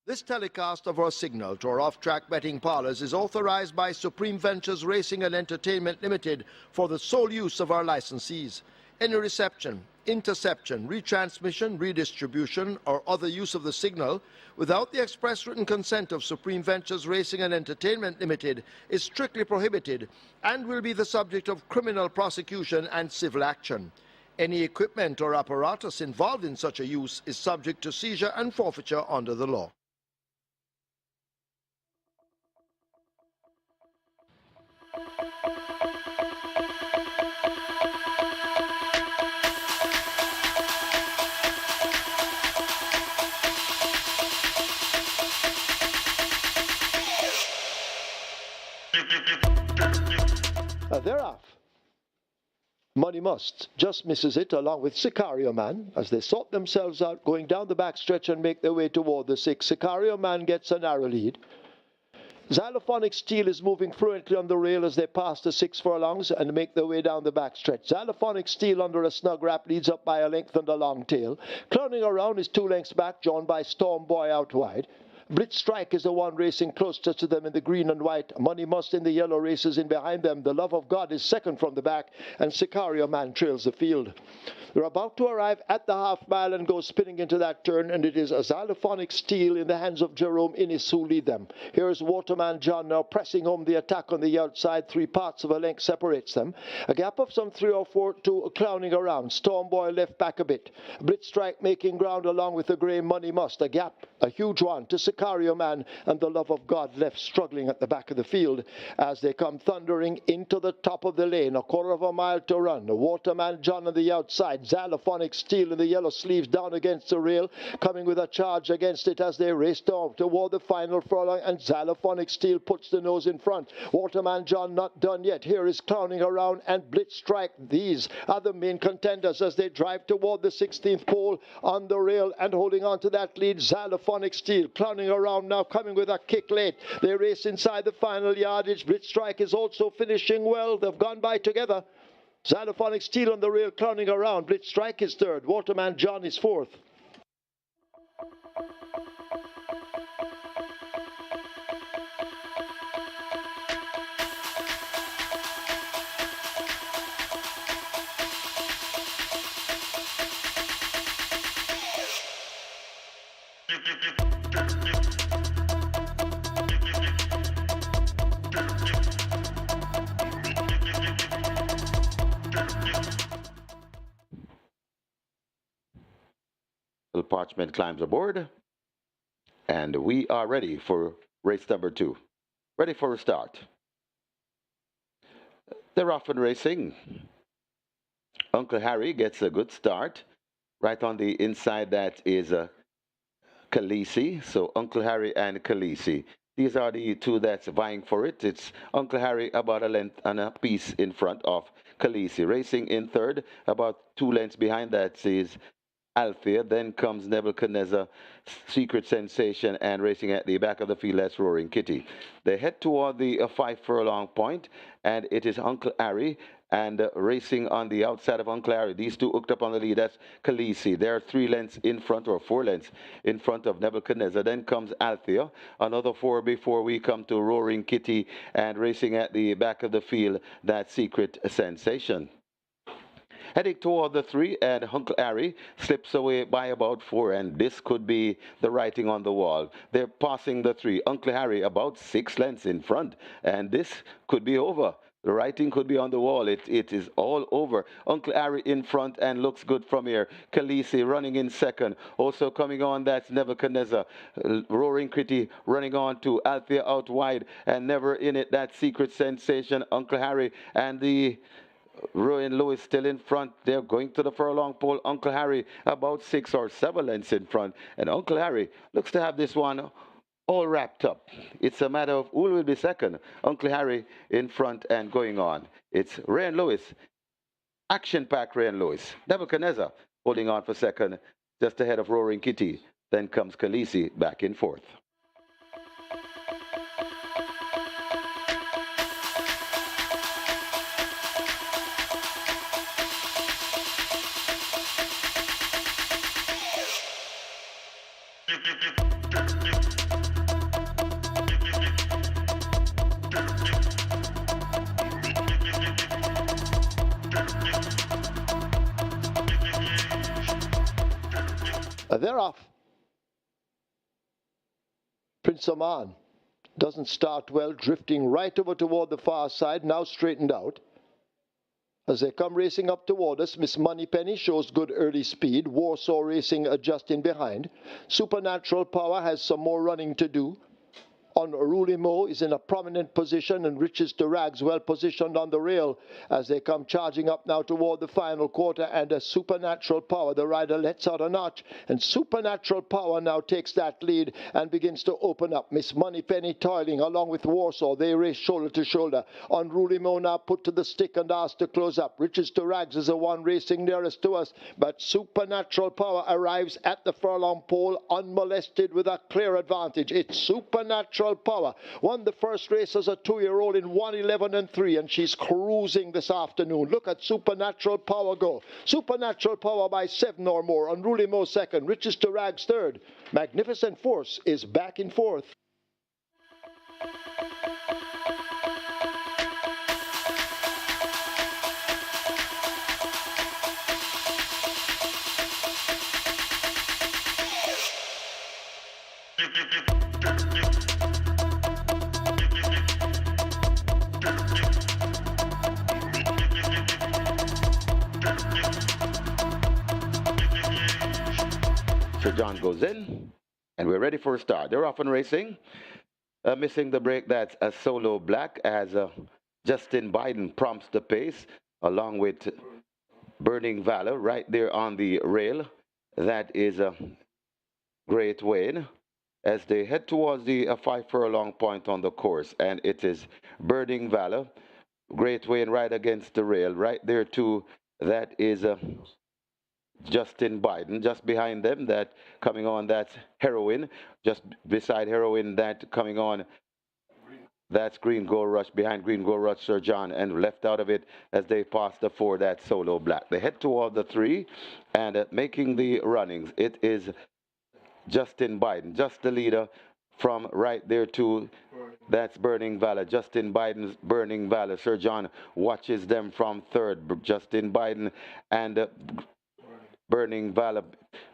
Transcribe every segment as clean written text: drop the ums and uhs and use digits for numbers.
This telecast of our signal to our off-track betting parlors is authorized by Supreme Ventures Racing and Entertainment Limited for the sole use of our licensees. Any reception, interception, retransmission, redistribution, or other use of the signal without the express written consent of Supreme Ventures Racing and Entertainment Limited is strictly prohibited and will be the subject of criminal prosecution and civil action. Any equipment or apparatus involved in such a use is subject to seizure and forfeiture under the law. They're off. Money Must just misses it along with Sicario Man as they sort themselves out going down the backstretch and make their way toward the 6. Sicario Man gets a narrow lead. Xylophonic Steel is moving fluently on the rail as they pass the 6 furlongs and make their way down the backstretch. Xylophonic Steel under a snug wrap leads up by a length and a long tail. Clowning around is 2 lengths back, drawn by Storm Boy out wide. Blitz Strike is the one racing closest to them in the green and white. Money Must in the yellow races in behind them. The Love of God is second from the back, and Sicario Man trails the field. They're about to arrive at the half mile and go spinning into that turn, and it is a Xylophonic Steel in the hands of Jerome Innes who lead them. Here's Waterman John now pressing home the attack on the outside. 3 parts of a length separates them. A gap of some 3 or 4 to Clowning Around. Storm Boy left back a bit. Blitz Strike making ground along with the grey Money Must. A gap, a huge one, to Sicario Man, and the Love of God left struggling at the back of the field as they come thundering into the top of the lane. A quarter of a mile to run. Waterman John on the outside. Xylophonic Steel in the yellow sleeves down against the rail, coming with a charge against it as they race down toward the final furlong, and Xylophonic Steel puts the nose in front. Waterman John not done yet. Here is Clowning Around and Blitz Strike. These are the main contenders as they drive toward the 16th pole on the rail and holding on to that lead. Xylophonic Steel Clowning Around now coming with a kick late. They race inside the final yardage. Blitz Strike is also finishing well. They've gone by together. Xylophonic Steel on the rail, Clowning Around. Blitz Strike is third. Waterman John is fourth. Parchment climbs aboard, and we are ready for race number 2. Ready for a start. They're off and racing. Uncle Harry gets a good start. Right on the inside, that is Khaleesi. So Uncle Harry and Khaleesi. These are the 2 that's vying for it. It's Uncle Harry about a length and a piece in front of Khaleesi. Racing in third, about 2 lengths behind that is Althea. Then comes Nebuchadnezzar, Secret Sensation, and racing at the back of the field, that's Roaring Kitty. They head toward the 5 furlong point, and it is Uncle Harry, and racing on the outside of Uncle Harry. These 2 hooked up on the lead, that's Khaleesi. They're 3 lengths in front, or 4 lengths in front of Nebuchadnezzar. Then comes Althea, another 4 before we come to Roaring Kitty, and racing at the back of the field, that's Secret Sensation. Heading toward the 3, and Uncle Harry slips away by about 4, and this could be the writing on the wall. They're passing the 3. Uncle Harry about 6 lengths in front, and this could be over. The writing could be on the wall. It is all over. Uncle Harry in front and looks good from here. Khaleesi running in second. Also coming on, that's Nebuchadnezzar. Roaring Kitty running on to Althea out wide, and never in it, that Secret Sensation. Uncle Harry and the Rowan Lewis still in front. They're going to the furlong pole. Uncle Harry about 6 or 7 lengths in front. And Uncle Harry looks to have this one all wrapped up. It's a matter of who will be second. Uncle Harry in front and going on. It's Ray and Lewis. Action-packed Ray and Lewis. Nebuchadnezzar holding on for second, just ahead of Roaring Kitty. Then comes Khaleesi back in fourth. They're off. Prince Oman doesn't start well, drifting right over toward the far side, now straightened out. As they come racing up toward us, Miss Moneypenny shows good early speed, Warsaw Racing adjusting behind. Supernatural Power has some more running to do. Unruly Mo is in a prominent position, and Riches to Rags well positioned on the rail as they come charging up now toward the final quarter. And a Supernatural Power, the rider lets out a notch, and Supernatural Power now takes that lead and begins to open up. Miss Moneypenny toiling along with Warsaw. They race shoulder to shoulder. Unruly Mo now put to the stick and asked to close up. Riches to Rags is the one racing nearest to us, but Supernatural Power arrives at the furlong pole unmolested with a clear advantage. It's Supernatural Power won the first race as a 2-year-old in 1:11.3, and she's cruising this afternoon. Look at Supernatural Power go. Supernatural Power by 7 or more. Unruly Mo second. Riches to Rags third. Magnificent Force is back in fourth. Sir John goes in, and we're ready for a start. They're off and racing. Missing the break, that's a Solo Black as Justin Biden prompts the pace along with Burning Valor right there on the rail. That is a Great Wayne as they head towards the 5 furlong point on the course, and it is Burning Valor. Great Wayne right against the rail right there too. That is Justin Biden. Just behind them, that coming on, that's Heroin. Just beside Heroin, that coming on, that's Green Gold Rush. Behind Green Gold Rush, Sir John, and left out of it as they pass the 4, that's Solo Black. They head toward the 3 and making the runnings. It is Justin Biden, just the leader from right there to, that's Burning Valor. Justin Biden's Burning Valor. Sir John watches them from third. Justin Biden and Burning Valor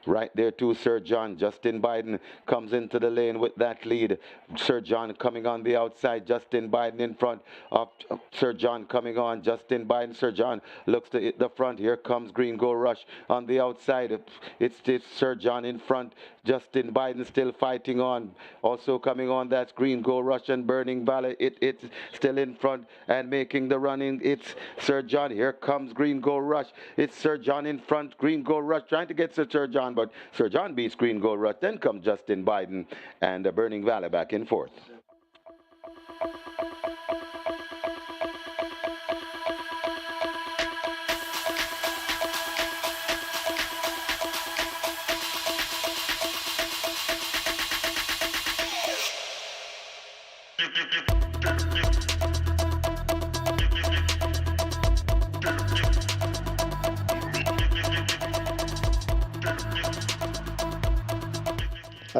right there too. Sir John. Justin Biden comes into the lane with that lead. Sir John coming on the outside. Justin Biden in front of Sir John coming on. Justin Biden. Sir John looks to the front. Here comes Green Gold Rush on the outside. It's Sir John in front. Justin Biden still fighting on. Also coming on, that's Green Gold Rush and Burning Valor. It's still in front and making the running. It's Sir John. Here comes Green Gold Rush. It's Sir John in front. Green Gold Rush trying to get Sir John, but Sir John beats Green Gold Rush. Then comes Justin Biden and Burning Valor back and forth.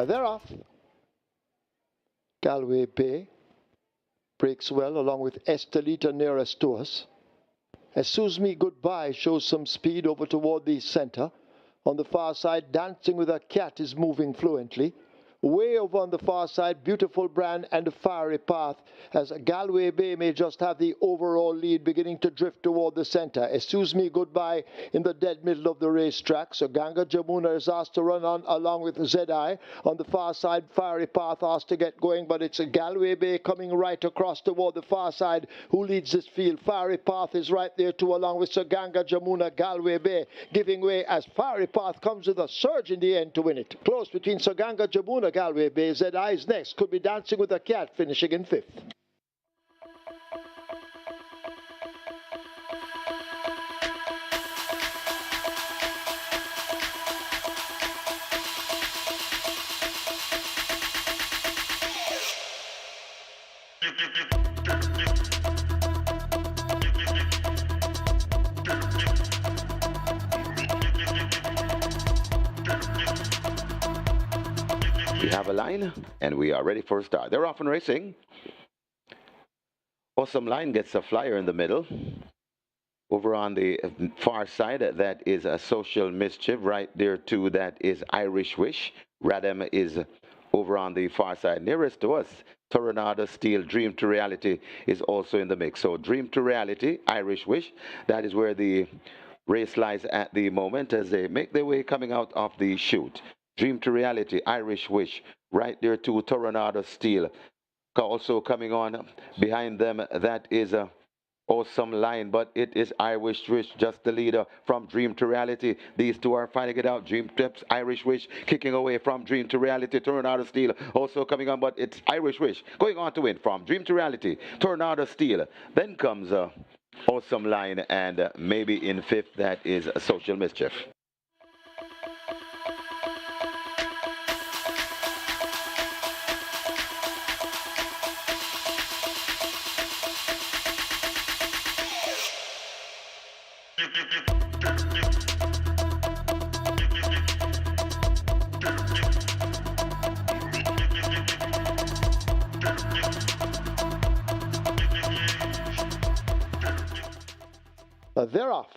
They're off. Galway Bay breaks well along with Estelita nearest to us. Excuse Me Goodbye shows some speed over toward the center. On the far side, Dancing with a Cat is moving fluently. Way over on the far side, Beautiful Brand and Fiery Path, as Galway Bay may just have the overall lead, beginning to drift toward the center. Excuse Me Goodbye in the dead middle of the racetrack. So Ganga Jamuna is asked to run on along with Zedai. On the far side, Fiery Path asked to get going, but it's a Galway Bay coming right across toward the far side who leads this field. Fiery Path is right there too, along with Sir Ganga Jamuna. Galway Bay giving way as Fiery Path comes with a surge in the end to win it. Close between Sir Ganga Jamuna, Galway Bay. Zedai is next. Could be Dancing with a Cat finishing in fifth. We have a line, and we are ready for a start. They're off and racing. Awesome Line gets a flyer in the middle. Over on the far side, that is a Social Mischief. Right there, too, that is Irish Wish. Radem is over on the far side. Nearest to us, Tornado Steel, Dream to Reality is also in the mix. So Dream to Reality, Irish Wish, that is where the race lies at the moment as they make their way coming out of the chute. Dream to Reality, Irish Wish, right there to Tornado Steel. Also coming on behind them, that is a Awesome Line, but it is Irish Wish, just the leader from Dream to Reality. These two are fighting it out. Dream Tips, Irish Wish, kicking away from Dream to Reality. Tornado Steel also coming on, but it's Irish Wish going on to win from Dream to Reality. Tornado Steel. Then comes Awesome Line, and maybe in fifth, that is Social Mischief. They're off.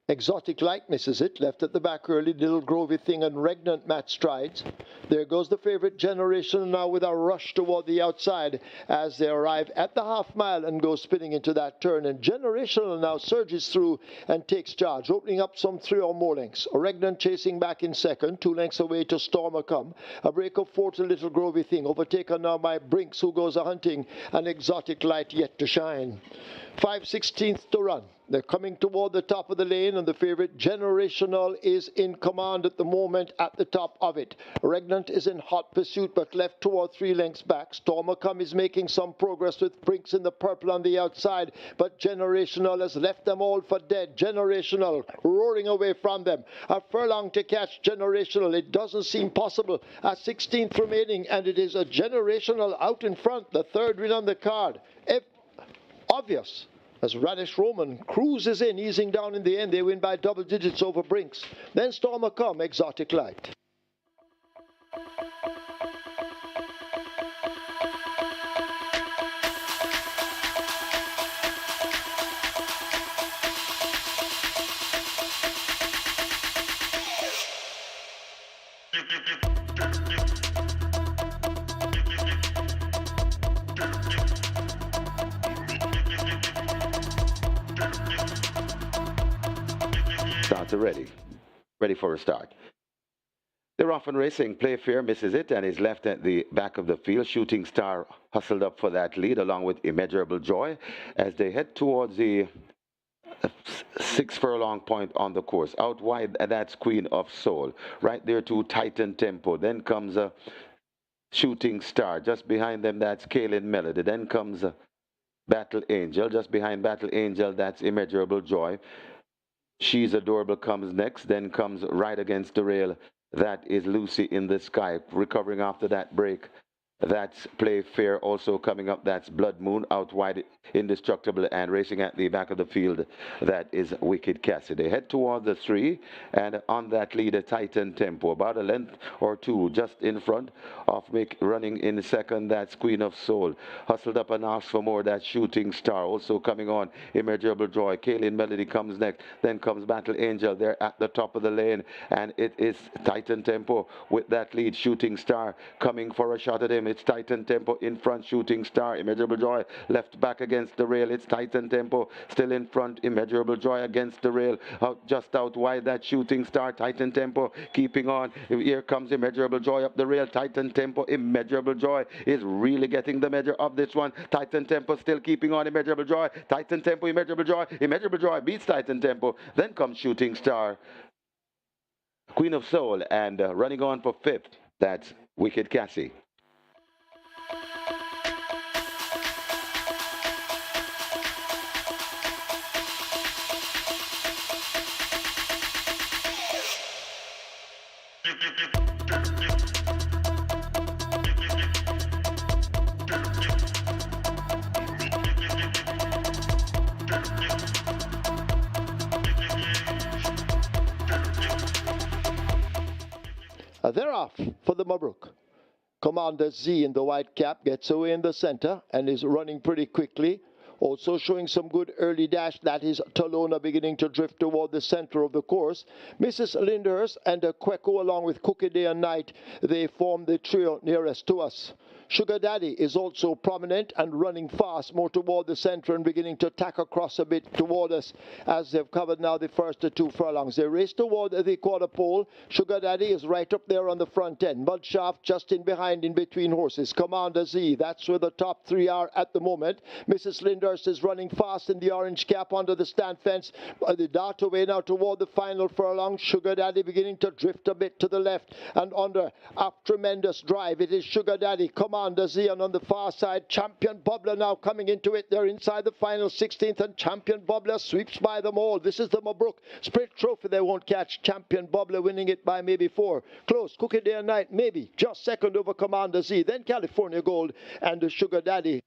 Exotic Light misses it, left at the back early. Little Grovey Thing and Regnant match strides. There goes the favorite Generation now with a rush toward the outside as they arrive at the half mile and go spinning into that turn. And Generational now surges through and takes charge, opening up some 3 or more lengths. Regnant chasing back in second, 2 lengths away to Stormer Come. A break of 4 to Little Grovey Thing, overtaken now by Brinks, who goes a-hunting, and Exotic Light yet to shine. 5/16 to run. They're coming toward the top of the lane, and the favorite Generational is in command at the moment at the top of it. Regnant is in hot pursuit, but left 2 or 3 lengths back. Stormer Come is making some progress with Brinks in the purple on the outside, but Generational has left them all for dead. Generational roaring away from them. A furlong to catch Generational. It doesn't seem possible. A 16th remaining, and it is a Generational out in front, the third win on the card. Obvious. As Radish Roman cruises in, easing down in the end. They win by double digits over Brinks. Then Stormer Come, Exotic Light. Starts are ready for a start. They're off and racing. Playfair misses it and is left at the back of the field. Shooting Star hustled up for that lead along with Immeasurable Joy as they head towards the 6 furlong point on the course. Out wide, that's Queen of Soul. Right there to Titan Tempo. Then comes a Shooting Star. Just behind them, that's Kaylin Melody. Then comes Battle Angel. Just behind Battle Angel, that's Immeasurable Joy. She's Adorable comes next. Then comes Right Against the Rail. That is Lucy in the Sky. Recovering after that break. That's Playfair also coming up. That's Blood Moon out wide, Indestructible, and racing at the back of the field. That is Wicked Cassidy. Head toward the 3, and on that lead, a Titan Tempo. About a length or 2 just in front of Mick. Running in second, that's Queen of Soul. Hustled up and asked for more. That's Shooting Star. Also coming on, Immeasurable Joy. Kaylin Melody comes next. Then comes Battle Angel. They're at the top of the lane, and it is Titan Tempo with that lead. Shooting Star coming for a shot at him. It's Titan Tempo in front. Shooting Star. Immeasurable Joy left back against the rail. It's Titan Tempo still in front. Immeasurable Joy against the rail. Just out wide, that Shooting Star. Titan Tempo keeping on. Here comes Immeasurable Joy up the rail. Titan Tempo. Immeasurable Joy is really getting the measure of this one. Titan Tempo still keeping on. Immeasurable Joy. Titan Tempo. Immeasurable Joy. Immeasurable Joy beats Titan Tempo. Then comes Shooting Star. Queen of Soul, and running on for fifth, that's Wicked Cassie. They're off for the Mabruk. Commander Z in the white cap gets away in the center and is running pretty quickly. Also showing some good early dash. That is Talona beginning to drift toward the center of the course. Mrs. Linders and Kweko along with Cookie Day and Night, they form the trio nearest to us. Sugar Daddy is also prominent and running fast more toward the center and beginning to tack across a bit toward us as they've covered now the first 2 furlongs. They race toward the quarter pole. Sugar Daddy is right up there on the front end. Mudshaft just in behind in between horses. Commander Z, that's where the top 3 are at the moment. Mrs. Linders is running fast in the orange cap under the stand fence. The dart away now toward the final furlong. Sugar Daddy beginning to drift a bit to the left and under a tremendous drive. It is Sugar Daddy, Commander Z, and on the far side, Champion Bubbler now coming into it. They're inside the final 16th, and Champion Bubbler sweeps by them all. This is the Mabruk Sprint Trophy. They won't catch Champion Bubbler, winning it by maybe 4. Close, Cookie Day and Night, maybe just second over Commander Z. Then California Gold and the Sugar Daddy.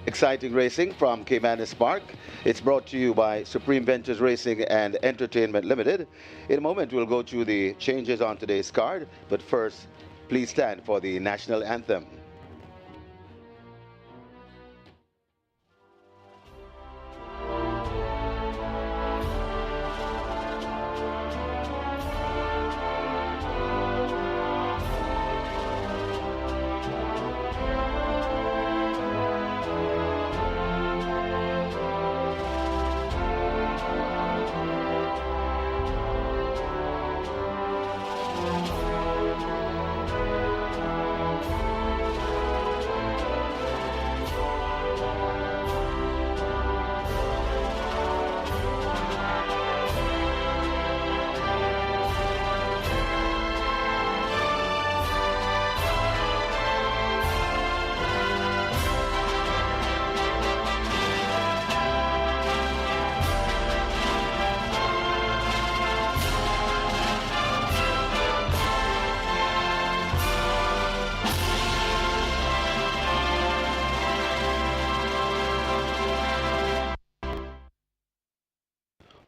Exciting racing from Caymanas Park. It's brought to you by Supreme Ventures Racing and Entertainment Limited. In a moment, we'll go through the changes on today's card, but first, please stand for the national anthem.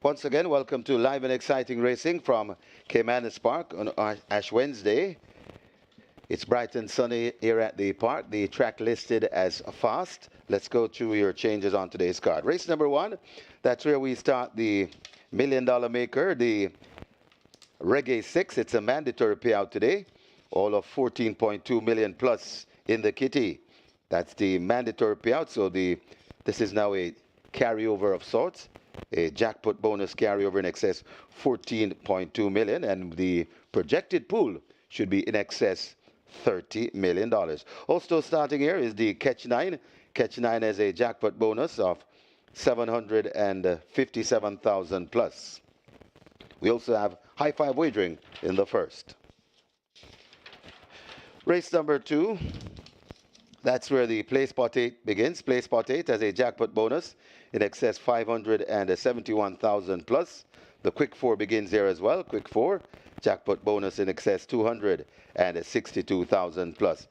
Once again, welcome to live and exciting racing from Caymanas Park on Ash Wednesday. It's bright and sunny here at the park. The track listed as fast. Let's go through your changes on today's card. Race number 1, that's where we start the $1 Million Maker, the Reggae 6. It's a mandatory payout today. All of 14.2 million plus in the kitty. That's the mandatory payout. So this is now a carryover of sorts. A jackpot bonus carryover in excess 14.2 million, and the projected pool should be in excess $30 million. Also starting here is the Catch 9. Catch 9 has a jackpot bonus of 757,000 plus. We also have high five wagering in the first. Race number 2. That's where the play spot 8 begins. Play spot 8 has a jackpot bonus in excess 571,000 plus. The quick 4 begins there as well. Quick 4, jackpot bonus in excess 262,000 plus.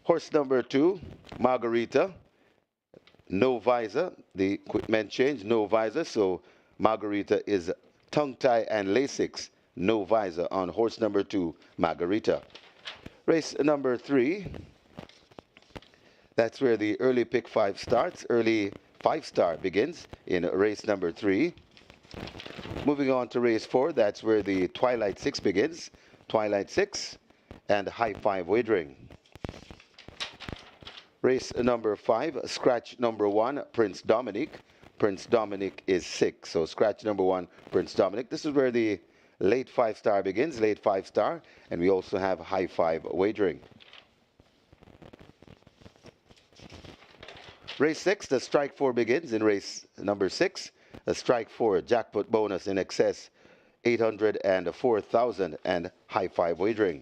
Horse number 2, Margarita, no visor. The equipment change, no visor. So Margarita is tongue tie and Lasix, no visor on horse number 2, Margarita. Race number 3. That's where the early pick 5 starts. Early 5-star begins in race number 3. Moving on to race 4, that's where the Twilight 6 begins. Twilight 6 and High 5 wagering. Race number 5, scratch number 1, Prince Dominic. Prince Dominic is 6. So scratch number 1, Prince Dominic. This is where the late 5-star begins, late 5-star. And we also have High 5 wagering. Race 6, the strike 4 begins in race number 6. The strike 4 jackpot bonus in excess 804,000 and High 5 wagering.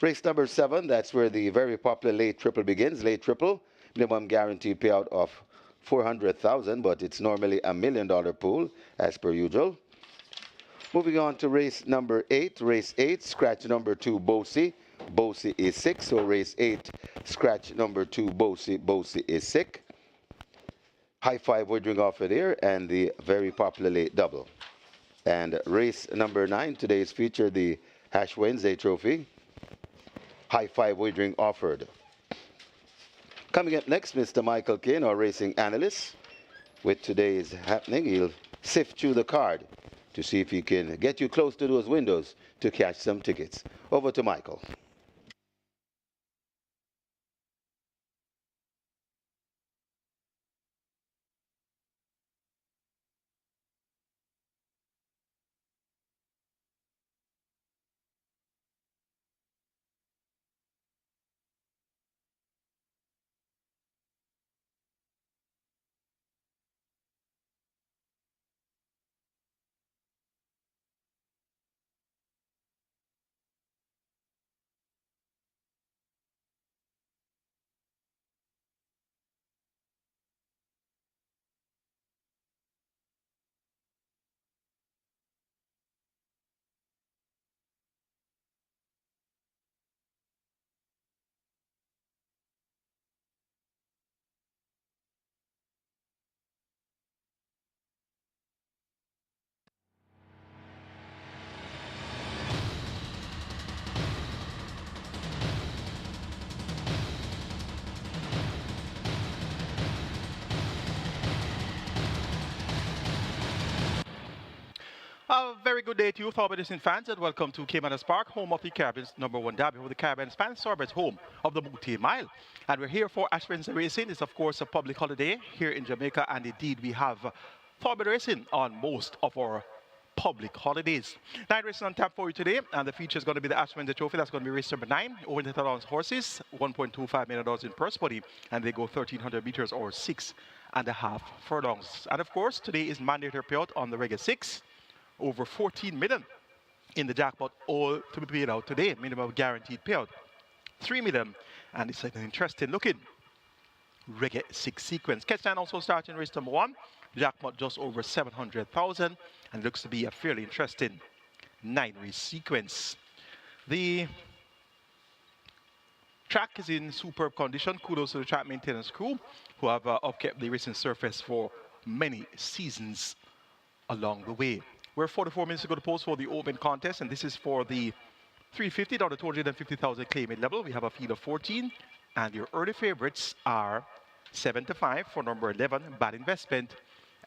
Race number 7, that's where the very popular late triple begins. Late triple, minimum guaranteed payout of 400,000, but it's normally a $1 million pool as per usual. Moving on to race number 8. Race 8, scratch number 2, Bosie. Bosie is 6, so race 8, scratch number 2, Bosie. Bosie is 6. High 5 wagering offer there, and the very popular late double. And race number 9, today's feature, the Hash Wednesday Trophy. High 5 wagering offered. Coming up next, Mr. Michael Kane, our racing analyst, with today's happening. He'll sift through the card to see if he can get you close to those windows to catch some tickets. Over to Michael. A very good day to you, fellow medicine fans, and welcome to Caymanas Park, home of the Caribbean's #1 derby, where the Caribbean's fan service home of the multi-mile. And we're here for Ash Wednesday Racing. It's, of course, a public holiday here in Jamaica, and indeed we have Formula Racing on most of our public holidays. 9 racing on tap for you today, and the feature is going to be the Ash Wednesday Trophy. That's going to be race number 9, over the ounce horses, $1.25 million in purse money, and they go 1,300 meters or 6.5 furlongs. And of course, today is mandatory payout on the regular 6. Over 14 million in the jackpot, all to be paid out today. Minimum guaranteed payout, 3 million. And it's like an interesting looking Reggae 6 sequence. Catch line also starts in race number 1. Jackpot just over 700,000, and looks to be a fairly interesting 9-race sequence. The track is in superb condition. Kudos to the track maintenance crew who have upkept the racing surface for many seasons along the way. We're 44 minutes to go to post for the open contest, and this is for the 350 down to 250,000 claimant level. We have a field of 14, and your early favorites are 7 to 5 for number 11, Bad Investment,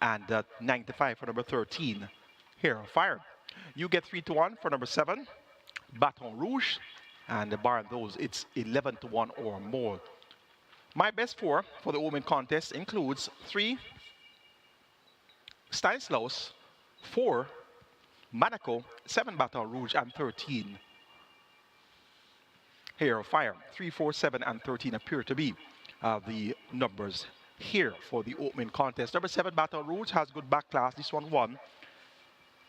and 9 to 5 for number 13, Hero Fire. You get 3 to 1 for number 7, Baton Rouge, and barring those, it's 11 to 1 or more. My best 4 for the open contest includes 3, Stanislaus, 4, Monaco, 7, Baton Rouge, and 13, Hero Fire. 3, 4, 7, and 13 appear to be the numbers here for the opening contest. Number 7, Baton Rouge, has good back class. This one won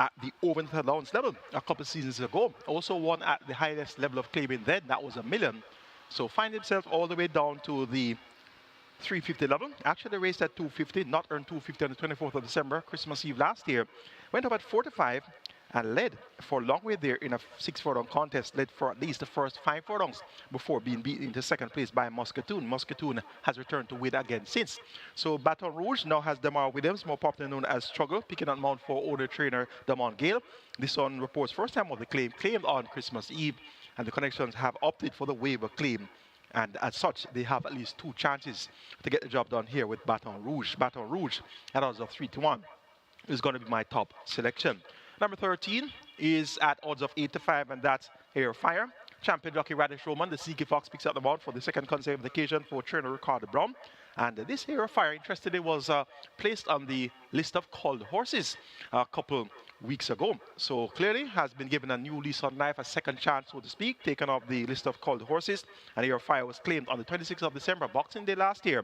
at the over allowance level a couple of seasons ago. Also won at the highest level of claiming then. That was $1 million. So find himself all the way down to the 350 level. Actually raced at 250, not earned 250 on the 24th of December, Christmas Eve last year. Went up at 45 and led for a long way there in a 6 furlong contest, led for at least the first 5 furlongs before being beaten into second place by Muscatoon. Muscatoon has returned to win again since. So Baton Rouge now has Damar Williams, more popularly known as Struggle, picking up mount for owner trainer Damon Gale. This one reports first time of the claim, claimed on Christmas Eve, and the connections have opted for the waiver claim. And as such, they have at least 2 chances to get the job done here with Baton Rouge. Baton Rouge at odds of 3-1 is going to be my top selection. Number 13 is at odds of 8-5, and that's Air Fire. Champion jockey Radish Roman, the Seeky Fox, picks up the mount for the second consecutive occasion for trainer Ricardo Brown. And this Air Fire, interestingly, was placed on the list of called horses a couple weeks ago. So clearly has been given a new lease on life, a second chance, so to speak, taken off the list of called horses. And Air Fire was claimed on the 26th of December, Boxing Day last year.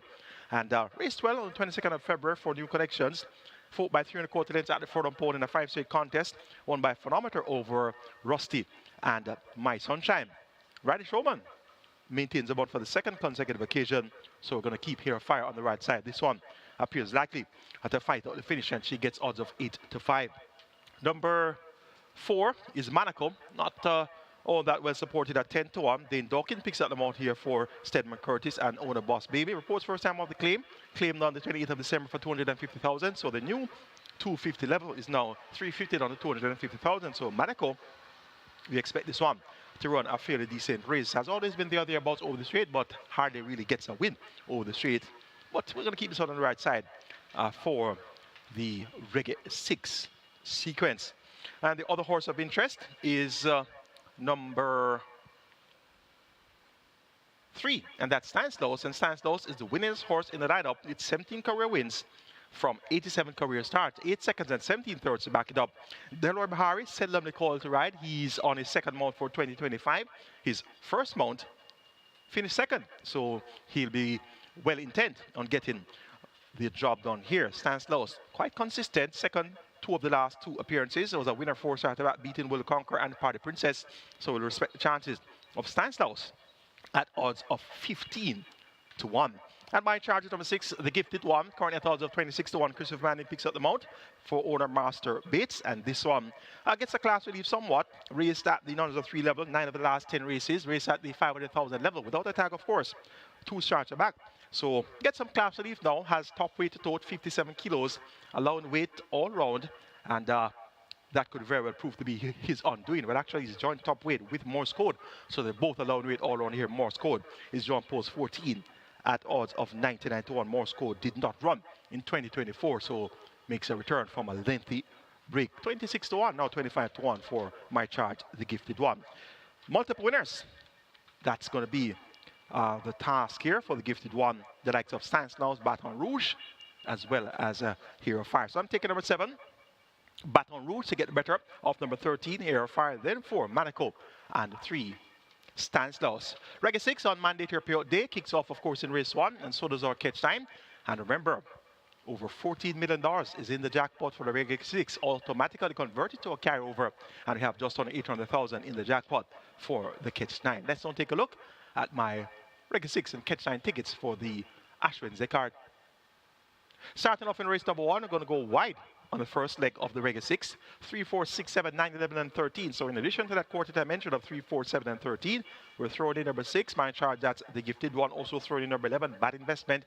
And raced well on the 22nd of February for new connections. Fought by 3 1/4 lengths at the Fordham Pole in a 5-straight contest, won by Phonometer over Rusty and My Sunshine. Radish Roman maintains about for the second consecutive occasion, so we're going to keep Air Fire on the right side. This one appears likely at a fight out the finish, and she gets odds of 8-5. Number 4 is Monaco, not all that well supported at 10-1. Dane Dawkins picks up the mount here for Stedman Curtis and owner Boss Baby. Reports first time of the claim, claimed on the 28th of December for 250,000. So the new 250 level is now 350 on the 250,000. So Monaco, we expect this one to run a fairly decent race. Has always been there thereabouts over the straight, but hardly really gets a win over the straight. But we're going to keep this on the right side for the Reggae 6 sequence. And the other horse of interest is number 3, and that's Stanislaus. And Stanislaus is the winningest horse in the lineup. It's 17 career wins from 87 career starts, 8 seconds and 17 thirds to back it up. Delroy Bahari, seldomly called to ride. He's on his second mount for 2025. His first mount finished second, so he'll be well intent on getting the job done here. Stanislaus, quite consistent, second 2 of the last 2 appearances. It was a winner 4 starter back, beating Will Conquer and Party Princess. So we'll respect the chances of Stanislaus at odds of 15-1. And my charge is number 6, the Gifted One, currently at odds of 26-1. Christopher Manning picks up the mount for owner Master Bates. And this one gets a class relief somewhat. Raced at the numbers of 3 level, 9 of the last 10 races. Raced at the 500,000 level without a tag, of course. 2 starts back. So get some class relief now. Has top weight to tote 57 kilos. Allowing weight all round. And that could very well prove to be his undoing. Well, actually, he's joined top weight with Morse code. So they're both allowing weight all around here. Morse code is John Post 14 at odds of 99-1. Morse code did not run in 2024, so makes a return from a lengthy break. 26-1, now 25-1 for my charge, the Gifted One. Multiple winners. That's going to be the task here for the Gifted One, the likes of Stanislaus, Baton Rouge, as well as Hero Fire. So I'm taking number 7, Baton Rouge, to get the better of number 13, Hero Fire, then 4, Monaco, and 3, Stanislaus. Reggae 6 on mandatory payout day kicks off, of course, in race 1, and so does our catch time. And remember, over $14 million is in the jackpot for the Reggae 6, automatically converted to a carryover, and we have just under 800,000 in the jackpot for the catch 9. Let's now take a look at my Reggae 6 and catch 9 tickets for the Ashwin's card. Starting off in race number 1, we're going to go wide on the first leg of the Reggae 6. 3, 4, 6, 7, 9, 11, and 13. So in addition to that quartet I mentioned of 3, 4, 7, and 13, we're throwing in number 6, my charge, that's the Gifted One. Also throwing in number 11, Bad Investment,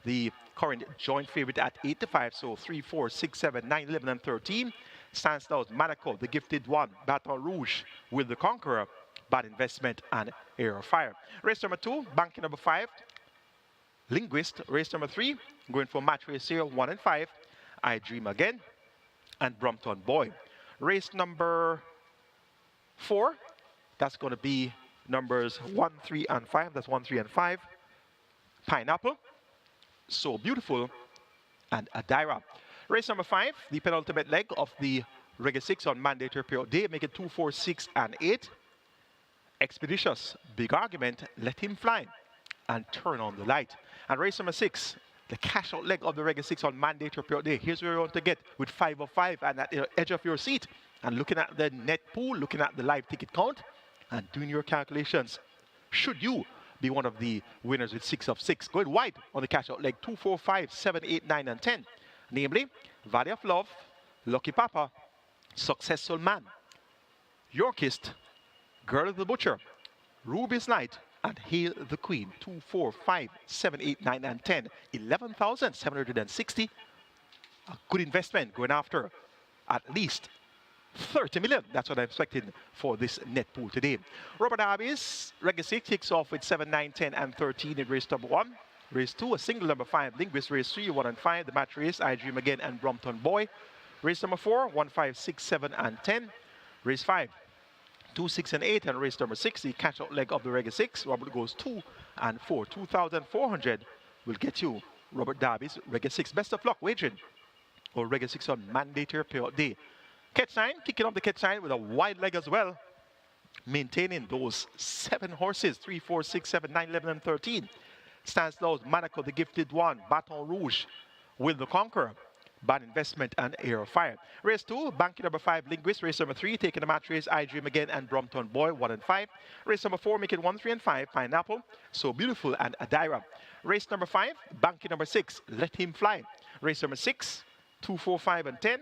the current joint favorite at 8-5. So 3, 4, 6, 7, 9, 11, and 13. Stanislaus, Monaco, the Gifted One, Baton Rouge, Will the Conqueror, Bad Investment, and Air of Fire. Race number 2, banking number 5, Linguist. Race number 3, going for match race here, 1 and 5, I Dream Again, and Brompton Boy. Race number 4, that's going to be numbers 1, 3, and 5. That's 1, 3, and 5. Pineapple, So Beautiful, and Adira. Race number 5, the penultimate leg of the Reggae 6 on mandatory period day. Make it 2, 4, 6, and 8. Expeditious, Big Argument, Let Him Fly, and Turn on the Light. And race number 6, the cash out leg of the Reggae 6 on mandatory period day. Here's where you want to get with 5 of 5 and at the edge of your seat and looking at the net pool, looking at the live ticket count and doing your calculations. Should you be one of the winners with 6 of 6. Going wide on the cash out leg 2, 4, 5, 7, 8, 9, and 10. Namely, Valley of Love, Lucky Papa, Successful Man, Yorkist, Girl of the Butcher, Ruby's Night, and Hail the Queen. 2, 4, 5, 7, 8, 9, and 10. 11,760. A good investment going after at least 30 million. That's what I'm expecting for this net pool today. Robert Darby's Reggae 6 kicks off with 7, 9, 10, and 13 in race number 1. Race 2, a single number 5, Linguist. Race 3, 1 and 5, the match race, I Dream Again and Brompton Boy. Race number 4, 1, 5, 6, 7, and 10. Race 5, 2, 6, and 8, and race number 6, the catch-out leg of the Reggae 6. Robert goes 2 and 4. 2,400 will get you Robert Darby's Reggae 6. Best of luck wagering or Reggae 6 on mandatory payout day. Catch 9, kicking off the catch 9 with a wide leg as well, maintaining those 7 horses, 3, 4, 6, 7, 9, 11, and 13. Stanislaus, Monaco, the Gifted One, Baton Rouge, Will the Conqueror, Bad Investment, and Air of Fire. Race 2, banking number 5, Linguist. Race number 3, taking the match race, I Dream Again and Brompton Boy, 1 and 5. Race number 4, making 1, 3, and 5, Pineapple, So Beautiful, and Adira. Race number 5, banking number 6, Let Him Fly. Race number 6, 2, 4, 5, and 10.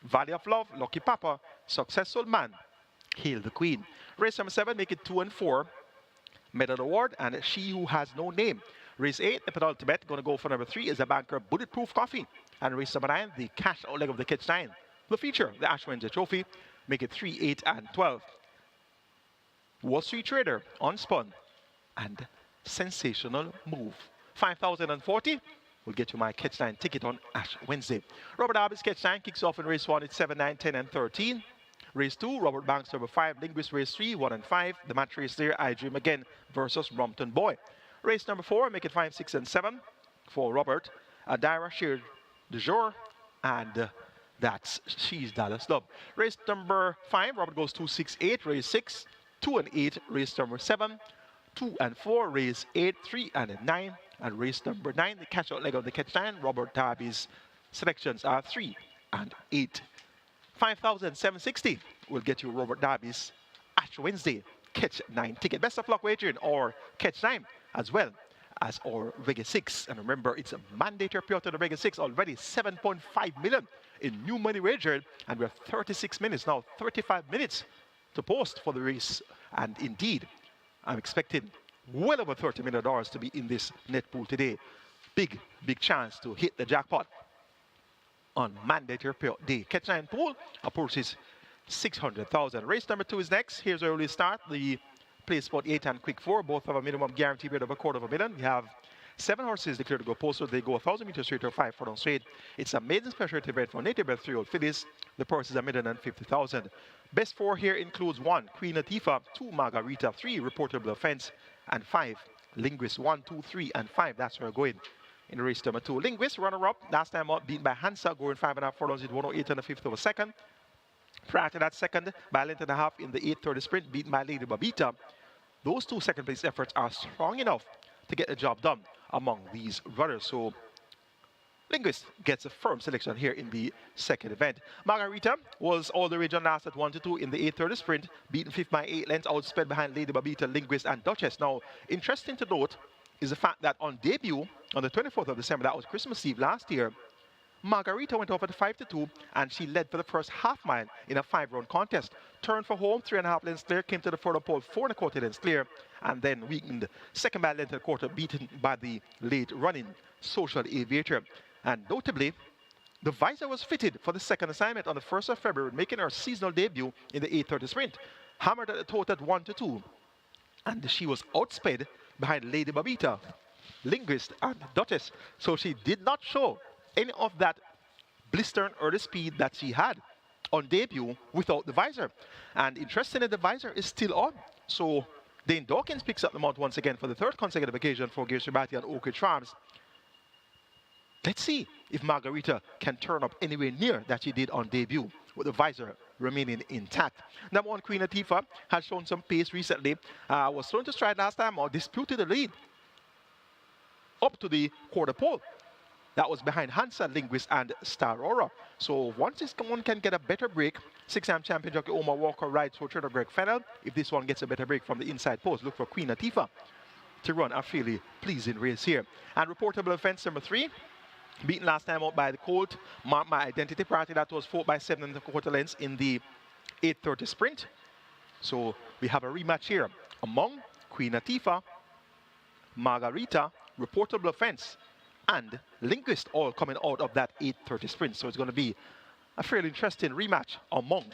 Valley of Love, Lucky Papa, Successful Man, Hail the Queen. Race number 7, make it 2 and 4. Medal Award and She Who Has No Name. Race 8, the penultimate, going to go for number 3 is a banker, Bulletproof Coffee. And race number 9, the cash out leg of the catch 9. The feature, the Ash Wednesday Trophy, make it 3, 8, and 12. Wall Street Trader, Unspun, and Sensational Move. 5,040 will get you my catch 9 ticket on Ash Wednesday. Robert Darby's catch 9 kicks off in race 1 at 7, 9, 10, and 13. Race 2, Robert Banks number 5, Linguist. Race 3, 1 and 5. The match race there, I Dream Again versus Brompton Boy. Race number 4, make it 5, 6, and 7 for Robert. Adira Sheer de Jour, and that's She's Dallas Love. Race number 5, Robert goes 2, 6, 8. Race 6, 2 and 8. Race number 7, 2 and 4. Race 8, 3 and 9. And race number 9, the catch out leg of the catch 9. Robert Darby's selections are 3 and 8. 5,760 will get you Robert Darby's Ash Wednesday catch 9 ticket. Best of luck wagering or catch 9 as well as our Reggae 6. And remember, it's a mandatory payout to the Reggae 6. Already 7.5 million in new money wagered. And we have 36 minutes now, 35 minutes to post for the race. And indeed, I'm expecting well over $30 million to be in this net pool today. Big chance to hit the jackpot on mandatory payout day. Catch 9 pool approaches 600,000. Race number 2 is next. Here's our early start. The place spot 8 and quick 4. Both have a minimum guarantee bid of $250,000. We have 7 horses declared to go posted. They go 1,000 meters straight or 5 furlong straight. It's a maiden specialty event for native bred 3-year-old fillies. The purse is $1,050,000. Best 4 here includes 1, Queen Latifah, 2, Margarita, 3, Reportable Offense, and 5, Linguist. 1, 2, 3, and 5. That's where we're going in race number 2. Linguist, runner-up, last time out, beaten by Hansa, going 5.5 furlongs in 108 and a fifth of a second. Prior to that, second by a length and a half in the 8:30 sprint, beaten by Lady Babita. Those 2 second place efforts are strong enough to get the job done among these runners. So Linguist gets a firm selection here in the second event. Margarita was all the rage on last at 1-2 in the 8:30 sprint, beaten 5th by 8 lengths, outsped behind Lady Babita, Linguist, and Duchess. Now, interesting to note is the fact that on debut, on the 24th of December, that was Christmas Eve last year, Margarita went off at 5-2, and she led for the first half mile in a 5-round contest. Turned for home, 3.5 lengths clear, came to the further pole, 4.25 lengths clear, and then weakened second by a length and a quarter, beaten by the late running Social Aviator. And notably, the visor was fitted for the second assignment on the 1st of February, making her seasonal debut in the 8:30 sprint. Hammered at the total at 1-2, and she was outsped behind Lady Babita, Linguist, and Duchess. So she did not show any of that blistering early speed that she had on debut without the visor. And interestingly, the visor is still on. So Dane Dawkins picks up the mount once again for the 3rd consecutive occasion for Gary Shabati and Oak Ridge Farms. Let's see if Margarita can turn up anywhere near that she did on debut with the visor remaining intact. Number 1, Queen Latifah, has shown some pace recently. Was thrown to stride last time or disputed the lead up to the quarter pole. That was behind Hansa, Linguist, and Star Aurora. So once this one can get a better break, six-time champion jockey Omar Walker rides for Trader Greg Fennell. If this one gets a better break from the inside post, look for Queen Latifah to run a fairly pleasing race here. And reportable offense number 3, beaten last time out by the Colt, Mark My Identity Party. That was fought by 7.25 lengths in the 8:30 sprint. So we have a rematch here among Queen Latifah, Margarita, reportable offense, and Linguist, all coming out of that 8:30 sprint. So it's going to be a fairly interesting rematch among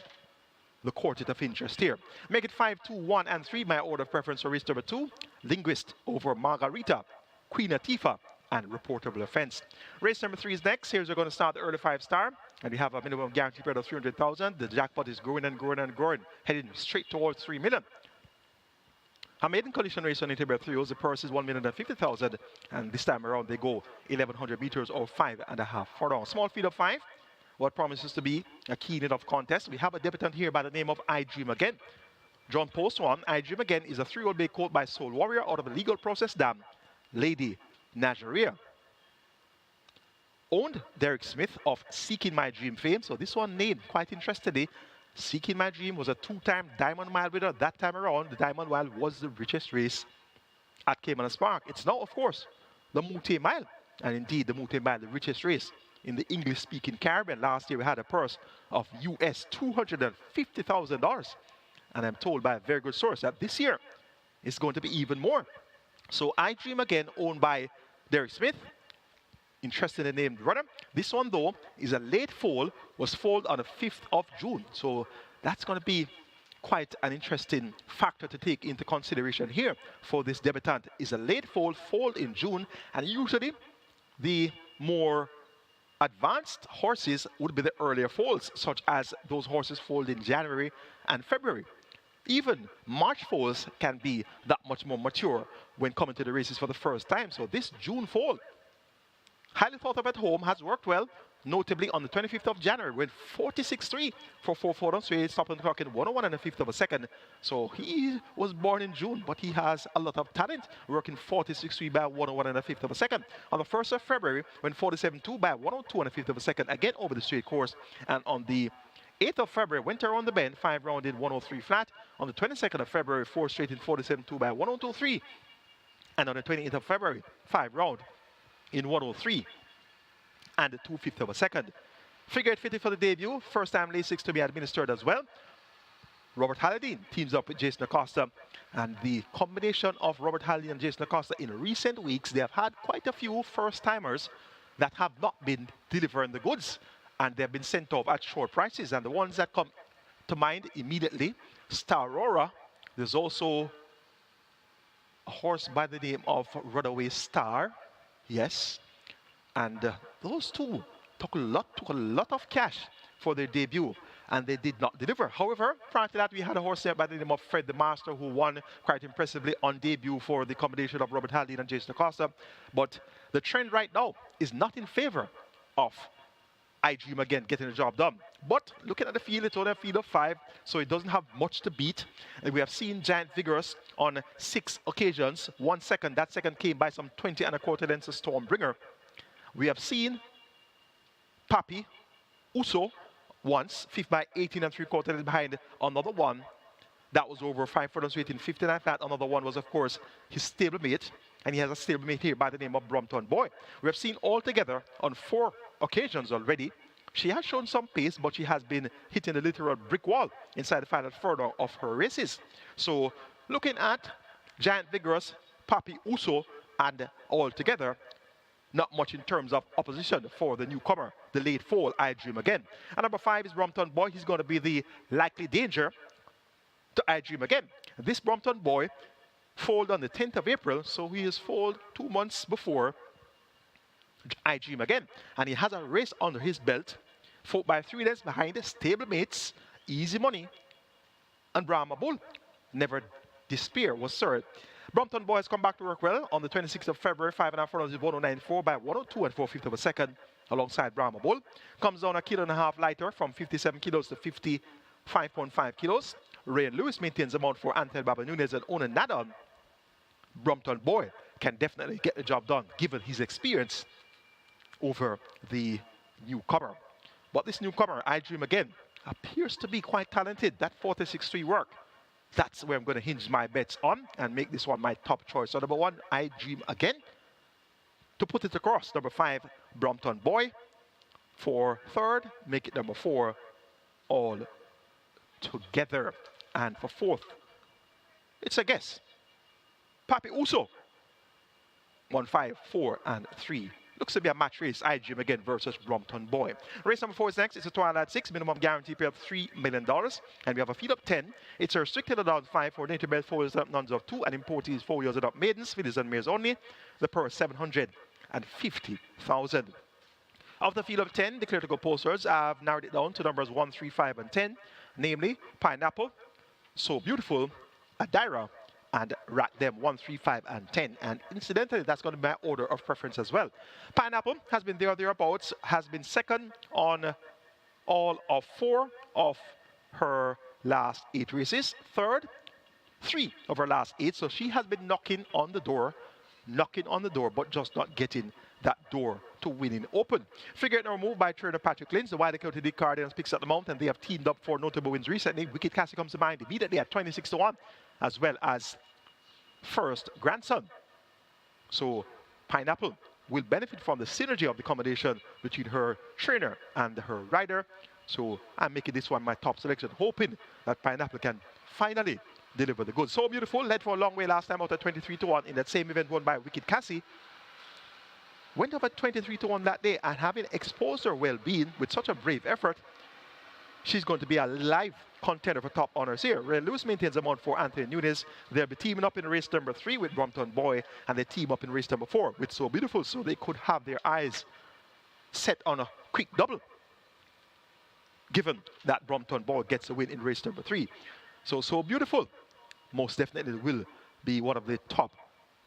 the quartet of interest here. Make it 5, 2, 1, and 3. My order of preference for race number 2. Linguist over Margarita, Queen Latifah, and reportable offense. Race number 3 is next. Here's we're going to start the early 5-star. And we have a minimum guarantee spread of 300,000. The jackpot is growing and growing and growing, heading straight towards 3 million. A maiden collision race on Interbred 3 the purse is 1,050,000, and this time around they go 1,100 meters or 5.5 furlongs. Small field of 5, what promises to be a keen enough contest. We have a debutant here by the name of I Dream Again. John Post 1, I Dream Again is a 3-year-old bay colt by Soul Warrior out of the legal process dam, Lady Nazaria. Owned Derek Smith of Seeking My Dream fame, so this one named quite interestingly. Seeking My Dream was a 2-time Diamond Mile winner. That time around, the Diamond Mile was the richest race at Caymanas Park. It's now, of course, the Mute Mile. And indeed, the Mute Mile, the richest race in the English-speaking Caribbean. Last year, we had a purse of US $250,000. And I'm told by a very good source that this year it's going to be even more. So I Dream Again, owned by Derek Smith. Interested in the named runner. This one, though, is a late foal, was foaled on the 5th of June. So that's going to be quite an interesting factor to take into consideration here for this debutant. Is a late foal, foaled in June, and usually the more advanced horses would be the earlier foals, such as those horses foaled in January and February. Even March foals can be that much more mature when coming to the races for the first time. So this June foal, highly thought of at home, has worked well, notably on the 25th of January, with 46.3 for 4 furlongs. So he stopped on the clock in 101 and a fifth of a second. So he was born in June, but he has a lot of talent, working 46.3 by 101 and a fifth of a second. On the 1st of February, went 47.2 by 102 and a fifth of a second, again over the straight course. And on the 8th of February, went around the bend, 5 round in 103 flat. On the 22nd of February, 4 straight in 47.2 by 102.3. And on the 28th of February, 5 round in 103 and 2/5 of a second. Figure 50 for the debut. First time Lasix to be administered as well. Robert Halladine teams up with Jason Acosta. And the combination of Robert Halladine and Jason Acosta in recent weeks, they have had quite a few first-timers that have not been delivering the goods. And they've been sent off at short prices. And the ones that come to mind immediately, Star Aurora. There's also a horse by the name of Runaway Star. Yes. And those two took a lot of cash for their debut, and they did not deliver. However, prior to that, we had a horse there by the name of Fred the Master, who won quite impressively on debut for the combination of Robert Halladine and Jason Acosta. But the trend right now is not in favor of I Dream Again getting the job done. But looking at the field, it's only a field of 5, so it doesn't have much to beat. And we have seen Giant Vigorous on 6 occasions, 1 second. That second came by some 20 and a quarter lengths of Stormbringer. We have seen Papi Uso once, 5th by 18 and 3/4 lengths behind another one. That was over 5 furlongs waiting 59 flat. Another one was, of course, his stablemate. And he has a stablemate here by the name of Brompton Boy. We have seen altogether on 4 occasions already. She has shown some pace, but she has been hitting the literal brick wall inside the final furlong of her races. So looking at Giant Vigorous, Papi Uso, and altogether, not much in terms of opposition for the newcomer, the late foal, I Dream Again. And number 5 is Brompton Boy. He's going to be the likely danger to I Dream Again. This Brompton Boy foaled on the 10th of April, so he is foaled 2 months before I Dream Again. And he has a race under his belt, fought by 3 lengths behind stablemates, Easy Money, and Brahma Bull. Never Despair was third. Brompton Boy has come back to work well on the 26th of February, 5.5 furlongs is 109.4 by 102 and 4/5 of a second alongside Brahma Bull. Comes down 1.5 kilos lighter from 57 kilos to 55.5 kilos. Ray and Lewis maintains the mount for Antel Baba Nunez and Onan Nadon. Brompton Boy can definitely get the job done given his experience over the newcomer. But this newcomer, I Dream Again, appears to be quite talented. That 46-3 work, that's where I'm going to hinge my bets on and make this one my top choice. So number 1, I Dream Again. To put it across, number 5, Brompton Boy. For third, make it number 4, All Together. And for fourth, it's a guess. Papi Uso. 1, 5, 4, and 3. Looks to be a match race. I Dream Again versus Brompton Boy. Race number 4 is next. It's a Twilight 6. Minimum guarantee pay of $3 million. And we have a field of 10. It's a restricted adult 5 for native bred folios and nuns of 2. And importees 4 years adult maidens, fillies and mares only. The purse 750,000. Of the field of 10 declared to go posters, I've narrowed it down to numbers 1, 3, 5, and 10. Namely, Pineapple, So Beautiful, Adira, and Rack Them 1, 3, 5, and 10. And incidentally, that's going to be my order of preference as well. Pineapple has been there or thereabouts, has been second on all of 4 of her last 8 races. Third, 3 of her last 8. So she has been knocking on the door, but just not getting that door to winning open. Figure It Moved by trainer Patrick Lynch. The Wild County Cardinals picks at the mount, and they have teamed up for notable wins recently. Wicked Cassie comes to mind immediately at 26-1, as well as First Grandson. So Pineapple will benefit from the synergy of the combination between her trainer and her rider. So I'm making this one my top selection, hoping that Pineapple can finally deliver the goods. So Beautiful led for a long way last time out at 23-1 in that same event won by Wicked Cassie. Went over 23-1 that day, and having exposed her well-being with such a brave effort, she's going to be a live contender for top honors here. Ray Lewis maintains a mount for Anthony Nunes. They'll be teaming up in race number 3 with Brompton Boy, and they team up in race number 4 with So Beautiful, so they could have their eyes set on a quick double, given that Brompton Boy gets a win in race number 3. So Beautiful most definitely will be one of the top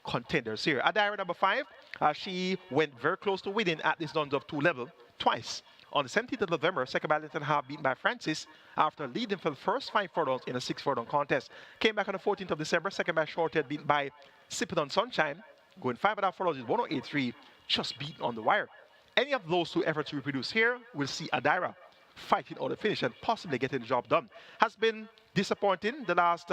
contenders here. Adira number 5, she went very close to winning at this Nuns of 2 level twice. On the 17th of November, second by length and a half beaten by Francis after leading for the first 5 furlongs in a 6 furlong contest. Came back on the 14th of December, second by short head beaten by Sipping on Sunshine, going 5.5 furlongs with 108.3, just beaten on the wire. Any of those 2 efforts to reproduce here will see Adira fighting on the finish and possibly getting the job done. Has been disappointing the last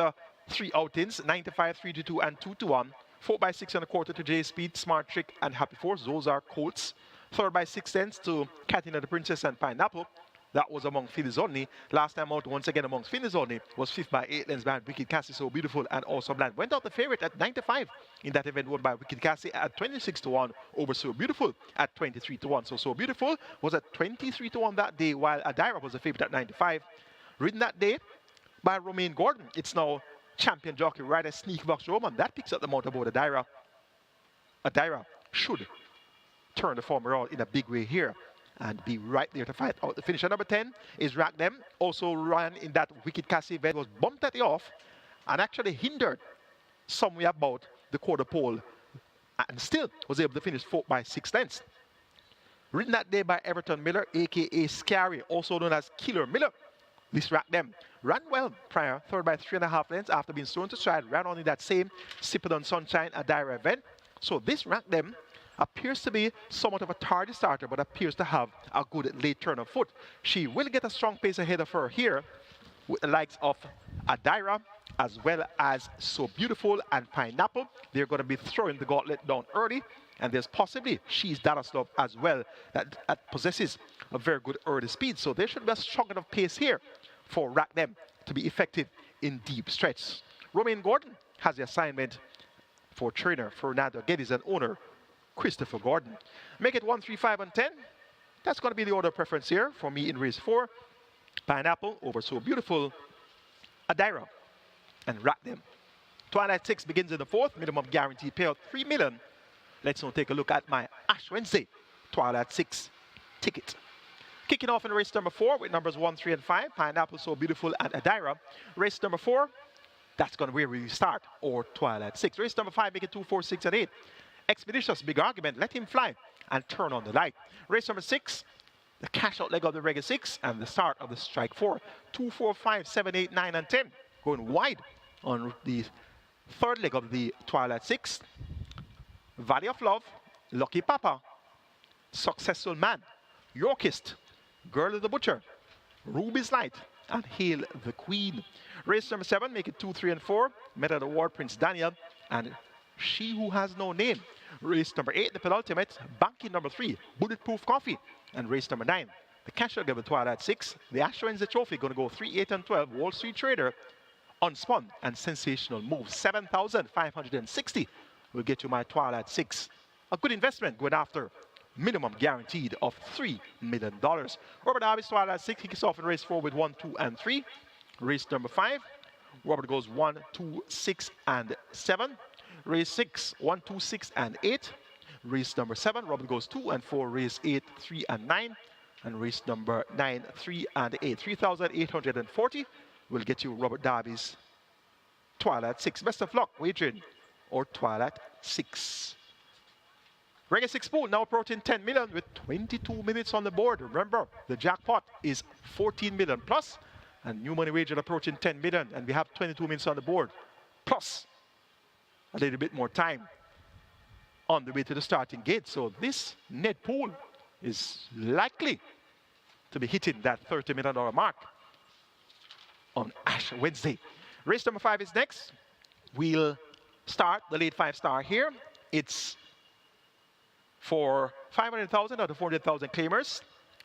3 outings, 95, 3-2, and 2-1. 4 by 6 and a quarter to J Speed, Smart Trick, and Happy Force. Those are Colts. 3rd by 6 cents to Katina the Princess and Pineapple. That was among fillies only. Last time out, once again amongst fillies only, was 5th by 8 lengths behind Wicked Cassie, So Beautiful, and Awesome Land. Went out the favorite at 95 in that event, won by Wicked Cassie at 26-1 over So Beautiful at 23-1. So Beautiful was at 23-1 that day, while Adira was the favorite at 95. Ridden that day by Romaine Gordon. It's now champion jockey rider Sneak Box Roman. That picks up the mount aboard Adira. Adira should turn the form around in a big way here and be right there to fight out the finish. Number 10 is Rack Them. Also ran in that Wicked Cassie event, was bumped at the off and actually hindered somewhere about the quarter pole, and still was able to finish 4 by 6 lengths. Ridden that day by Everton Miller, aka Scary, also known as Killer Miller. This Rack Them ran well prior, 3rd by 3.5 lengths after being thrown to stride, ran on in that same Sipping on Sunshine Adira event. So this Rack Them appears to be somewhat of a tardy starter, but appears to have a good late turn of foot. She will get a strong pace ahead of her here with the likes of Adira, as well as So Beautiful and Pineapple. They're going to be throwing the gauntlet down early, and there's possibly She's Dadaslov as well that possesses a very good early speed. So there should be a strong enough pace here for Rack Them to be effective in deep stretch. Romaine Gordon has the assignment for trainer Fernando Geddes and owner Christopher Gordon. Make it 1, 3, 5, and 10. That's going to be the order of preference here for me in race 4. Pineapple over So Beautiful, Adira, and Rack Them. Twilight 6 begins in the 4th. Minimum guarantee payout $3 million. Let's now take a look at my Ash Wednesday Twilight 6 ticket. Kicking off in race number 4 with numbers 1, 3, and 5. Pineapple, So Beautiful, and Adira. Race number 4, that's going to be where we start, or Twilight 6. Race number 5, make it 2, 4, 6, and 8. Expeditious, Big Argument, Let Him Fly, and Turn on the Light. Race number 6, the cash out leg of the Regular 6, and the start of the Strike 4. 2, 4, 5, 7, 8, 9, and 10. Going wide on the 3rd leg of the Twilight 6. Valley of Love, Lucky Papa, Successful Man, Yorkist, Girl of the Butcher, Ruby's Light, and Hail the Queen. Race number 7, make it 2, 3, and 4. Method Award, Prince Daniel, and She Who Has No Name. Race number 8, the penultimate, banking number 3, Bulletproof Coffee. And race number 9, the Casual Devil Twilight 6. The Astra wins the trophy, going to go 3, 8, and 12. Wall Street Trader, Unspun, and Sensational Move. 7,560 will get you my Twilight 6. A good investment going after minimum guaranteed of $3 million. Robert Darby's Twilight 6, he kicks off in race 4 with 1, 2, and 3. Race number 5, Robert goes 1, 2, 6, and 7. Race 6, 1, 2, 6, and 8. Race number 7, Robert goes 2 and 4. Race 8, 3, and 9. And race number 9, 3, and 8. 3,840 will get you Robert Darby's Twilight 6. Best of luck, wagering, or Twilight 6. Reggae 6 pool now approaching 10 million with 22 minutes on the board. Remember, the jackpot is 14 million plus, and new money wager approaching 10 million, and we have 22 minutes on the board, plus a little bit more time on the way to the starting gate. So this net pool is likely to be hitting that $30 million mark on Ash Wednesday. Race number 5 is next. We'll start the late 5-star here. It's for 500,000 out of 400,000 claimers.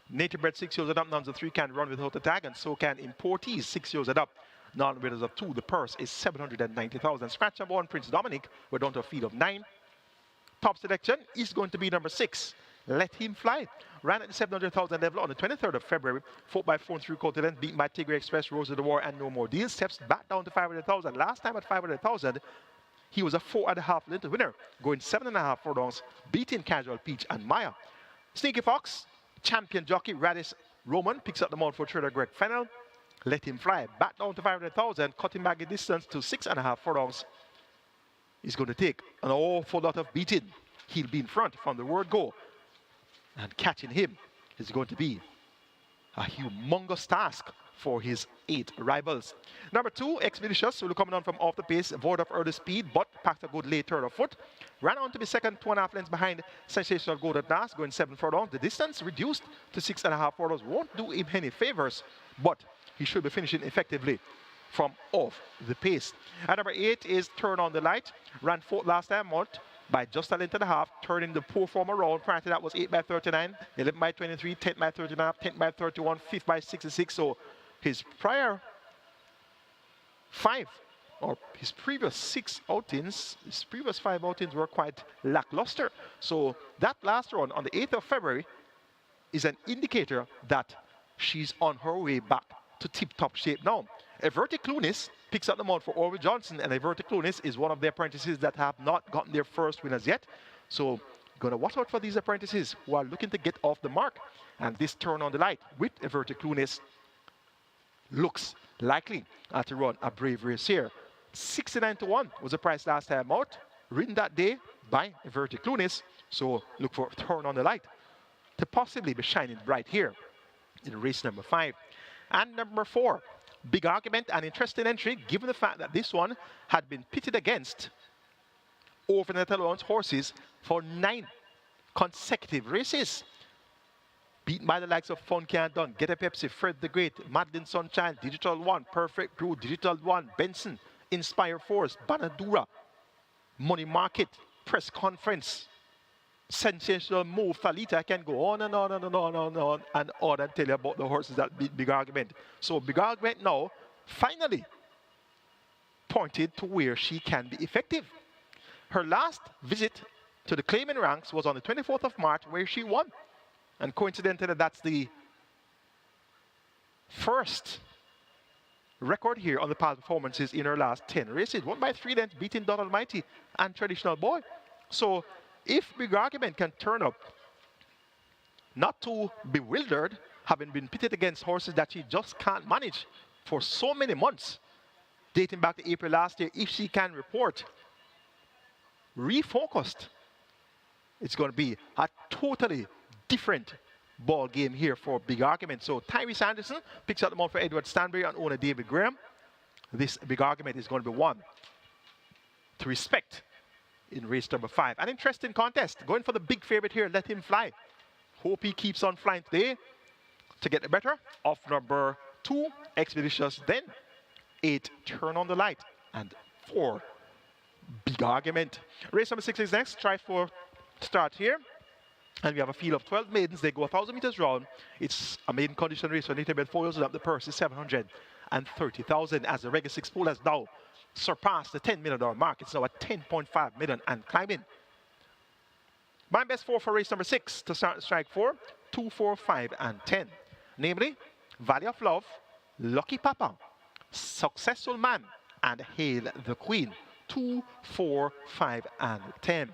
Native bred 6 years and up, nuns of 3 can run without a tag, and so can importees 6 years and up, non-winners of 2. The purse is 790,000. Scratch number 1, Prince Dominic, we're down to a field of 9. Top selection is going to be number 6, Let Him Fly. Ran at the 700,000 level on the 23rd of February. Fought by 4 and 3 continent, beaten by Tigray Express, Rose of the War, and No More Deals. Steps back down to 500,000. Last time at 500,000, he was a 4.5 length winner, going 7.5 furlongs, beating Casual Peach and Maya. Sneaky Fox, champion jockey Radis Roman picks up the mount for trader Greg Fennell. Let Him Fly, back down to 500,000, cutting back the distance to 6.5 furlongs. He's going to take an awful lot of beating. He'll be in front from the word go. And catching him is going to be a humongous task for his 8 rivals. Number 2, Expeditious, will be coming on from off the pace, void of early speed, but packed a good late turn of foot. Ran on to be second, 2.5 lengths behind Sensational Gold at last, going 7 furlongs. The distance reduced to 6.5 furlongs. Won't do him any favors, but he should be finishing effectively from off the pace. At number 8 is Turn on the Light. Ran 4th last time out by just a length and a half, turning the poor form around. Prior to that was 8 by 39, 11 by 23, 10 by 39, 10 by 31, 5th by 66. So his prior 5, or his previous 6 outings, his previous 5 outings were quite lackluster. So that last run on the 8th of February is an indicator that she's on her way back to tip-top shape now. Everti Clunis picks up the mount for Orville Johnson, and Everti Clunis is one of the apprentices that have not gotten their first winners yet. So gonna watch out for these apprentices who are looking to get off the mark. And this Turn on the Light with Everti Clunis looks likely to run a brave race here. 69-1 was the price last time out, written that day by Everti Clunis. So look for Turn on the Light to possibly be shining bright here in race number 5. And number 4, Big Argument, an interesting entry given the fact that this one had been pitted against overnight allowance horses for 9 consecutive races. Beaten by the likes of Funky and Dunn, Get a Pepsi, Fred the Great, Madeline Sunshine, Digital One, Perfect Brew, Digital One, Benson, Inspire Force, Banadura, Money Market, Press Conference, Sensational Move, Thalita. I can go on and on and on and on and on and tell you about the horses that beat Big Argument. So Big Argument now finally pointed to where she can be effective. Her last visit to the claiming ranks was on the 24th of March, where she won. And coincidentally, that's the first record here on the past performances in her last 10 races. Won by 3 lengths, beating Don Almighty and Traditional Boy. So if Big Argument can turn up not too bewildered, having been pitted against horses that she just can't manage for so many months, dating back to April last year, if she can report refocused, it's going to be a totally different ball game here for Big Argument. So Tyrese Anderson picks up the mount for Edward Stanbury and owner David Graham. This Big Argument is going to be one to respect in race number 5. An interesting contest. Going for the big favorite here, Let Him Fly. hope he keeps on flying today to get the better of number 2, Expeditious. Then 8, Turn on the Light. And 4, Big Argument. Race number 6 is next. Try for start here. And we have a field of 12 maidens. They go 1,000 meters round. It's a maiden condition race. So native bred 4 years old. The purse is 730,000 as the regular 6 pool has now surpassed the $10 million mark. It's now at 10.5 million and climbing. My best 4 for race number 6 to start strike 4, 2, 4, 5, and 10. Namely, Valley of Love, Lucky Papa, Successful Man, and Hail the Queen. 2, 4, 5, and 10.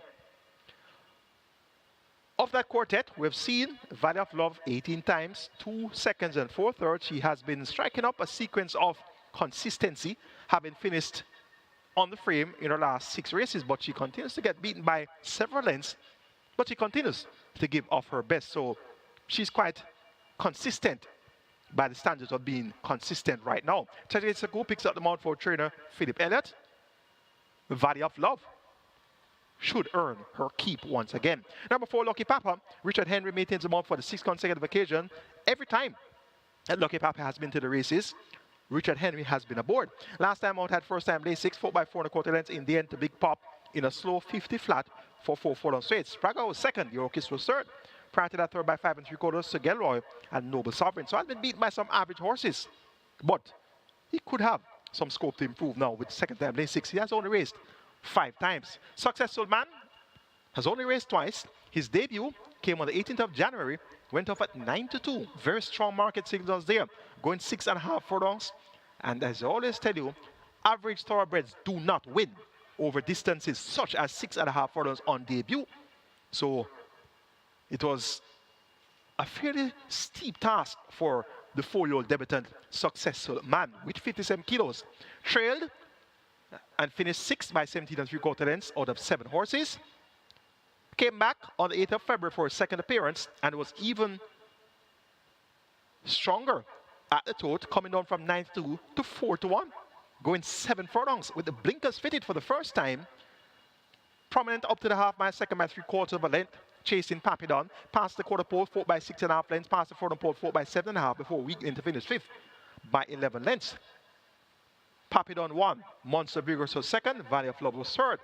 Of that quartet, we've seen Valley of Love 18 times, 2 seconds and 4 thirds. She has been striking up a sequence of consistency, having finished on the frame in her last 6 races, but she continues to get beaten by several lengths, but she continues to give off her best. So she's quite consistent by the standards of being consistent right now. Go picks up the mount for trainer Philip Elliott. Valley of Love should earn her keep once again. Number 4, Lucky Papa. Richard Henry maintains the mount for the 6th consecutive occasion. Every time that Lucky Papa has been to the races, Richard Henry has been aboard. Last time out had first time day 6, 4 by 4 and a quarter lengths. In the end, to Big Pop in a slow 50 flat for 4 furlong straight. Sprague was second, Yorkis was third. Prior to that, third by 5 3/4, Sir Gelroy and Noble Sovereign. So has been beaten by some average horses, but he could have some scope to improve now with second time lane 6. He has only raced 5 times. Successful Man has only raced twice. His debut came on the 18th of January, went off at 9-2. Very strong market signals there, going 6.5 furlongs. And as I always tell you, average thoroughbreds do not win over distances such as 6.5 furlongs on debut. So it was a fairly steep task for the 4-year-old debutant Successful Man with 57 kilos. Trailed and finished 6th by 17 3/4 lengths out of 7 horses. Came back on the 8th of February for his second appearance and was even stronger at the tote, coming down from 9-2 to 4-1, going 7 furlongs with the blinkers fitted for the first time. Prominent up to the half mile, second by 3/4 of a length, chasing Papillon, past the quarter pole, 4 by 6.5 lengths, past the furlong pole, 4 by 7.5 before weakening to finish 5th by 11 lengths. Papillon won, Monster Vigorous was second, Valley of Love was third.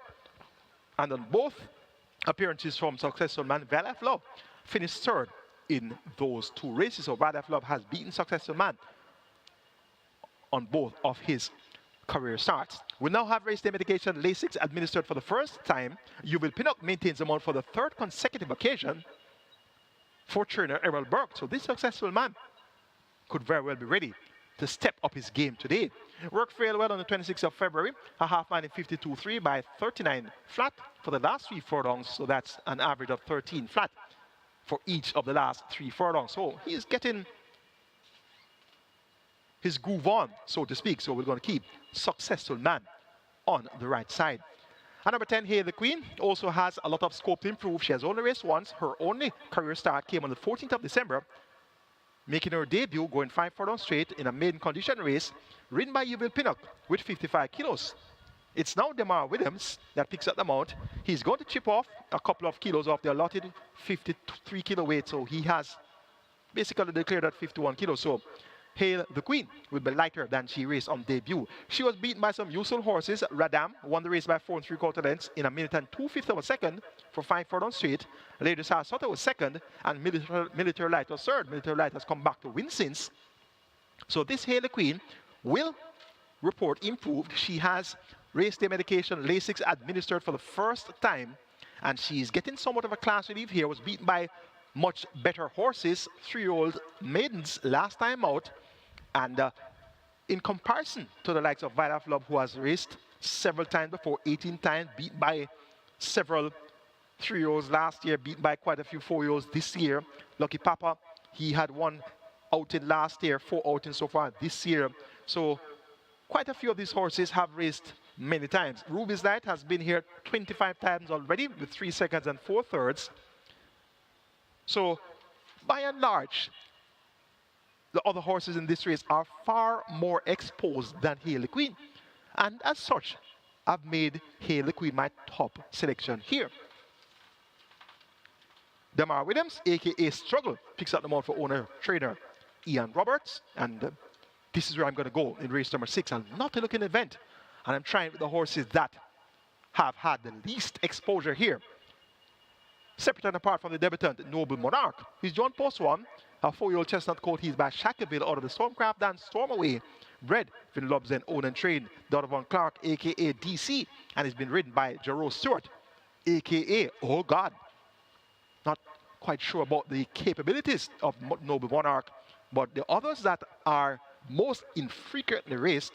And on both appearances from Successful Man, Valley of Love finished third in those 2 races. So Valley of Love has beaten Successful Man on both of his career starts. We now have race day medication Lasix administered for the first time. Yuval Pinnock maintains the mount for the 3rd consecutive occasion for trainer Errol Burke. So this Successful Man could very well be ready to step up his game today. Worked fairly well on the 26th of February, a half mile in 52.3 by 39 flat for the last 3 furlongs. So that's an average of 13 flat for each of the last 3 furlongs. So he is getting his groove on, so to speak. So we're going to keep Successful Man on the right side. And number 10, Hail the Queen, also has a lot of scope to improve. She has only raced once. Her only career start came on the 14th of December, making her debut going 5 furlongs straight in a maiden condition race, ridden by Yuval Pinnock with 55 kilos. It's now Demar Williams that picks up the mount. He's going to chip off a couple of kilos off the allotted 53 kilo weight, so he has basically declared at 51 kilos. So Hail the Queen will be lighter than she raced on debut. She was beaten by some useful horses. Radam won the race by 4 3/4 lengths in a minute and 2/5 of a second for 5 furlongs straight. Lady Sarasota was second, and Military Light was third. Military Light has come back to win since. So this Hail the Queen will report improved. She has race day medication Lasix administered for the first time, and she's getting somewhat of a class relief here. Was beaten by much better horses, 3-year-old maidens last time out. And in comparison to the likes of Valley of Love, who has raced several times before, 18 times, beat by several 3-year-olds last year, beat by quite a few 4-year-olds this year. Lucky Papa, he had 1 outing last year, 4 outings so far this year. So quite a few of these horses have raced many times. Ruby's Light has been here 25 times already with 3 seconds and 4 thirds. So by and large, the other horses in this race are far more exposed than Hail the Queen. And as such, I've made Hail the Queen my top selection here. Demar Williams, a.k.a. Struggle, picks up the mount for owner trainer Ian Roberts. And this is where I'm going to go in race number 6. I'm not a looking event. And I'm trying with the horses that have had the least exposure here. Separate and apart from the debutant, Noble Monarch. He's John Post 1, a 4-year-old chestnut colt. He's by Shackerville out of the Stormcraft and Stormaway. Bred, Finn Loves and owned and trained, Donovan Clark, a.k.a. DC. And he's been ridden by Jerome Stewart, a.k.a. Oh God. Not quite sure about the capabilities of Noble Monarch, but the others that are most infrequently raced,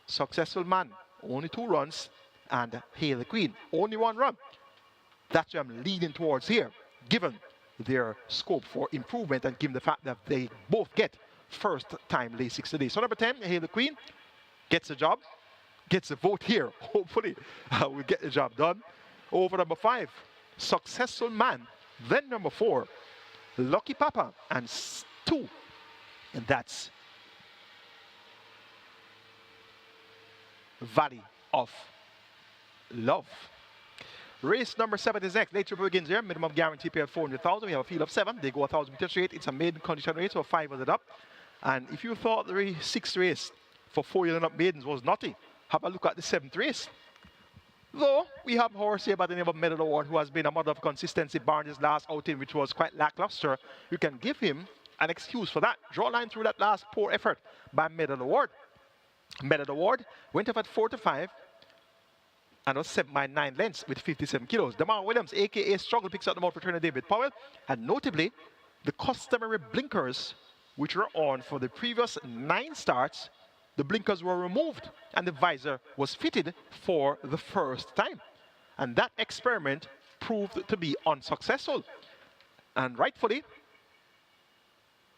Successful Man, only 2 runs, and Hail the Queen, only 1 run. That's what I'm leaning towards here, given their scope for improvement and given the fact that they both get first-time late 6 today. So number 10, Hail the Queen, gets the job, gets a vote here. Hopefully, we'll get the job done. Over number 5, Successful Man. Then number 4, Lucky Papa, and 2, and that's Valley of Love. Race number 7 is next. Late triple begins here. Minimum guarantee pay at 400,000. We have a field of 7. They go 1,000 meter straight. It's a maiden condition race, so 500 up. And if you thought the 6th race for 4-year and up maidens was naughty, have a look at the 7th race. Though we have a horse here by the name of Medal Award, who has been a mother of consistency barring his last outing, which was quite lackluster. You can give him an excuse for that. Draw a line through that last poor effort by Medal Award. Medal Award went up at 4 to 5 and was 7 by 9 lengths with 57 kilos. Demar Williams, a.k.a. Struggle, picks up the mount for trainer David Powell. And notably, the customary blinkers, which were on for the previous 9 starts, the blinkers were removed and the visor was fitted for the first time. And that experiment proved to be unsuccessful. And rightfully,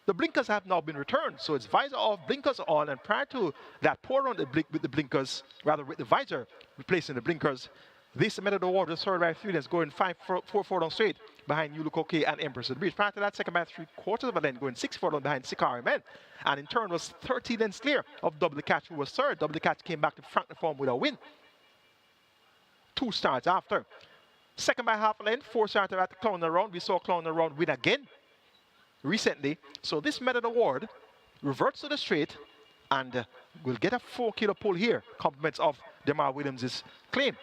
the blinkers have now been returned. So it's visor off, blinkers on, and prior to that poor run with the blinkers, rather with the visor replacing the blinkers, this Medal Award was third by 3 lengths, going 4 furlong straight behind Yulu Koke and Empress of the Breeze. Prior to that, second by 3/4 of a length, going 6 furlong behind Sikari Men. And in turn was 13 lengths clear of Double the Catch, who was third. Double the Catch came back to front the form with a win. 2 starts after. Second by half a length, 4 started at the Clown Round. We saw Clown Round win again recently. So this Medal Award reverts to the straight and will get a 4-kilo pull here, compliments of Demar Williams' claim.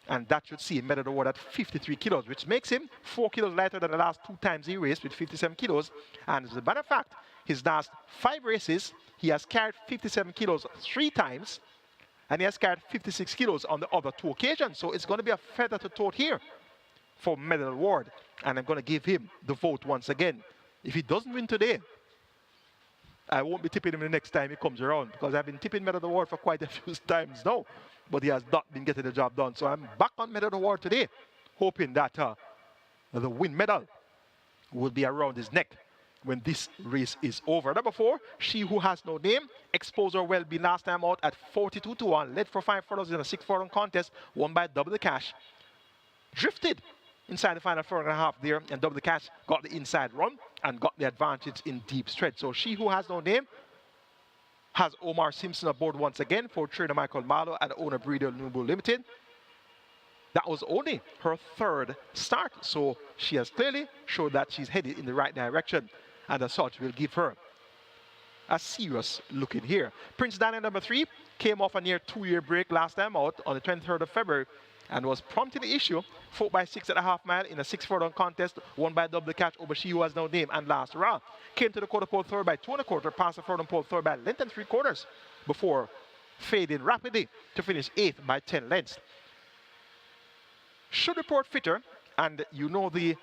And that should see him Medal Award at 53 kilos, which makes him 4 kilos lighter than the last 2 times he raced with 57 kilos. And as a matter of fact, his last 5 races, he has carried 57 kilos 3 times, and he has carried 56 kilos on the other 2 occasions. So it's going to be a feather to tote here for Medal Award. And I'm going to give him the vote once again. If he doesn't win today, I won't be tipping him the next time he comes around, because I've been tipping Medal Award for quite a few times now, but he has not been getting the job done. So I'm back on Medal Award today, hoping that the win medal will be around his neck when this race is over. Number 4, She Who Has No Name. Exposure well be last time out at 42 to 1. Led for 5 furlongs in a 6 furlong contest, won by Double the Cash. Drifted inside the final 4.5 there, and Double the Cash got the inside run and got the advantage in deep stretch. So She Who Has No Name has Omar Simpson aboard once again for trainer Michael Marlowe and owner Breeder Nubu Limited. That was only her 3rd start, so she has clearly showed that she's headed in the right direction, and as such will give her a serious look in here. Prince Daniel number 3 came off a near 2-year break last time out on the 23rd of February and was promptly issued 4 by 6.5 mile in a 6 furlong contest, won by Double the Catch over She Who Has No Name and last round. Came to the quarter pole third by 2 1/4, past the furlong pole third by length and 3/4 before fading rapidly to finish 8th by 10 lengths. Should report fitter, and you know the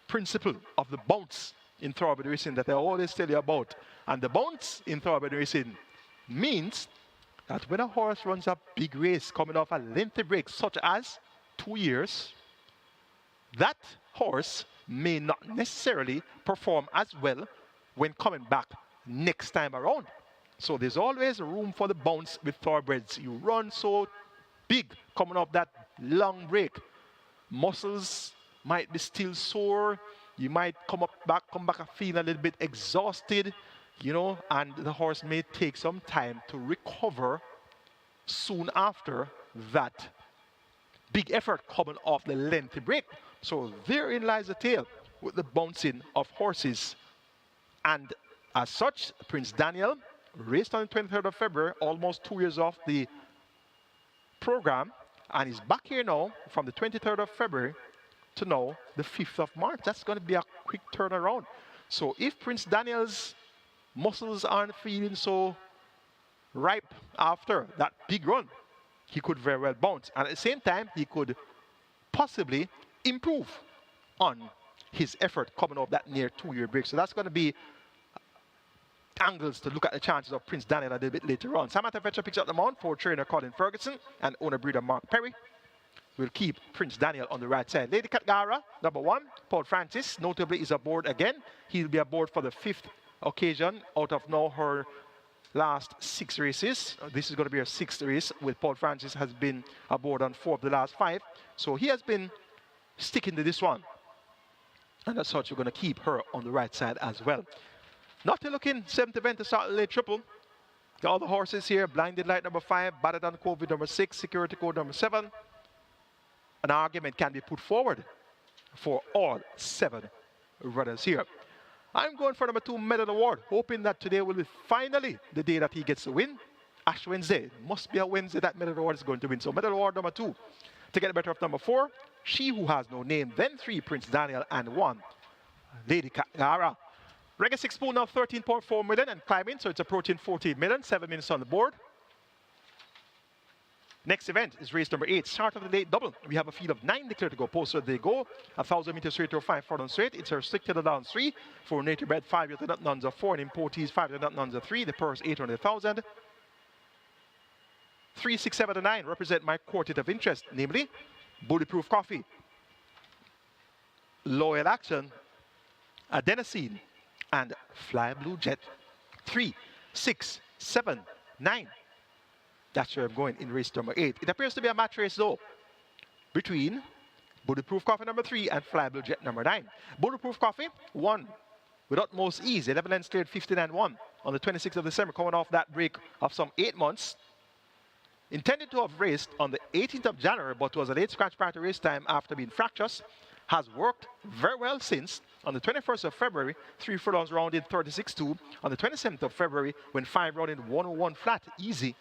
principle of the bounce in thoroughbred racing that I always tell you about. And the bounce in thoroughbred racing means that when a horse runs a big race coming off a lengthy break, such as 2 years, that horse may not necessarily perform as well when coming back next time around. So there's always room for the bounce with thoroughbreds. You run so big coming off that long break, muscles might be still sore, you might come back feeling a little bit exhausted, you know, and the horse may take some time to recover soon after that big effort coming off the lengthy break. So therein lies the tale with the bouncing of horses. And as such, Prince Daniel raced on the 23rd of February, almost 2 years off the program, and he's back here now from the 23rd of February to now the 5th of March. That's going to be a quick turnaround. So if Prince Daniel's muscles aren't feeling so ripe after that big run, he could very well bounce. And at the same time, he could possibly improve on his effort coming off that near 2-year break. So that's going to be angles to look at the chances of Prince Daniel a little bit later on. Samantha Fetcher picks up the mount for trainer Colin Ferguson and owner breeder Mark Perry. Will keep Prince Daniel on the right side. Lady Katgara, number 1. Paul Francis, notably, is aboard again. He'll be aboard for the 5th occasion out of now her last 6 races. This is going to be her 6th race, with Paul Francis has been aboard on 4 of the last 5. So he has been sticking to this one. And as such, we're going to keep her on the right side as well. Not to look in 7th event to start the late triple. The other horses here: Blinded Light number 5, Battered on COVID number 6, Security Code number 7. An argument can be put forward for all 7 runners here. I'm going for number 2, Medal Award, hoping that today will be finally the day that he gets the win. Ash Wednesday. Must be a Wednesday that Medal Award is going to win. So Medal Award number 2. To get the better of number 4, She Who Has No Name. Then 3, Prince Daniel, and 1, Lady Katgara. Reggae 6 pool now 13.4 million and climbing, so it's approaching 14 million. 7 minutes on the board. Next event is race number 8, start of the late double. We have a field of 9 declared to go. Posted they go. 1,000 meters straight or 5 furlong straight. It's a restricted allowance 3 for native bred 5 year to nuns of 4 and importees 5 year to nuns of 3. The purse 800,000. 3, 6, 7, and 9 represent my quartet of interest, namely Bulletproof Coffee, Loyal Action, Adenosine, and Fly Blue Jet. 3, 6, 7, 9. That's where I'm going in race number 8. It appears to be a match race though, between Bulletproof Coffee number 3 and Fly Blue Jet number 9. Bulletproof Coffee won with utmost ease. 11 lengths cleared 59-1 on the 26th of December, coming off that break of some 8 months. Intended to have raced on the 18th of January, but was a late scratch prior to race time after being fractious. Has worked very well since. On the 21st of February, 3 furlongs rounded 36-2. On the 27th of February, when 5 rounded 101 flat, easy.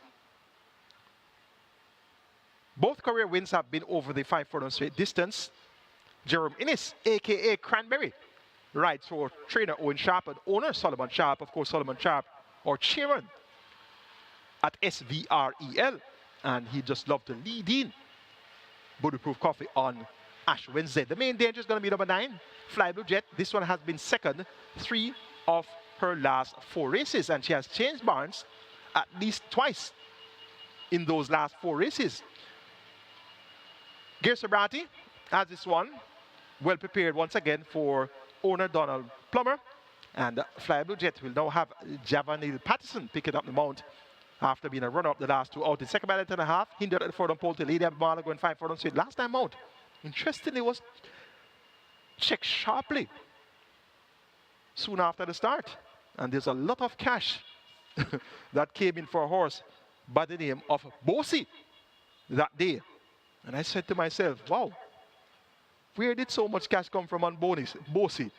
Both career wins have been over the 5 furlong straight distance. Jerome Innes, a.k.a. Cranberry, rides for trainer Owen Sharp and owner Solomon Sharp. Of course, Solomon Sharp, or chairman at SVREL. And he just loved to lead in Bulletproof Coffee on Ash Wednesday. The main danger is going to be number 9, Fly Blue Jet. This one has been second 3 of her last 4 races, and she has changed barns at least twice in those last 4 races. Gear Sobriety has this one well prepared once again for owner Donald Plummer, and Fly Blue Jet will now have Javanil Patterson picking up the mount after being a runner-up the last 2 out. In second by 10.5, hindered at the furlong pole to Lady Abimala going 5 furlong straight. Last time out, interestingly, was checked sharply soon after the start. And there's a lot of cash that came in for a horse by the name of Bosie that day. And I said to myself, wow, where did so much cash come from on Bosie?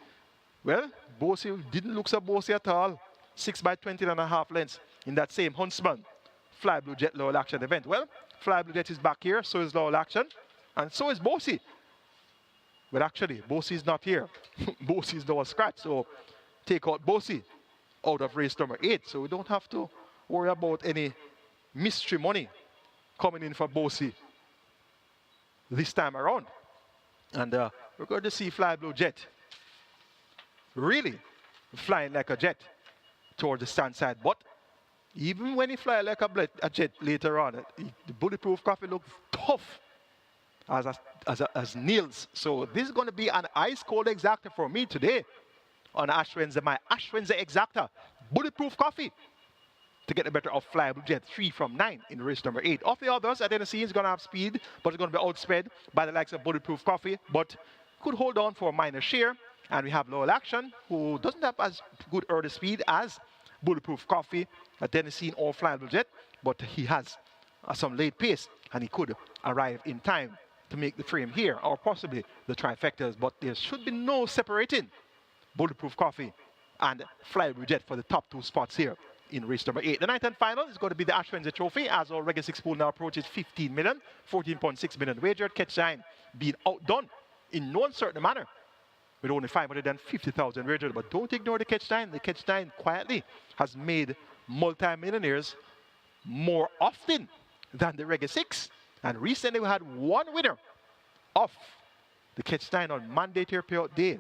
Well, Bosie didn't look so Bosie at all. 6 by 20.5 lengths in that same Huntsman Fly Blue Jet Loyal Action event. Well, Fly Blue Jet is back here, so is Loyal Action, and so is Bosie. But actually, Bosie is not here. Bosie is now a scratch, so take out Bosie out of race number 8. So we don't have to worry about any mystery money coming in for Bosie this time around. And we're going to see Fly Blue Jet really flying like a jet towards the stand side. But even when he fly like a jet later on, the Bulletproof Coffee looks tough as nails. So this is going to be an ice cold exacta for me today on Ash Wednesday. My Ash Wednesday exacta, Bulletproof Coffee, to get the better of Fly Blue Jet. 3 from 9 in race number 8. Of the others, Adenosine is going to have speed, but it's going to be outsped by the likes of Bulletproof Coffee, but could hold on for a minor share. And we have Loyal Action, who doesn't have as good early speed as Bulletproof Coffee, Adenosine, or Fly Blue Jet, but he has some late pace, and he could arrive in time to make the frame here, or possibly the trifectas, but there should be no separating Bulletproof Coffee and Flyable Jet for the top 2 spots here in race number 8. The 9th and final is going to be the Ash Wednesday Trophy, as our Regular 6 pool now approaches 15 million, 14.6 million wagered. Catch 9 being outdone in no uncertain manner with only 550,000 wagered. But don't ignore the Catch 9. The Catch 9 quietly has made multi-millionaires more often than the Regular 6. And recently we had one winner of the Catch 9 on mandatory payout day.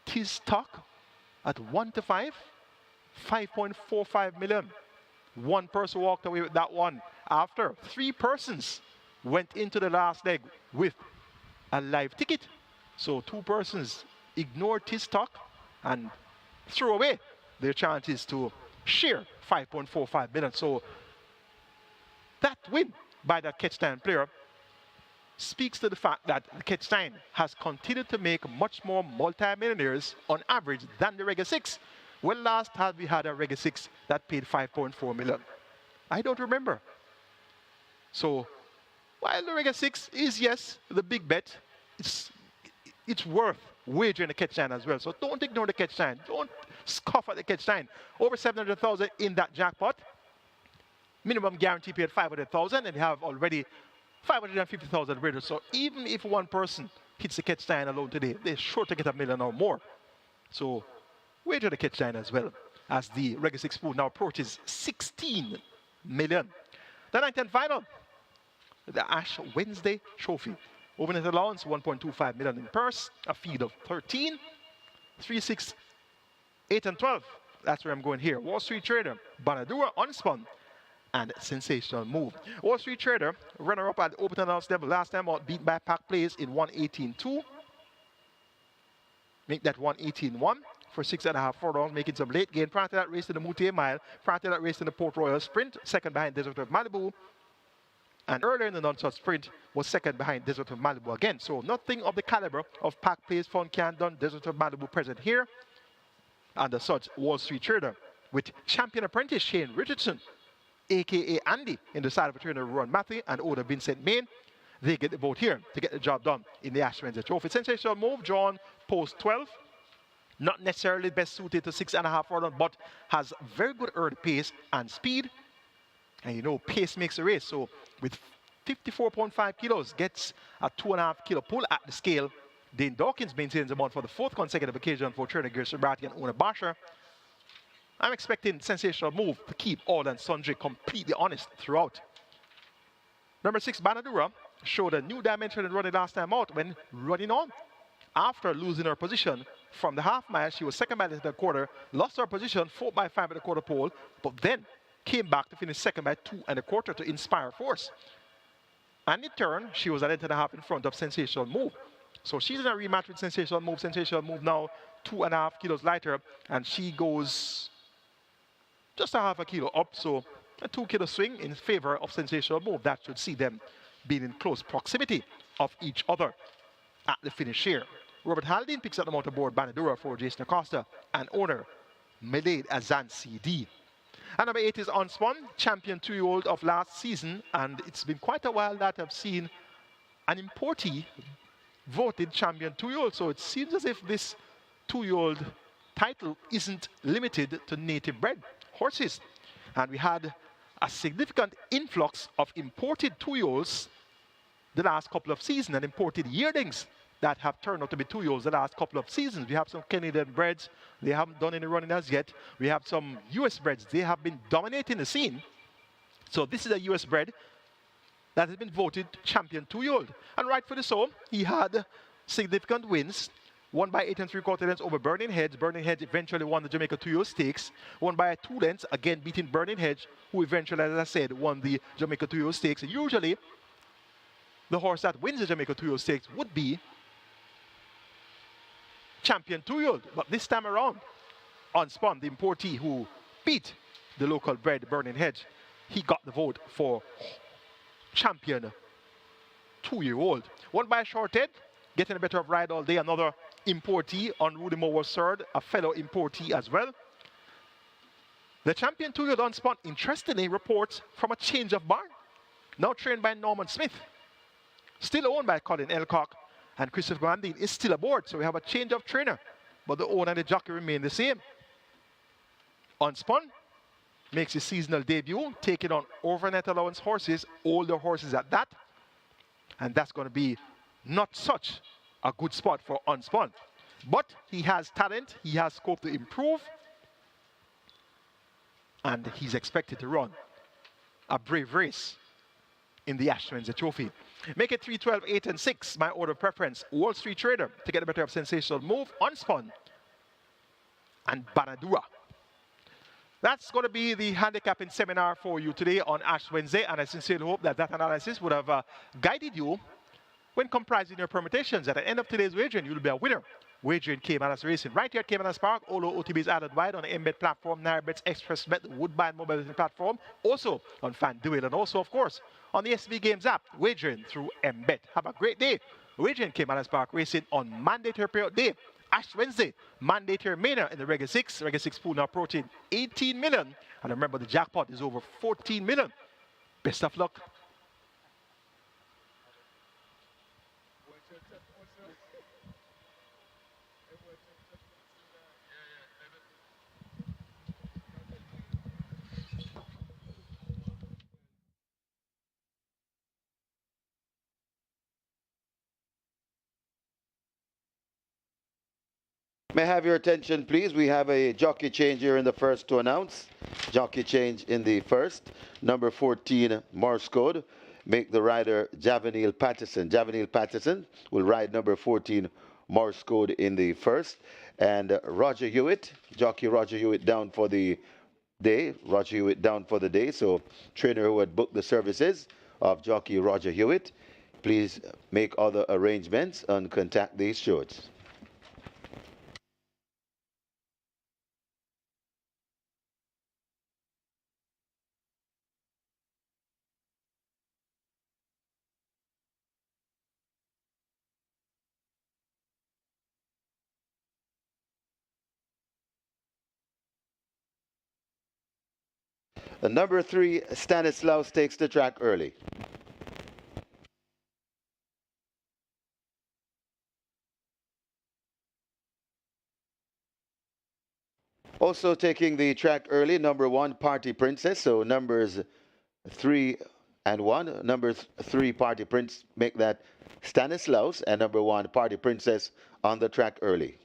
Tis Talk at 1 to 5, 5.45 million. One person walked away with that one after 3 persons went into the last leg with a live ticket. So 2 persons ignored Tis Talk and threw away their chances to share 5.45 million. So that win by that Catch 9 player speaks to the fact that the Catch 9 has continued to make much more multi-millionaires on average than the Regular 6. When last had we had a Regular 6 that paid 5.4 million? I don't remember. So while the Regular 6 is, yes, the big bet, it's worth wagering the Catch 9 as well. So don't ignore the Catch 9. Don't scoff at the Catch 9. Over 700,000 in that jackpot. Minimum guarantee paid 500,000, and you have already 550,000 wagered. So even if one person hits the Catch 9 alone today, they're sure to get $1 million or more. So wager the Catch 9 as well, as the Regular 6 pool now approaches 16 million. The 9th and final, the Ash Wednesday Trophy. Overnight allowance 1.25 million in purse, a field of 13, 3, 6, 8, and 12. That's where I'm going here. Wall Street Trader, Banadura, Unspun, and Sensational Move. Wall Street Trader, runner-up at the open announced level last time out, beat by Pack Plays in 118.2. Make that 118.1 for 6.5 furlongs, making some late gain. Prior to that race in the Moutier Mile, prior to that race in the Port Royal Sprint, second behind Desert of Malibu. And earlier in the non-stop sprint was second behind Desert of Malibu again. So nothing of the caliber of Pack Plays, Fun Can Done, Desert of Malibu present here. And as such, Wall Street Trader with champion apprentice Shane Richardson, a.k.a. Andy, in the side of a trainer Ron Matthew and Oda Vincent Main. They get the vote here to get the job done in the Ash Wednesday Trophy. Sensational Move, drawn post 12. Not necessarily best suited to 6.5 furlong, but has very good early pace and speed. And you know, pace makes a race. So with 54.5 kilos, gets a 2.5 kilo pull at the scale. Dane Dawkins maintains the mount for the 4th consecutive occasion for trainer Gerson Bratty and Una Basher. I'm expecting Sensational Move to keep all and sundry completely honest throughout. Number 6, Banadura, showed a new dimension in running last time out when running on. After losing her position from the half mile, she was second by the quarter, lost her position 4 by 5 at the quarter pole, but then came back to finish second by 2 1/4 to inspire force. And in turn, she was a length and a half in front of Sensational Move. So she's in a rematch with Sensational Move. Sensational Move now 2.5 kilos lighter, and she goes just a half a kilo up. So a 2 kilo swing in favor of Sensational Move. That should see them being in close proximity of each other at the finish here. Robert Haldane picks up the motorboard Banadura for Jason Acosta and owner Milade Azan CD. And number 8 is Unspun, champion 2-year-old of last season, and it's been quite a while that I've seen an importee voted champion 2-year-old, so it seems as if this 2-year-old title isn't limited to native bred horses. And we had a significant influx of imported 2-year-olds the last couple of seasons, and imported yearlings that have turned out to be 2-year-olds the last couple of seasons. We have some Canadian breds, they haven't done any running as yet. We have some US breds, they have been dominating the scene. So this is a US bred that has been voted champion 2-year-old. And rightfully so, he had significant wins. Won by 8 3/4 lengths over Burning Hedge. Burning Hedge eventually won the Jamaica 2-year Stakes. Won by 2 lengths, again beating Burning Hedge, who eventually, as I said, won the Jamaica 2-year Stakes. And usually, the horse that wins the Jamaica 2-year Stakes would be champion 2-year-old. But this time around, Unspun, the importee who beat the local bred Burning Hedge, he got the vote for champion 2-year-old. Won by a short head, getting a better of ride all day. Another importee on Rudy Moore was third, a fellow importee as well. The champion 2-year-old Unspun, interestingly, reports from a change of barn. Now trained by Norman Smith. still owned by Colin Elcock, and Christopher Grandin is still aboard. So we have a change of trainer, but the owner and the jockey remain the same. Unspun makes his seasonal debut, taking on overnight allowance horses, older horses at that. And that's going to be not such a good spot for Unspun. But he has talent, he has scope to improve, and he's expected to run a brave race in the Ash Wednesday Trophy. Make it 3, 12, 8, and 6. My order of preference: Wall Street Trader to get the better of Sensational Move, Unspun, and Banadura. That's going to be the handicapping seminar for you today on Ash Wednesday, and I sincerely hope that that analysis would have guided you when comprising your permutations. At the end of today's wagering, you'll be a winner. Wagering Caymanas Racing right here at Caymanas Park. Olo OTB is added wide on the Embed platform, Nairabets Express Bet, Woodbine mobile betting platform, also on FanDuel, and also, of course, on the SB Games app. Wagering through Embed. Have a great day. Wagering Caymanas Park Racing on mandatory period day. Ash Wednesday, mandatory mania in the Reggae 6. Reggae 6 pool now approaching 18 million. And remember, the jackpot is over 14 million. Best of luck. May I have your attention, please? We have a jockey change here in the first to announce. Jockey change in the first. Number 14, Morse Code. Make the rider Javanil Patterson. Javanil Patterson will ride number 14, Morse Code, in the first. And Roger Hewitt, jockey Roger Hewitt, down for the day. Roger Hewitt down for the day. So trainer who had booked the services of jockey Roger Hewitt, please make other arrangements and contact these stewards. The number 3, Stanislaus, takes the track early. Also taking the track early, number 1, Party Princess. So numbers 3 and 1. Number 3, Party Prince, make that Stanislaus, and number 1, Party Princess, on the track early.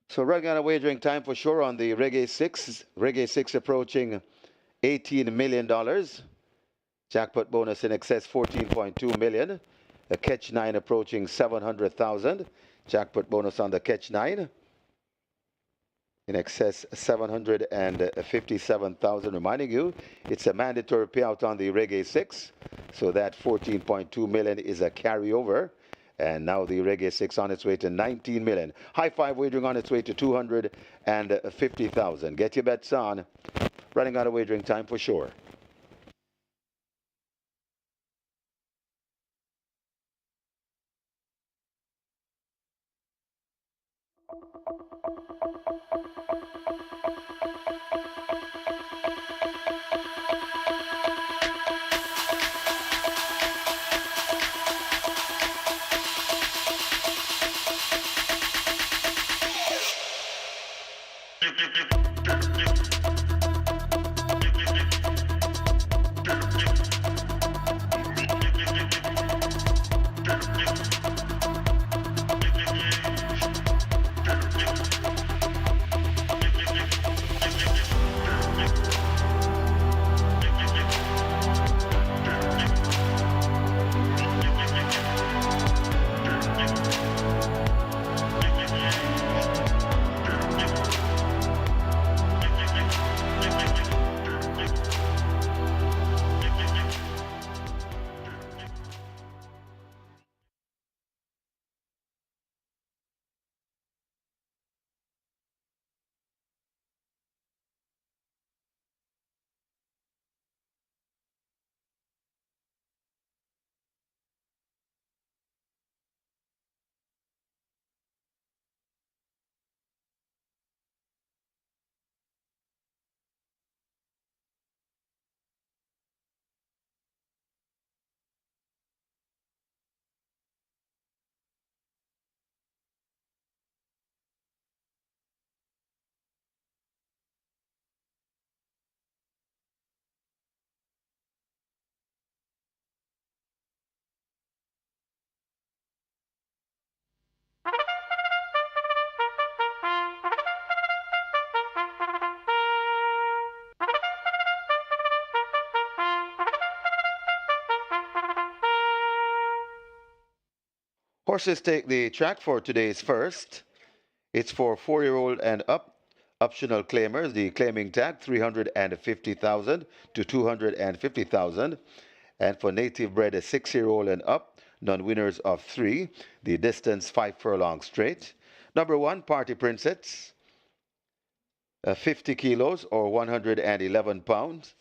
So running out of wagering time for sure on the Reggae 6. Reggae 6 approaching $18 million. Jackpot bonus in excess 14.2 million. The catch 9 approaching 700,000. Jackpot bonus on the catch 9 in excess 757,000. Reminding you, it's a mandatory payout on the Reggae 6. So that 14.2 million is a carryover. And now the Reggae 6 on its way to 19 million. High Five wagering on its way to 250,000. Get your bets on. Running out of wagering time for sure. Horses take the track for today's first. It's for 4-year-old and up. Optional claimers, the claiming tag 350,000 to 250,000. And for native bred, a 6-year-old and up, non-winners of 3. The distance 5 furlongs straight. Number 1, Party Princess, 50 kilos or 111 pounds.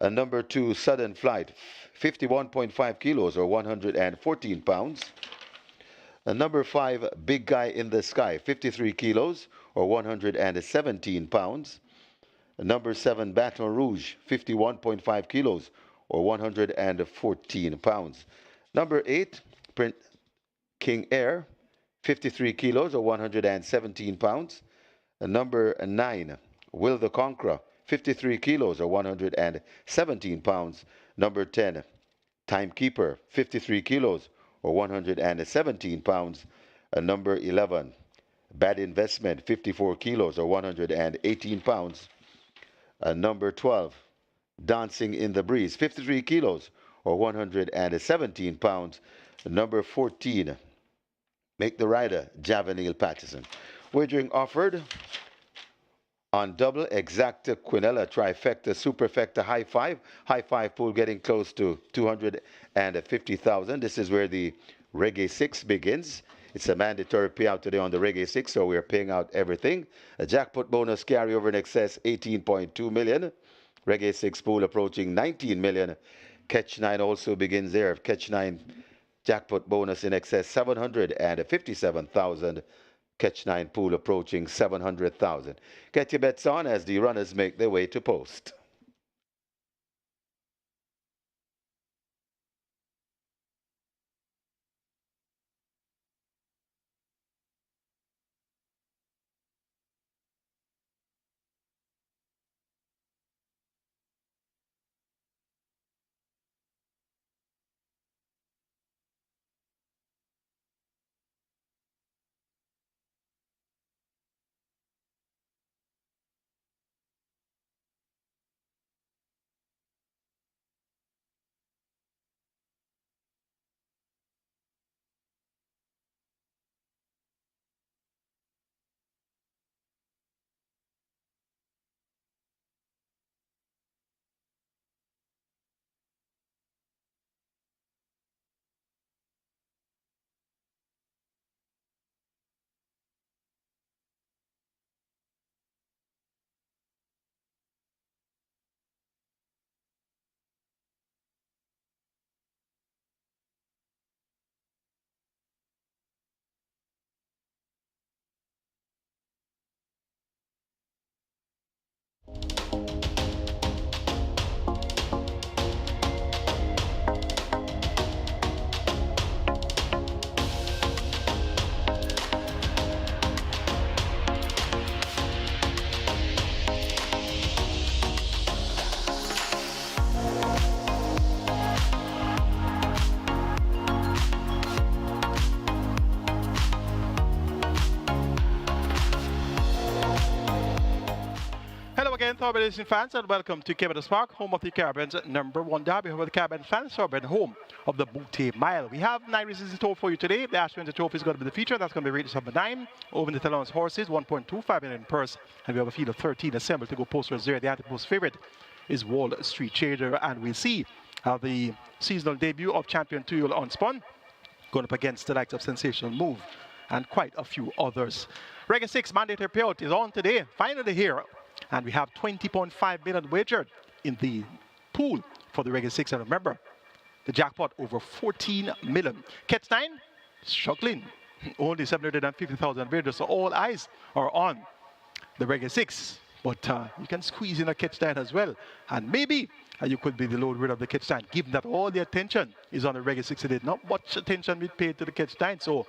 Number 2, Sudden Flight, 51.5 kilos or 114 pounds. Number 5, Big Guy in the Sky, 53 kilos or 117 pounds. Number 7, Baton Rouge, 51.5 kilos or 114 pounds. Number 8, King Air, 53 kilos or 117 pounds. Number 9, Will the Conqueror, 53 kilos or 117 pounds. Number 10, Timekeeper, 53 kilos or 117 pounds. Number 11, Bad Investment, 54 kilos or 118 pounds. Number 12, Dancing in the Breeze, 53 kilos or 117 pounds. Number 14, Make the Rider, Javanil Patterson. Wagering offered on double, exacta, quinella, trifecta, superfecta, high five pool getting close to 250,000. This is where the Reggae 6 begins. It's a mandatory payout today on the Reggae 6, so we're paying out everything. A jackpot bonus carryover in excess 18.2 million. Reggae 6 pool approaching 19 million. Catch 9 also begins there. Catch 9 jackpot bonus in excess 757,000. Catch 9 pool approaching 700,000. Get your bets on as the runners make their way to post. Hello again, Thorby Racing fans, and welcome to Caymanas Park, home of the Caribbean's #1 derby, home of the Caribbean fans, and home of the Booty Mile. We have 9 races in store for you today. The Ash Winter Trophy is going to be the feature. That's going to be rated number 9. Over the Talon's horses, 1.25 million purse, and we have a field of 13 assembled to go posters there. The anti-post favorite is Wall Street Trader, and we'll see how the seasonal debut of Champion Tuyul Unspun going up against the likes of Sensational Move and quite a few others. Reggae 6 mandatory payout is on today, finally here. And we have 20.5 million wagered in the pool for the Reggae 6. And remember, the jackpot over 14 million. Catch 9, struggling. Only 750,000 wagers. So all eyes are on the Reggae 6. But you can squeeze in a Catch 9 as well. And maybe you could be the load winner of the Catch 9, given that all the attention is on the Reggae 6 today. Not much attention we paid to the Catch 9. So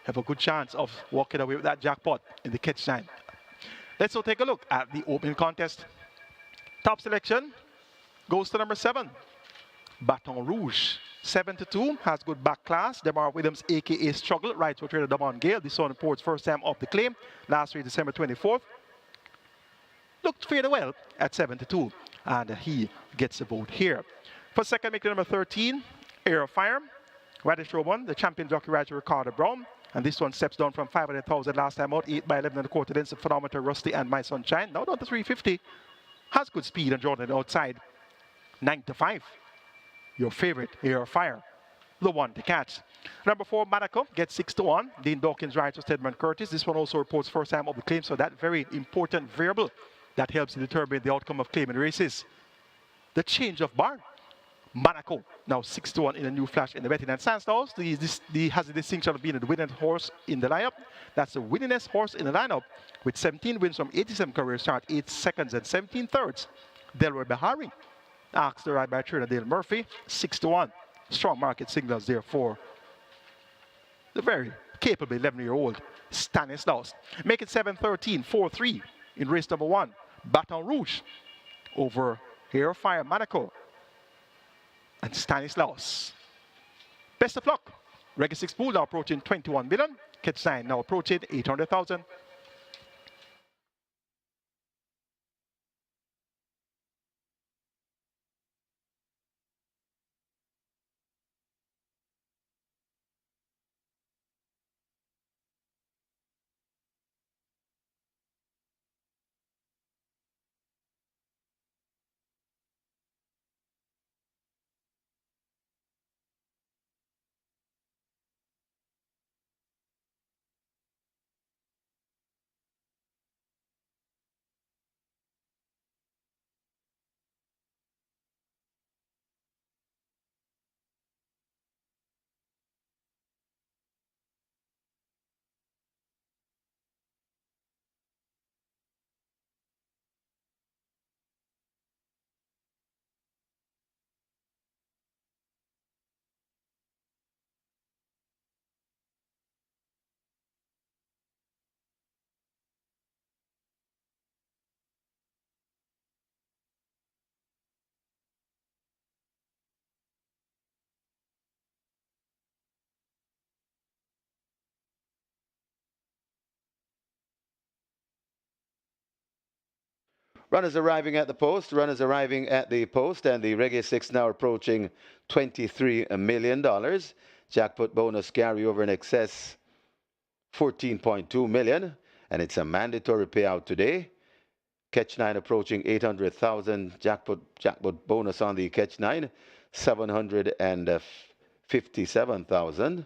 have a good chance of walking away with that jackpot in the Catch 9. Let's now take a look at the opening contest. Top selection goes to number 7, Baton Rouge. 7-2, has good back class. Demar Williams, a.k.a. Struggle, rides for trader Damon Gale. This one reports first time off the claim. Last race, December 24th. Looked fairly well at 7-2, and he gets a vote here. For second, make the number 13, Air of Fire. Radish Roman, the champion jockey rider Ricardo Brown. And this one steps down from 500,000 last time out, 8 by 11 and a quarter lengths. Phenometer Rusty and My Sunshine. Now down to 350. Has good speed and Jordan outside. 9 to 5. Your favorite, Air Fire. The one to catch. Number 4, Monaco gets 6 to 1. Dean Dawkins rides for Stedman Curtis. This one also reports first time of the claim, so that very important variable that helps to determine the outcome of claiming races. The change of barn. Monaco now 6 to 1 in a new flash in the betting. And Sandstorms has the distinction of being the winningest horse in the lineup. That's the winningest horse in the lineup with 17 wins from 87 career start, 8 seconds and 17 thirds. Delroy Bahari asked the ride by trainer Dale Murphy, 6 to 1. Strong market signals there for the very capable 11-year-old Stanislaus. Make it 7-13, 4-3 in race number 1. Baton Rouge over Air Fire Monaco and Stanislaus. Best of luck. Reggae 6 pool now approaching 21 million. Catch 9 now approaching 800,000. Runners arriving at the post, runners arriving at the post, and the Reggae 6 now approaching $23 million. Jackpot bonus carryover in excess 14.2 million, and it's a mandatory payout today. Catch 9 approaching 800,000. Jackpot bonus on the Catch 9, 757,000.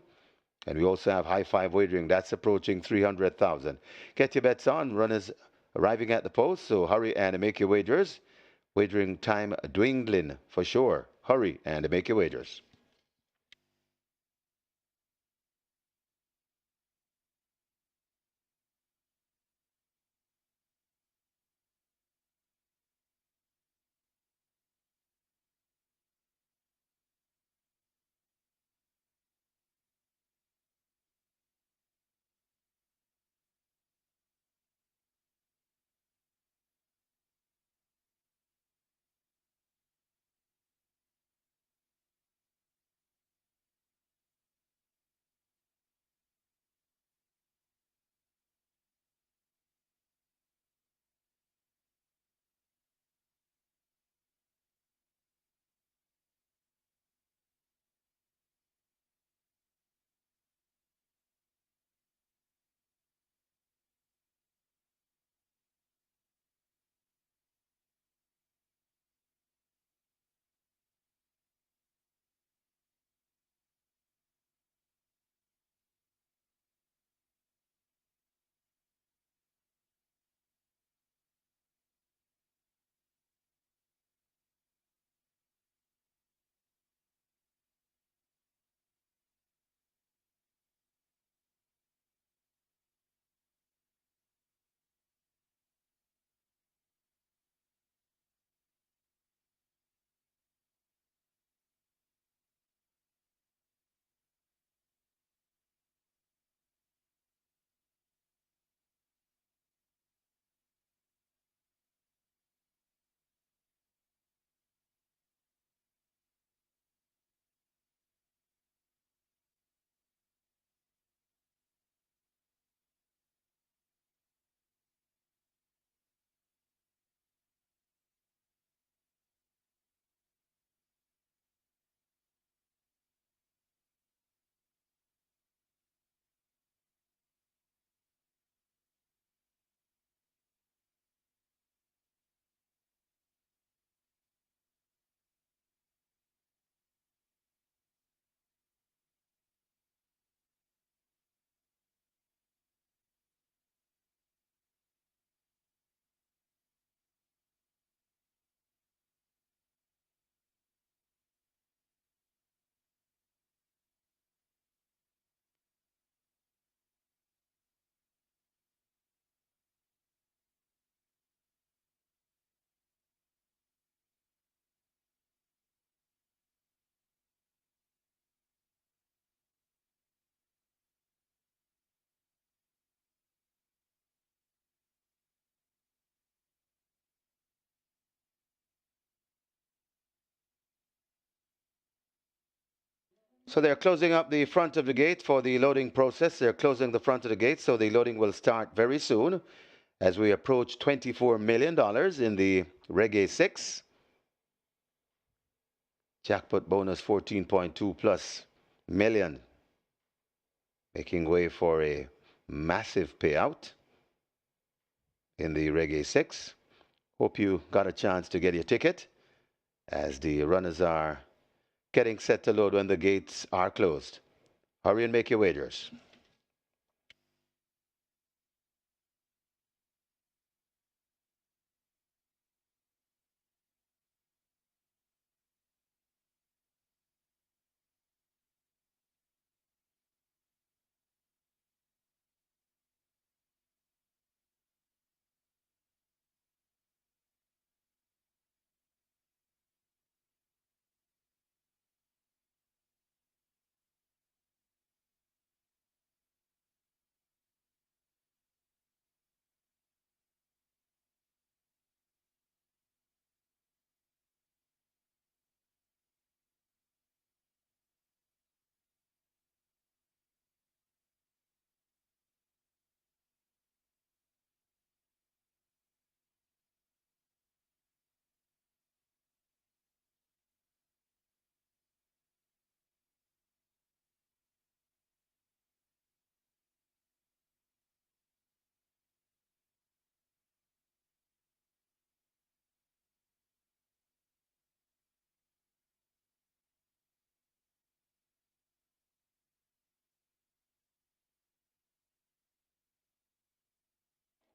And we also have high five wagering. That's approaching 300,000. Get your bets on. Runners arriving at the post, so hurry and make your wagers. Wagering time dwindling for sure. Hurry and make your wagers. So they're closing up the front of the gate for the loading process. They're closing the front of the gate, so the loading will start very soon as we approach $24 million in the Reggae 6. Jackpot bonus 14.2 plus million, making way for a massive payout in the Reggae 6. Hope you got a chance to get your ticket as the runners are getting set to load when the gates are closed. Hurry and make your wagers.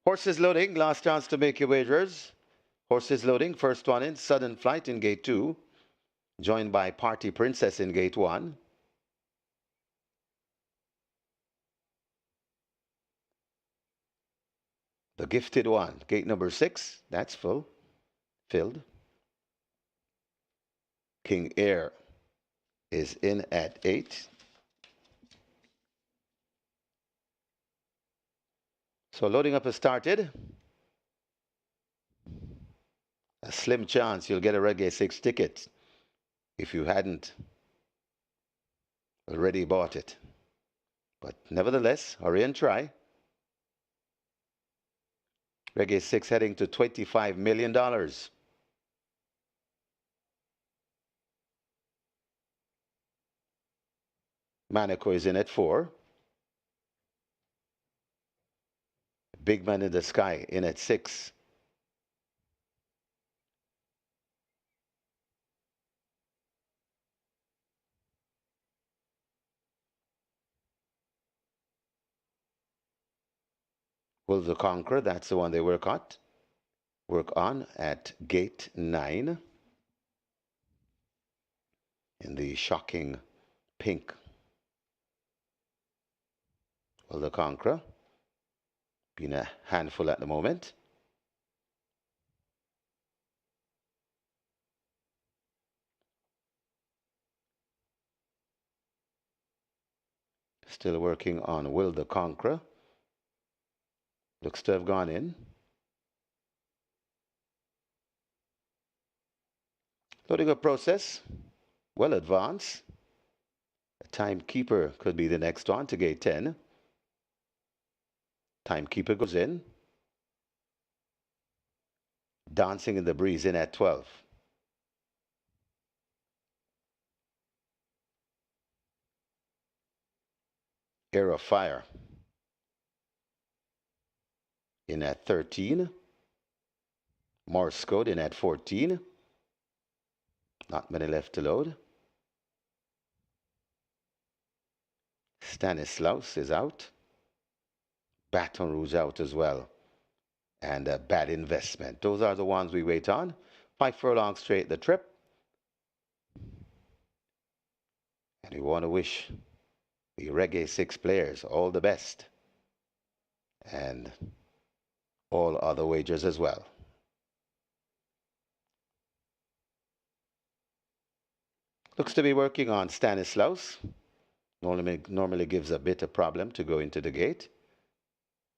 Horses loading, last chance to make your wagers. Horses loading, first one in, Sudden Flight in gate 2, joined by Party Princess in gate 1. The Gifted One, gate number 6, that's filled. King Air is in at 8. So loading up has started. A slim chance you'll get a Reggae 6 ticket if you hadn't already bought it. But nevertheless, hurry and try. Reggae 6 heading to $25 million. Monaco is in at 4. Big Man in the Sky in at 6. Will the Conqueror, that's the one they work on at gate 9 in the shocking pink. Will the Conqueror, being a handful at the moment. Still working on Will the Conqueror. Looks to have gone in. Loading up process, well advanced. A Timekeeper could be the next one to gate 10. Timekeeper goes in. Dancing in the Breeze in at 12. Air of Fire in at 13. Morse Code in at 14. Not many left to load. Stanislaus is out. Baton Rouge out as well. And a Bad Investment. Those are the ones we wait on. 5 furlongs straight the trip. And we want to wish the Reggae 6 players all the best. And all other wagers as well. Looks to be working on Stanislaus. Normally gives a bit of problem to go into the gate.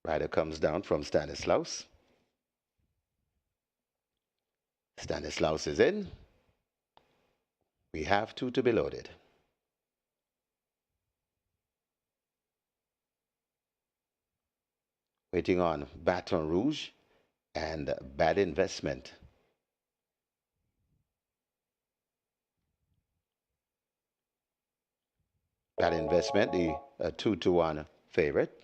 Rider comes down from Stanislaus. Stanislaus is in. We have 2 to be loaded. Waiting on Baton Rouge and Bad Investment. Bad Investment, the 2-1 favorite.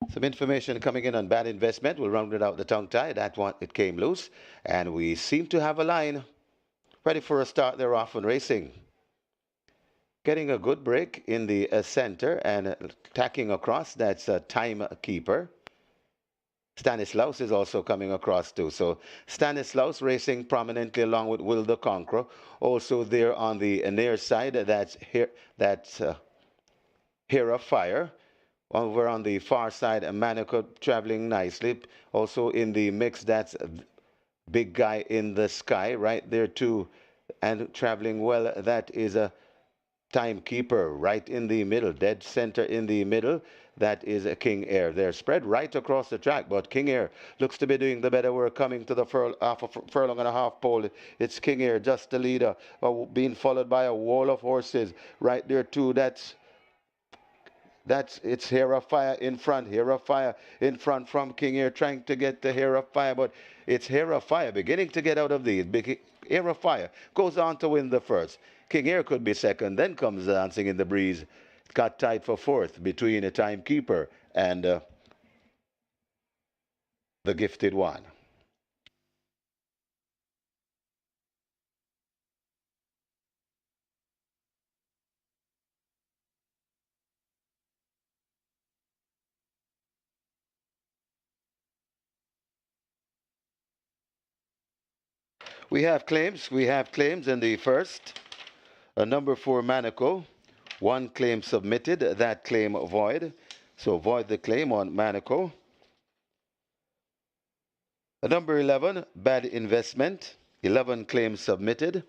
Some information coming in on Bad Investment. We'll round it out the tongue tie. That one, it came loose. And we seem to have a line ready for a start. They're off and racing. Getting a good break in the center and tacking across. That's a timekeeper. Stanislaus is also coming across too. So Stanislaus racing prominently along with Will the Conqueror. Also there on the near side, that's here. That's Hera Fire. Over on the far side, Manico traveling nicely. Also in the mix, that's Big Guy in the Sky right there too. And traveling well, that is a Timekeeper right in the middle, dead center in the middle. That is a King Air. They're spread right across the track, but King Air looks to be doing the better work coming to the half a furlong and a half pole. It's King Air, just the leader, being followed by a wall of horses right there too. It's Hair of Fire in front. Hair of Fire in front from King Air trying to get the Hair of Fire, but it's Hair of Fire beginning to get out of these. Hair of Fire goes on to win the first. King Air could be second, then comes Dancing in the Breeze. It got tied for fourth between a Timekeeper and the Gifted One. We have claims. We have claims in the first. Number 4, Manico. One claim submitted. That claim void. So void the claim on Manico. Number 11, Bad Investment. 11 claims submitted.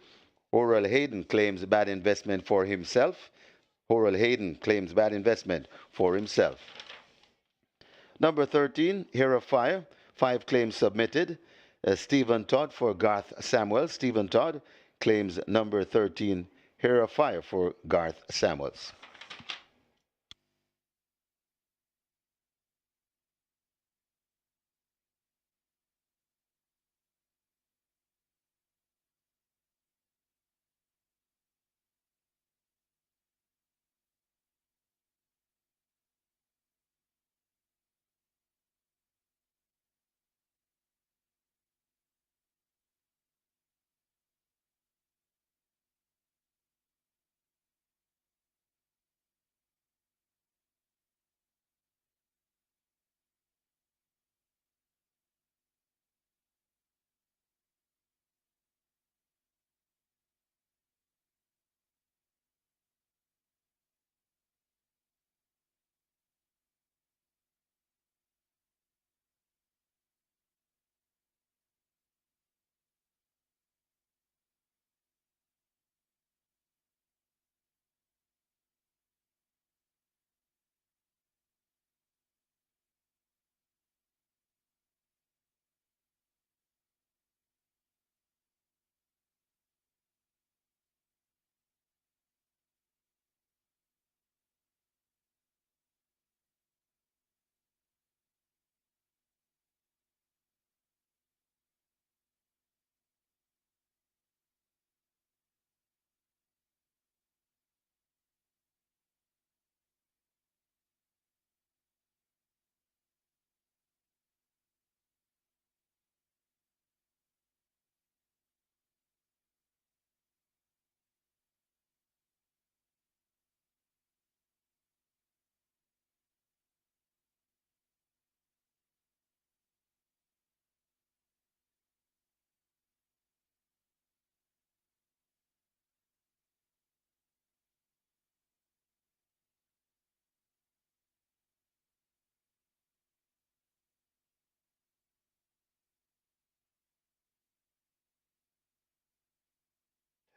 Oral Hayden claims bad investment for himself. Oral Hayden claims bad investment for himself. Number 13, Hero Fire. 5 claims submitted. Stephen Todd for Garth Samuels. Stephen Todd claims number 13, Hero Fire for Garth Samuels.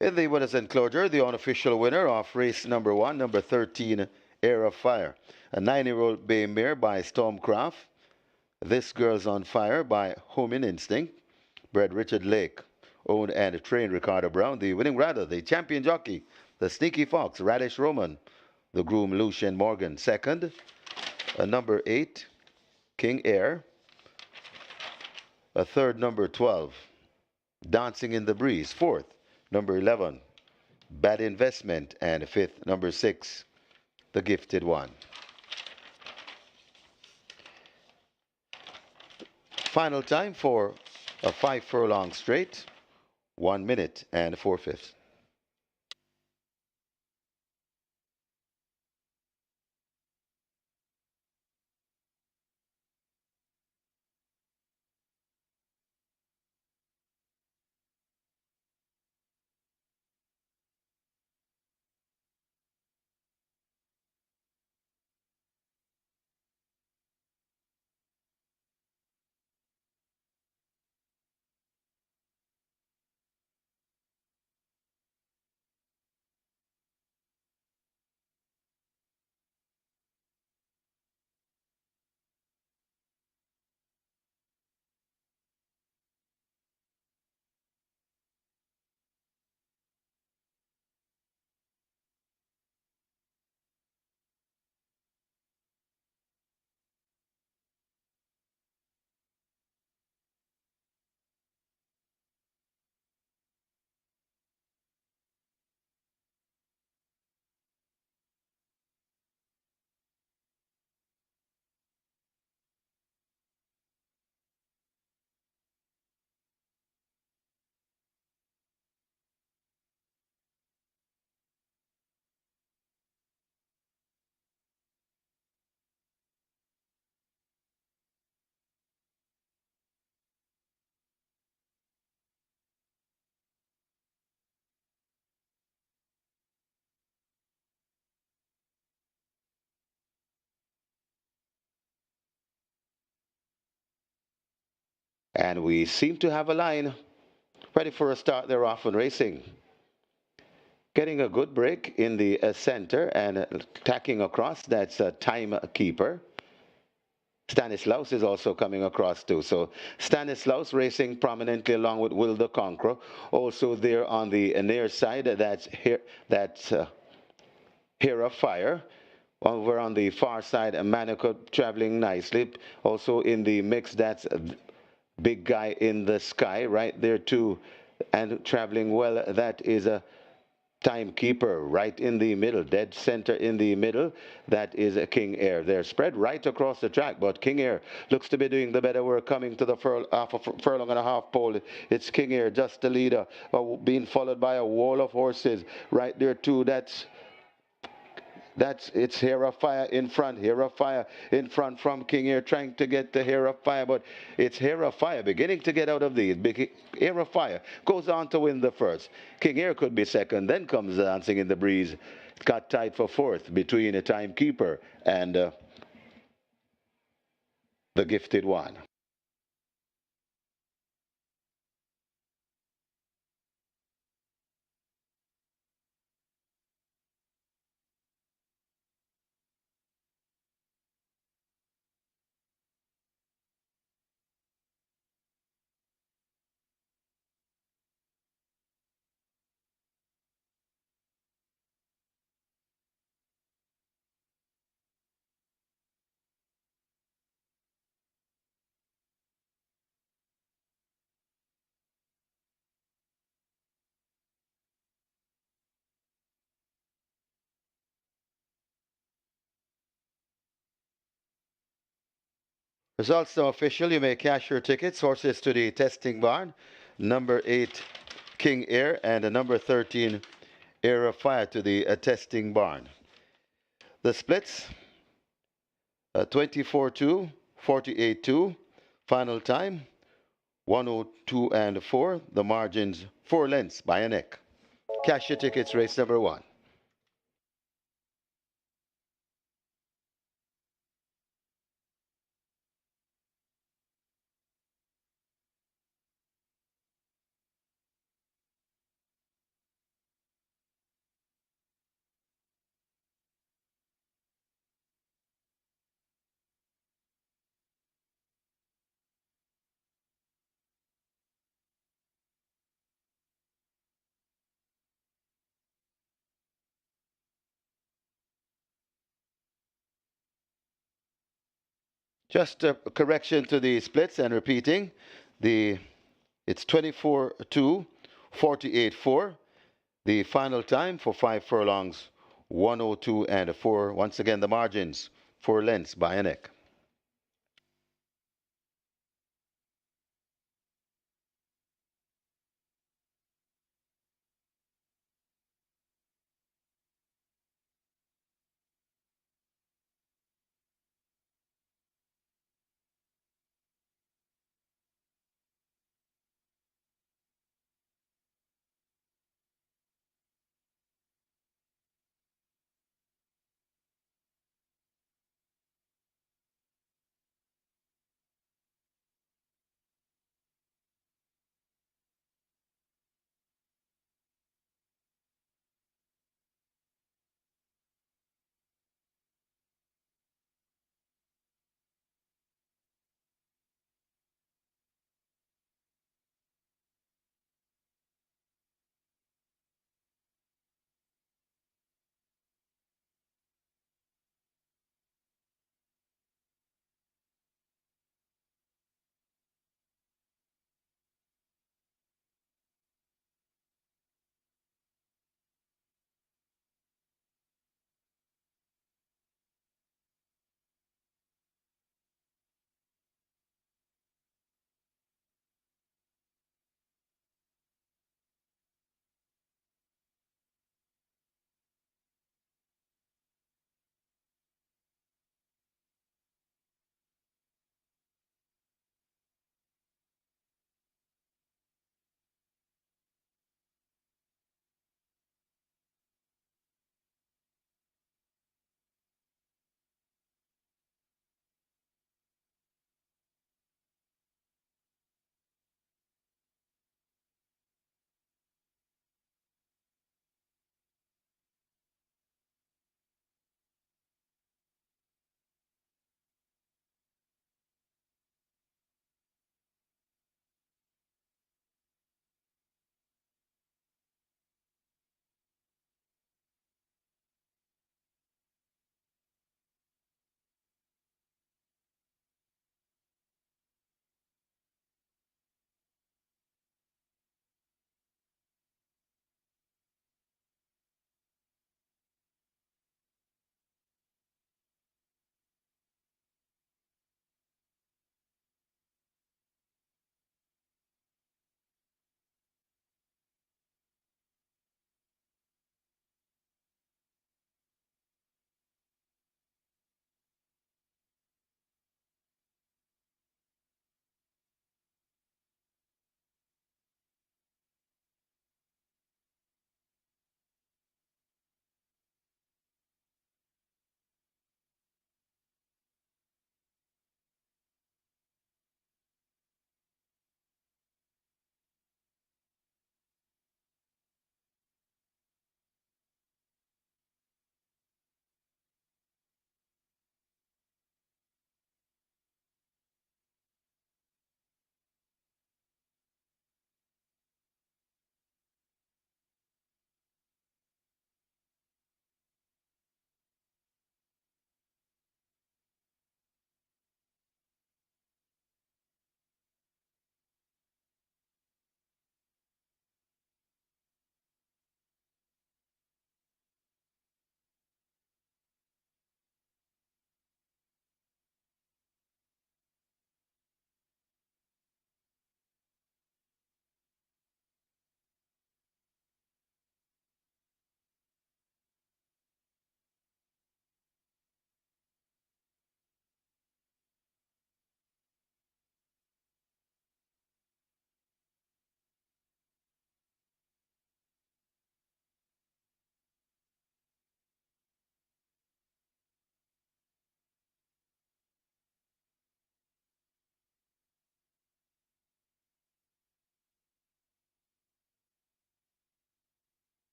In the winners enclosure, the unofficial winner of race number 1, number 13, Air of Fire. A 9-year-old bay mare by Stormcraft. This Girl's on Fire by Home in Instinct. Bred Richard Lake. owned and trained Ricardo Brown. The winning rider, the champion jockey, the Sneaky Fox, Radish Roman. The groom, Lucian Morgan. Second, number 8, King Air. A third, number 12, Dancing in the Breeze. Fourth, number 11, Bad Investment. And fifth, number 6, The Gifted One. Final time for a 5 furlong straight, 1 minute and 4/5. And we seem to have a line ready for a start there off and racing. Getting a good break in the center and tacking across. That's a timekeeper. Stanislaus is also coming across too. So Stanislaus racing prominently along with Will the Conqueror. Also there on the near side, that's here. That's Hera Fire. Over on the far side, Manica traveling nicely. Also in the mix, that's Big Guy in the Sky right there too. And traveling well, that is a Timekeeper right in the middle, dead center in the middle. That is a King Air. They're spread right across the track, but King Air looks to be doing the better work coming to the half a furlong and a half pole. It's King Air, just the leader, being followed by a wall of horses right there too. It's Hair of Fire in front. Hair of Fire in front from King Air trying to get the Hair of Fire, but it's Hair of Fire beginning to get out of these. Hair of Fire goes on to win the first. King Air could be second. Then comes Dancing in the Breeze. It got tied for fourth between a Timekeeper and the Gifted One. Results now official. You may cash your tickets. Horses to the testing barn. Number 8, King Air, and number 13, Air of Fire to the testing barn. The splits, 24-2, 48-2. Final time, 102 and 4. The margins 4 lengths by a neck. Cash your tickets, race number 1. Just a correction to the splits and repeating. The It's 24-2, 48-4. The final time for 5 furlongs, 102 and a 4. Once again, the margins, 4 lengths by a neck.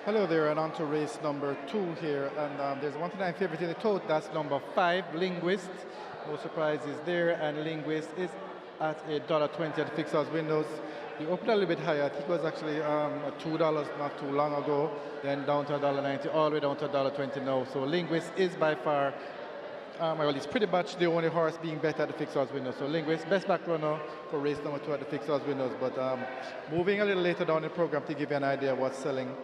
Hello there, and on to race number 2 here. And there's one thing I'm favorite in the tote, that's number 5, Linguist. No surprises there, and Linguist is at $1.20 at the fixed odds windows. You opened a little bit higher. I think it was actually at $2 not too long ago, then down to $1.90, all the way down to $1.20 now. So Linguist is by far, well, it's pretty much the only horse being bet at the fixed odds window. So Linguist, best back runner for race number 2 at the fixed odds windows. But moving a little later down the program to give you an idea of what's selling.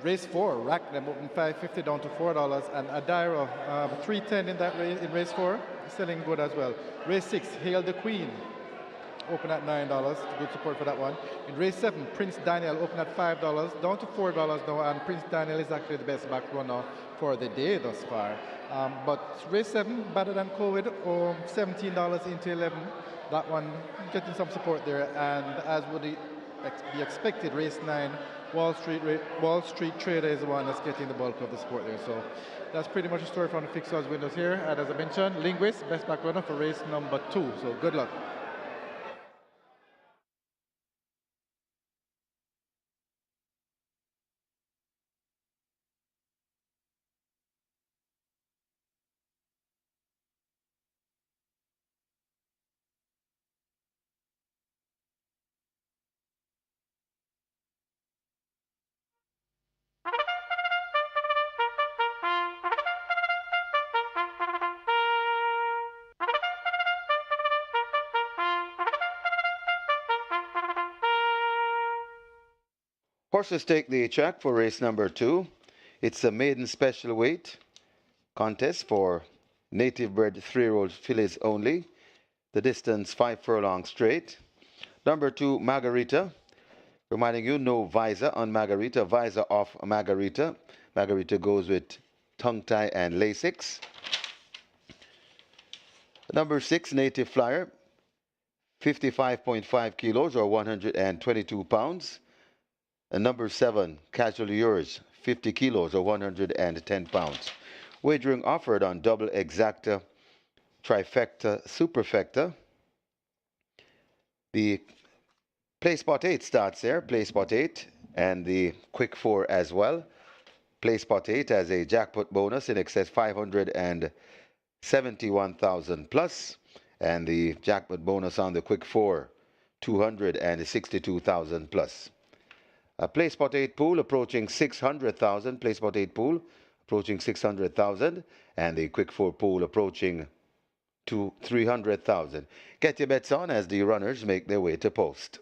Race 4, rack them open $5.50 down to $4, and Adira $3.10 in that race, in race 4, selling good as well. Race 6, Hail the Queen, open at $9, good support for that one. In race 7, Prince Daniel open at $5, down to $4 now, and Prince Daniel is actually the best back runner for the day thus far. But race 7, better than COVID, $17 into 11. That one getting some support there, and as would be expected, race 9, Wall Street Trader is the one that's getting the bulk of the support there. So that's pretty much the story from the fixed odds windows here. And as I mentioned, Linguist, best back runner for race number 2. So good luck. Horses take the track for race number 2. It's a maiden special weight contest for native bred 3-year-old fillies only. The distance 5 furlongs straight. Number 2, Margarita. Reminding you, no visor on Margarita. Visor off Margarita. Margarita goes with tongue tie and Lasix. Number 6, Native Flyer. 55.5 kilos or 122 pounds. And number 7, Casually Yours, 50 kilos or 110 pounds. Wagering offered on double exacta, trifecta, superfecta. The play spot 8 starts there, play spot 8, and the quick 4 as well. Play spot 8 has a jackpot bonus in excess 571,000 plus, and the jackpot bonus on the quick 4, 262,000 plus. Play spot 8 pool approaching 600,000, play spot 8 pool approaching 600,000, and the quick 4 pool approaching to 300,000. Get your bets on as the runners make their way to post.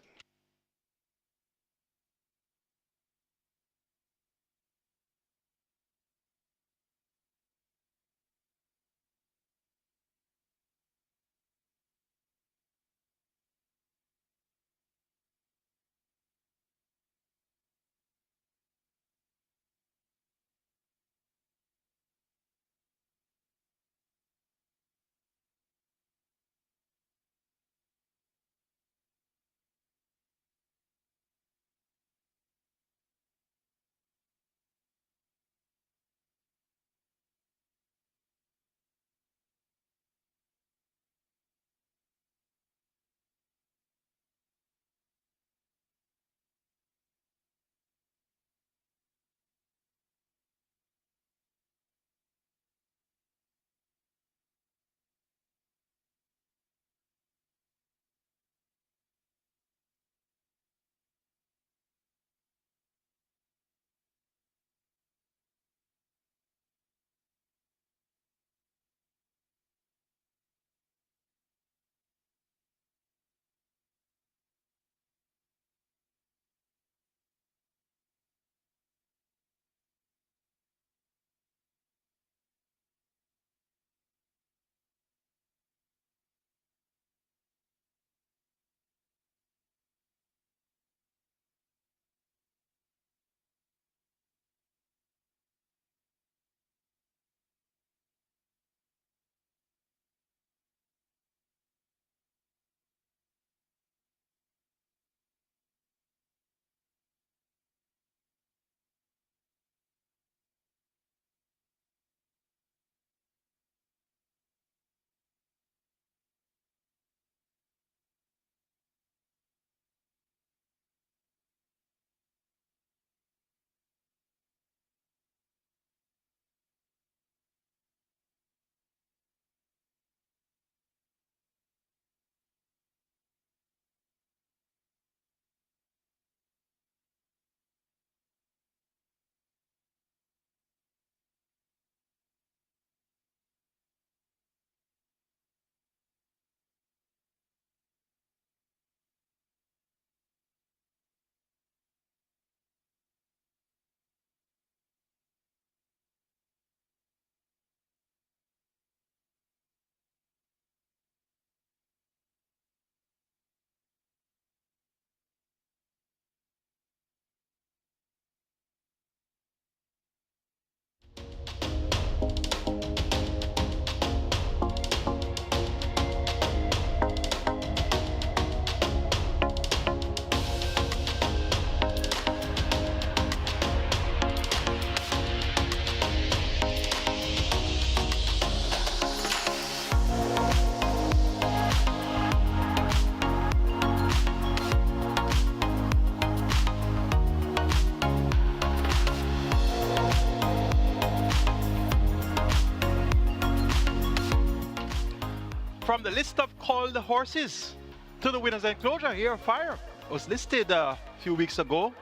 From the list of called horses to the winner's enclosure, here Fire was listed a few weeks ago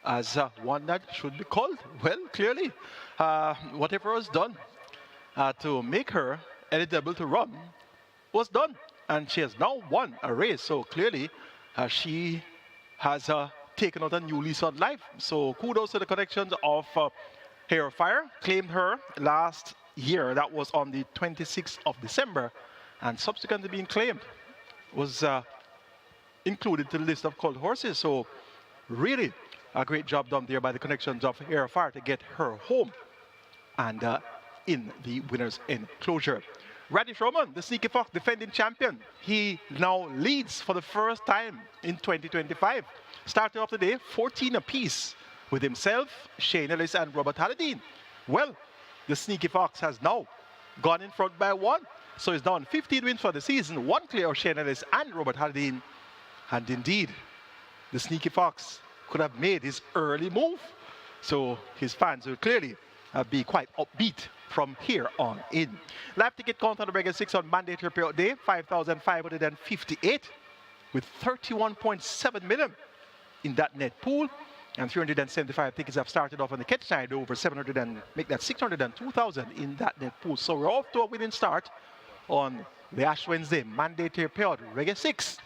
as one that should be called. Well, clearly, whatever was done to make her eligible to run was done. And she has now won a race. So clearly, she has taken out a new lease on life. So kudos to the connections of Hair Fire. Claimed her last year. That was on the 26th of December. And subsequently being claimed was included to the list of called horses. So really a great job done there by the connections of Air Fire to get her home and in the winner's enclosure. Radish Roman, the Sneaky Fox defending champion. He now leads for the first time in 2025. Starting off the day, 14 apiece with himself, Shane Ellis and Robert Halladine. Well, The Sneaky Fox has now gone in front by one. So it's down 15 wins for the season, one clear of Shane Ellis and Robert Haldane. And indeed, the Sneaky Fox could have made his early move. So his fans will clearly be quite upbeat from here on in. Live ticket count on the regular 6 on mandatory payout day, 5,558 with 31.7 million in that net pool. And 375 tickets have started off on the catch side, over 700 and make that 602,000 in that net pool. So we're off to a winning start on the Ash Wednesday mandatory payout, regular 6.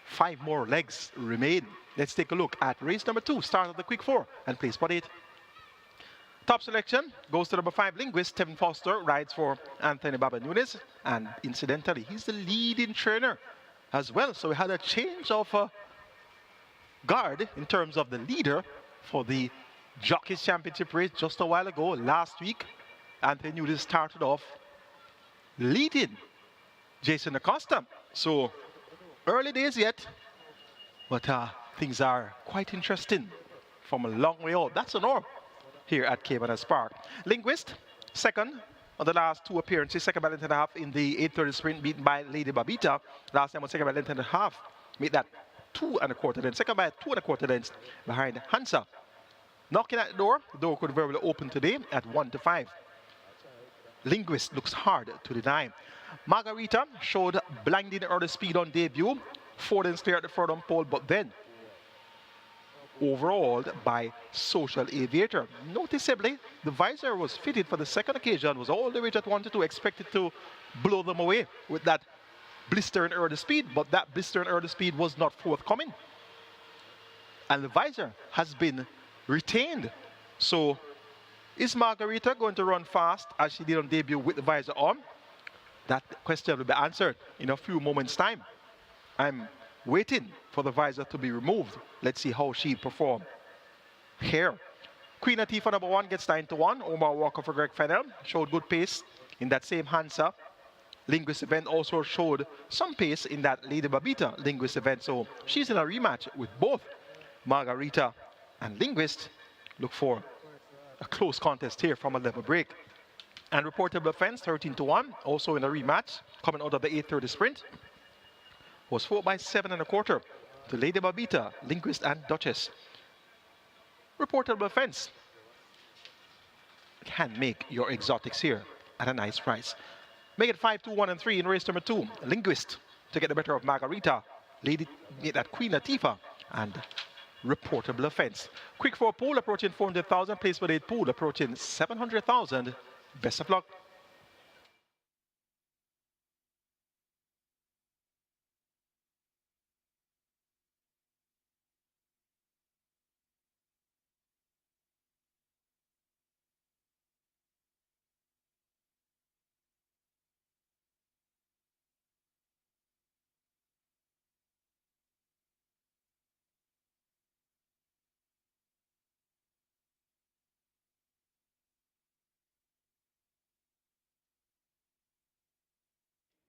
5 more legs remain. Let's take a look at race number 2, start of the quick 4 and place spot 8. Top selection goes to number 5, Linguist. Tevin Foster rides for Anthony Baba Nunes. And incidentally, he's the leading trainer as well. So we had a change of guard in terms of the leader for the Jockeys Championship race just a while ago. Last week, Anthony Nunes started off leading Jason Acosta. So early days yet, but things are quite interesting from a long way out. That's an orb here at Caymanas Park. Linguist, second on the last 2 appearances, second by length and a half in the 8:30 sprint, beaten by Lady Babita. Last time was second by length and a half, made that 2 1/4 lengths, second by 2 1/4 lengths behind Hansa. Knocking at the door could very well open today at 1-5. Linguist looks hard to deny. Margarita showed blinding early speed on debut, 4 lengths clear at the furlong pole, but then overawed by Social Aviator. Noticeably, the visor was fitted for the second occasion, was all the way at 1-2, expected to blow them away with that blistering early speed, but that blistering early speed was not forthcoming. And the visor has been retained. So is Margarita going to run fast as she did on debut with the visor on? That question will be answered in a few moments' time. I'm waiting for the visor to be removed. Let's see how she performs here. Queen Latifah number 1 gets 9-1. Omar Walker for Greg Fennell showed good pace in that same Hansa Linguist event, also showed some pace in that Lady Babita Linguist event. So she's in a rematch with both Margarita and Linguist. Look for a close contest here from a level break. And reportable offense 13-1, also in a rematch coming out of the 8:30 sprint, was 4 by 7 1/4 to Lady Babita, Linguist and Duchess. Reportable offense can make your exotics here at a nice price. Make it 5-2, 1 and 3 in race number 2. Linguist to get the better of Margarita, Lady that Queen Latifah, and reportable offense. Quick 4 pool approaching 400,000, place for 8 pool approaching 700,000. Best of luck.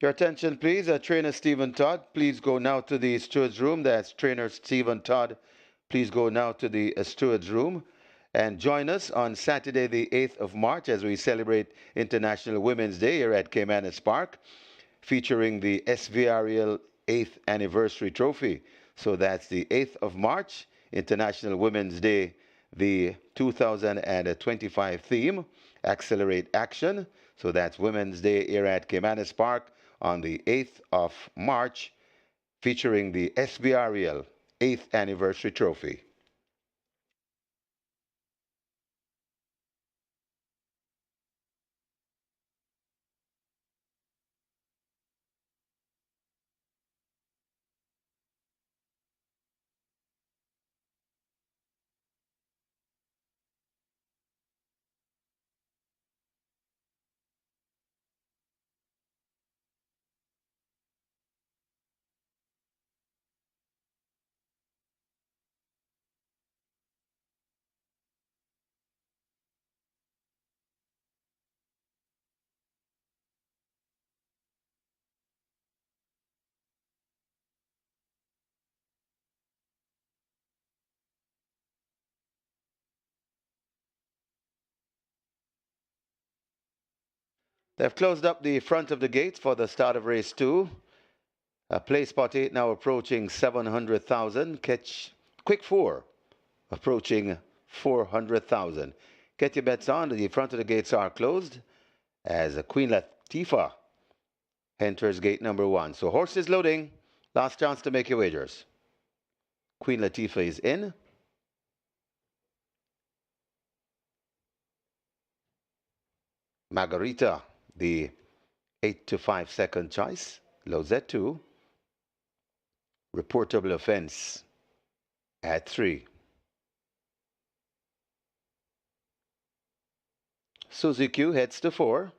Your attention, please. Trainer Stephen Todd, please go now to the steward's room. That's Trainer Stephen Todd. Please go now to the steward's room and join us on Saturday, the 8th of March, as we celebrate International Women's Day here at Caymanas Park, featuring the SVRL 8th Anniversary Trophy. So that's the 8th of March, International Women's Day, the 2025 theme, Accelerate Action. So that's Women's Day here at Caymanas Park on the 8th of March, featuring the SBRL 8th Anniversary Trophy. They've closed up the front of the gate for the start of race 2. Play spot 8 now approaching 700,000. Catch quick 4 approaching 400,000. Get your bets on. The front of the gates are closed as Queen Latifah enters gate number 1. So horses loading. Last chance to make your wagers. Queen Latifah is in. Margarita, the 8 to 5 second choice, loads at 2. Reportable offense at 3. Suzy Q heads to 4.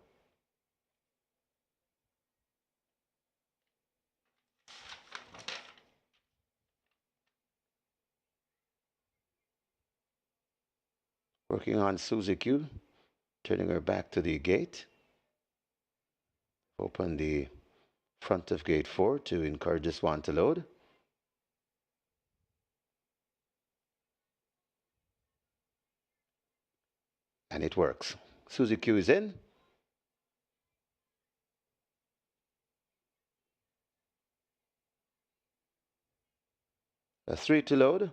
Working on Suzy Q, turning her back to the gate. Open the front of gate 4 to encourage this one to load. And it works. Suzy Q is in. A 3 to load.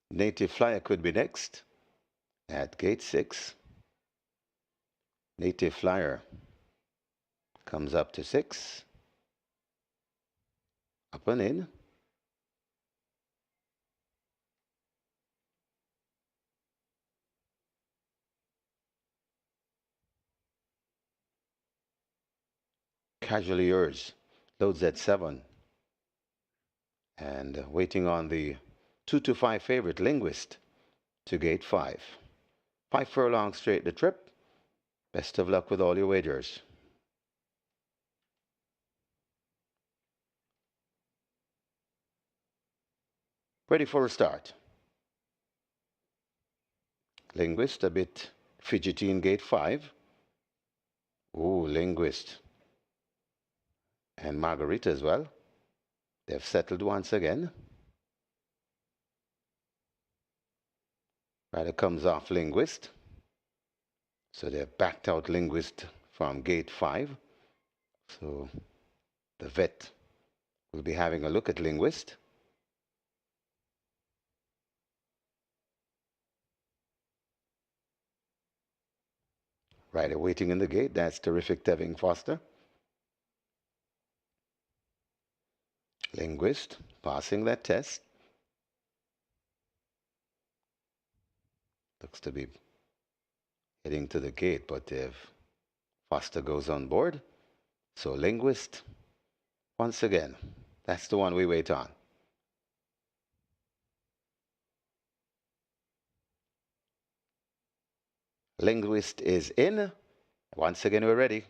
Native Flyer could be next at gate 6. Native Flyer comes up to 6. Up and in. Casually Yours loads at 7. And waiting on the 2 to 5 favorite Linguist to gate 5. 5 furlongs straight the trip. Best of luck with all your wagers. Ready for a start. Linguist a bit fidgety in gate 5. Ooh, Linguist. And Margarita as well. They've settled once again. Rider comes off Linguist. So they've backed out Linguist from gate 5. So the vet will be having a look at Linguist. Rider waiting in the gate. That's terrific, Tevin Foster. Linguist passing that test. Looks to be heading to the gate, but if Foster goes on board, so Linguist, once again, that's the one we wait on. Linguist is in. Once again, we're ready.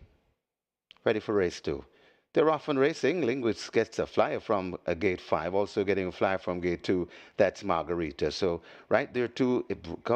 Ready for race 2. They're often racing. Linguist gets a flyer from a gate 5, also getting a flyer from gate 2. That's Margarita. So right there, two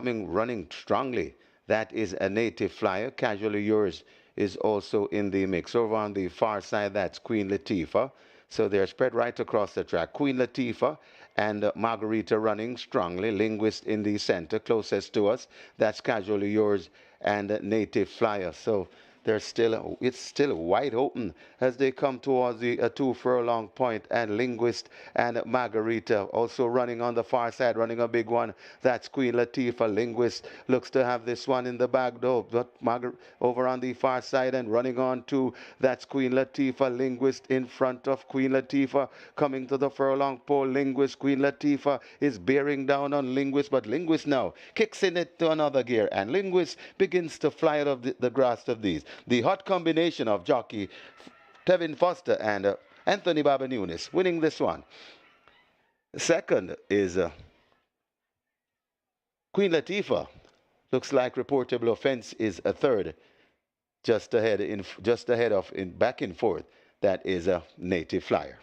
running strongly. That is a Native Flyer. Casually Yours is also in the mix. Over on the far side, that's Queen Latifah. So they're spread right across the track. Queen Latifah and Margarita running strongly. Linguist in the center, closest to us. That's Casually Yours and Native Flyer. So it's still wide open as they come towards the 2 furlong point, and Linguist and Margarita also running on the far side, running a big one. That's Queen Latifah. Linguist looks to have this one in the bag though, but over on the far side and running on to, that's Queen Latifah. Linguist in front of Queen Latifah, coming to the furlong pole. Linguist, Queen Latifah is bearing down on Linguist, but Linguist now kicks in it to another gear, and Linguist begins to fly out of the grasp of these. The hot combination of jockey Tevin Foster and Anthony Babanunis winning this one. Second is Queen Latifah. Looks like reportable offense is a third, just ahead of back and forth. That is a Native Flyer.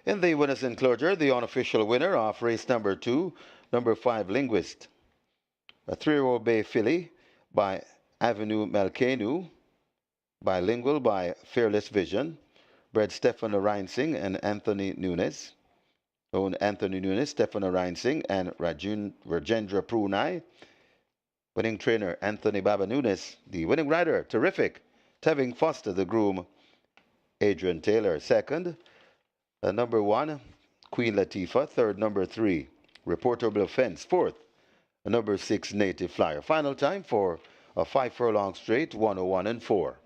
In the winners enclosure, the unofficial winner of race number 2, number 5 Linguist, a 3-year-old bay filly by Avenue Melkenu, bilingual by Fearless Vision, bred Stefano Reinsing and Anthony Nunes, own Anthony Nunes, Stefano Reinsing, and Rajendra Prunai. Winning trainer Anthony Baba Nunes, the winning rider, terrific, Tevin Foster, the groom, Adrian Taylor. Second, number 1, Queen Latifah. Third, number 3, Reportable Offense. Fourth, number 6, Native Flyer. Final time for a 5 furlong straight, 101 and 4.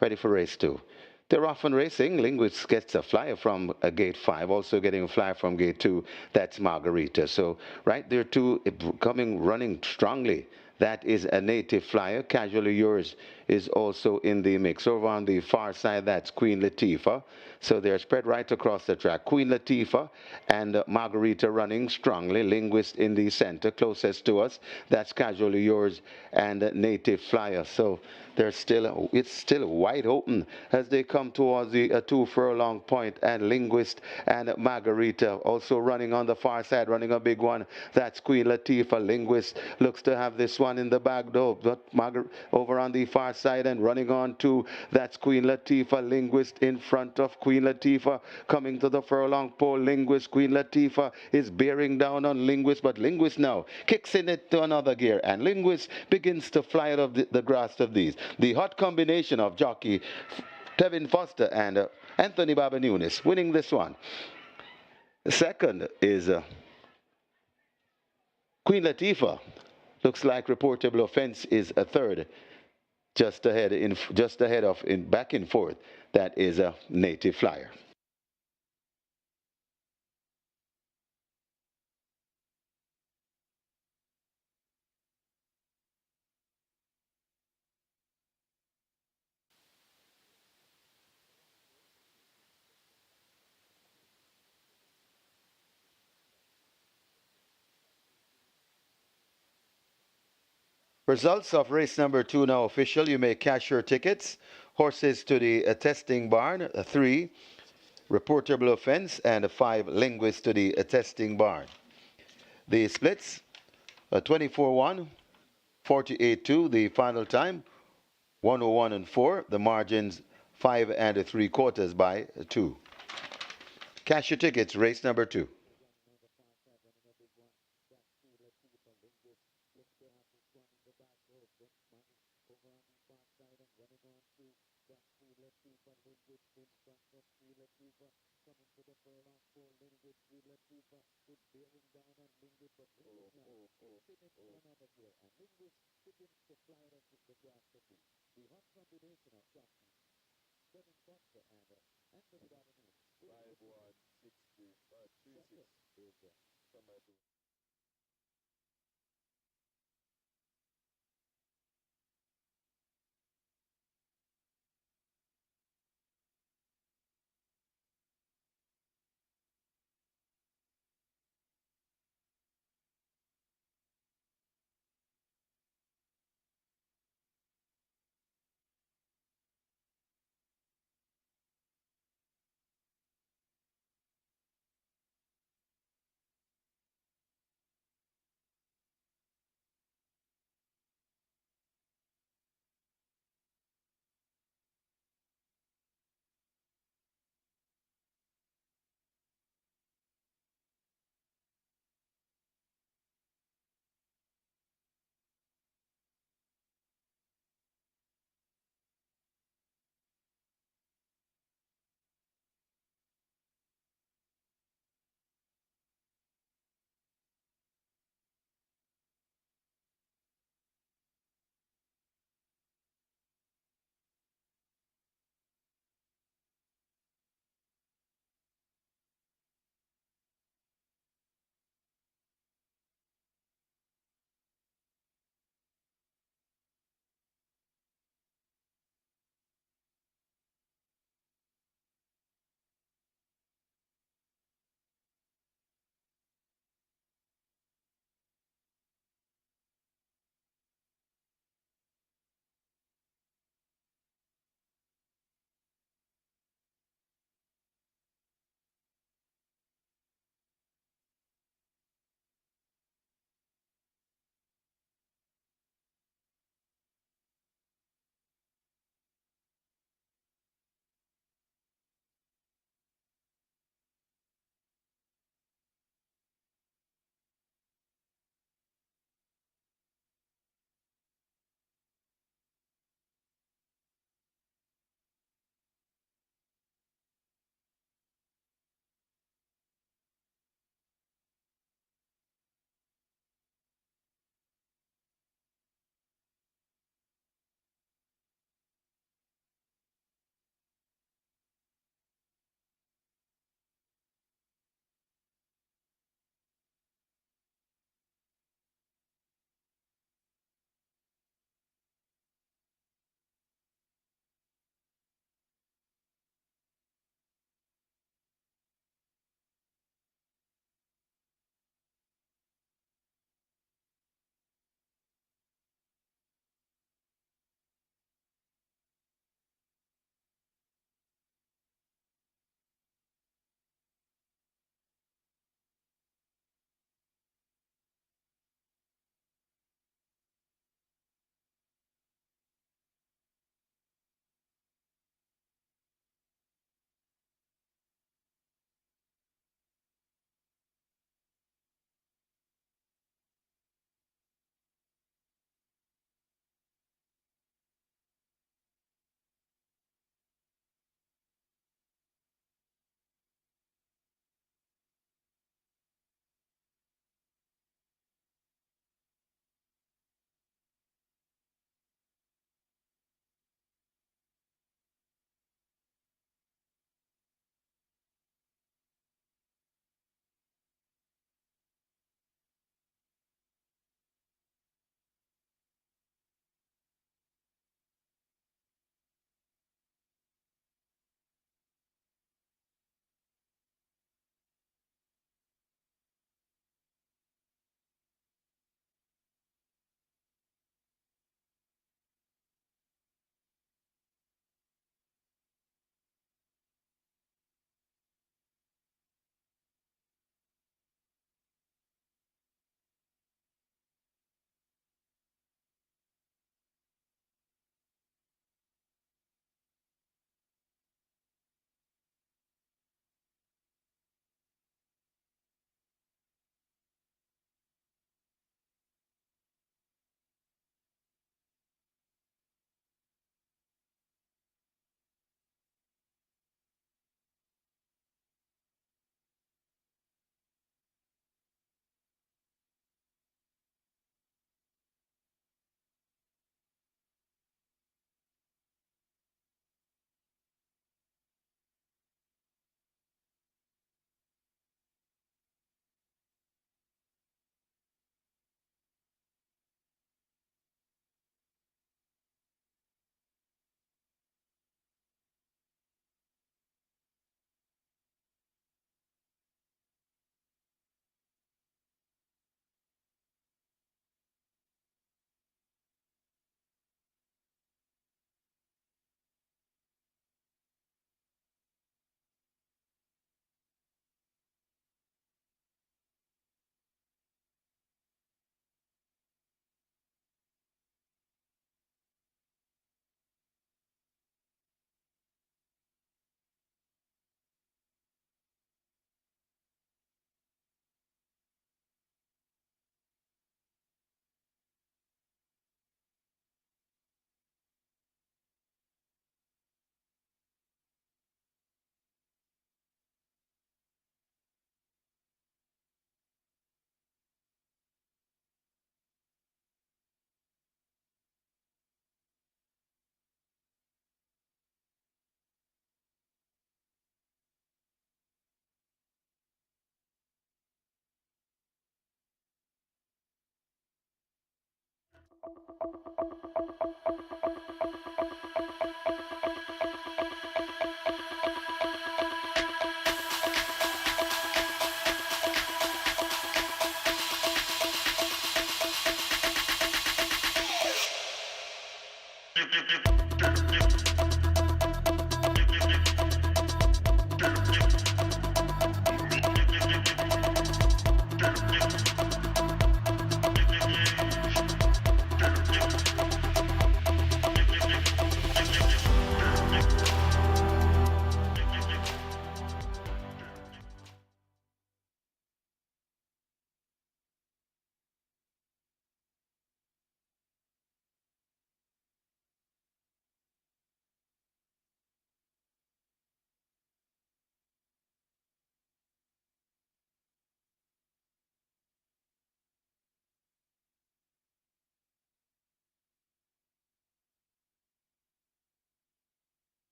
Ready for race 2. They're often racing. Linguist gets a flyer from gate 5, also getting a flyer from gate 2. That's Margarita. So right there, 2 coming running strongly. That is a Native Flyer. Casually Yours is also in the mix. Over on the far side, that's Queen Latifah. So they're spread right across the track. Queen Latifah and Margarita running strongly. Linguist in the center, closest to us. That's Casually Yours and Native Flyer. So it's still wide open as they come towards the 2 furlong point, and Linguist and Margarita also running on the far side, running a big one. That's Queen Latifah. Linguist looks to have this one in the bag though, but over on the far side and running on to, that's Queen Latifah. Linguist in front of Queen Latifah, coming to the furlong pole. Linguist, Queen Latifah is bearing down on Linguist, but Linguist now kicks in it to another gear, and Linguist begins to fly out of the grasp of these. The hot combination of jockey Tevin Foster and Anthony Baba Nunes winning this one. Second is Queen Latifah. Looks like Reportable Offense is a third, just ahead of back and forth. That is a Native Flyer. Results of race number 2 now official. You may cash your tickets. Horses to the testing barn, 3 Reportable Offense, and 5 Linguist to the testing barn. The splits 24-1, 48-2, the final time, 101 and 4. The margins 5 and 3/4 by 2. Cash your tickets, race number 2.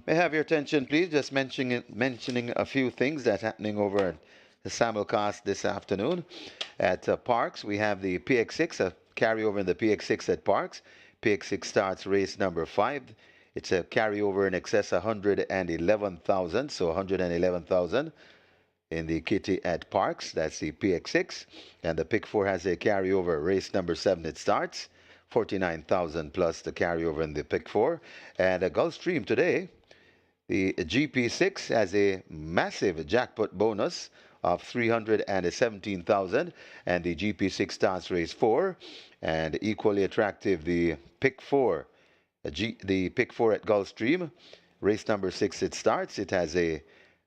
May I have your attention, please? Just mentioning a few things that's happening over at the simulcast this afternoon. At Parks, we have the PX6, a carryover in the PX6 at Parks. PX6 starts race number 5. It's a carryover in excess of 111,000, so 111,000 in the kitty at Parks. That's the PX6. And the Pick 4 has a carryover. Race number 7, it starts. 49,000 plus the carryover in the Pick 4. And a Gulfstream today, the GP6 has a massive jackpot bonus of 317,000, and the GP6 starts race 4. And equally attractive, the Pick 4, the Pick 4 at Gulfstream, race number 6 it starts. It has a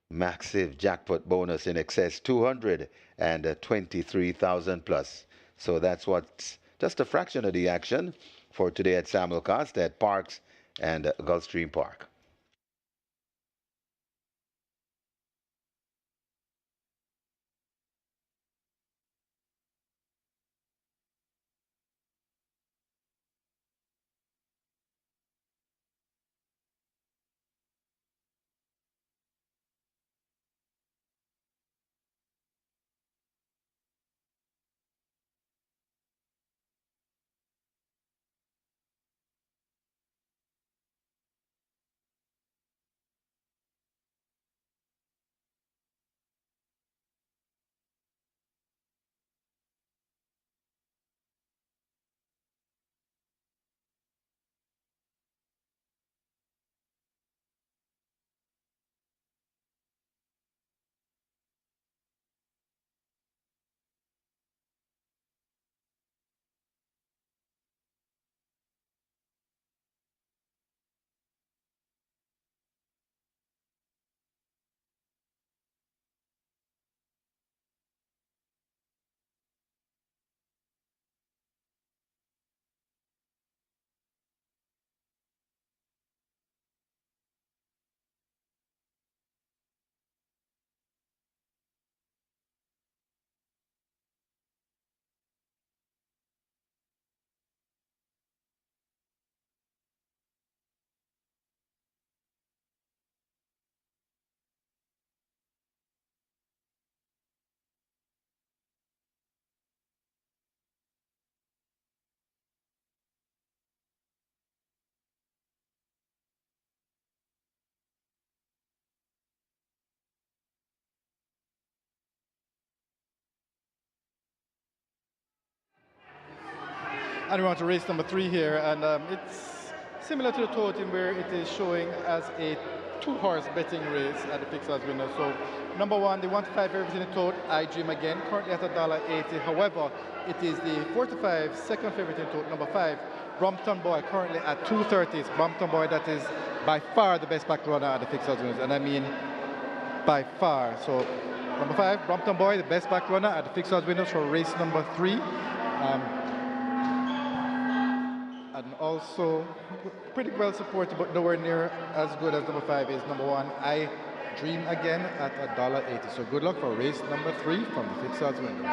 massive jackpot bonus in excess 223,000 plus. So that's what's just a fraction of the action for today at simulcast at Parks and Gulfstream Park. And we want to race number 3 here, and it's similar to the totem where it is showing as a 2-horse betting race at the Pixar's winner. So number 1, they want 5 everything in tote. I Dream Again, currently at $1.80. However, it is the 4-5 second favorite in tote, number 5, Brompton Boy, currently at $2.30. It's Brompton Boy that is by far the best back runner at the Pixar's winners, and I mean by far. So number 5, Brompton Boy, the best back runner at the Pixar's winners for race number 3. And also pretty well supported, but nowhere near as good as number 5 is number 1, I Dream Again at $1.80. So good luck for race number 3 from the Fixed Odds windows.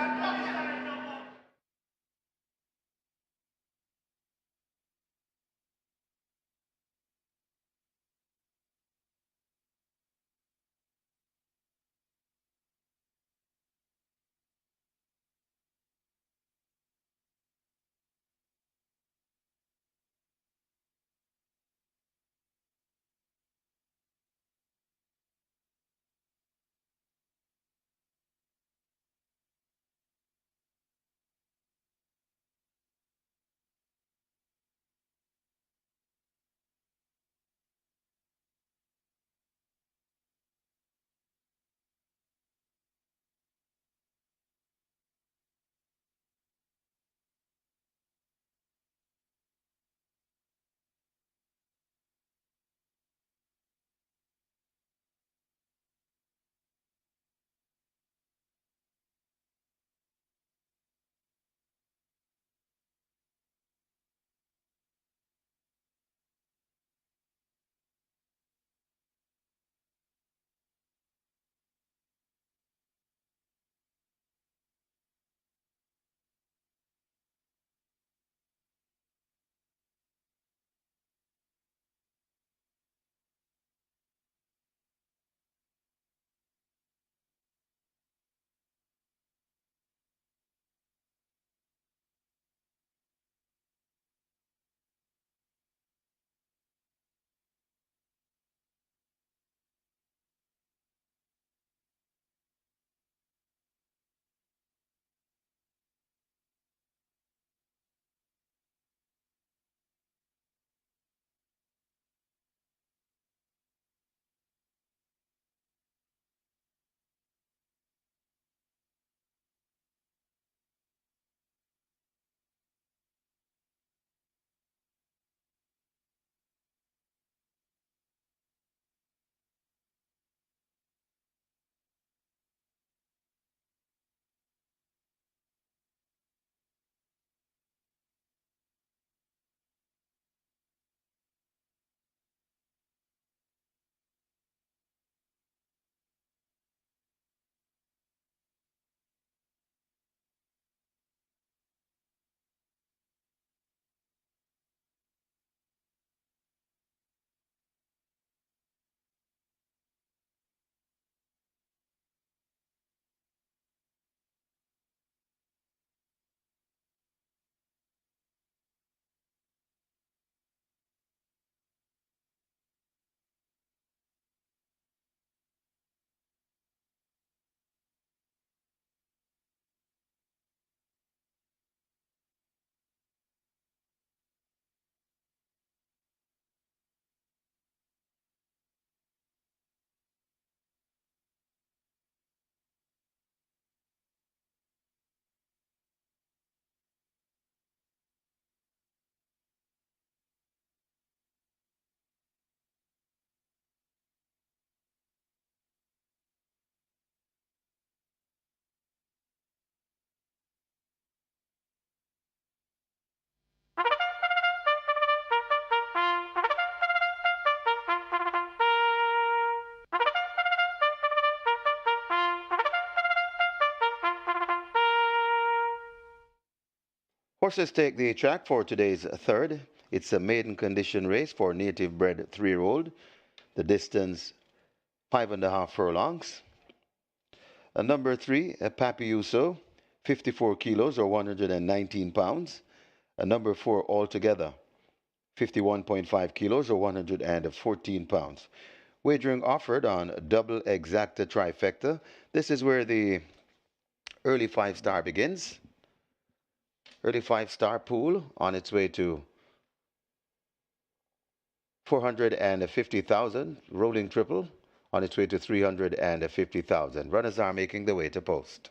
Horses take the track for today's third. It's a maiden condition race for native bred 3-year-old. The distance 5.5 furlongs. Number 3, Papiuso, 54 kilos or 119 pounds. Number 4, Altogether, 51.5 kilos or 114 pounds. Wagering offered on double exacta trifecta. This is where the early 5-star begins. Early 5-star pool on its way to 450,000. Rolling triple on its way to 350,000. Runners are making the way to post.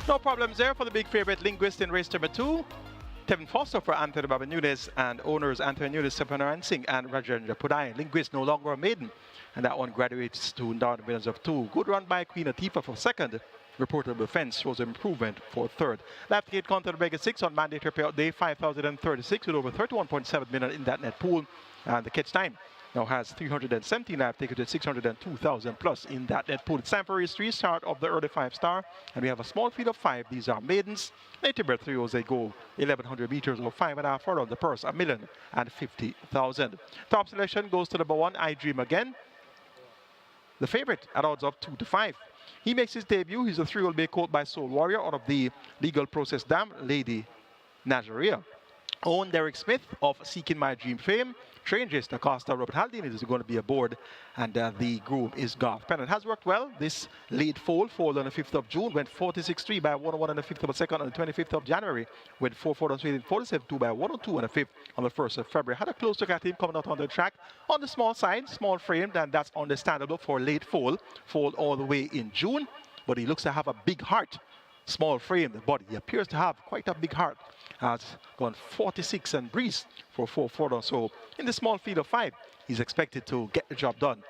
No problems there for the big favorite Linguist in race number 2. Tevin Foster for Anthony Baba Nunes and owners Anthony Nunes, Sapanaran Singh and Rajendra Pudai. Linguist no longer a maiden, and that one graduates to down the winners of 2. Good run by Queen Atifa for second. Reportable fence shows improvement for third. Left gate counted Vega 6 on mandatory payout day 5,036 with over 31.7 million in that net pool. And the catch time now has 317 lap tickets at 602,000 plus in that net pool. It's time for race 3, start of the early 5-star. And we have a small field of 5. These are maidens. Native bred 3-year-olds, they go 1,100 meters or 5.5 furlong. The purse, 1,050,000. Top selection goes to number 1, I Dream Again. The favorite at odds of 2 to 5. He makes his debut. He's a 3-year-old bay colt by Soul Warrior out of the legal process dam, Lady Nazaria. Own Derek Smith of Seeking My Dream fame. Train Jason Acosta, Robert Haldane is going to be aboard, and the groom is Garth Pennant. Has worked well. This late foal on the 5th of June, went 46-3 by 101 on the 5th of a second on the 25th of January, went 4-4 on 47-2 by 102 on the 5th on the 1st of February. Had a close look at him coming out on the track on the small side, small framed, and that's understandable for late foal all the way in June, but he looks to have a big heart. Small frame, the body. He appears to have quite a big heart. Has gone 46 and breeze for 4-4 or so. In the small field of 5, he's expected to get the job done.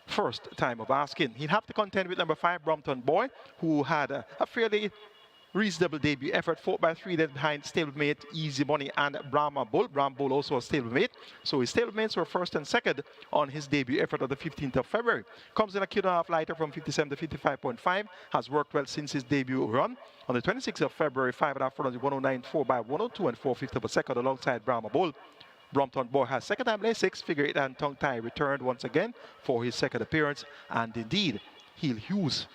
First time of asking. He'll have to contend with number 5, Brompton Boy, who had a fairly reasonable debut effort, 4x3 then behind stablemate Easy Money and Brahma Bull. Brahma Bull also a stablemate. So his stablemates were first and second on his debut effort on the 15th of February. Comes in a kilo-and-a-half lighter from 57 to 55.5. Has worked well since his debut run. On the 26th of February, 5.5 furlongs, 109.4 by 102 and 4/5 of a second alongside Brahma Bull. Brompton Boy has second time lay 6, figure 8 and tongue tie returned once again for his second appearance. And indeed, he'll use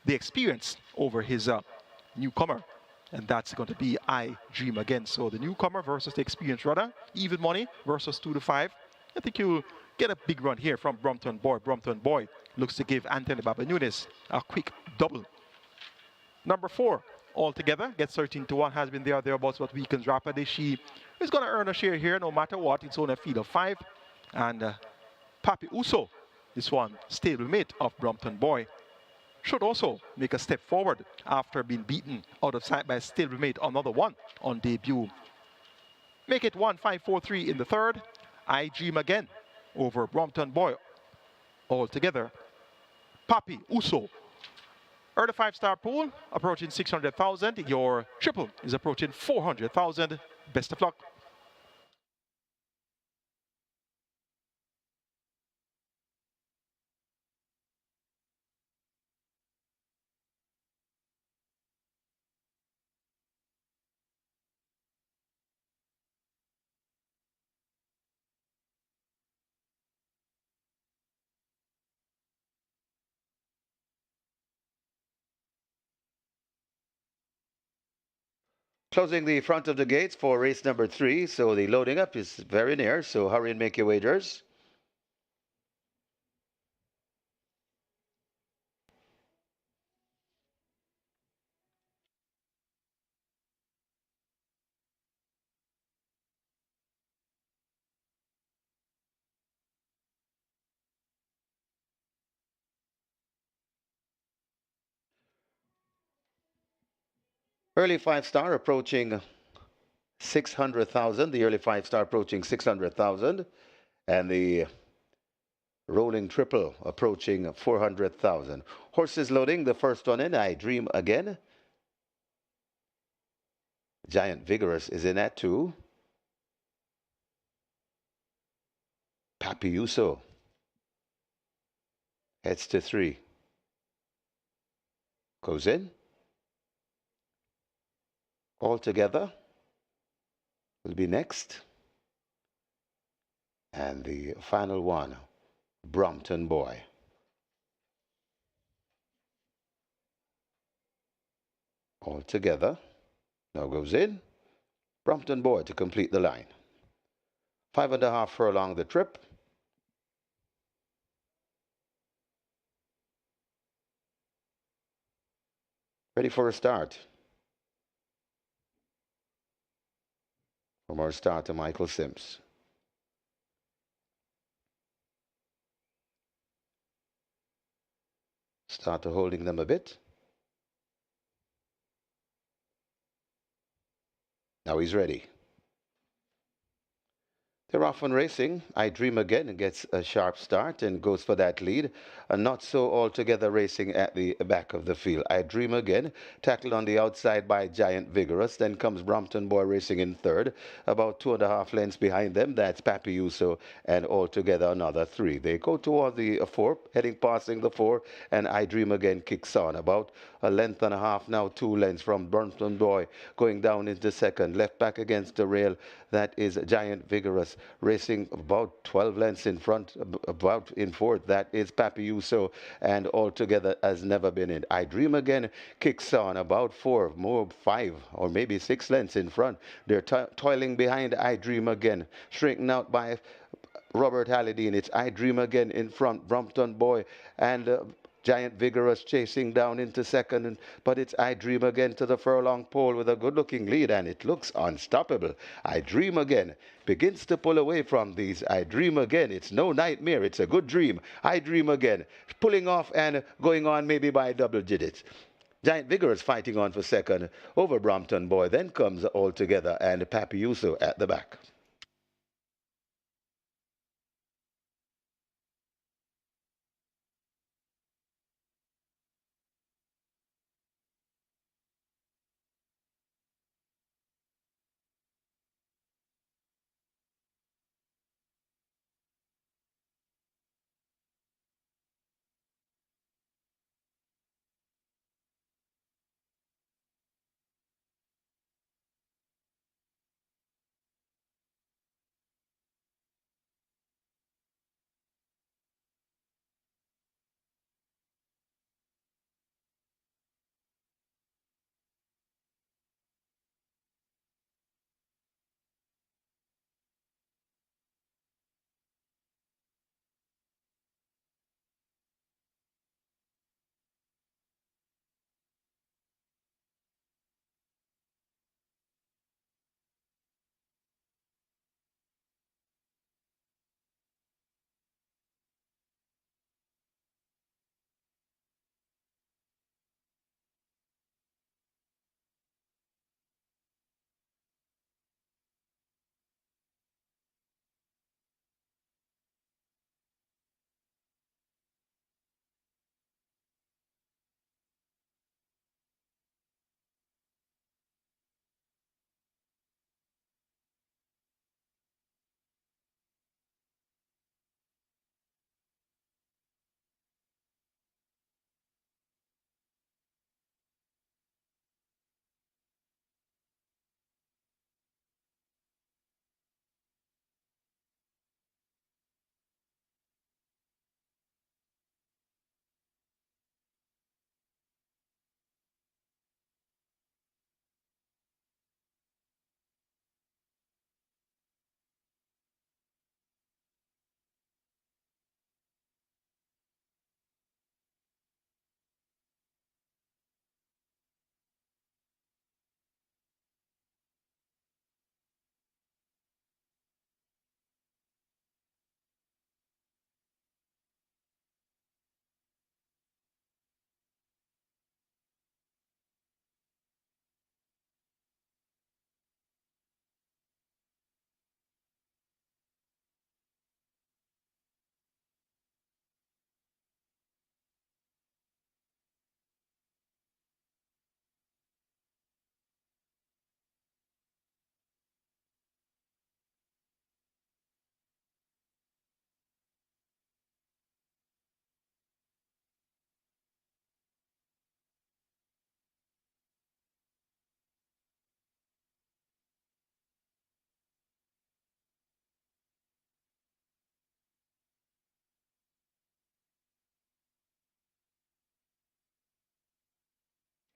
the experience over his newcomer, and that's going to be I Dream Again. So the newcomer versus the experienced runner, even money versus 2 to 5. I think you'll get a big run here from Brompton Boy. Brompton Boy looks to give Anthony Baba Nunes a quick double. Number 4 altogether gets 13 to 1, has been there thereabouts, but weakens rapidly. She is going to earn a share here no matter what. It's on a field of 5, and Papi Uso, this one stablemate of Brompton Boy, should also make a step forward after being beaten out of sight by stablemate another one on debut. Make it 1-5-4-3 in the third. I Dream Again over Brompton Boy. Altogether, Papi Uso. Early 5-star pool approaching 600,000. Your triple is approaching 400,000. Best of luck. Closing the front of the gates for race number 3. So the loading up is very near. So hurry and make your wagers. Early 5-star approaching 600,000. The early 5-star approaching 600,000. And the rolling triple approaching 400,000. Horses loading. The first one in, I Dream Again. Giant Vigorous is in at 2. Papi Uso heads to 3. Goes in. Altogether will be next. And the final one, Brompton Boy. Altogether now goes in. Brompton Boy to complete the line. 5.5 furlong the trip. Ready for a start. From our starter, Michael Sims. Starter holding them a bit. Now he's ready. They're off and racing. I Dream Again gets a sharp start and goes for that lead. And Not So Altogether racing at the back of the field. I Dream Again tackled on the outside by Giant Vigorous. Then comes Brompton Boy racing in third. About 2.5 lengths behind them. That's Papi Uso and Altogether another 3. They go toward the 4, passing the 4. And I Dream Again kicks on. About a length and a half now, 2 lengths from Brompton Boy going down into second. Left back against the rail. That is Giant Vigorous. racing about 12 lengths in front, about in fourth. That is Papiuso, and altogether has never been in. I Dream Again kicks on about four, more five, or maybe 6 lengths in front. They're toiling behind I Dream Again, shrinking out by Robert Hallidine. It's I Dream Again in front. Brompton Boy and Giant Vigorous chasing down into second. But it's I Dream Again to the furlong pole with a good looking lead, and it looks unstoppable. I Dream Again begins to pull away from these. I Dream Again. It's no nightmare. It's a good dream. I Dream Again. Pulling off and going on maybe by double digits. Giant Vigorous fighting on for second over Brompton Boy. Then comes all together and Papiuso at the back.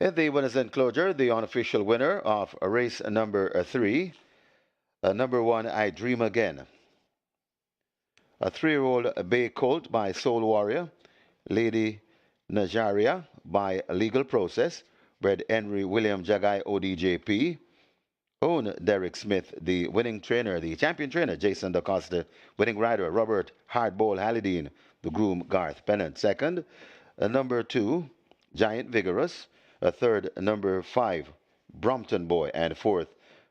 In the winners enclosure, the unofficial winner of race number three, number one, I Dream Again. A 3-year-old Bay Colt by Soul Warrior, Lady Najaria by Legal Process, bred Henry William Jagai ODJP, own Derek Smith, the winning trainer, the champion trainer, Jason DaCosta, winning rider, Robert Hardball Hallidine, the groom, Garth Pennant, second. Number two, Giant Vigorous. Third, number five, Brompton Boy. And fourth,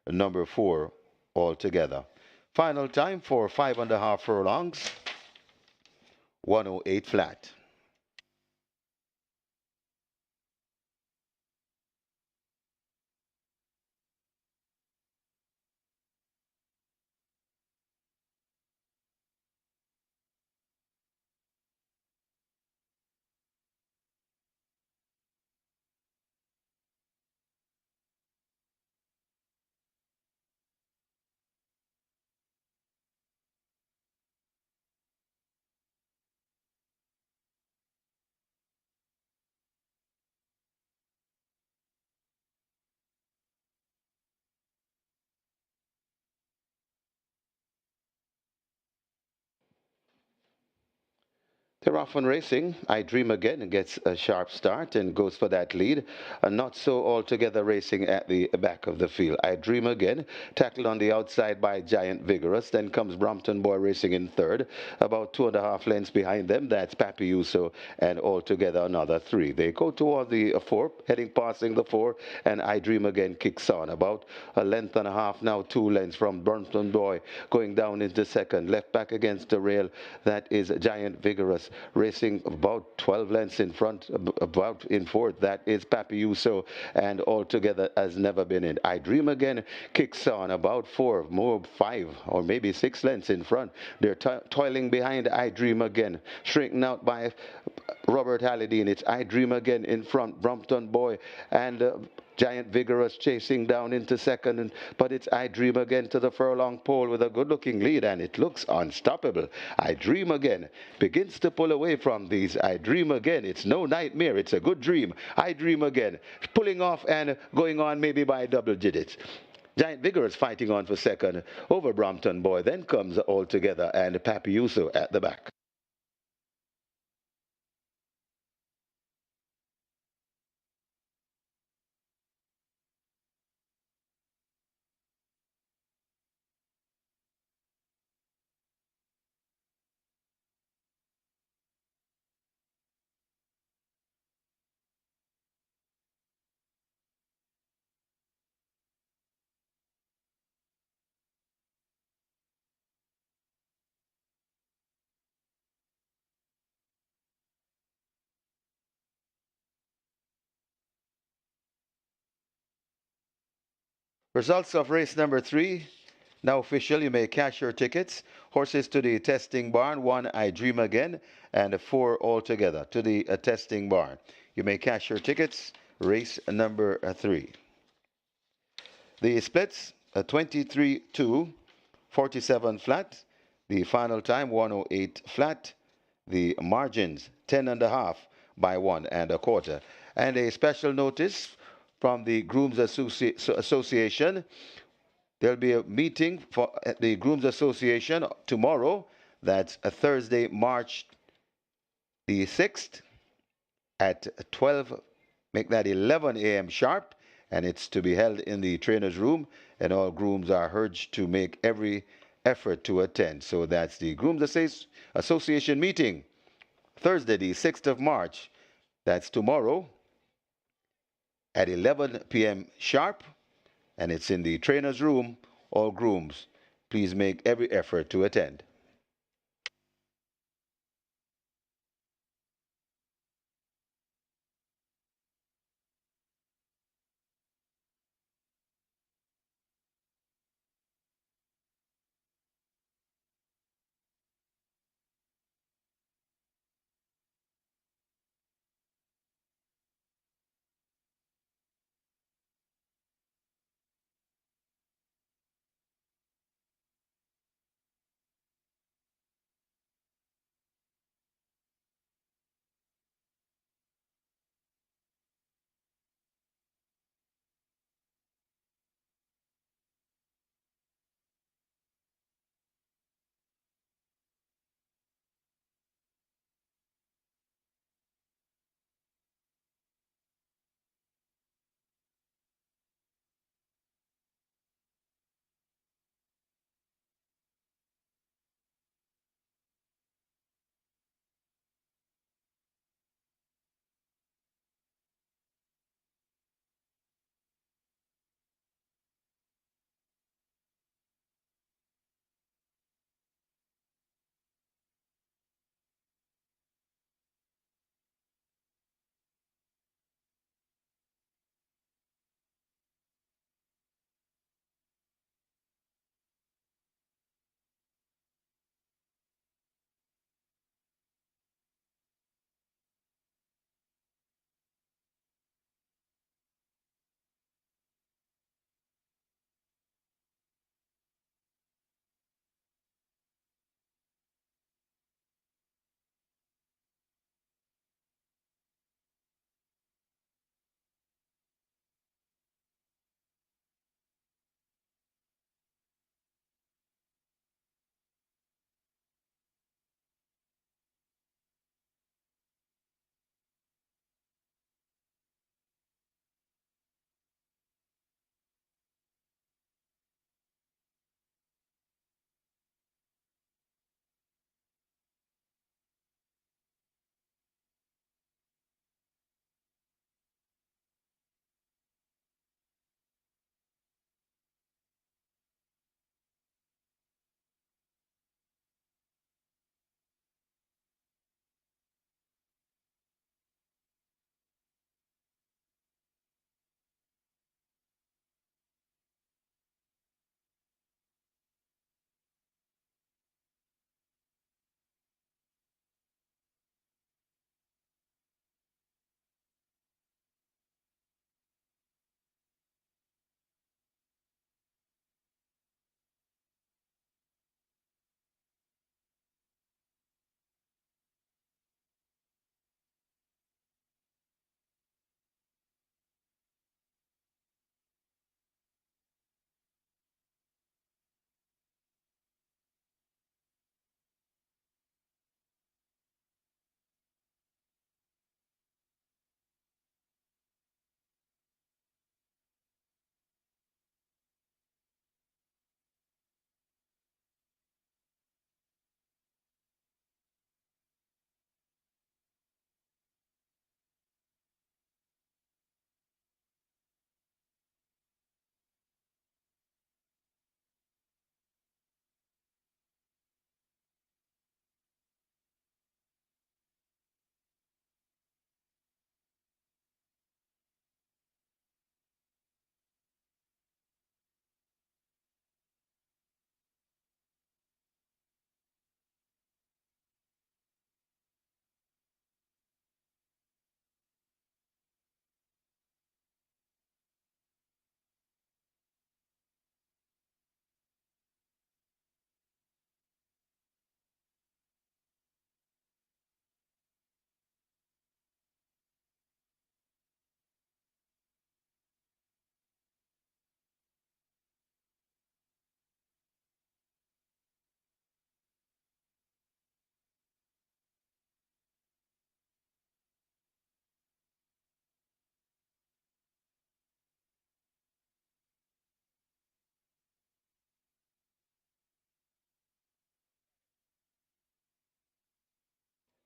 number four, altogether. Final time for 5.5 furlongs, 108 flat. They're often racing. I Dream Again gets a sharp start and goes for that lead. Not so altogether racing at the back of the field. I Dream Again, tackled on the outside by Giant Vigorous. Then comes Brompton Boy racing in third. About 2.5 lengths behind them. That's Papi Uso and altogether another three. They go toward the four, heading passing the four, and I Dream Again kicks on. About a length and a half now, 2 lengths from Brompton Boy going down into second. Left back against the rail. That is Giant Vigorous racing about 12 lengths in front, about in fourth. That is Papi Uso, and altogether has never been in. I Dream Again kicks on about 5 or maybe 6 lengths in front. They're toiling behind I Dream Again, shrinking out by Robert Hallidine. It's I Dream Again in front, Brompton Boy and Giant Vigorous chasing down into second, but it's I Dream Again to the furlong pole with a good-looking lead, and it looks unstoppable. I Dream Again begins to pull away from these. I Dream Again. It's no nightmare. It's a good dream. I Dream Again. Pulling off and going on maybe by double digits. Giant Vigorous fighting on for second over Brompton Boy. Then comes all together and Papi Uso at the back. Results of race number 3. Now official, you may cash your tickets. Horses to the testing barn, 1 I Dream Again, and 4 altogether to the testing barn. You may cash your tickets. Race number 3. The splits, 23-2, 47 flat. The final time, 108 flat. The margins, 10.5 by 1.25. And a special notice from the Grooms Association. There'll be a meeting for the Grooms Association tomorrow. That's a Thursday, March the 6th at 12, make that 11 a.m. sharp, and it's to be held in the trainer's room, and all grooms are urged to make every effort to attend. So that's the Grooms Association meeting, Thursday, the 6th of March. That's tomorrow at 11 p.m. sharp, and it's in the trainer's room. All grooms, please make every effort to attend.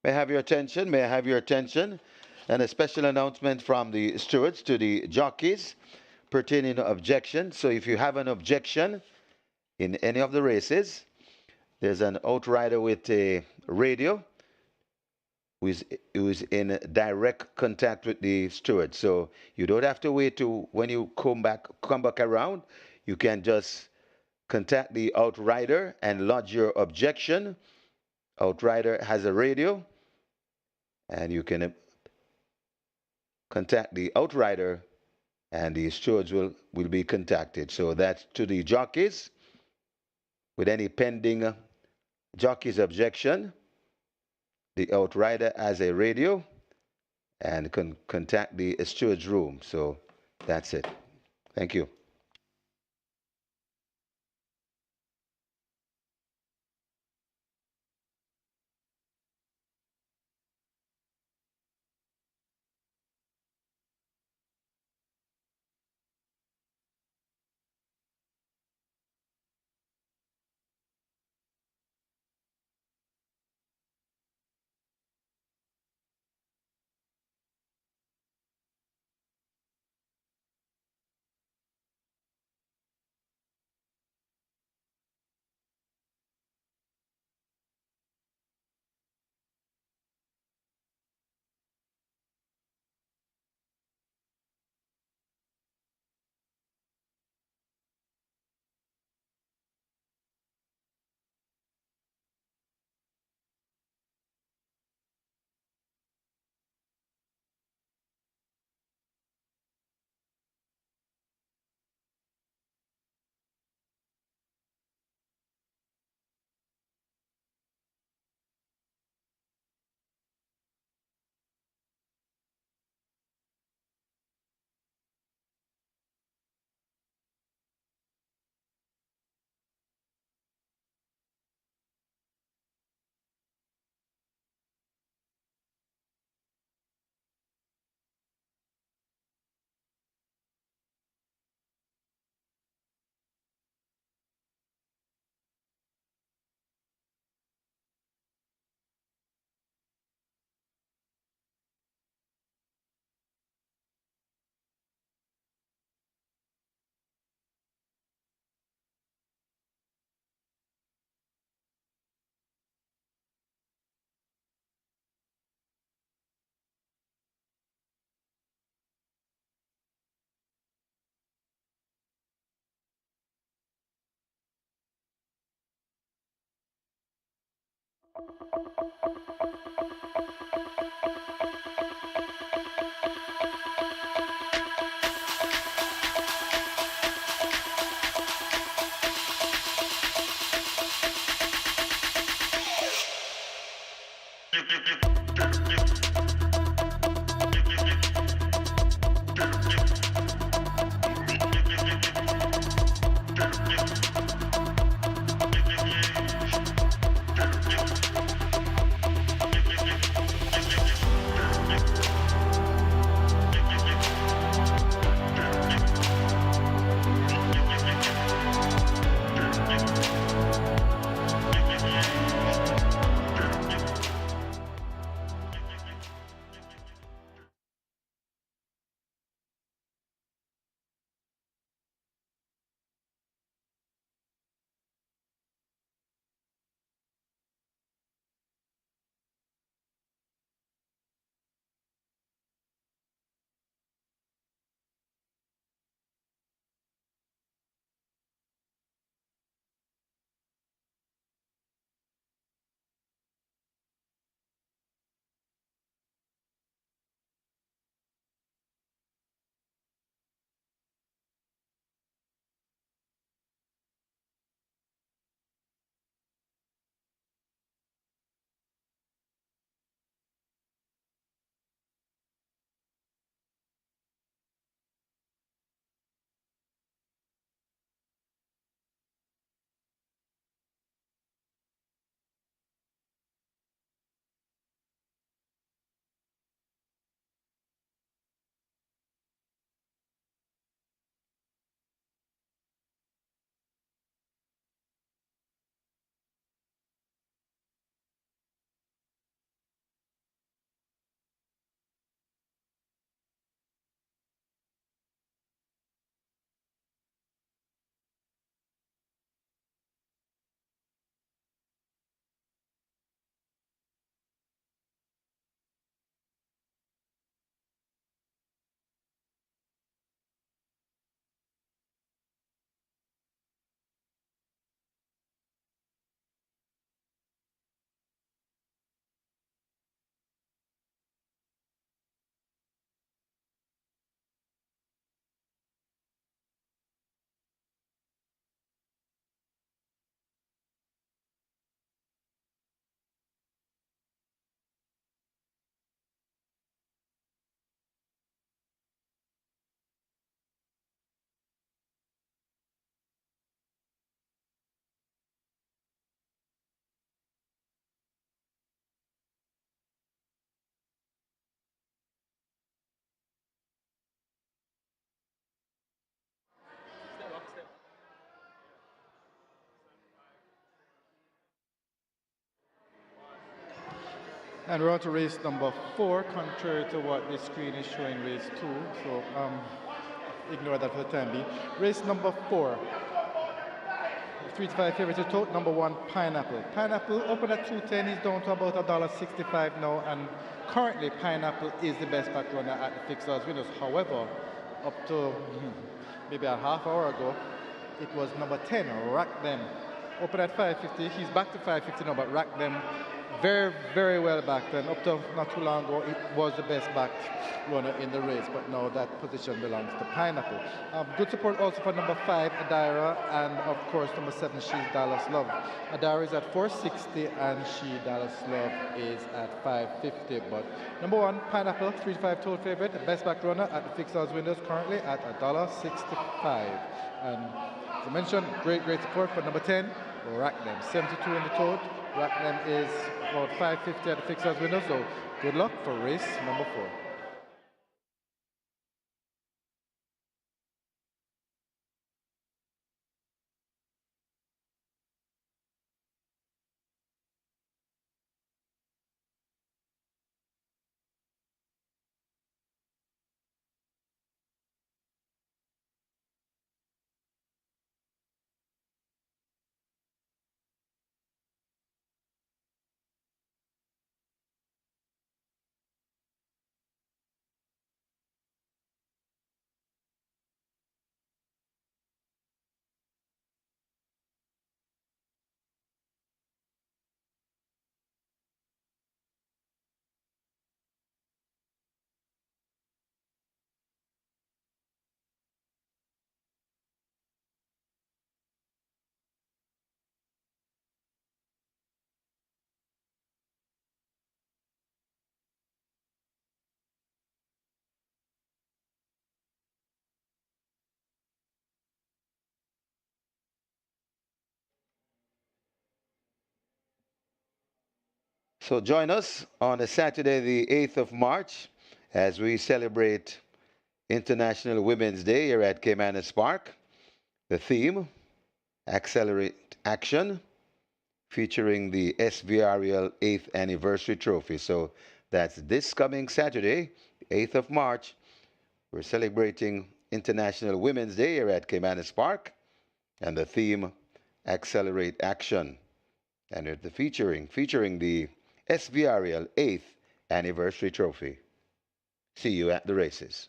May I have your attention? May I have your attention? And a special announcement from the stewards to the jockeys pertaining to objection. So if you have an objection in any of the races, there's an outrider with a radio who is in direct contact with the steward. So you don't have to wait to when you come back around. You can just contact the outrider and lodge your objection. Outrider has a radio, and you can contact the outrider, and the stewards will be contacted. So that's to the jockeys with any pending jockey's objection. The outrider has a radio and can contact the steward's room. So that's it. Thank you. And we're on to race number 4, contrary to what the screen is showing race 2. So ignore that for the time being. Race number 4. 3 to 5 favorite to tote. Number 1, Pineapple. Pineapple open at 210. He's down to about $1.65 now. And currently, Pineapple is the best back runner at the fixed odds winners. However, up to maybe a half hour ago, it was number 10, Rack Them. Open at 550. He's back to 550 now, but Rack Them very, very well backed. And up to not too long ago, it was the best backed runner in the race. But now that position belongs to Pineapple. Good support also for number 5, Adira, and of course number 7, She's Dallas Love. Adira is at 460 and She Dallas Love is at 550. But number 1, Pineapple, 3 to 5 total favorite, the best back runner at the fixed odds windows currently at $1.65. And as I mentioned, great support for number 10, Rack Them. 72 in the tote. Rack Them is about 550 at the fixed odds window. So good luck for race number 4. So join us on a Saturday, the 8th of March, as we celebrate International Women's Day here at Caymanas Park. The theme, Accelerate Action, featuring the SVRL 8th Anniversary Trophy. So that's this coming Saturday, 8th of March. We're celebrating International Women's Day here at Caymanas Park, and the theme, Accelerate Action. And it's the featuring the SVRL 8th Anniversary Trophy. See you at the races.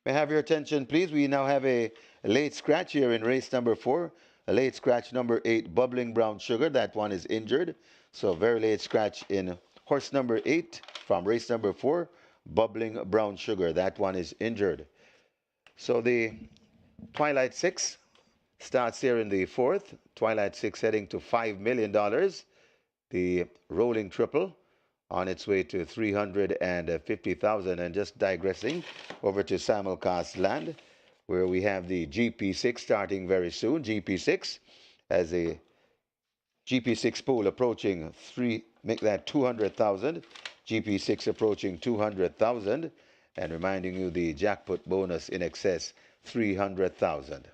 May I have your attention, please? We now have a late scratch here in race number 4. A late scratch number 8, Bubbling Brown Sugar. That one is injured. So very late scratch in horse number 8 from race number 4, Bubbling Brown Sugar. That one is injured. So the Twilight Six starts here in the fourth. Twilight Six heading to $5 million. The rolling triple on its way to 350,000. And just digressing over to simulcast land, where we have the GP6 starting very soon. GP6 as a GP6 pool approaching make that 200,000. GP6 approaching 200,000, and reminding you the jackpot bonus in excess 300,000.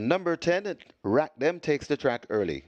Number 10, Rack Them takes the track early.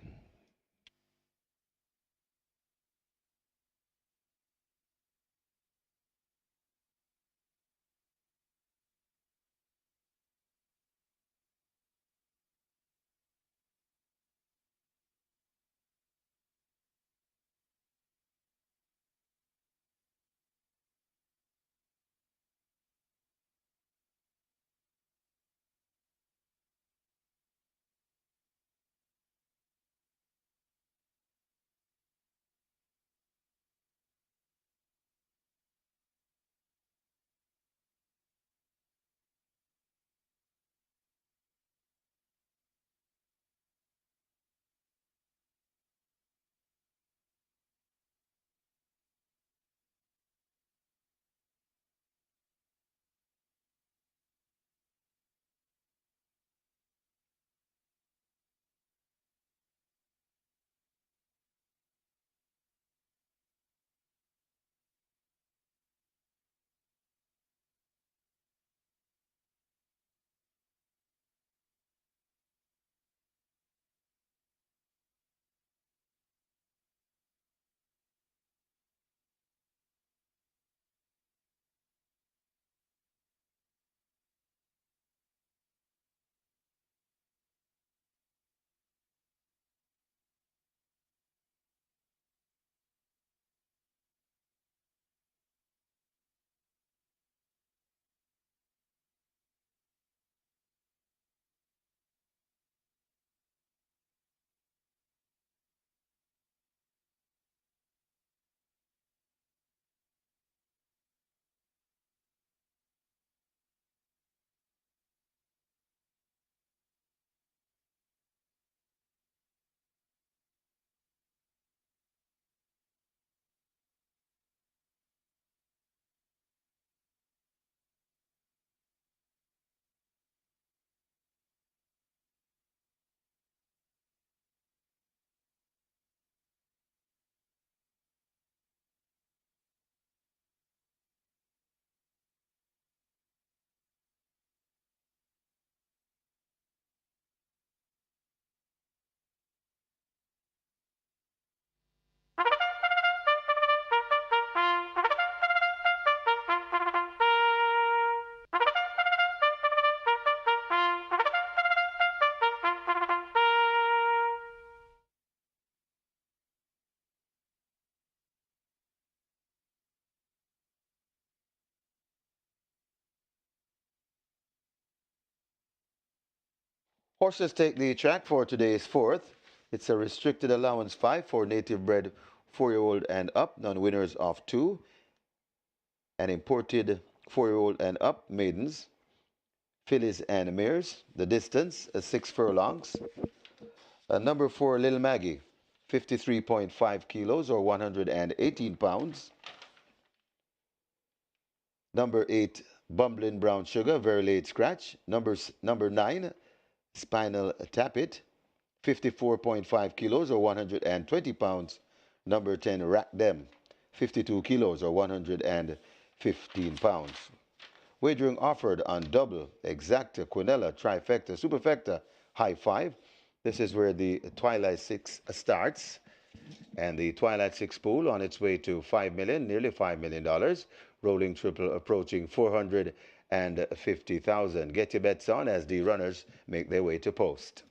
Horses take the track for today's fourth. It's a restricted allowance 5 for native bred 4-year-old and up, non-winners of 2, and imported 4-year-old and up maidens. fillies and mares. The distance, 6 furlongs. Number 4, Little Maggie, 53.5 kilos or 118 pounds. Number 8, Bumbling Brown Sugar, very late scratch. Number 9, Spinal Tappet, 54.5 kilos or 120 pounds. Number 10, Rack Them, 52 kilos or 115 pounds. Wagering offered on double, exacta, quinella, trifecta, superfecta, high five. This is where the Twilight Six starts. And the Twilight Six pool on its way to $5 million, nearly $5 million. Rolling triple approaching 450,000. Get your bets on as the runners make their way to post.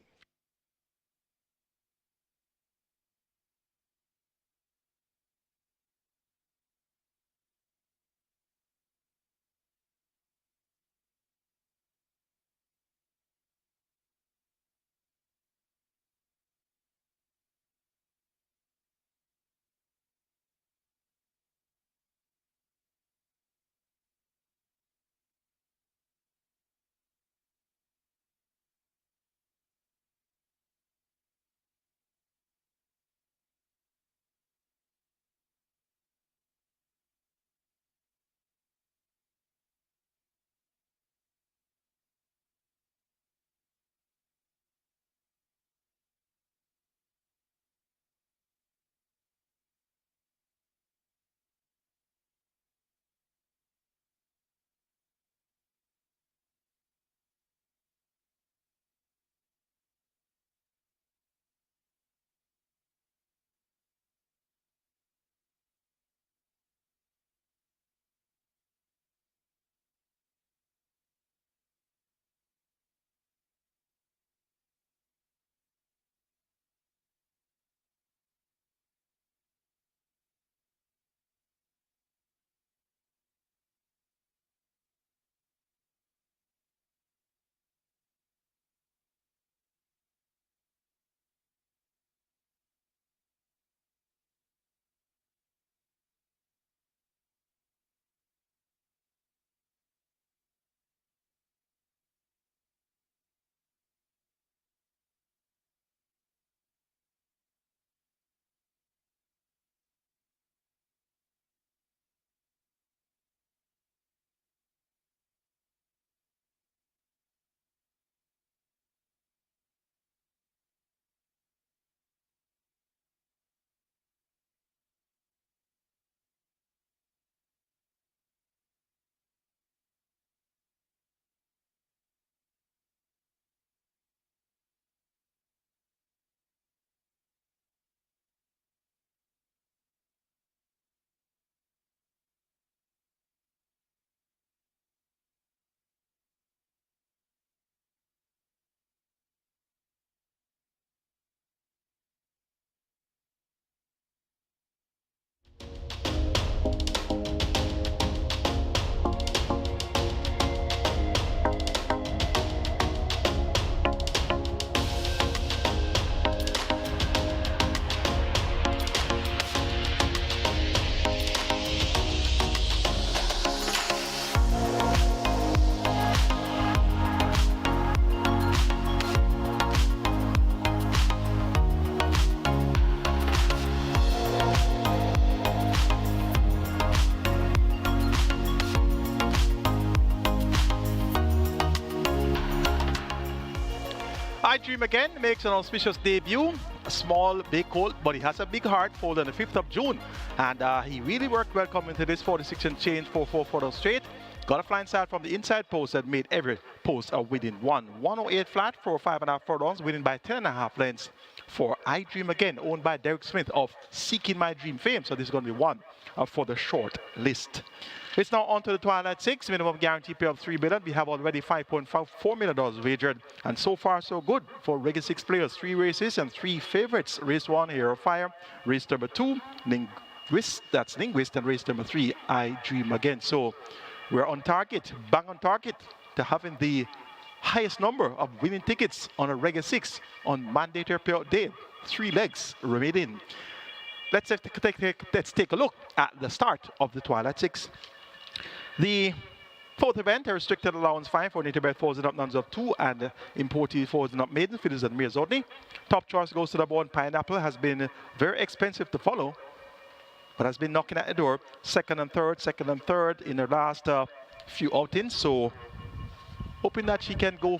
I Dream Again makes an auspicious debut. A small, big colt, but he has a big heart. Foaled on the 5th of June. And he really worked well coming to this 46 and change 4-4 photo straight. Got a flying start from the inside post that made every post a winning one. 108 flat for 5.5 furlongs, winning by 10.5 lengths for I Dream Again, owned by Derek Smith of Seeking My Dream fame. So this is going to be one for the short list. It's now on to the Twilight Six, minimum guarantee pay of $3 million. We have already $5.4 million wagered, and so far so good for regular 6 players. 3 races and 3 favorites. Race 1, Hero Fire. Race number 2, Linguist, that's Linguist, and race number 3, I Dream Again. So we're on target, bang on target, to having the highest number of winning tickets on a regular 6 on mandatory payout day. 3 legs remaining. Let's take a look at the start of the Twilight Six. The Fourth event, a restricted allowance 5 for native bet falls in up nuns of 2 and imported falls in up maiden, fiddles and mares only. Top choice goes to the board. Pineapple has been very expensive to follow, but has been knocking at the door. Second and third in her last few outings. So hoping that she can go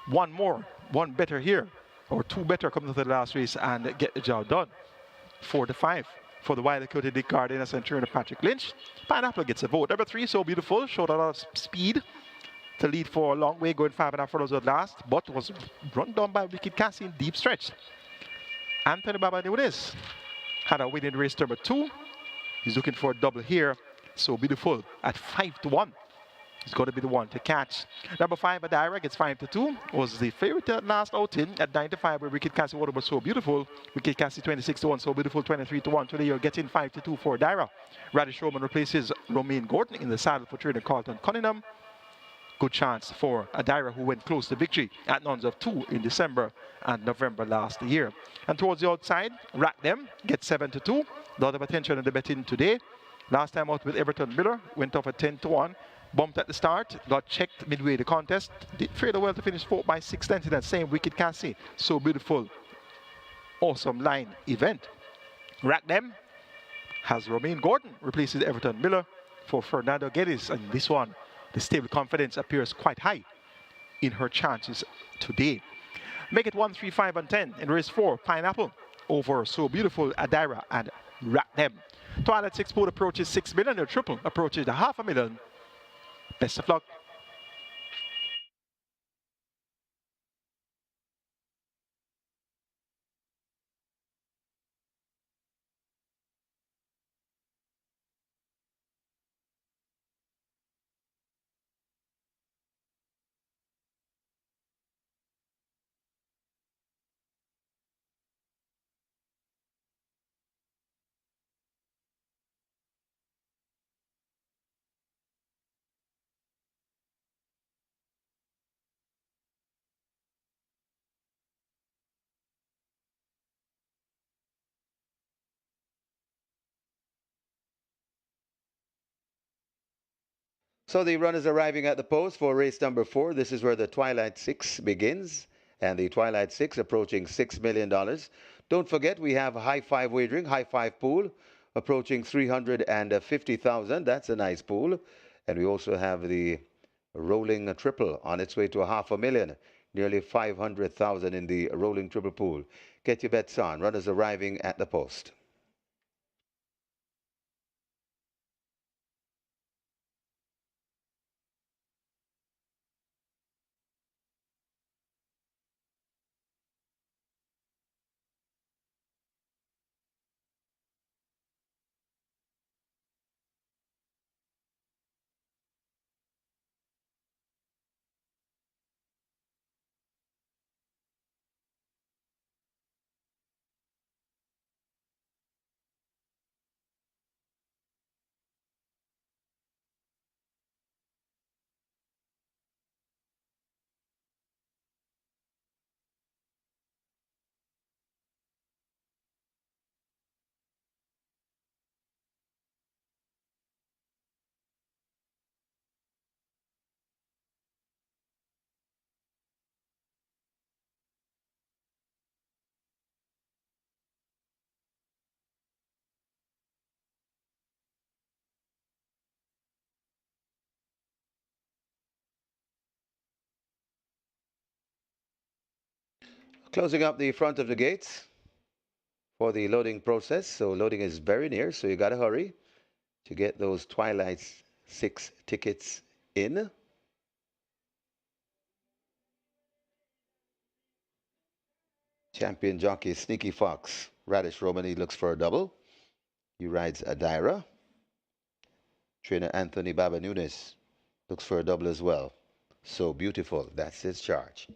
one better here, or two better coming to the last race and get the job done. 4 to 5 for the Wilder County Dick Cardenas and Turner Patrick Lynch. Pineapple gets a vote. Number 3, So Beautiful, showed a lot of speed to lead for a long way, going 5.5 furlongs at last, but was run down by Wicked Cassie in deep stretch. Anthony Baba Nunes had a win in race number 2. He's looking for a double here. So Beautiful at 5 to 1. He's going to be the one to catch. Number 5, Adira gets 5 to 2. Was the favorite at last outing at 9 to 5, where Wicked Cassie Water was So Beautiful. Wicked Cassie 26 to 1, So Beautiful 23 to 1. Today you're getting 5 to 2 for Adira. Radish Roman replaces Romaine Gordon in the saddle for trainer Carlton Cunningham. Good chance for Adira, who went close to victory at nuns of 2 in December and November last year. And towards the outside, Rack Them gets 7 to 2. A lot of attention in the betting today. Last time out with Everton Miller, went off at 10 to 1. Bumped at the start, got checked midway the contest. Did fairly well to finish 4 by 6 lengths in that same Wicked Cassie. So Beautiful. Awesome line event. Rack Them has Romaine Gordon replaces Everton Miller for Fernando Geddes. And this one, the stable confidence appears quite high in her chances today. Make it 1, 3, 5, and 10 in race 4. Pineapple over So Beautiful, Adira, and Rack Them. Twilight 6 Pool approaches 6 million. Your triple approaches the $500,000. Best of luck. So the runners arriving at the post for race number 4. This is where the Twilight 6 begins. And the Twilight 6 approaching $6 million. Don't forget, we have high five wagering, high five pool, approaching 350,000. That's a nice pool. And we also have the rolling triple on its way to $500,000. Nearly 500,000 in the rolling triple pool. Get your bets on. Runners arriving at the post. Closing up the front of the gates for the loading process. So loading is very near, so you got to hurry to get those Twilight 6 tickets in. Champion jockey Sneaky Fox. Radish Romani looks for a double. He rides Adira. Trainer Anthony Baba Nunes looks for a double as well. So Beautiful. That's his charge.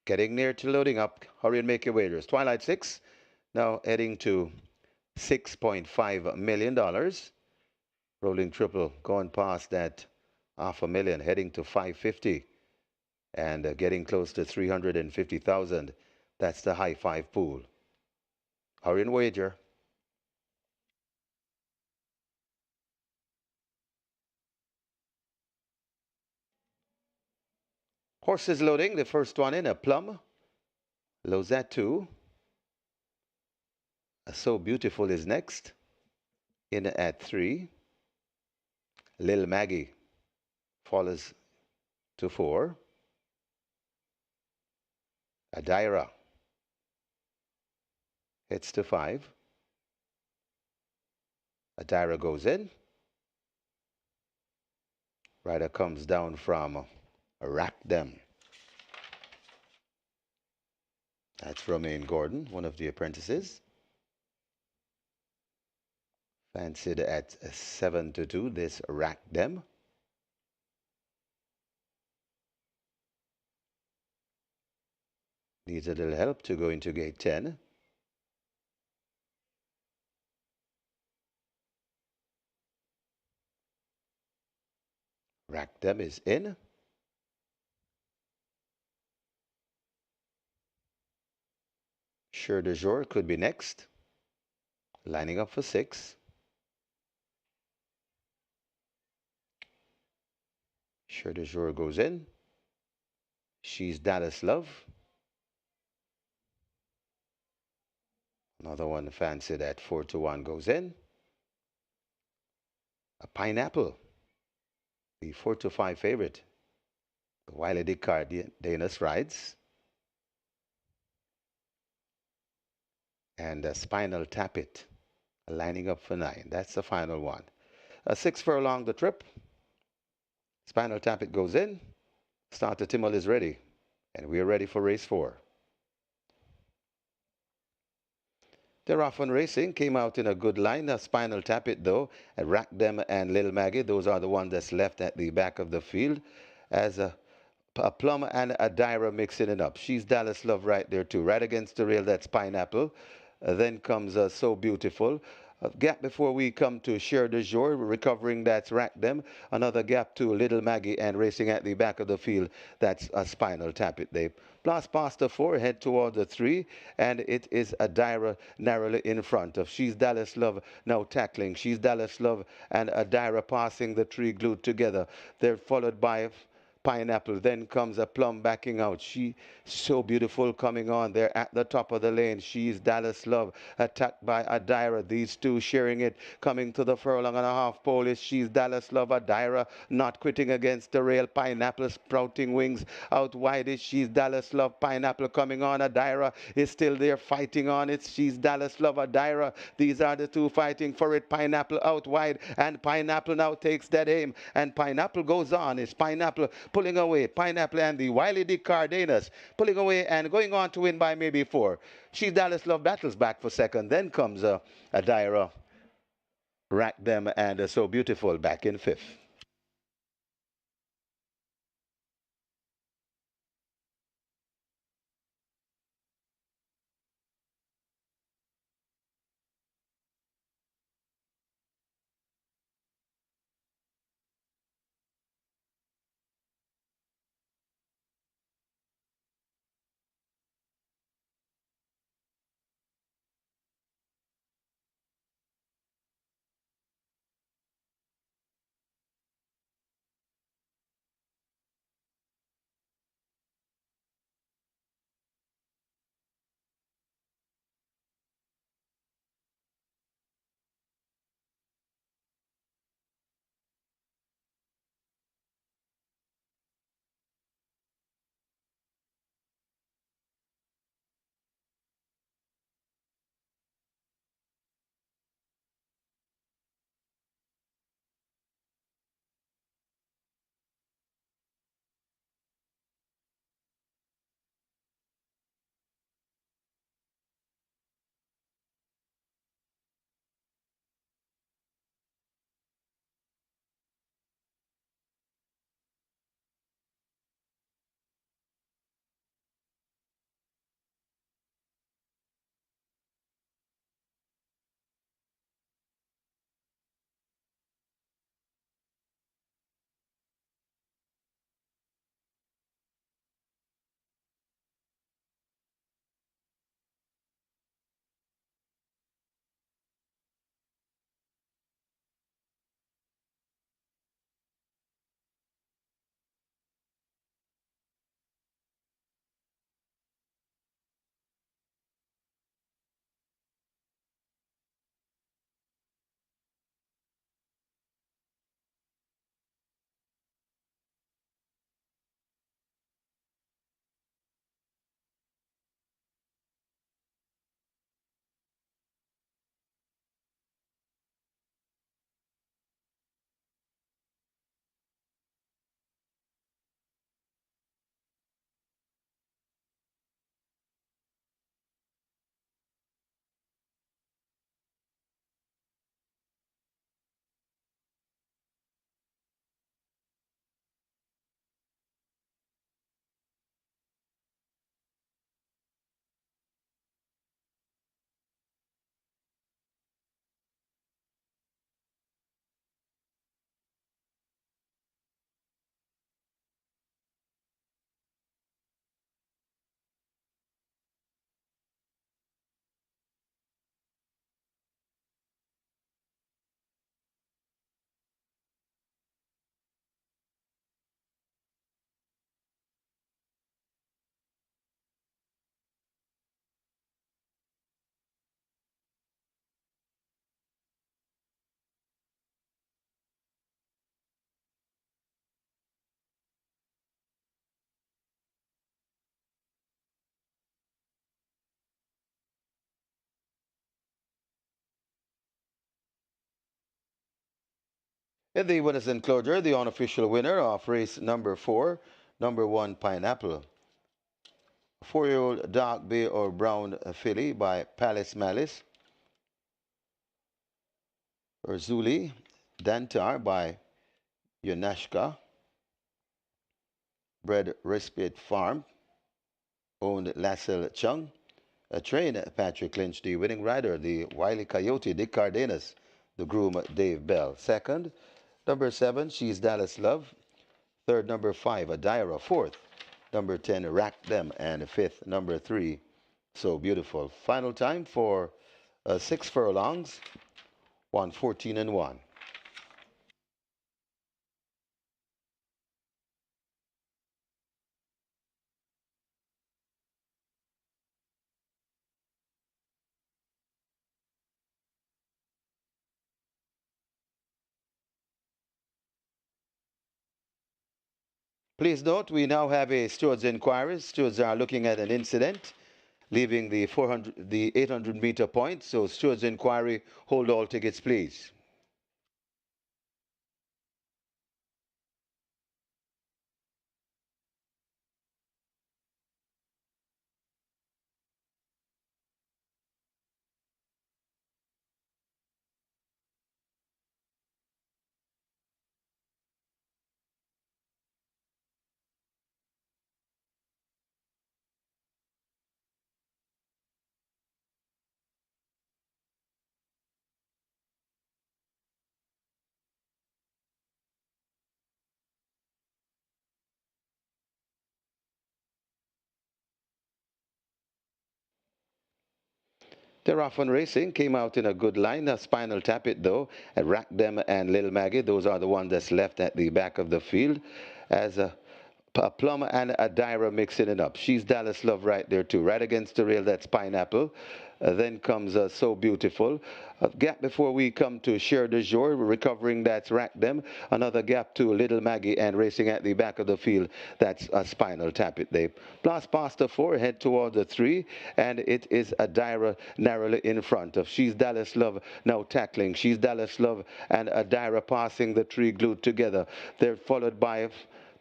Getting near to loading up. Hurry and make your wagers. Twilight 6 now heading to $6.5 million. Rolling triple going past that $500,000, heading to 550 and getting close to 350,000. That's the high five pool. Hurry and wager. Horses loading, the first one in, a plum. Loads at 2. So Beautiful is next. In at 3. Lil Maggie follows to 4. Adira hits to 5. Adira goes in. Rider comes down from Rack Them. That's Romaine Gordon, one of the apprentices. Fancied at 7-2, this Rack Them. Needs a little help to go into gate 10. Rack Them is in. Sure de Jour could be next. Lining up for 6. Sure de Jour goes in. She's Dallas Love. Another one fancied at 4-1 goes in. A Pineapple, the 4-5 favorite. The Wiley Dick Cardenas rides. And a Spinal Tap It, lining up for 9. That's the final one. 6 furlong the trip. Spinal Tap It goes in. Starter Timmel is ready. And we're ready for race 4. They're off on racing. Came out in a good line. Spinal Tap It, though. Rack Them and Lil Maggie. Those are the ones that's left at the back of the field. As a Plum and Adira mixing it up. She's Dallas Love right there, too. Right against the rail, that's Pineapple. Then comes So Beautiful. A gap before we come to Share de Jour, recovering, that's Rack Them. Another gap to Little Maggie, and racing at the back of the field, that's a Spinal Tap It. They blast past the 4, head toward the 3, and it is Adira narrowly in front of She's Dallas Love now tackling. She's Dallas Love and Adira passing the 3 glued together. They're followed by Pineapple. Then comes a Plum backing out. She So Beautiful coming on there at the top of the lane. She's Dallas Love attacked by Adira. These two sharing it. Coming to the furlong and a half pole is She's Dallas Love. Adira not quitting against the rail. Pineapple sprouting wings out wide is She's Dallas Love. Pineapple coming on. Adira is still there fighting on. It's She's Dallas Love. Adira. These are the two fighting for it. Pineapple out wide, and Pineapple now takes that aim, and Pineapple goes on. It's Pineapple pulling away. Pineapple and the Wiley Dick Cardenas pulling away and going on to win by maybe 4. She's Dallas Love battles back for second. Then comes Adira, Rack Them, and So Beautiful back in 5th. In the winners enclosure, the unofficial winner of race number 4, number 1 Pineapple. 4-year-old dark bay or brown filly by Palace Malice. Urzuli Dantar by Yunashka. Bred Respite Farm. Owned Lassell Chung. Trained Patrick Lynch, the winning rider, the Wily Coyote, Dick Cardenas, the groom, Dave Bell. Second, number 7, She's Dallas Love. Third, number 5, Adira. Fourth, number 10, Rack Them. And fifth, number 3, So Beautiful. Final time for 6 furlongs, 1:14 and 1. Please note, we now have a stewards inquiry. Stewards are looking at an incident leaving the 800-meter point. So stewards inquiry, hold all tickets, please. Terrafon Racing came out in a good line. A Spinal Tap It, though, and Rack Them and Lil Maggie. Those are the ones that's left at the back of the field. As a Plum and a Dyra mixing it up. She's Dallas Love right there, too. Right against the rail, that's Pineapple. Then comes So Beautiful. A gap before we come to Share de Jour, recovering, that's Rack Them. Another gap to Little Maggie, and racing at the back of the field, that's a Spinal Tap It. They blast past the 4, head toward the 3, and it is Adira narrowly in front of She's Dallas Love now tackling. She's Dallas Love and Adira passing the 3 glued together. They're followed by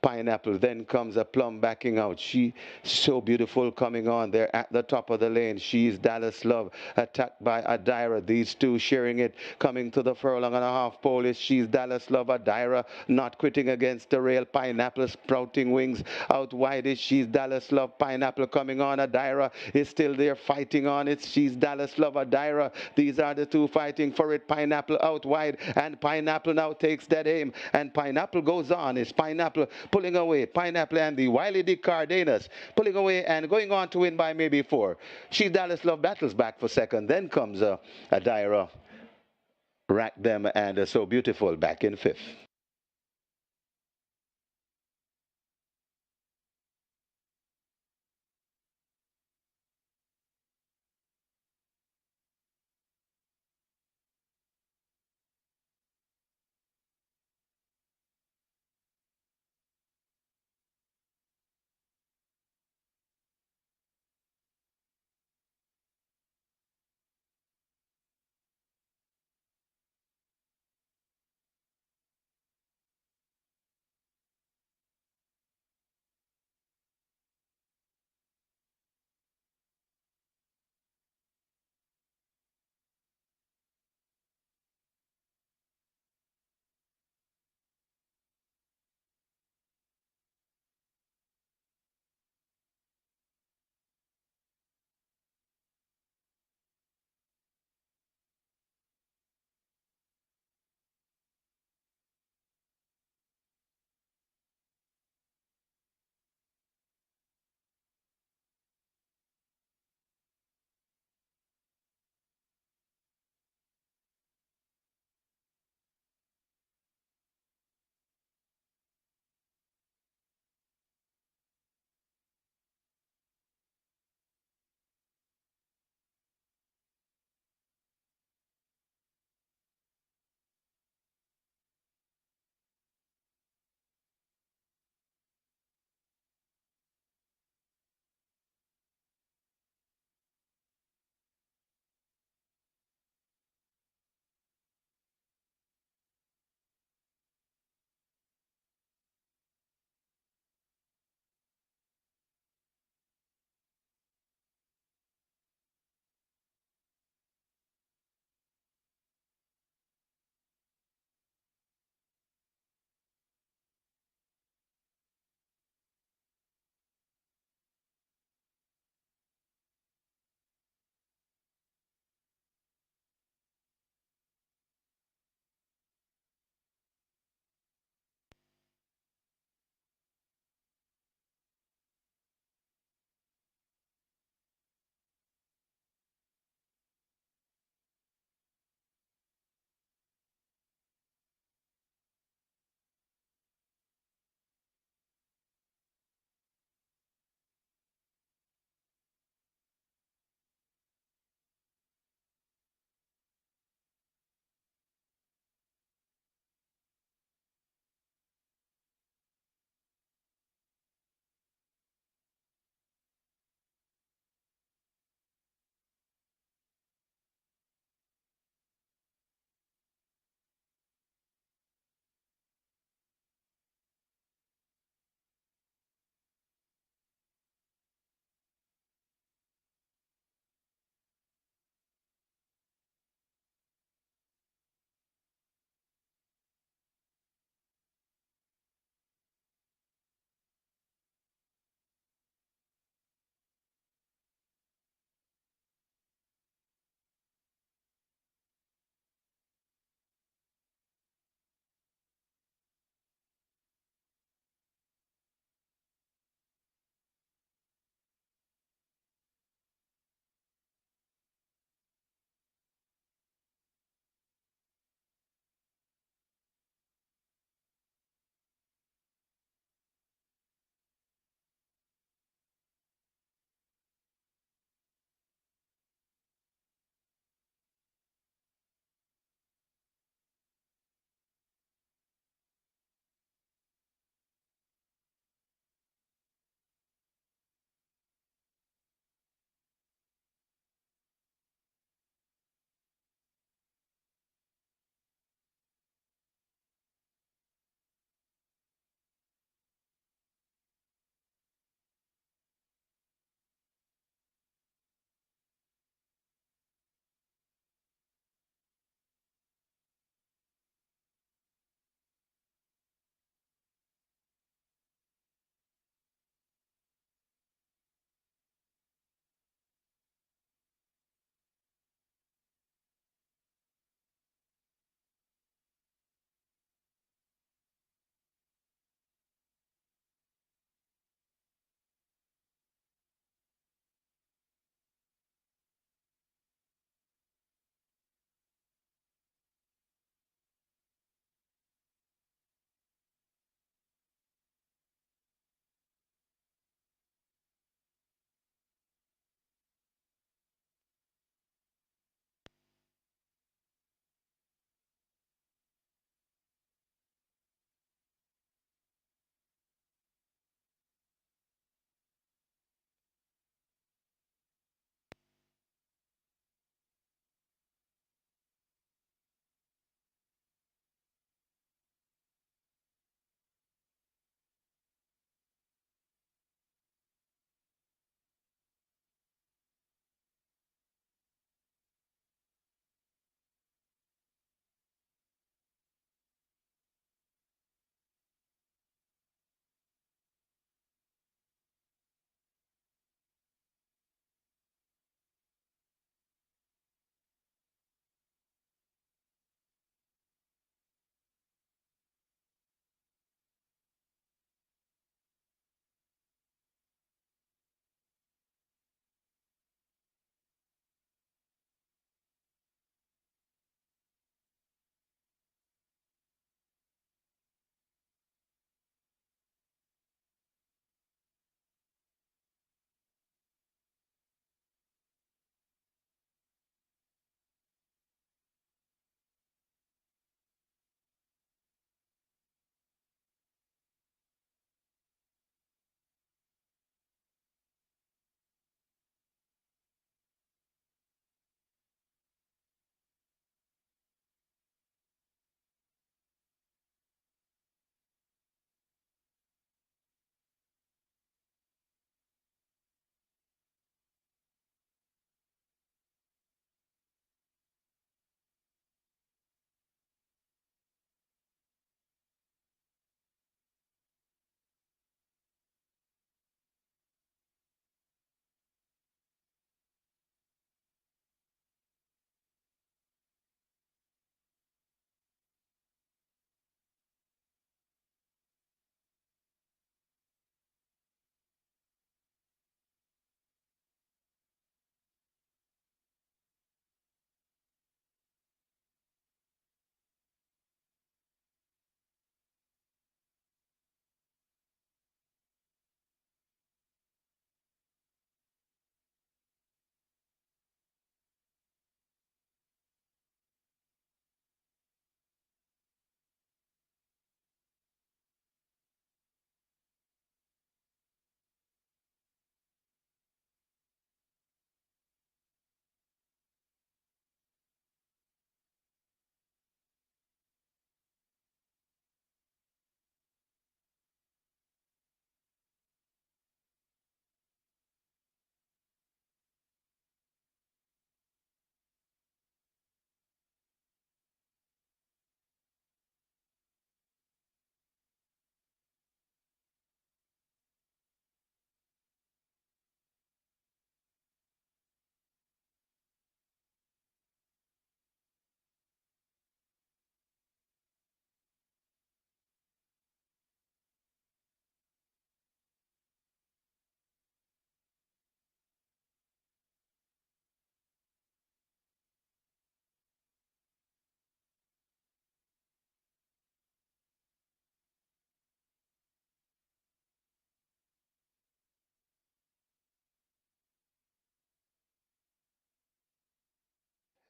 Pineapple. Then comes a Plum backing out. She So Beautiful coming on. They're at the top of the lane. She's Dallas Love attacked by Adira. These two sharing it. Coming to the furlong and a half pole is She's Dallas Love. Adira not quitting against the rail. Pineapple sprouting wings out wide is She's Dallas Love. Pineapple coming on. Adira is still there fighting on. It's She's Dallas Love. Adira. These are the two fighting for it. Pineapple out wide, and Pineapple now takes that aim, and Pineapple goes on. It's Pineapple pulling away. Pineapple and the Wily Dick Cardenas pulling away and going on to win by maybe 4. She's Dallas Love battles back for second. Then comes Adira, Rack Them, and So Beautiful back in 5th.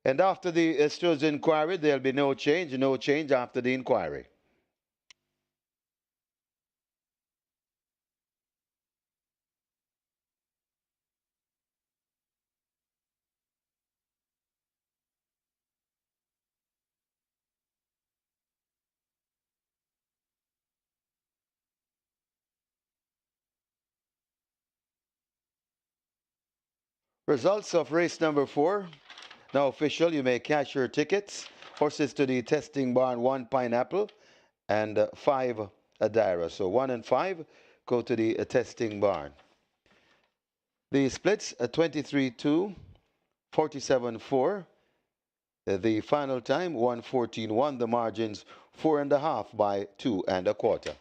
And after the steward's inquiry, there'll be no change, no change after the inquiry. Results of race number 4. Now official, you may cash your tickets. Horses to the testing barn, 1 pineapple and 5 Adira. So 1 and 5 go to the testing barn. The splits 23-2, 47-4. The final time 114-1. The margins 4.5 by 2 1/4.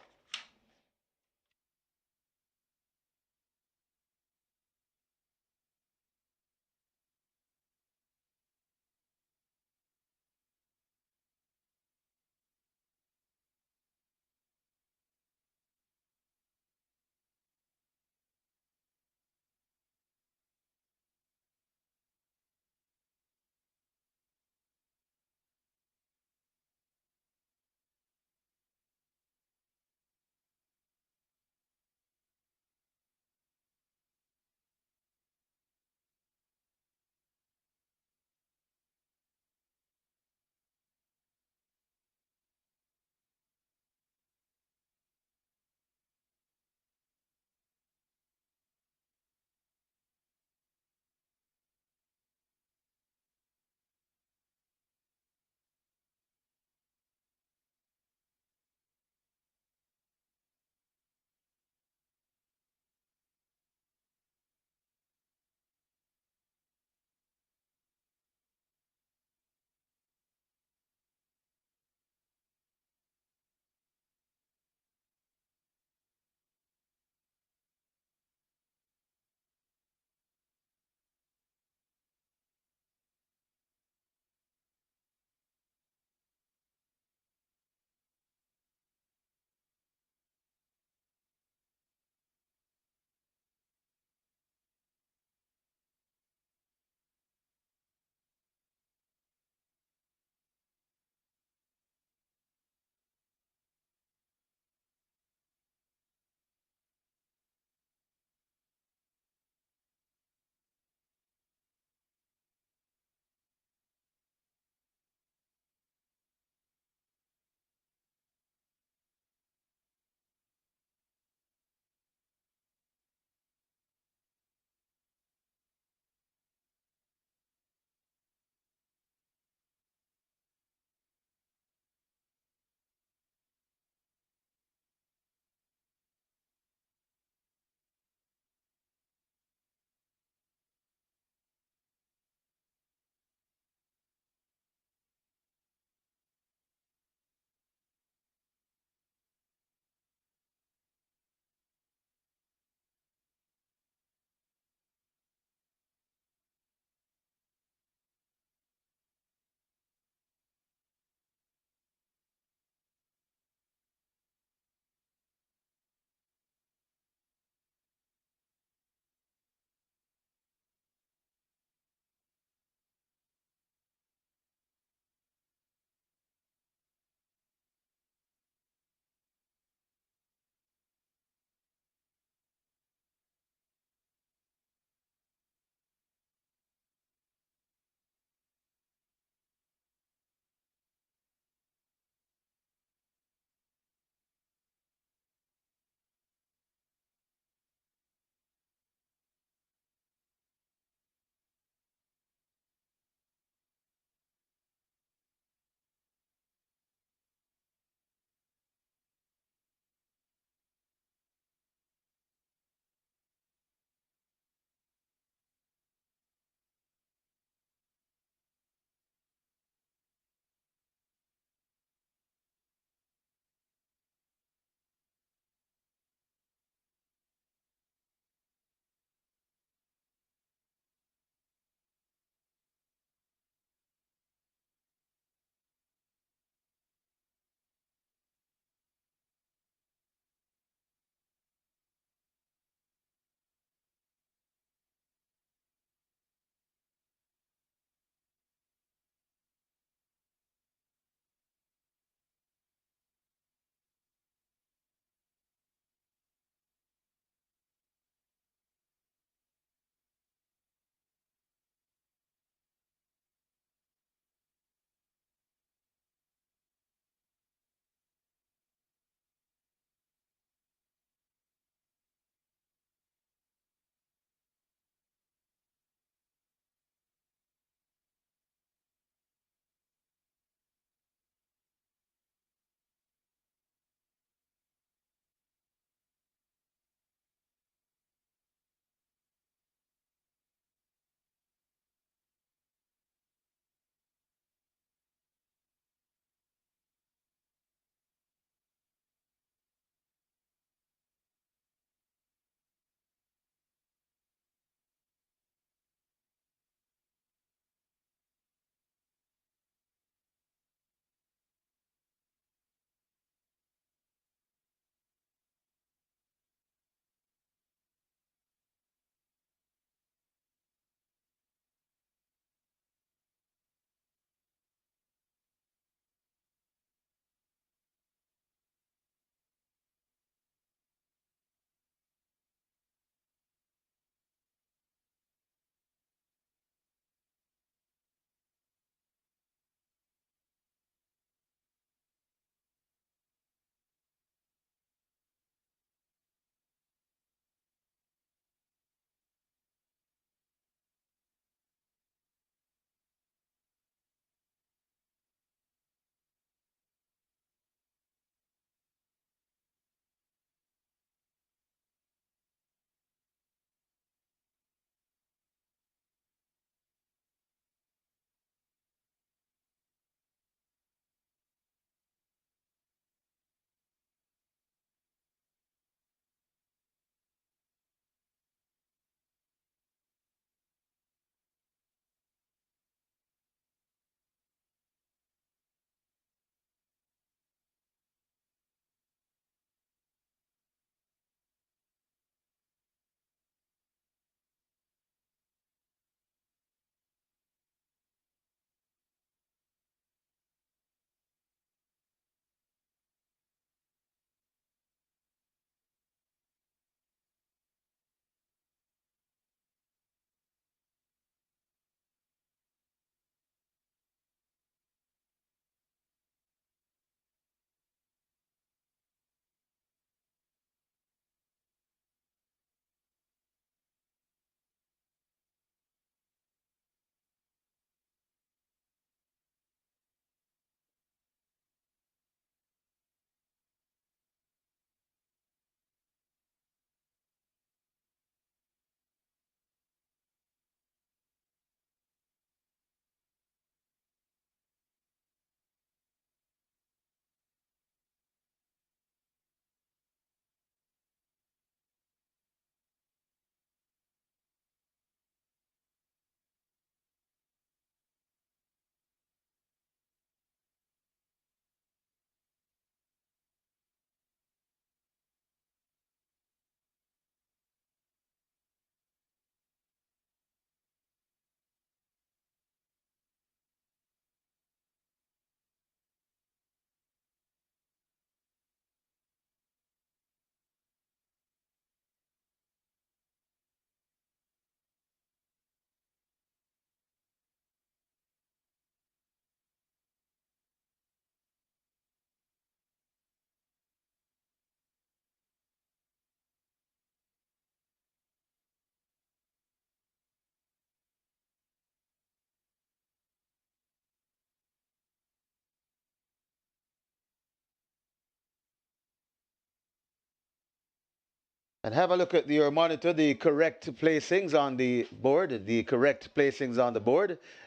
And have a look at your monitor, the correct placings on the board,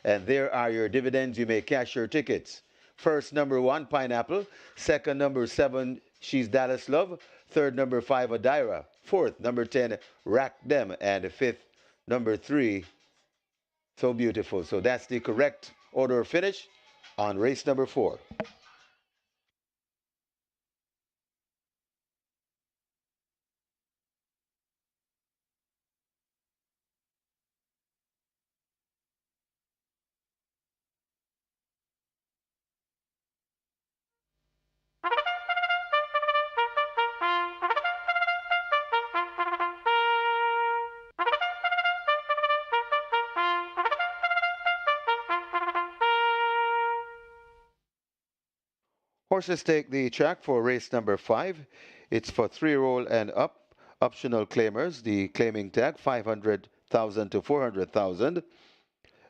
and there are your dividends. You may cash your tickets. First, number 1, Pineapple. Second, number 7, She's Dallas Love. Third, number 5, Adira. Fourth, number 10, Rack Them. And fifth, number 3, So Beautiful. So that's the correct order of finish on race number 4. Horses take the track for race number 5. It's for 3-year-old and up. Optional claimers. The claiming tag 500,000 to 400,000.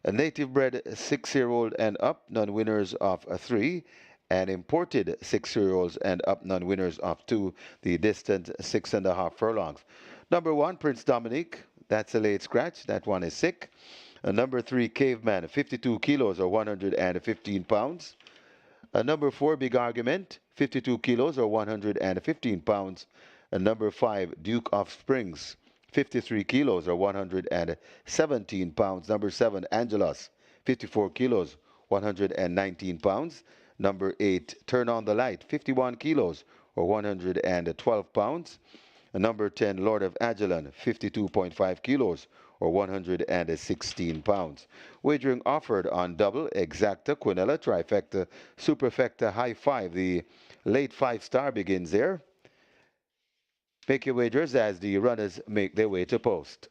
A native bred 6-year-old and up, non-winners of 3. And imported 6-year-olds and up, non-winners of 2. The distance 6.5 furlongs. Number 1, Prince Dominique. That's a late scratch. That one is sick. Number 3, Caveman, 52 kilos or 115 pounds. Number 4, Big Argument, 52 kilos or 115 pounds. Number 5, Duke of Springs, 53 kilos or 117 pounds. Number 7, Angelos, 54 kilos, 119 pounds. Number 8, Turn on the Light, 51 kilos or 112 pounds. Number 10, Lord of Ajalon, 52.5 kilos or 116 pounds. Wagering offered on double, exacta, quinella, trifecta, superfecta, high 5. The late 5-star begins there. Make your wagers as the runners make their way to post.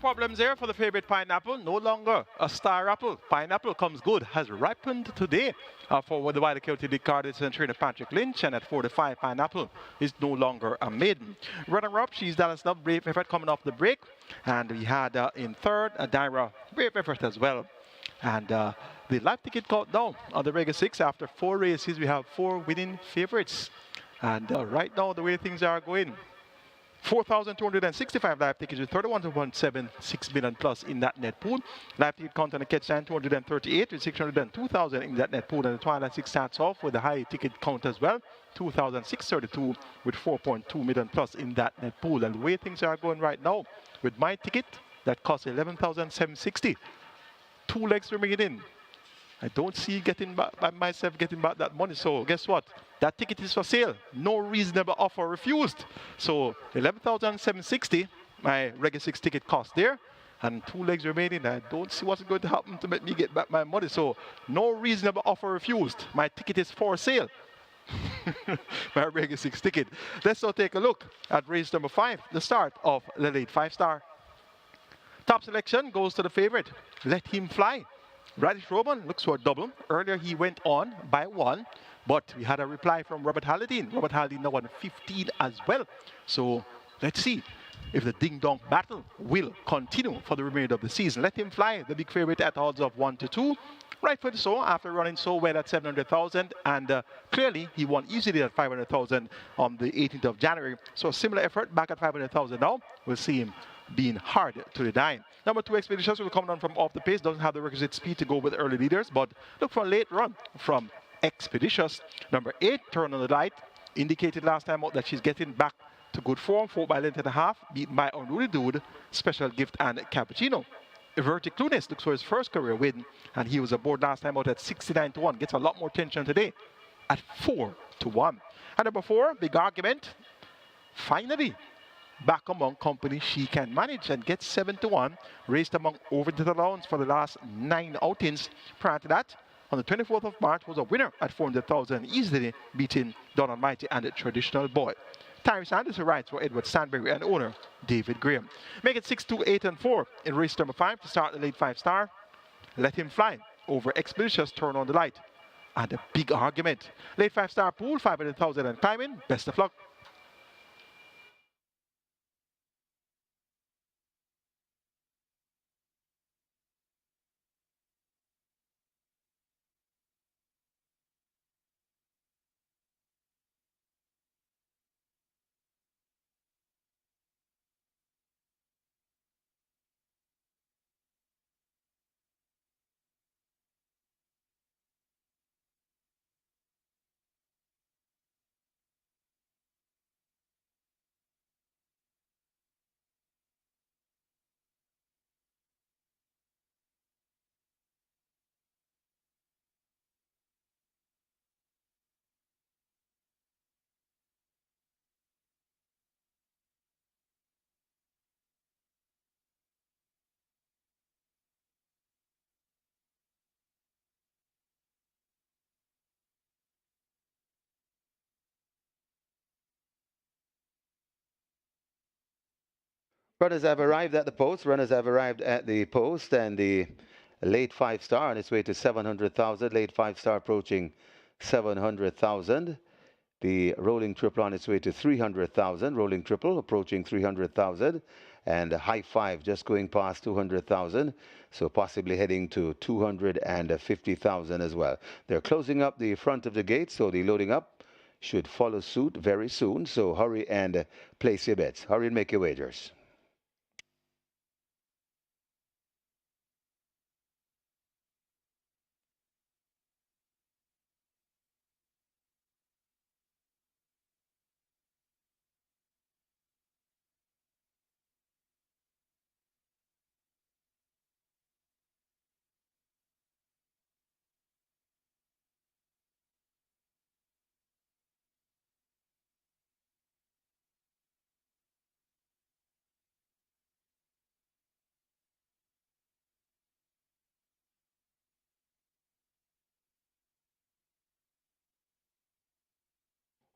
problems there for the favorite Pineapple. No longer a star apple. Pineapple comes good. Has ripened today for the Wild County card. It's trainer Patrick Lynch. And at 45, Pineapple is no longer a maiden. Runner-up, she's Dallas Love. Brave Effort coming off the break. And we had in third, Dyra Brave Effort as well. And the live ticket countdown on the regular 6. After 4 races, we have 4 winning favorites. And right now, the way things are going, 4,265 live tickets with 31.76 million plus in that net pool. Live ticket count on the catch stand 238 with 602,000 in that net pool. And the Twilight 6 starts off with a high ticket count as well, 2,632 with 4.2 million plus in that net pool. And the way things are going right now, with my ticket that costs 11,760, 2 legs remaining. I don't see myself getting back that money. So guess what? That ticket is for sale. No reasonable offer refused. So 11,760, my regular 6 ticket cost there, and 2 legs remaining. I don't see what's going to happen to make me get back my money. So no reasonable offer refused. My ticket is for sale. My regular 6 ticket. Let's now take a look at race number 5, the start of the late 5-star. Top selection goes to the favorite, Let Him Fly. Radish Roman looks for a double. Earlier he went on by 1, but we had a reply from Robert Halladine. Robert Halladine now on 15 as well. So let's see if the ding-dong battle will continue for the remainder of the season. Let Him Fly, the big favorite at odds of 1-2. Rightfully so, after running so well at 700,000, and clearly he won easily at 500,000 on the 18th of January. So similar effort back at 500,000 now. We'll see him being hard to the dime. Number 2, Expeditious will come down from off the pace. Doesn't have the requisite speed to go with early leaders, but look for a late run from Expeditious. Number 8, Turn on the Light. Indicated last time out that she's getting back to good form. 4 by length and a half. Beaten by Unruly Dude, Special Gift, and Cappuccino. Everti Clunes looks for his first career win, and he was aboard last time out at 69-1. Gets a lot more attention today at 4-1. And number 4, Big Argument. Finally, back among company she can manage and get 7-1. Raced among over the allowance for the last 9 outings. Prior to that, on the 24th of March, was a winner at 400,000, easily beating Don Almighty and the Traditional Boy. Tyrese Anderson rides for Edward Stanberry and owner David Graham. Make it 6-2, 8-4 in race number 5 to start the late 5-star. Let Him Fly over Expeditious, Turn on the Light, and a Big Argument. Late 5-star pool, 500,000 and climbing. Best of luck. Runners have arrived at the post. Runners have arrived at the post, and the late 5-star on its way to 700,000. Late 5-star approaching 700,000. The rolling triple on its way to 300,000. Rolling triple approaching 300,000. And a high 5 just going past 200,000. So possibly heading to 250,000 as well. They're closing up the front of the gate, so the loading up should follow suit very soon. So hurry and place your bets. Hurry and make your wagers.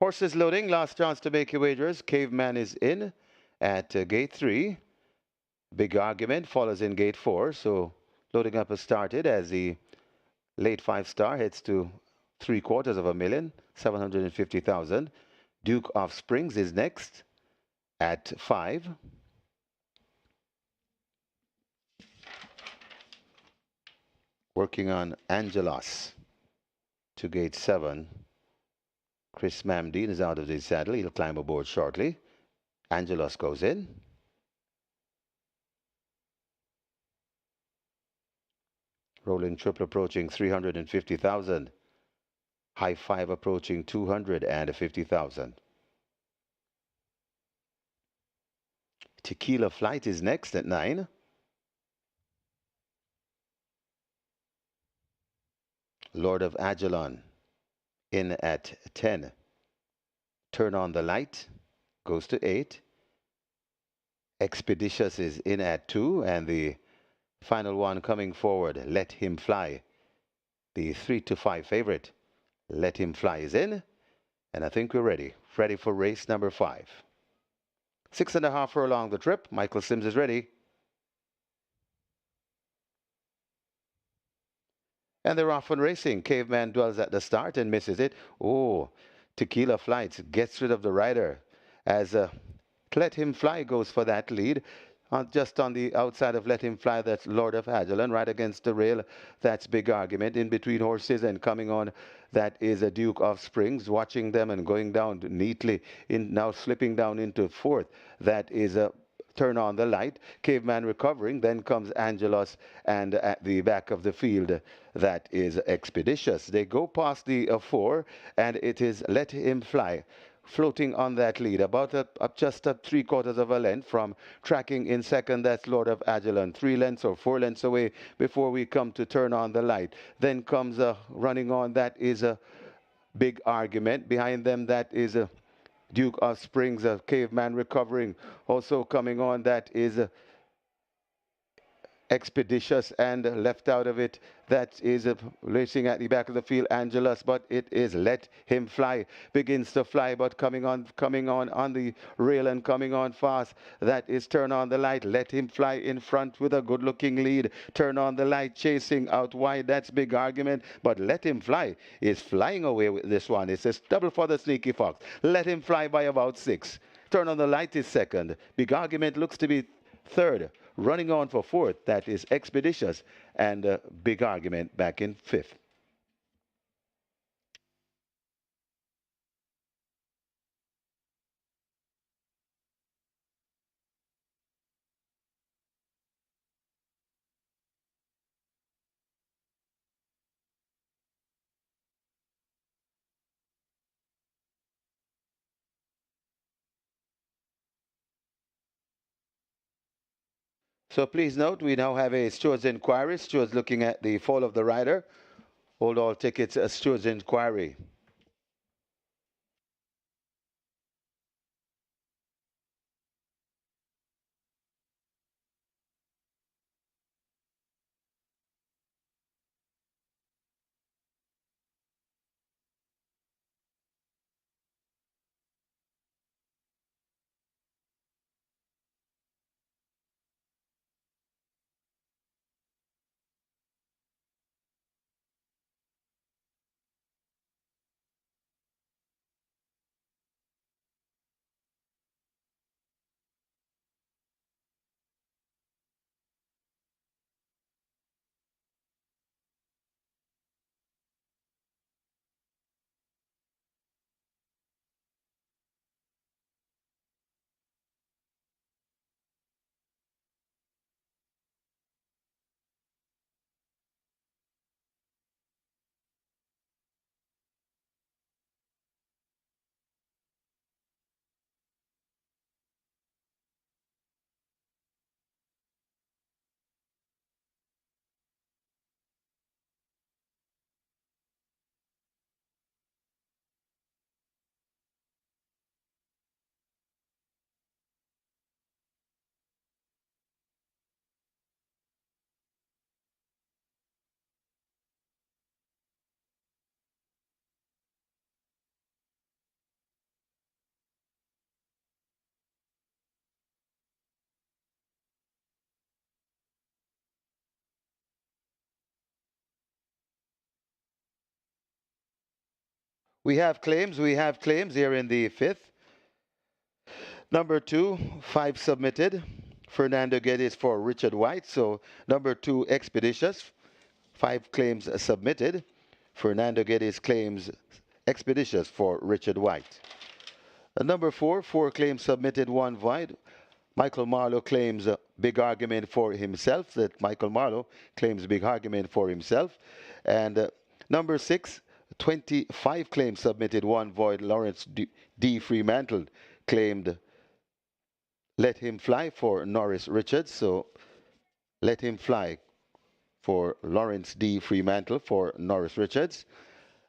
Horses loading, last chance to make your wagers. Caveman is in at gate 3. Big Argument follows in gate 4, so loading up has started as the late 5-star heads to 750,000. 750,000. Duke of Springs is next at 5. Working on Angelos to gate 7. Chris Mamdine is out of the saddle. He'll climb aboard shortly. Angelos goes in. Rolling triple approaching 350,000. High 5 approaching 250,000. Tequila Flight is next at 9. Lord of Ajalon in at 10. Turn on the Light goes to 8. Expeditious is in at 2, and the final one coming forward, Let Him Fly. The 3 to 5 favorite, Let Him Fly is in, and I think we're ready. Ready for race number 5. 6.5 furlong the trip. Michael Sims is ready. And they're off and racing. Caveman dwells at the start and misses it. Oh, Tequila Flight gets rid of the rider as Let Him Fly goes for that lead. Just on the outside of Let Him Fly, that's Lord of Ajalon, right against the rail. That's Big Argument. In between horses and coming on, that is a Duke of Springs. Watching them and going down neatly, now slipping down into 4th. That is a Turn on the Light. Caveman recovering. Then comes Angelos, and at the back of the field, that is Expeditious. They go past the 4, and it is Let Him Fly floating on that lead, about just up 3/4 of a length from tracking in second. That's Lord of Ajalon, 3 lengths or 4 lengths away before we come to Turn on the Light. Then comes running on, that is a Big Argument. Behind them, that is a Duke of Springs, a Caveman recovering. Also coming on, that is Expeditious, and left out of it, that is racing at the back of the field, Angelus, but it is Let Him Fly. Begins to fly, but coming on the rail and coming on fast. That is Turn on the Light. Let Him Fly in front with a good looking lead. Turn on the Light chasing out wide. That's Big Argument, but Let Him Fly is flying away with this one. It's a double for the Sneaky Fox. Let Him Fly by about 6. Turn on the Light is second. Big Argument looks to be third. Running on for 4th, that is Expeditious, and Big Argument back in 5th. So please note, we now have a steward's inquiry. Steward's looking at the fall of the rider. Hold all tickets, a steward's inquiry. We have claims here in the fifth. Number 2, 5 submitted. Fernando Geddes for Richard White. So number 2, Expeditious. 5 claims submitted. Fernando Geddes claims Expeditious for Richard White. Number 4, 4 claims submitted, 1 void. Michael Marlowe claims a big argument for himself. That Michael Marlowe claims big argument for himself. And number 6, 25 claims submitted, 1 void. Lawrence D. Fremantle claimed Let Him Fly for Norris Richards. So Let Him Fly for Lawrence D. Fremantle for Norris Richards.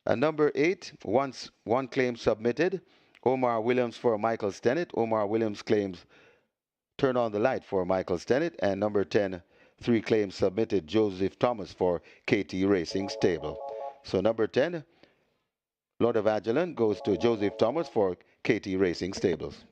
And number 8, one claim submitted. Omar Williams for Michael Stennett. Omar Williams claims Turn on the Light for Michael Stennett. And number 10, 3 claims submitted. Joseph Thomas for KT Racing Stable. So number 10, Lord of Agilent, goes to Joseph Thomas for KT Racing Stables.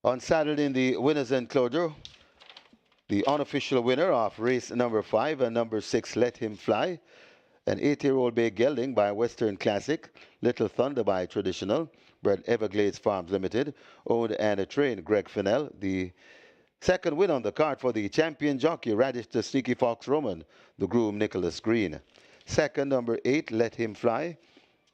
On Saturday in the winners enclosure, the unofficial winner of race number 5 and number 6, Let Him Fly. An 8-year-old bay gelding by Western Classic, Little Thunder by Traditional, bred Everglades Farms Limited, owned and trained Greg Fennell. The second win on the card for the champion jockey, Radish the Sneaky Fox Roman, the groom Nicholas Green. Second, number 8, Let Him Fly.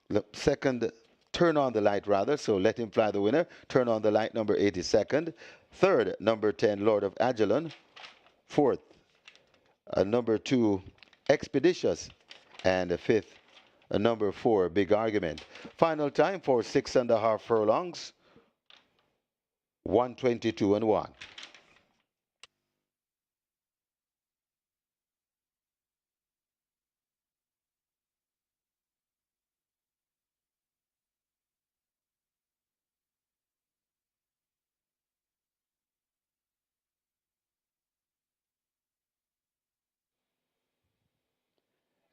The second, Turn on the Light rather, so Let Him Fly the winner. Turn on the Light, number 8 is second. Third, number 10, Lord of Agilon. Fourth, number 2, Expeditious. And fifth, number 4, Big Argument. Final time for 6.5 furlongs, 1:22 and 1.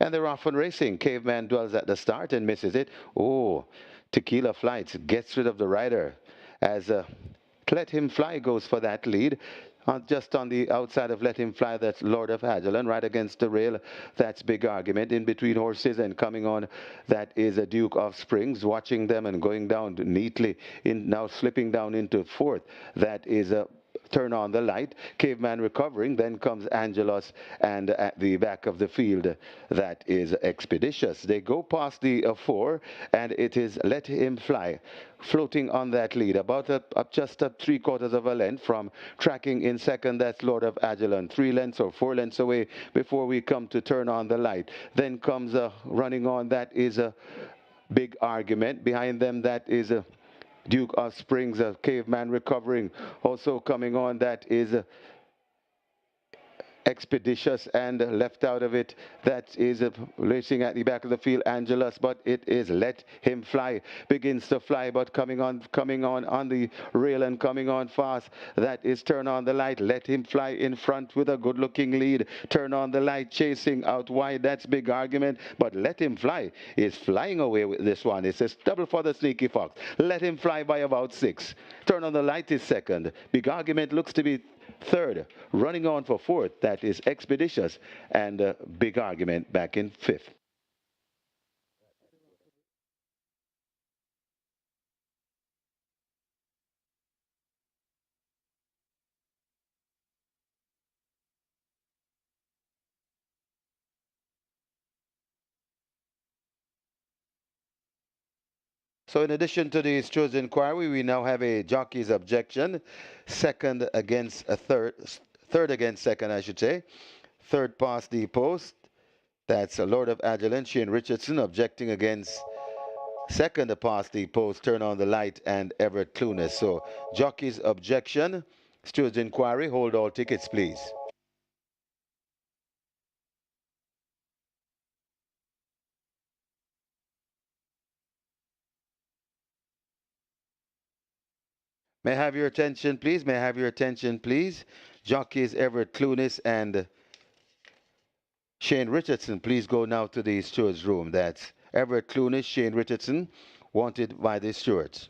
And they're off on racing. Caveman dwells at the start and misses it. Oh, Tequila Flights gets rid of the rider as Let Him Fly goes for that lead. Just on the outside of Let Him Fly, that's Lord of Agilon. Right against the rail, that's Big Argument. In between horses and coming on, that is a Duke of Springs. Watching them and going down neatly, now slipping down into fourth. That is a Turn on the Light. Caveman recovering. Then comes Angelos, and at the back of the field, that is Expeditious. They go past the 4, and it is Let Him Fly, floating on that lead, about just up 3/4 of a length from tracking in second. That's Lord of Agilon, 3 lengths or 4 lengths away before we come to Turn on the Light. Then comes running on, that is a Big Argument. Behind them, that is a Duke of Springs, a Caveman recovering. Also coming on, that is Expeditious, and left out of it, that is racing at the back of the field, Angelus, but it is Let Him Fly. Begins to fly, but coming on the rail and coming on fast. That is Turn on the Light. Let Him Fly in front with a good-looking lead. Turn on the Light chasing out wide. That's Big Argument, but Let Him Fly is flying away with this one. It's a double for the Sneaky Fox. Let Him Fly by about 6. Turn on the Light is second. Big Argument looks to be third. Running on for fourth, that is Expeditious, and Big Argument back in fifth. So in addition to the Stroh's inquiry, we now have a jockey's objection. Second against a third against second, I should say. Third past the post. That's a Lord of Agilent, Shane Richardson, objecting against second past the post, Turn on the Light, and Everett Clunas. So, jockey's objection. Steward's inquiry. Hold all tickets, please. May I have your attention, please? May I have your attention, please? Jockeys Everett Clunas and Shane Richardson, please go now to the steward's room. That's Everett Clunas, Shane Richardson, wanted by the stewards.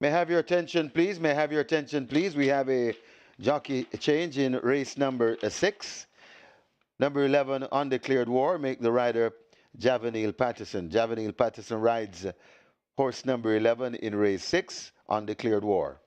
May I have your attention, please? May I have your attention, please? We have a jockey change in race number 6. Number 11, Undeclared War, make the rider Javanil Patterson. Javanil Patterson rides horse number 11 in race 6, Undeclared War.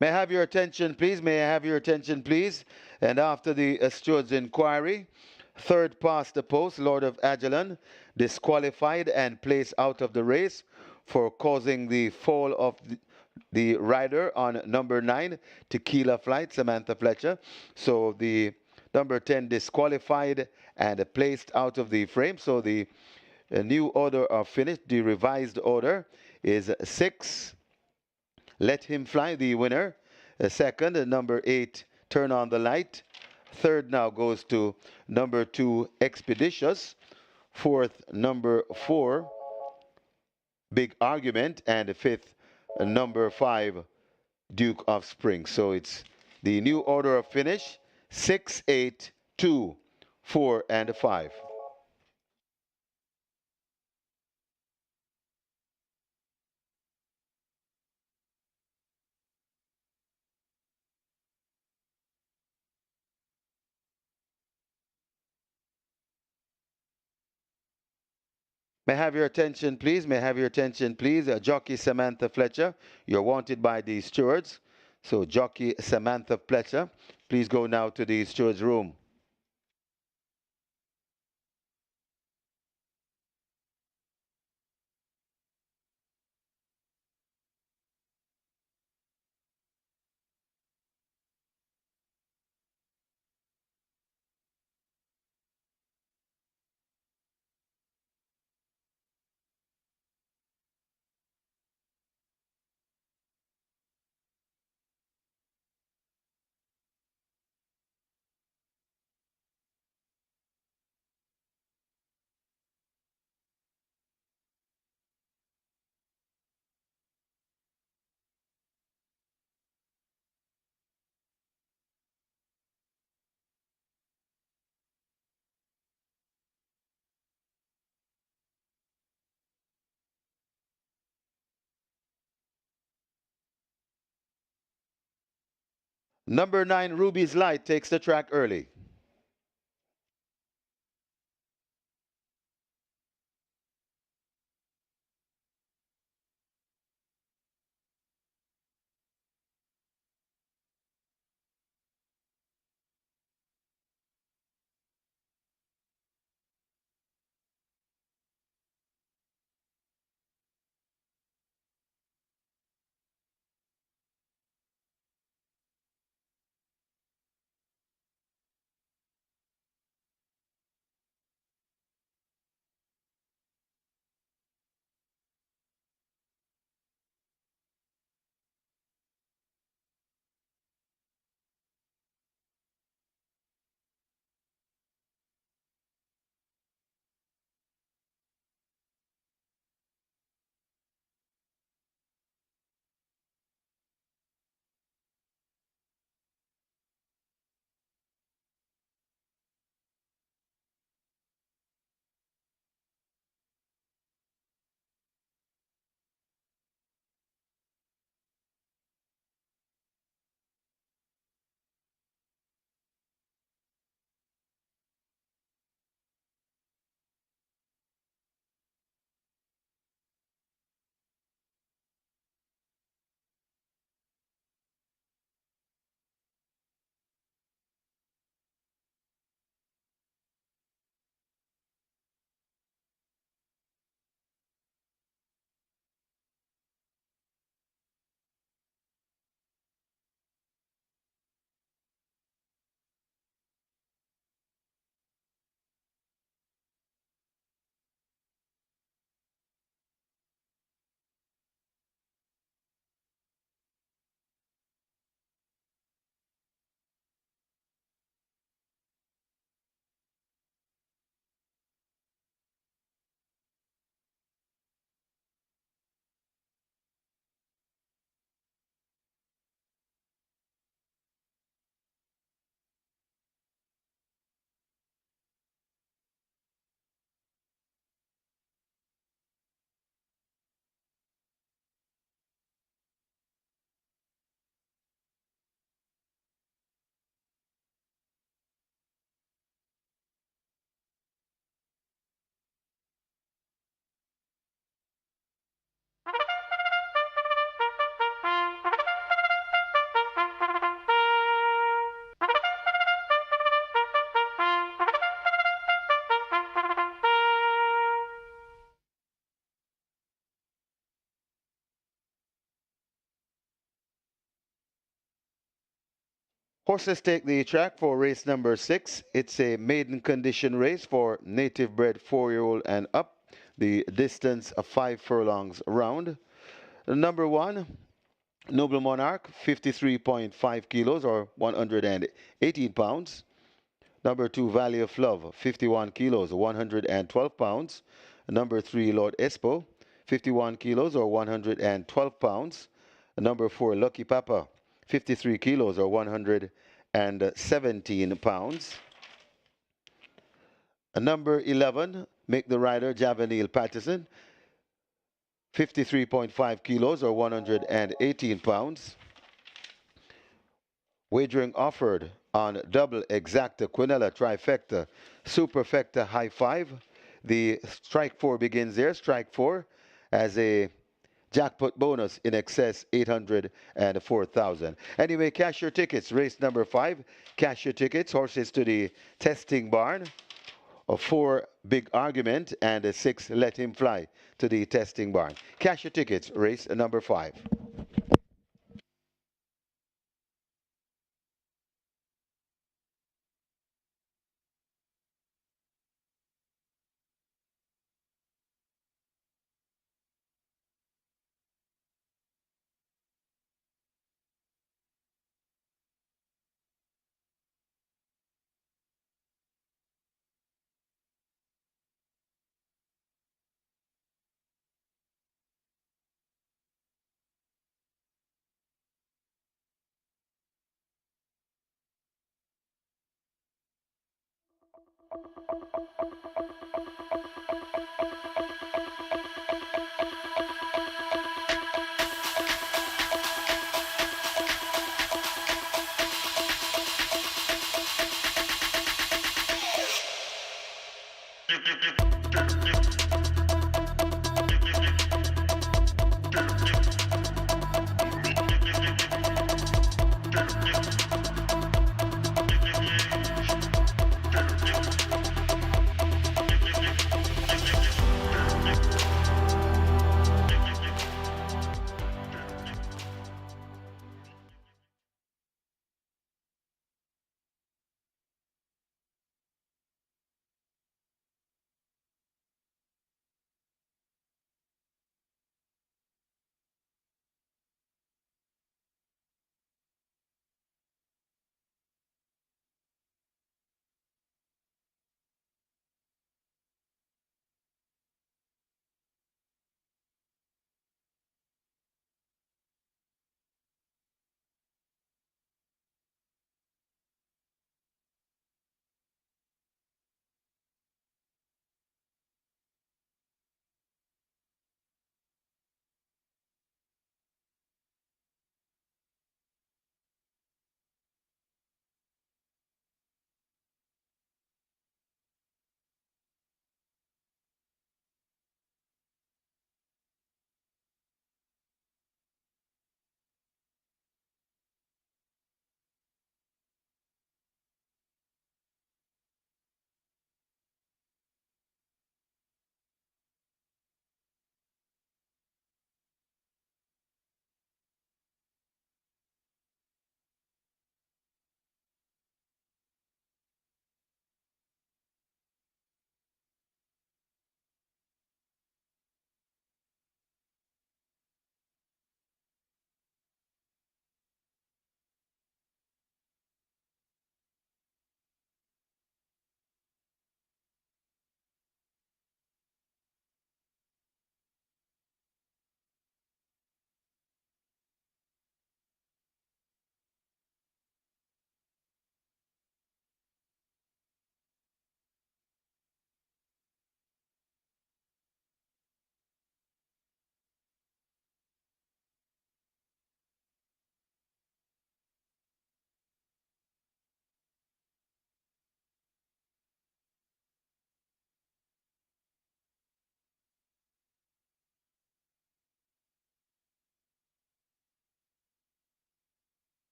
May I have your attention, please? May I have your attention, please? And after the steward's inquiry, third past the post, Lord of Ajalon, disqualified and placed out of the race for causing the fall of the rider on number 9, Tequila Flight, Samantha Fletcher. So the number 10 disqualified and placed out of the frame. So the new order of finish, the revised order is 6. Let Him Fly, the winner. Second, number 8, Turn on the Light. Third now goes to number 2, Expeditious. Fourth, number 4, Big Argument. And fifth, number 5, Duke of Spring. So it's the new order of finish, 6, 8, 2, 4, and 5. May I have your attention, please? May I have your attention, please? Jockey Samantha Fletcher, you're wanted by the stewards. So, Jockey Samantha Fletcher, please go now to the stewards' room. Number 9, Ruby's Light, takes the track early. Horses take the track for race number 6. It's a maiden condition race for native bred 4-year-old and up. The distance of 5 furlongs round. Number 1, Noble Monarch, 53.5 kilos or 118 pounds. Number 2, Valley of Love, 51 kilos, 112 pounds. Number 3, Lord Espo, 51 kilos or 112 pounds. Number 4, Lucky Papa, 53 kilos or 117 pounds. Number 11, make the rider Javanil Patterson, 53.5 kilos or 118 pounds. Wagering offered on double exacta quinella trifecta superfecta high five. The strike four begins there. Strike four as a jackpot bonus in excess 804,000. Anyway, cash your tickets. Race number 5. Cash your tickets. Horses to the testing barn. A 4 big argument and a 6 let him fly to the testing barn. Cash your tickets. Race number 5.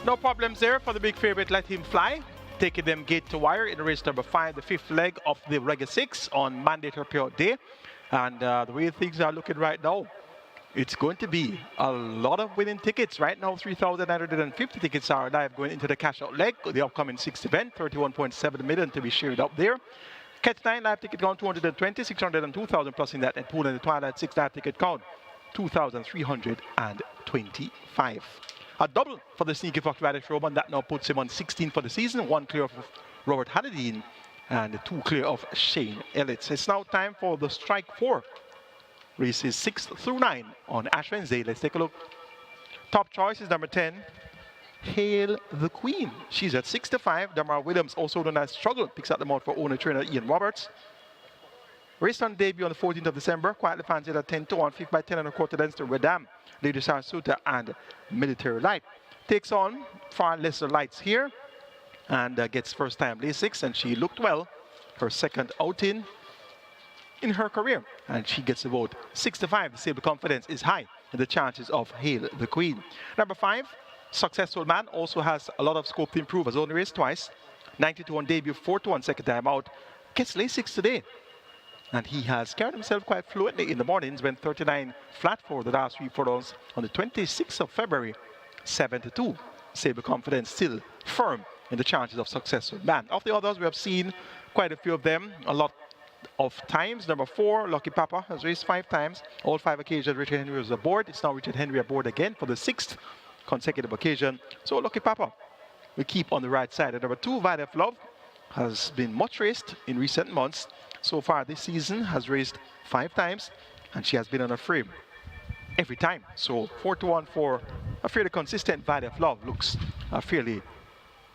No problems there for the big favorite. Let him fly. Taking them gate to wire in race number 5, the 5th leg of the Regular 6 on mandatory period day. And the way things are looking right now, it's going to be a lot of winning tickets. Right now, 3,950 tickets are live going into the cash out leg, the upcoming 6th event, 31.7 million to be shared up there. Catch 9 live ticket count 220, 602,000 plus in that, and pool in the Twilight 6 live ticket count 2,325. A double for the Sneaky Fox Radish Roman. That now puts him on 16 for the season. 1 clear of Robert Hannadine and 2 clear of Shane Elliott. It's now time for the Strike 4. Races 6 through 9 on Ash Wednesday. Let's take a look. Top choice is number 10, Hail the Queen. She's at 6-5. Damar Williams, also known as Struggle, picks up the mount for owner trainer Ian Roberts. Race on debut on the 14th of December. Quietly fancied at 10-1, 5th by 10 1/4 lengths to Redam, Lady Sarsuta, and Military Light. Takes on far lesser lights here and gets first time lay 6, and she looked well. Her second outing in her career, and she gets about 6-5. The sable confidence is high and the chances of Hail the Queen. Number 5, Successful Man, also has a lot of scope to improve, has only raced twice. 90-1 debut, 4-1 second time out. Gets lay 6 today, and he has carried himself quite fluently in the mornings. Went 39 flat for the last 3 furlongs on the 26th of February, 7-2. Sable confidence still firm in the chances of Successful Man. Of the others, we have seen quite a few of them, a lot of times. Number 4, Lucky Papa, has raced 5 times. All 5 occasions Richard Henry was aboard. It's now Richard Henry aboard again for the 6th consecutive occasion. So Lucky Papa will keep on the right side. And number 2, Vine of Love, has been much raced in recent months. So far this season has raced 5 times, and she has been on a frame every time. So 4-1 for a fairly consistent Vine of Love looks a fairly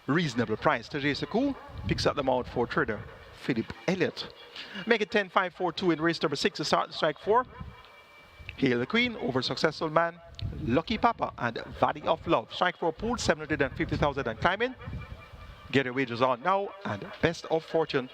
reasonable price. Tajay Sakou picks up the mount for trader Philip Elliott. Make it 10-5-4-2 in race number 6 to start the Strike 4. Hail the Queen over Successful Man, Lucky Papa, and Valley of Love. Strike 4 pool, 750,000 and climbing. Get your wagers on now, and best of fortune.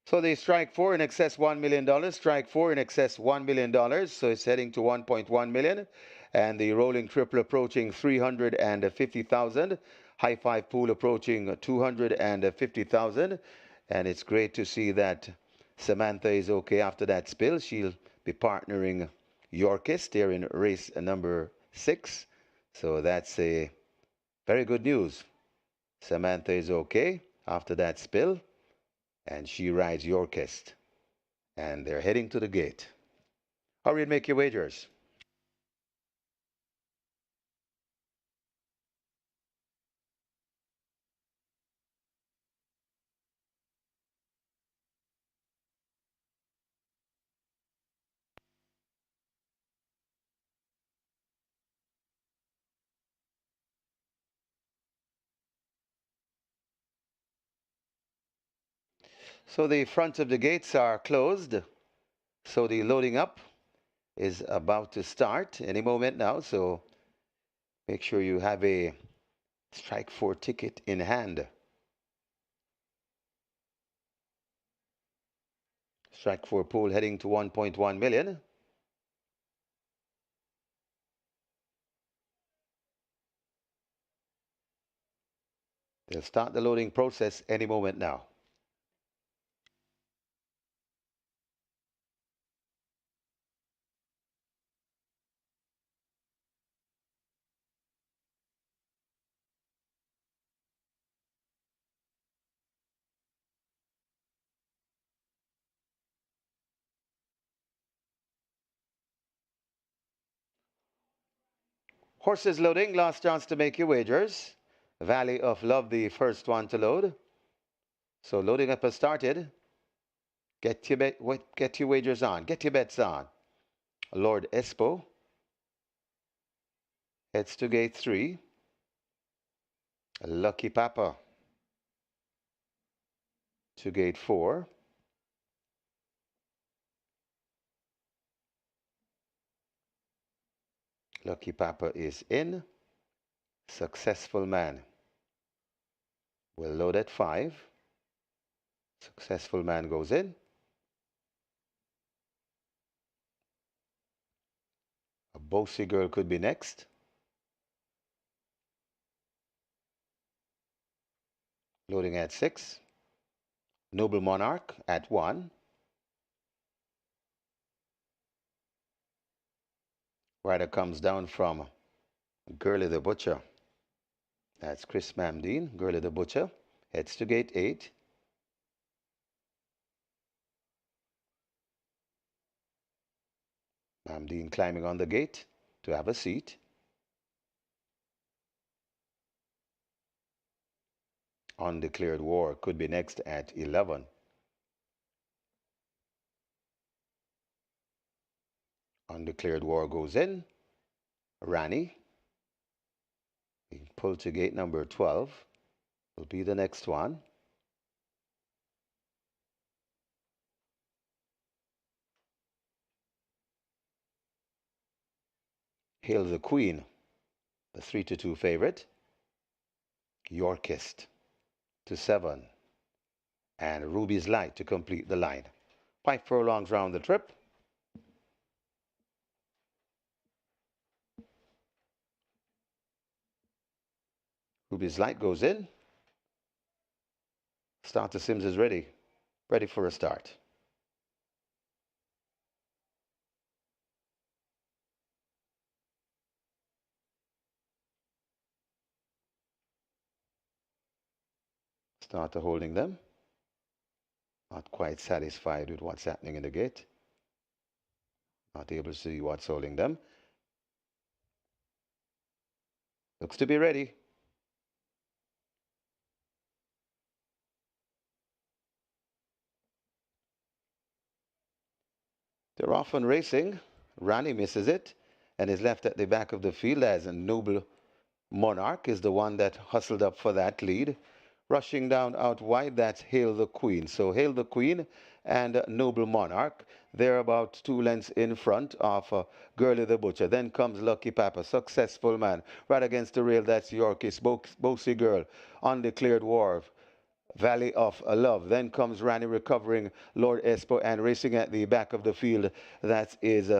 So the strike four in excess $1 million, strike four in excess $1 million, so it's heading to 1.1 million, and the rolling triple approaching 350,000, high five pool approaching 250,000, and it's great to see that Samantha is okay after that spill. She'll be partnering Yorkist here in race number 6, so that's a very good news. Samantha is okay after that spill, and she rides Yorkist. And they're heading to the gate. Hurry and make your wagers. So the front of the gates are closed. So the loading up is about to start any moment now. So make sure you have a strike four ticket in hand. Strike four pool heading to 1.1 million. They'll start the loading process any moment now. Horses loading, last chance to make your wagers. Valley of Love, the first one to load. So loading up has started. Get your wagers on. Get your bets on. Lord Espo heads to gate 3. Lucky Papa to gate 4. Lucky Papa is in. Successful Man will load at 5. Successful Man goes in. A Bossy Girl could be next. Loading at 6. Noble Monarch at 1. Rider comes down from Girly the Butcher. That's Chris Mamdine. Girly the Butcher heads to gate 8. Mamdine climbing on the gate to have a seat. Undeclared War could be next at 11. Undeclared War goes in. Rani, being pulled to gate number 12, will be the next one. Hail the Queen, the 3-2 favorite. Yorkist to 7. And Ruby's Light to complete the line. 5 furlongs round the trip. Ruby's Light goes in. Starter Sims is ready. Ready for a start. Starter holding them. Not quite satisfied with what's happening in the gate. Not able to see what's holding them. Looks to be ready. They're off and racing. Rani misses it and is left at the back of the field as a Noble Monarch is the one that hustled up for that lead. Rushing down out wide, that's Hail the Queen. So Hail the Queen and Noble Monarch, they're about 2 lengths in front of Girly the Butcher. Then comes Lucky Papa, Successful Man. Right against the rail, that's Yorkist, Bossy Girl, Undeclared War. Valley of Love. Then comes Rani recovering Lord Espo and racing at the back of the field. That is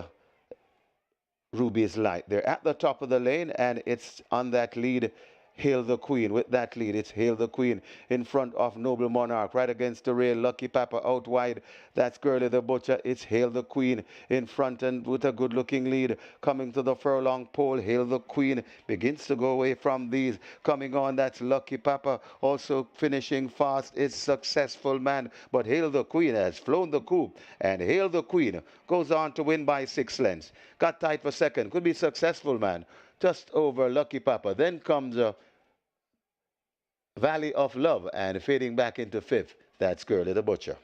Ruby's Light. They're at the top of the lane, and it's on that lead. Hail the Queen. With that lead, it's Hail the Queen in front of Noble Monarch. Right against the rail, Lucky Papa out wide. That's Girly the Butcher. It's Hail the Queen in front and with a good looking lead. Coming to the furlong pole, Hail the Queen begins to go away from these. Coming on, that's Lucky Papa. Also finishing fast is Successful Man. But Hail the Queen has flown the coop. And Hail the Queen goes on to win by 6 lengths. Got tight for second. Could be Successful Man. Just over Lucky Papa. Then comes Valley of Love and fading back into fifth. That's Girly the Butcher.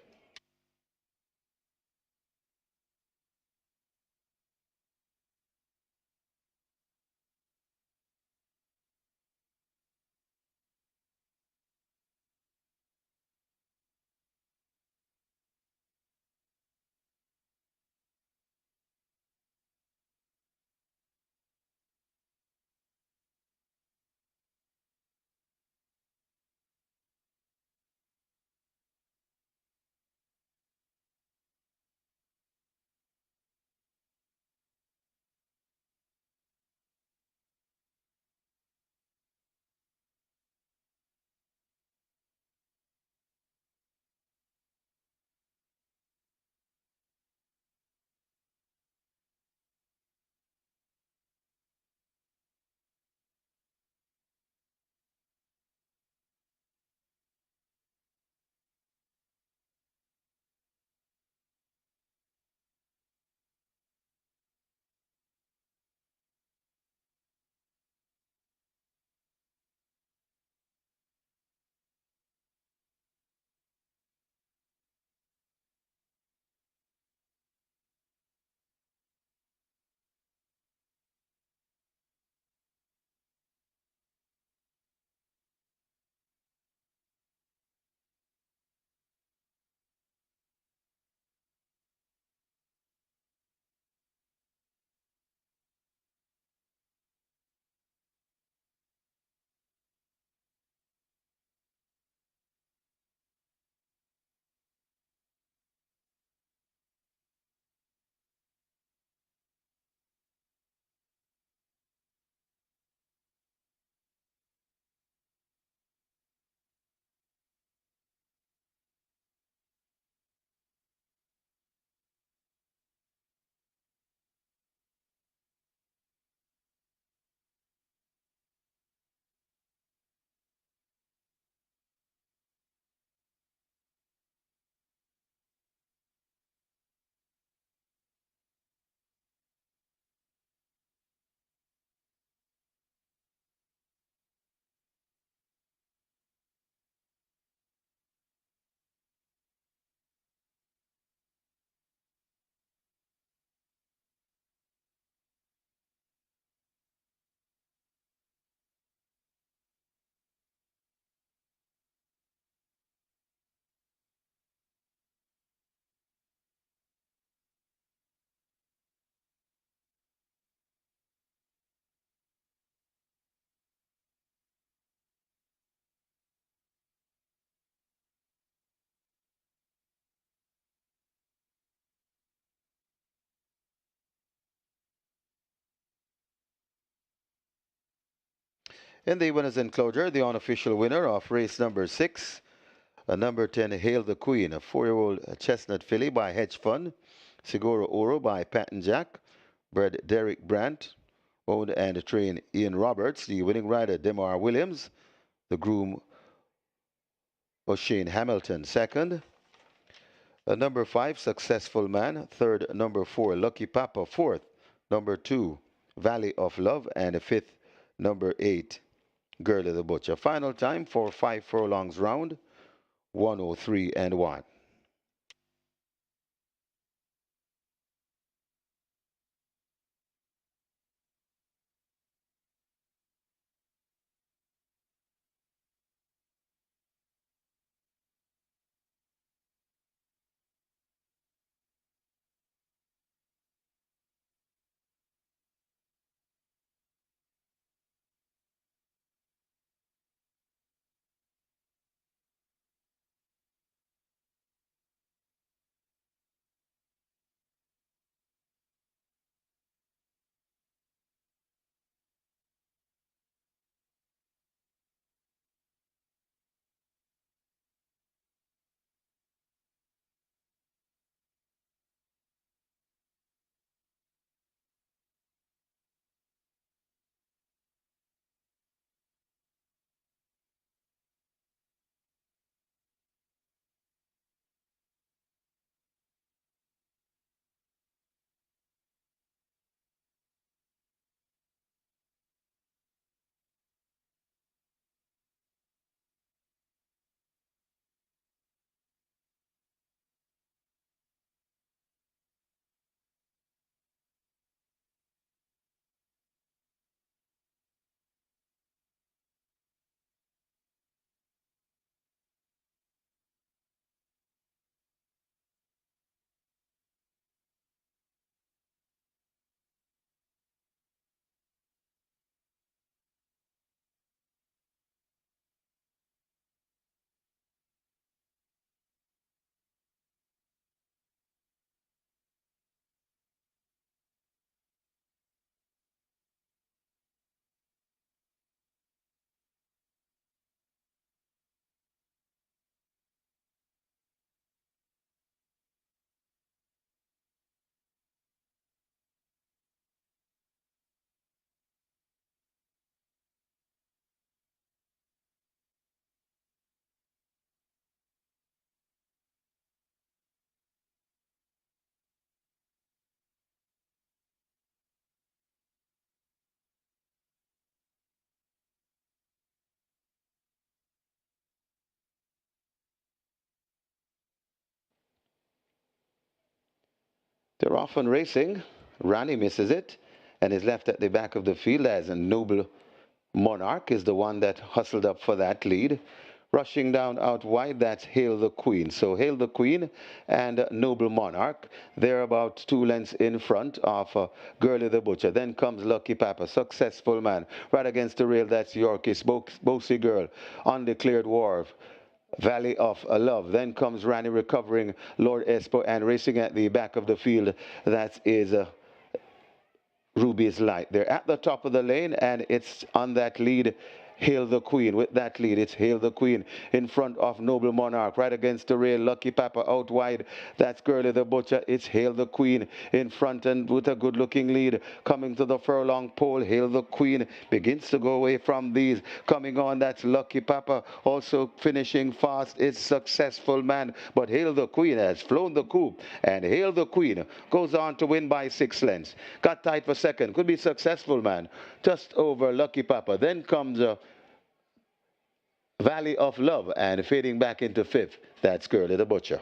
In the winners enclosure, the unofficial winner of race number 6, number 10, Hail the Queen, a 4-year-old chestnut filly by Hedge Fund, Seguro Oro by Patton Jack, bred Derek Brandt, owned and trained Ian Roberts, the winning rider Demar Williams, the groom O'Shane Hamilton, second, number 5, Successful Man, third, number 4, Lucky Papa, fourth, number 2, Valley of Love, and fifth, number 8, Girly the Butcher. Final time for 5 furlongs round, 103 and 1. They're off and racing. Rani misses it and is left at the back of the field as a Noble Monarch is the one that hustled up for that lead. Rushing down out wide, that's Hail the Queen. So Hail the Queen and Noble Monarch, they're about 2 lengths in front of Girlie the Butcher. Then comes Lucky Papa, Successful Man. Right against the rail, that's Yorkie's Bossy Girl. Undeclared Wharf. Valley of Love. Then comes Rani recovering Lord Espo and racing at the back of the field. That is Ruby's Light. They're at the top of the lane and it's on that lead. Hail the Queen. With that lead, it's Hail the Queen in front of Noble Monarch. Right against the rail, Lucky Papa out wide. That's Girlie the Butcher. It's Hail the Queen in front and with a good-looking lead. Coming to the furlong pole, Hail the Queen begins to go away from these. Coming on, that's Lucky Papa. Also finishing fast, it's Successful Man. But Hail the Queen has flown the coop. And Hail the Queen goes on to win by 6 lengths. Got tight for second. Could be Successful Man. Just over Lucky Papa. Then comes Valley of Love and fading back into fifth. That's Girlie the Butcher.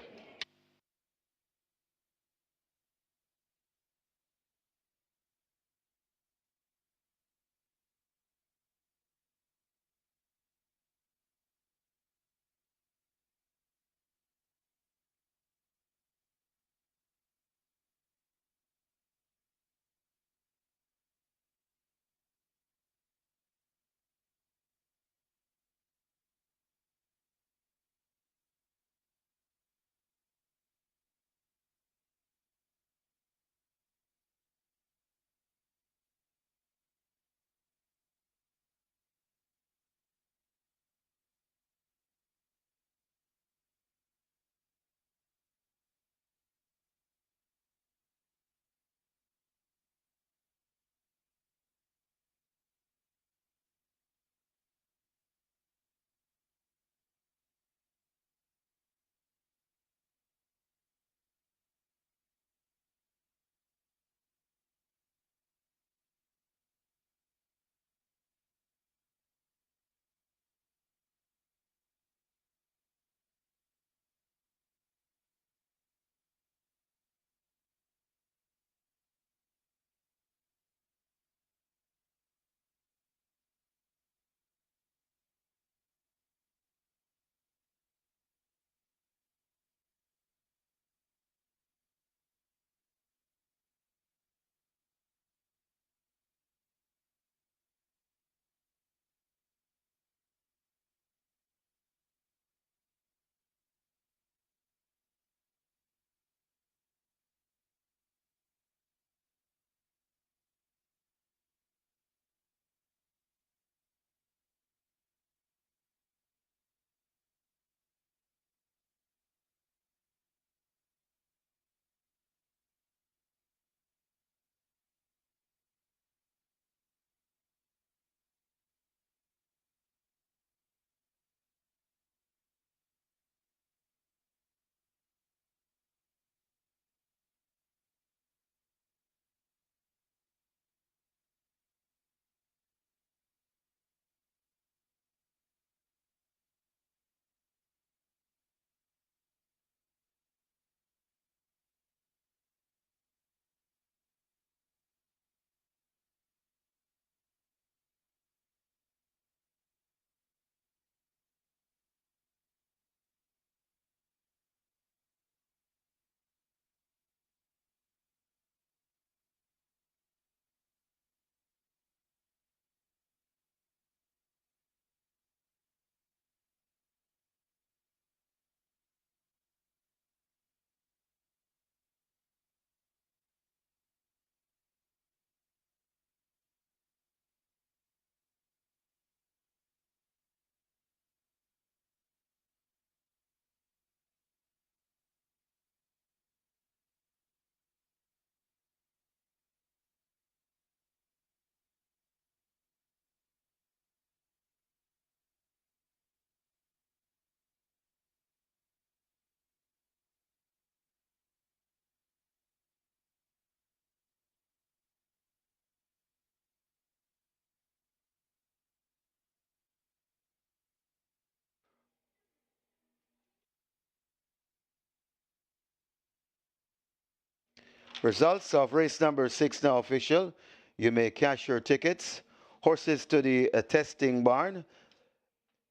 Results of race number 6 now official. You may cash your tickets. Horses to the testing barn.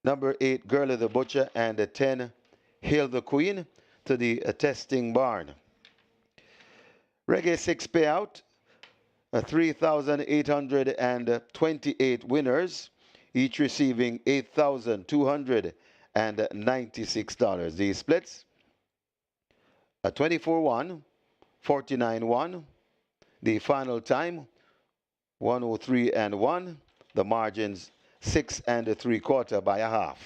Number 8, Girl of the Butcher, and 10, Hail the Queen to the testing barn. Reggae 6 payout, 3,828 winners, each receiving $8,296. The splits, 24-1, 49-1. The final time, 103-1. The margins, 6 3/4 by a half.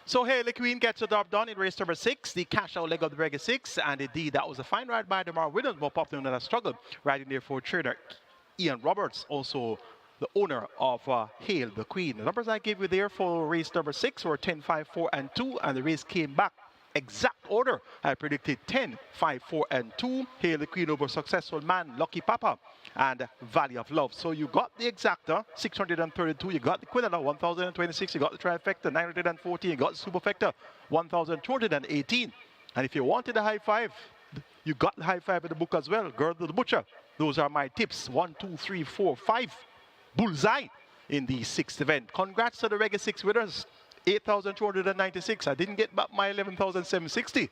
So Hail the Queen gets the job done in race number 6, the cash out leg of the Reggae 6, and indeed that was a fine ride by Demar Williams, more popular than a struggle, riding there for trainer Ian Roberts, also the owner of Hail the Queen. The numbers I gave you there for race number 6 were 10, 5, 4, and 2, and the race came back exact order. I predicted 10, 5, 4, and 2. Hail the Queen over Successful Man, Lucky Papa, and Valley of Love. So you got the exacta, 632. You got the Quinella, 1,026. You got the trifecta, 914. You got the superfecta, 1,218. And if you wanted a high five, you got the high five in the book as well. Girl to the Butcher. Those are my tips. 1, 2, 3, 4, 5. Bullseye in the 6th event. Congrats to the Reggae 6 winners. 8,296. I didn't get back my 11,760,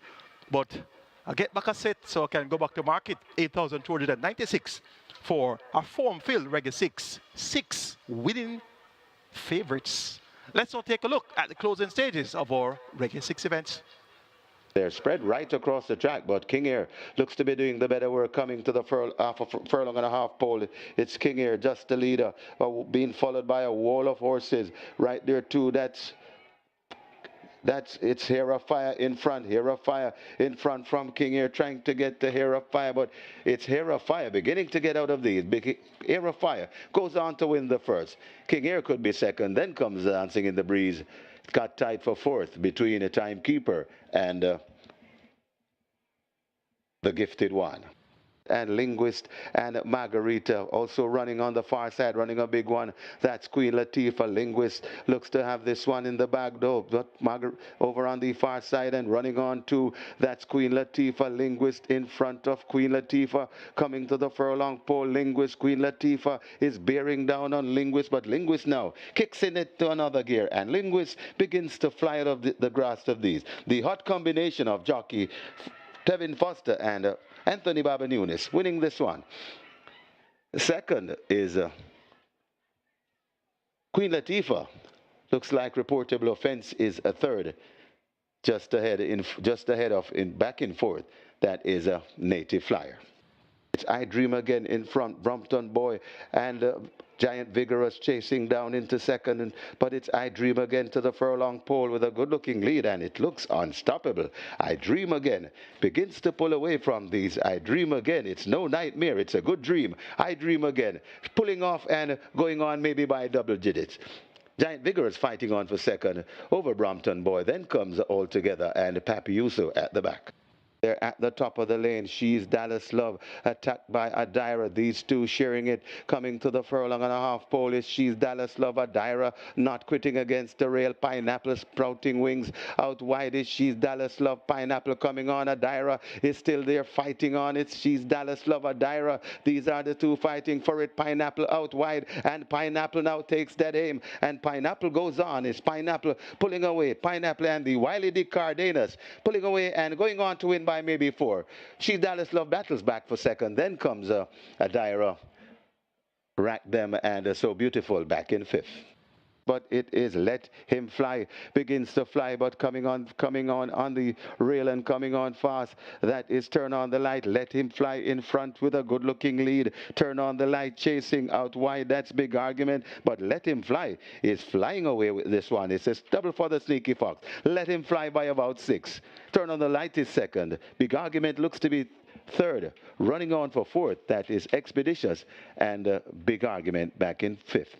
but I'll get back a set so I can go back to market. 8,296 for a form-filled Reggae 6. 6 winning favorites. Let's now take a look at the closing stages of our Reggae 6 events. They're spread right across the track, but King Air looks to be doing the better work coming to the furlong and a half pole. It's King Air, just the leader, being followed by a wall of horses right there too. That's It's Hair of Fire in front. Hair of Fire in front from King Air, trying to get the Hair of Fire, but it's Hair of Fire beginning to get out of these. Hair of Fire goes on to win the first. King Air could be second. Then comes Dancing in the Breeze. It got tied for fourth between a Timekeeper and the Gifted One. And Linguist and Margarita also running on the far side, running a big one. That's Queen Latifah. Linguist looks to have this one in the bag though, but over on the far side and running on to, that's Queen Latifah. Linguist in front of Queen Latifah, coming to the furlong pole. Linguist, Queen Latifah is bearing down on Linguist, but Linguist now kicks in it to another gear, and Linguist begins to fly out of the grasp of these. The hot combination of jockey Tevin Foster and Anthony Babanunis winning this one. The second is Queen Latifah. Looks like Reportable Offense is a third, just ahead of back and forth. That is a Native Flyer. It's I Dream Again in front. Brompton Boy and Giant Vigorous chasing down into second, but it's I Dream Again to the furlong pole with a good-looking lead, and it looks unstoppable. I Dream Again begins to pull away from these. I Dream Again. It's no nightmare. It's a good dream. I Dream Again. Pulling off and going on maybe by double digits. Giant Vigorous fighting on for second over Brompton Boy. Then comes All Together and Papiuso at the back. They're at the top of the lane. She's Dallas Love, attacked by Adira. These two sharing it, coming to the furlong and a half pole is She's Dallas Love. Adira not quitting against the rail. Pineapple sprouting wings. Out wide is She's Dallas Love. Pineapple coming on. Adira is still there fighting on. It's She's Dallas Love. Adira. These are the two fighting for it. Pineapple out wide, and Pineapple now takes that aim. And Pineapple goes on. It's Pineapple pulling away. Pineapple and the Wiley Dick Cardenas pulling away and going on to win by maybe four. She's Dallas Love battles back for second. Then comes Adira, Rack Them, and So Beautiful back in fifth. But it is Let Him Fly begins to fly, but coming on the rail and coming on fast. That is Turn on the Light. Let Him Fly in front with a good-looking lead. Turn on the Light chasing out wide. That's Big Argument, but Let Him Fly is flying away with this one. It's a double for the Sneaky Fox. Let Him Fly by about 6. Turn on the Light is second. Big Argument looks to be third. Running on for fourth, that is Expeditious, and Big Argument back in fifth.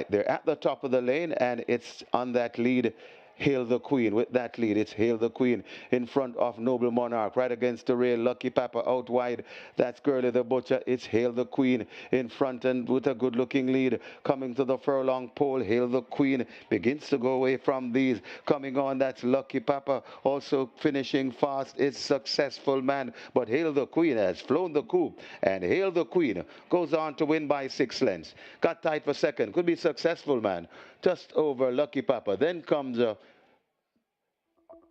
They're at the top of the lane, and it's on that lead, Hail the Queen. With that lead, it's Hail the Queen in front of Noble Monarch, right against the rail. Lucky Papa out wide. That's Girly the Butcher. It's Hail the Queen in front, and with a good-looking lead coming to the furlong pole. Hail the Queen begins to go away from these. Coming on, that's Lucky Papa. Also finishing fast is Successful Man, but Hail the Queen has flown the coop, and Hail the Queen goes on to win by 6 lengths. Got tied for second. Could be Successful Man just over Lucky Papa. Then comes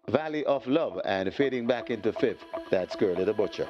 Valley of Love, and fading back into fifth, that's Girly the Butcher.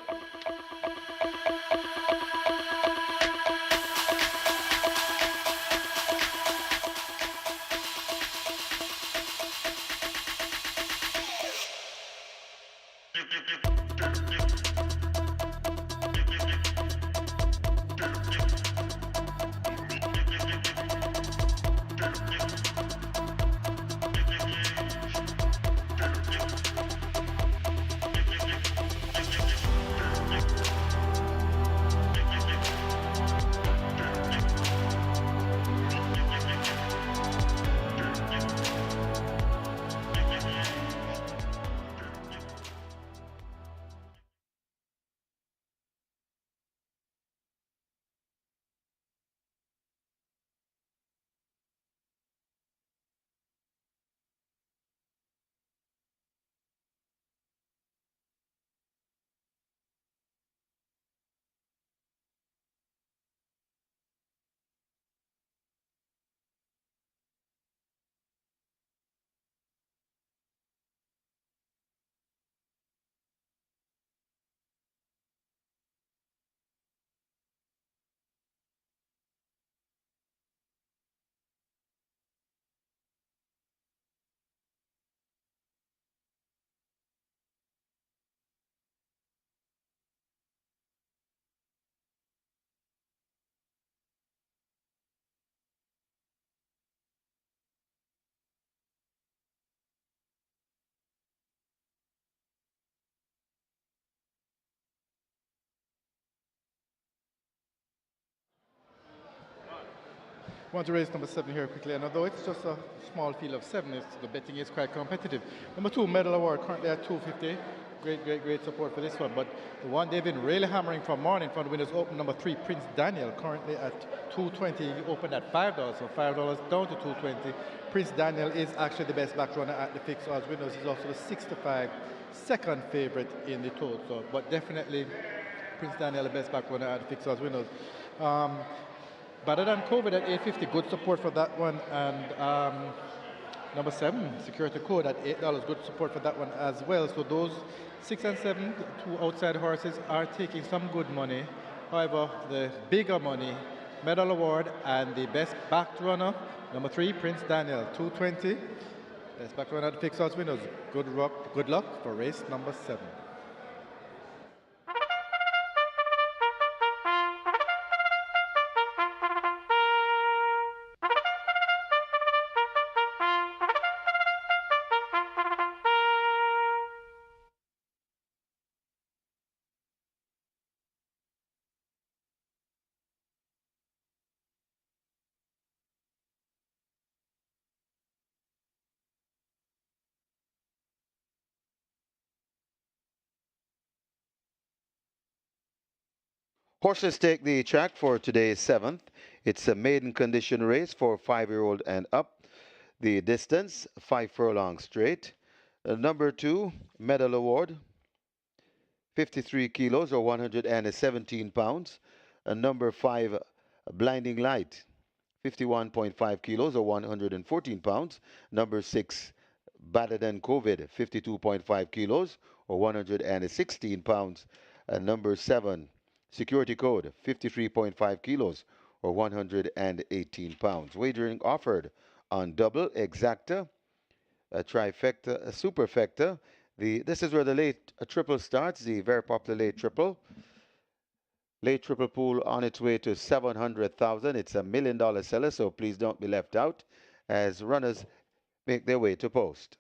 Want to race number 7 here quickly, and although it's just a small field of 7, the betting is quite competitive. Number 2, Medal Award, currently at 250. Great support for this one. But the one they've been really hammering from morning from the winners open, number 3, Prince Daniel, currently at 220. He opened at $5, so $5 down to 220. Prince Daniel is actually the best back runner at the fixed odds winners. He's also the 6-5 second favorite in the total. But definitely Prince Daniel, the best back runner at the fixed odds winners. Better than COVID at 850, good support for that one. And number 7, Security Code at $8, good support for that one as well. So those 6 and 7, two outside horses, are taking some good money. However, the bigger money, Medal Award and the best backed runner, number 3, Prince Daniel, 220. Best back runner at the fixed odds winners. Good luck for race number 7. Horses take the track for today's 7th. It's a maiden condition race for 5-year-old and up. The distance, 5 furlongs straight. Number 2, Medal Award, 53 kilos or 117 pounds. Number 5, Blinding Light, 51.5 kilos or 114 pounds. Number 6, Better Than COVID, 52.5 kilos or 116 pounds. Number 7, Security Code, 53.5 kilos or 118 pounds. Wagering offered on double, exacta, a trifecta, a superfecta. This is where the late triple starts, the very popular late triple. Late triple pool on its way to 700,000. It's $1 million seller, so please don't be left out as runners make their way to post.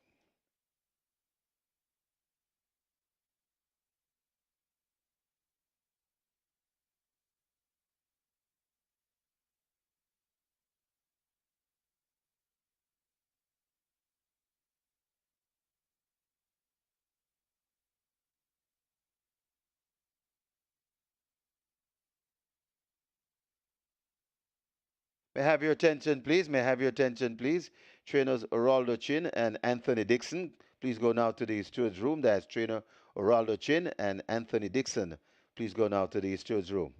May I have your attention, please? May I have your attention, please? Trainers Oraldo Chin and Anthony Dixon, please go now to the steward's room. That's trainer Oraldo Chin and Anthony Dixon. Please go now to the steward's room.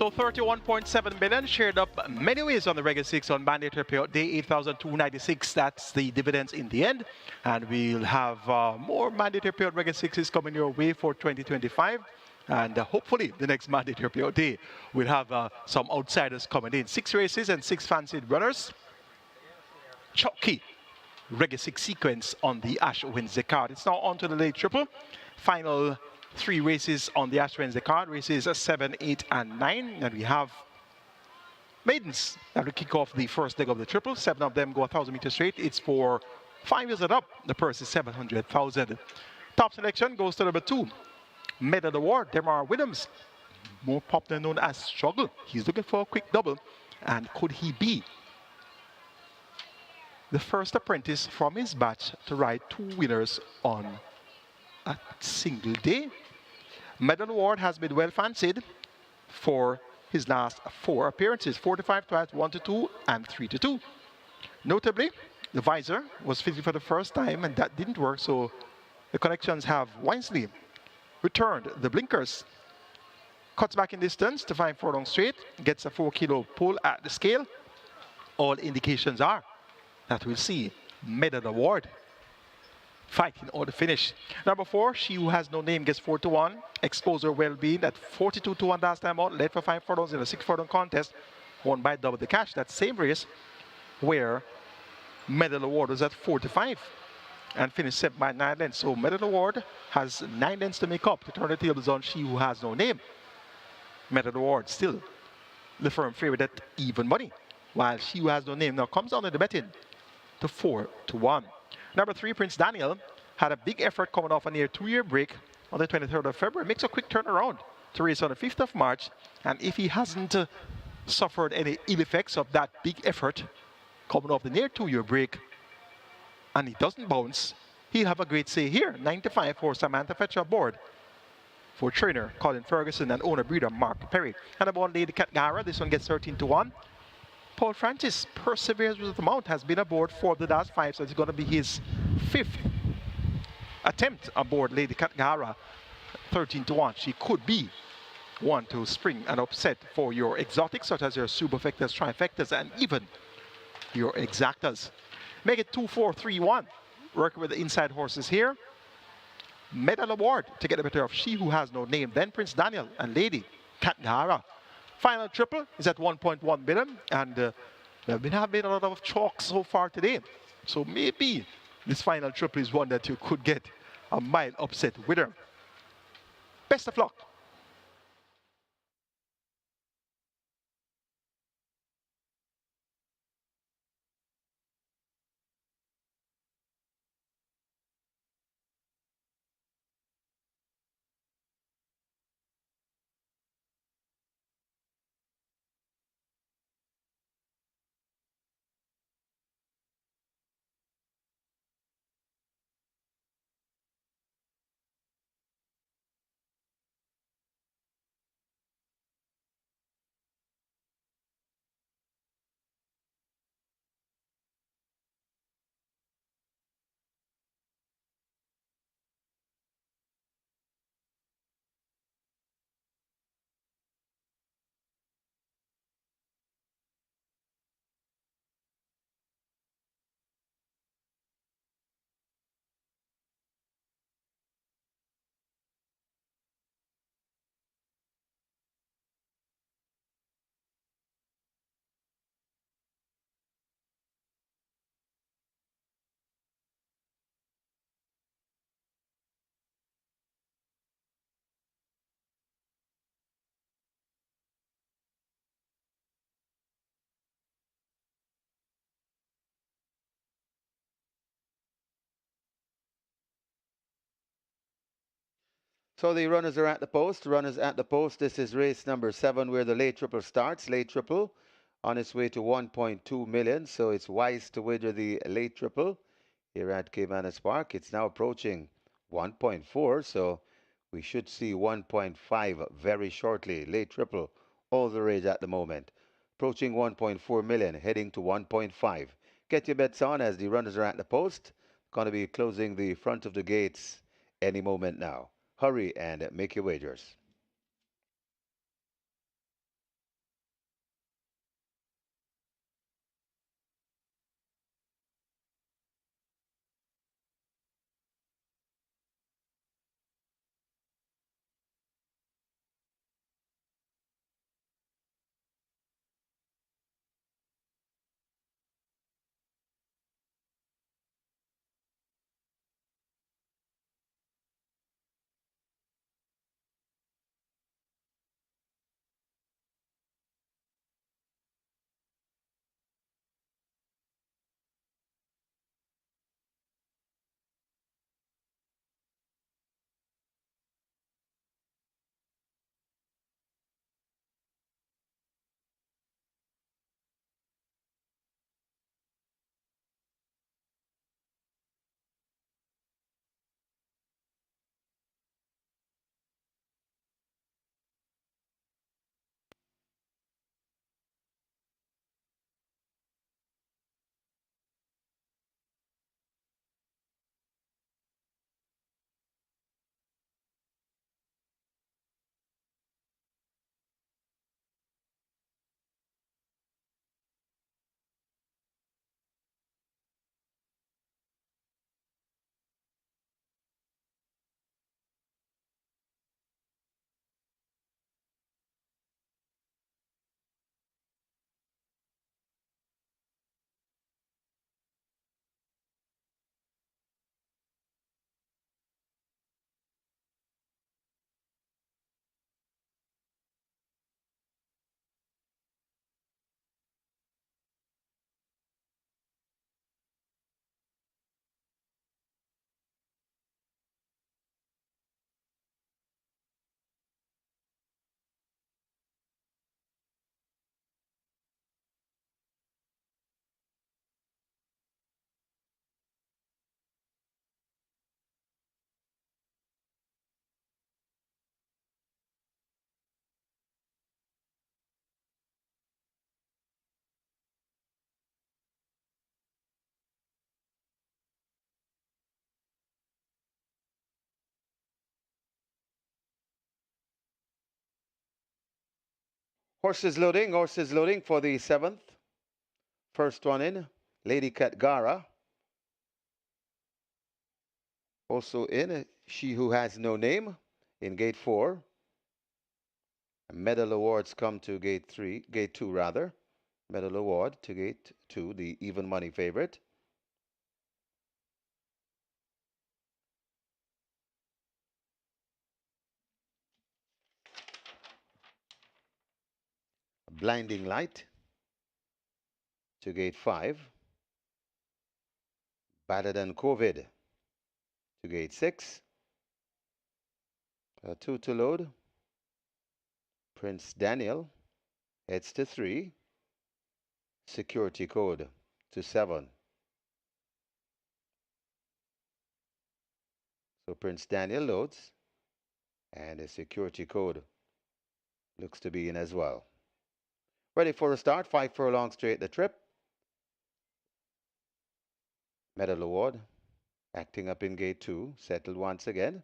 So 31.7 million shared up many ways on the regular six on mandatory payout day 8,296. That's the dividends in the end. And we'll have more mandatory payout regular sixes coming your way for 2025. And hopefully the next mandatory payout day we'll have some outsiders coming in. 6 races and 6 fancied runners. Chalky regular six sequence on the Ash Wednesday card. It's now on to the late triple. Final 3 races on the Ash Wednesday card. Races 7, 8, and 9. And we have maidens that will kick off the first leg of the triple. 7 of them go 1,000 meters straight. It's for 5 years and up. The purse is 700,000. Top selection goes to number 2. Medal award, Demar Williams. More popularly known as Struggle. He's looking for a quick double. And could he be the first apprentice from his batch to ride 2 winners on a single day? Medal award has been well fancied for his last 4 appearances, 45 twice, 1-2 and 3-2. Notably, the visor was fitted for the first time and that didn't work, so the connections have wisely returned the blinkers. Cuts back in distance to 5 furlong straight, gets a 4 kilo pull at the scale. All indications are that we'll see medal award fighting or the finish. Number 4, She Who Has No Name gets 4-1. Exposure Well-Being at 42-1 last time out, led for 5 furlongs in a 6 furlong contest, won by double the cash. That same race where medal award was at 4-5 and finished 7 by 9 lengths. So medal award has 9 lengths to make up to turn the tables on She Who Has No Name. Medal award still the firm favorite at even money, while She Who Has No Name now comes down in the betting to 4-1. Number 3, Prince Daniel, had a big effort coming off a near 2-year break on the 23rd of February. Makes a quick turnaround to race on the 5th of March. And if he hasn't suffered any ill effects of that big effort coming off the near 2-year break, and he doesn't bounce, he'll have a great say here. 95 for Samantha Fetcher aboard for trainer Colin Ferguson and owner breeder Mark Perry. And aboard Lady Katgara, this one gets 13-1. Paul Francis perseveres with the mount, has been aboard for the last 5, so it's going to be his 5th attempt aboard Lady Katgara. 13-1. She could be one to spring an upset for your exotics, such as your superfectas, trifectas, and even your exactas. Make it 2-4-3-1. Working with the inside horses here. Medal award to get the better of She Who Has No Name, then Prince Daniel and Lady Katgara. Final triple is at 1.1 million, and there have been a lot of chalk so far today. So maybe this final triple is one that you could get a mild upset winner. Best of luck. So the runners are at the post. Runners at the post. This is race number 7 where the late triple starts. Late triple on its way to 1.2 million. So it's wise to wager the late triple here at Caymanas Park. It's now approaching 1.4. So we should see 1.5 very shortly. Late triple, all the rage at the moment. Approaching 1.4 million, heading to 1.5. Get your bets on as the runners are at the post. Going to be closing the front of the gates any moment now. Hurry and make your wagers. Horses loading for the seventh. First one in, Lady Katgara. Also in, She Who Has No Name in gate 4. Medal awards come to gate 2 rather. Medal award to gate 2, the even money favorite. Blinding light to gate 5. Better than COVID to gate 6. 2 to load. Prince Daniel heads to 3. Security code to 7. So Prince Daniel loads, and the security code looks to be in as well. Ready for a start, 5 furlongs straight the trip. Medal award, acting up in gate 2, settled once again.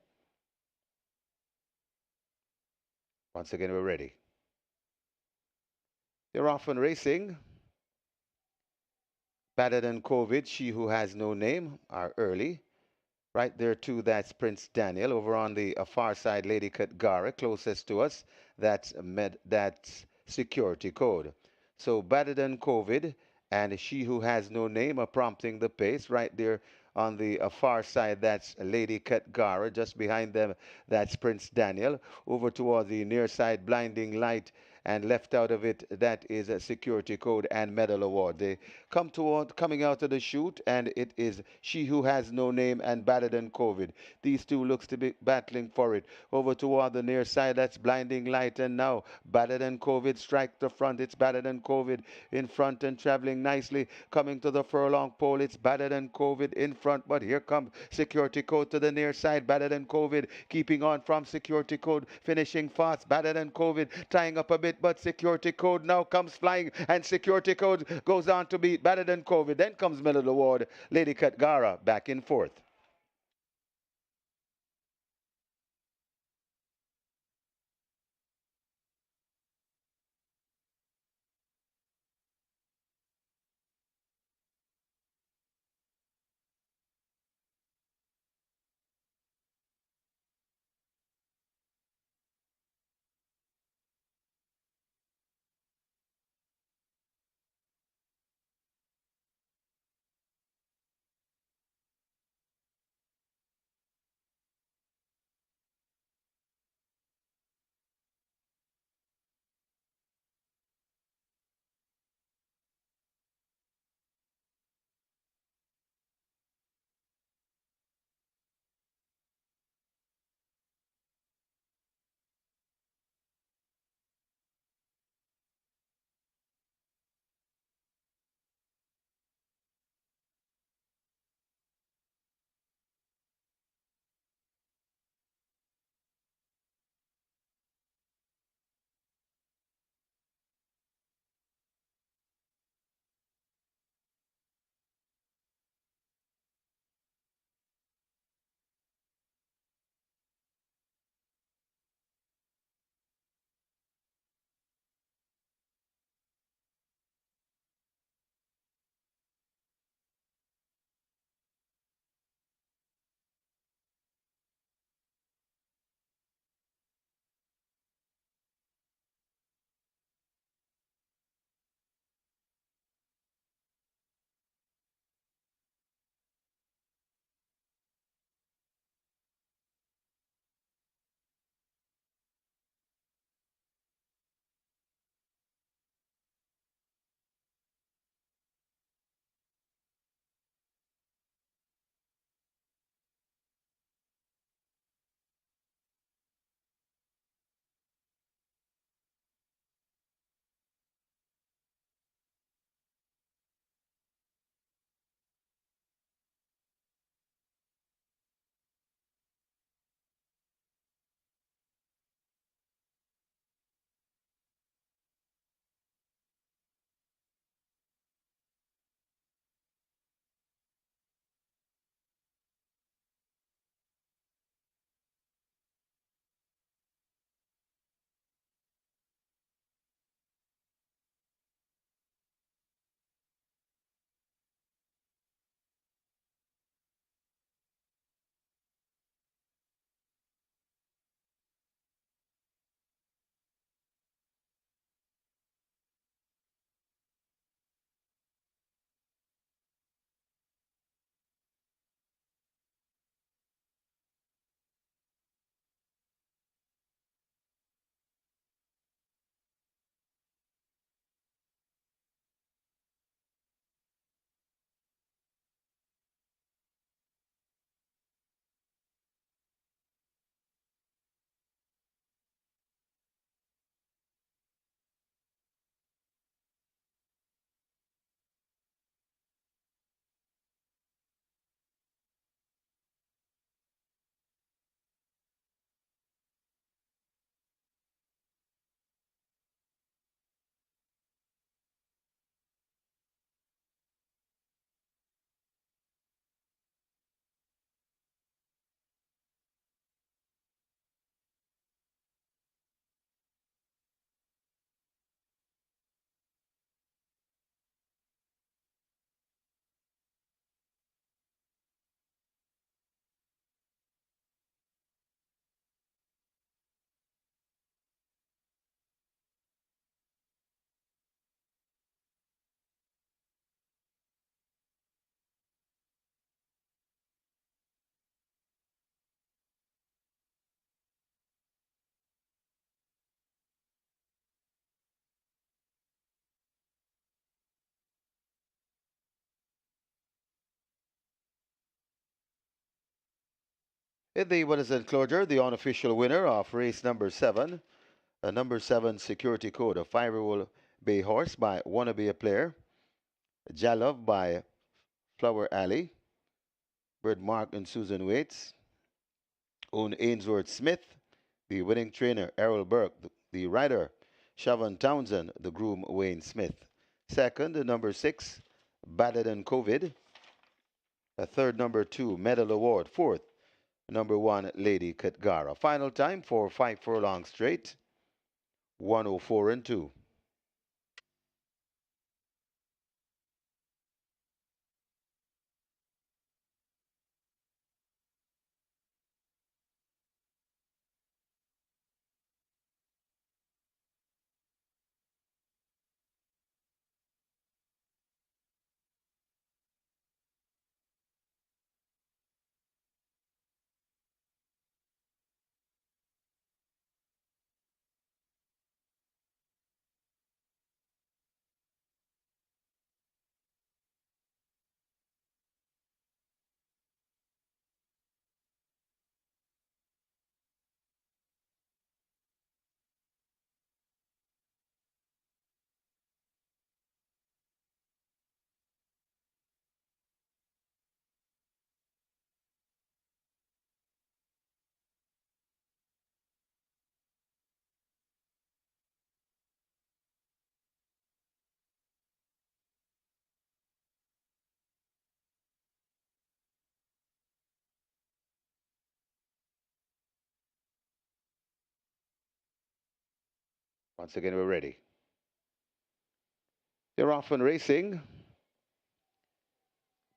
Once again, we're ready. They're off and racing. Better than COVID, She Who Has No Name are early. Right there, too, that's Prince Daniel. Over on the far side, Lady Katgara, closest to us, that's security code. So better than COVID and She Who Has No Name are prompting the pace. Right there on the far side, that's Lady Katgara. Just behind them, that's Prince Daniel. Over toward the near side, Blinding Light. And left out of it, that is a security code and medal award. They coming out of the chute, and it is She Who Has No Name and Better Than COVID. These two looks to be battling for it. Over toward the near side, that's Blinding Light, and now Better Than COVID strike the front. It's Better Than COVID in front and traveling nicely. Coming to the furlong pole, it's Better Than COVID in front, but here comes security code to the near side. Better Than COVID keeping on from security code, finishing fast. Better Than COVID tying up a bit, but security code now comes flying, and security code goes on to be Better Than COVID. Then comes medal award, Lady Katgara back in fourth. In the winners enclosure, the unofficial winner of race number 7, a number 7 security code, a 5-year-old bay horse by Wanna Be a Player, Jalove by Flower Alley, Bird Mark and Susan Waits, own Ainsworth Smith, the winning trainer Errol Burke, the rider Shavon Townsend, the groom Wayne Smith. Second, the number 6, Battered and COVID. A third, number 2, Medal Award. Fourth, number 1, Lady Katgara. Final time for 5 furlongs straight, 104 and 2. Once again, we're ready. You're off and racing.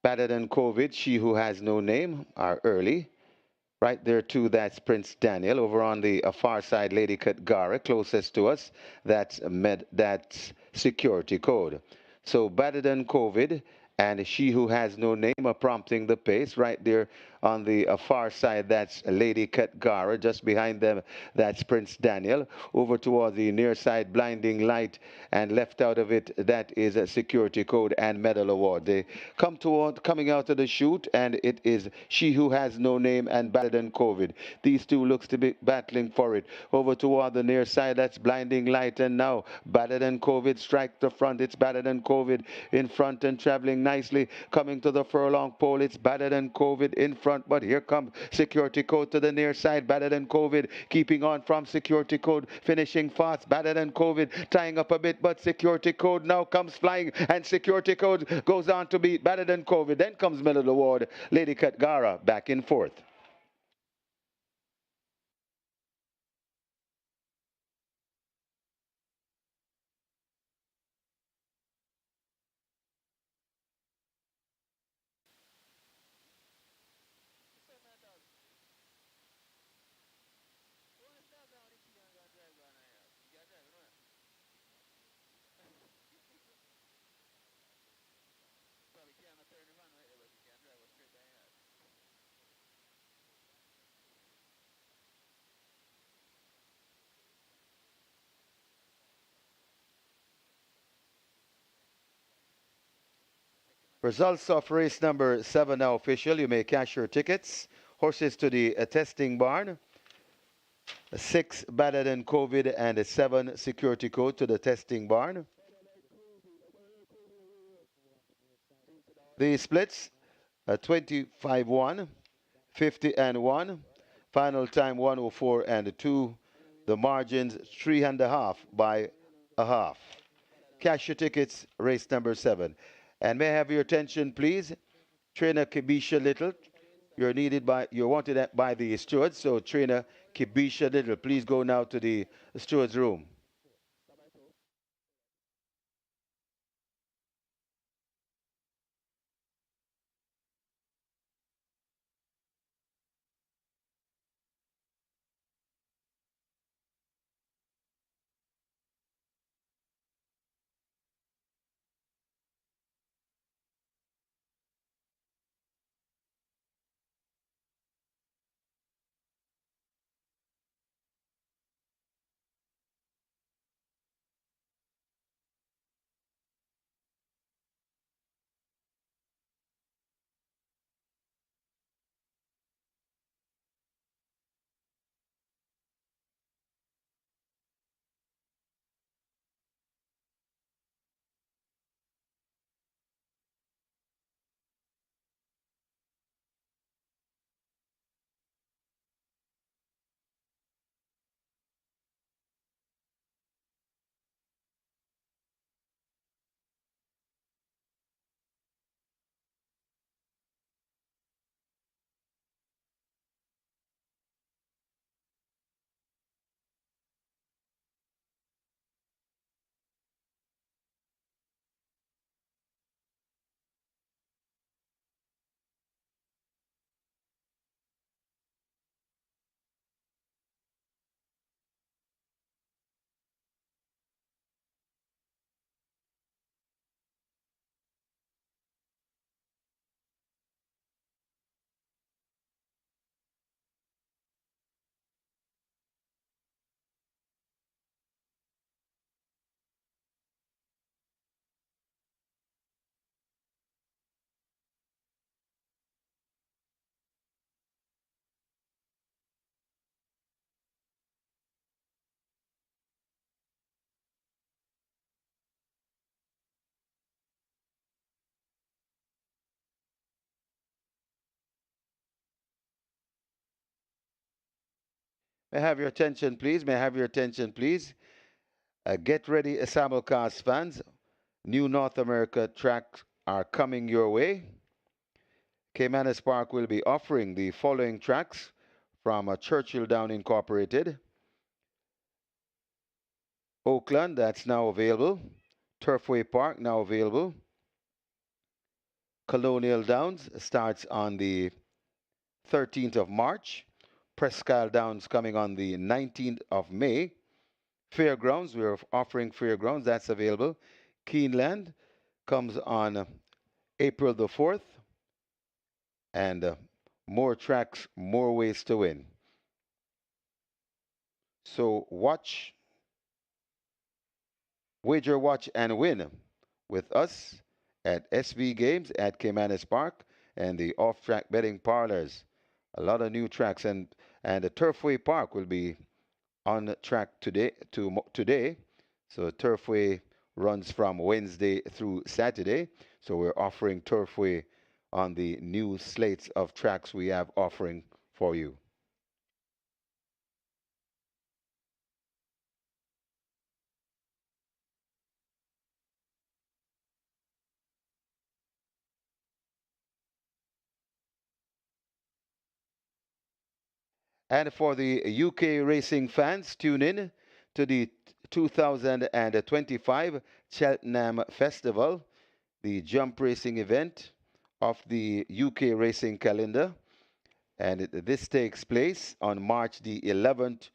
Better than COVID, She Who Has No Name are early. Right there, too, that's Prince Daniel. Over on the far side, Lady Katgara, closest to us, that's security code. So better than COVID and She Who Has No Name are prompting the pace. Right there on the far side, that's Lady Katgara. Just behind them, that's Prince Daniel. Over toward the near side, Blinding Light, and left out of it, that is a security code and medal award. They coming out of the chute, and it is She Who Has No Name and Better Than COVID. These two looks to be battling for it. Over toward the near side, that's Blinding Light, and now Better Than COVID strike the front. It's Better Than COVID in front and traveling nicely. Coming to the furlong pole, it's Better Than COVID in front, but here comes security code to the near side. Better Than COVID keeping on from security code, finishing fast. Better Than COVID tying up a bit, but security code now comes flying, and security code goes on to beat Better Than COVID. Then comes Medal Award, Lady Katgara back in fourth. Results of race number 7 now official. You may cash your tickets. Horses to the testing barn. 6 Better Than COVID and a 7 security code to the testing barn. The splits 25-1, 50 and 1. Final time 104 and 2. The margins 3.5 by a half. Cash your tickets, race number 7. And may I have your attention, please? Trainer Kibisha Little, you're wanted by the stewards. So Trainer Kibisha Little, please go now to the stewards room. May I have your attention, please? May I have your attention, please? Get ready, simulcast fans. New North America tracks are coming your way. Caymanas Park will be offering the following tracks from Churchill Down Incorporated, Oakland, that's now available, Turfway Park, now available, Colonial Downs starts on the 13th of March, Presque Downs coming on the 19th of May, Fairgrounds, we're offering Fairgrounds, that's available, Keeneland comes on April the 4th, and more tracks, more ways to win. So watch, wager, watch, and win with us at SV Games at Caymanas Park and the off-track betting parlors. A lot of new tracks, and the Turfway Park will be on track today. So Turfway runs from Wednesday through Saturday. So we're offering Turfway on the new slates of tracks we have offering for you. And for the UK racing fans, tune in to the 2025 Cheltenham Festival, the jump racing event of the UK racing calendar. And this takes place on March the 11th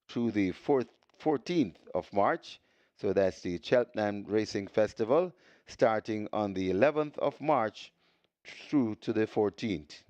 through the 14th of March. So that's the Cheltenham Racing Festival starting on the 11th of March through to the 14th.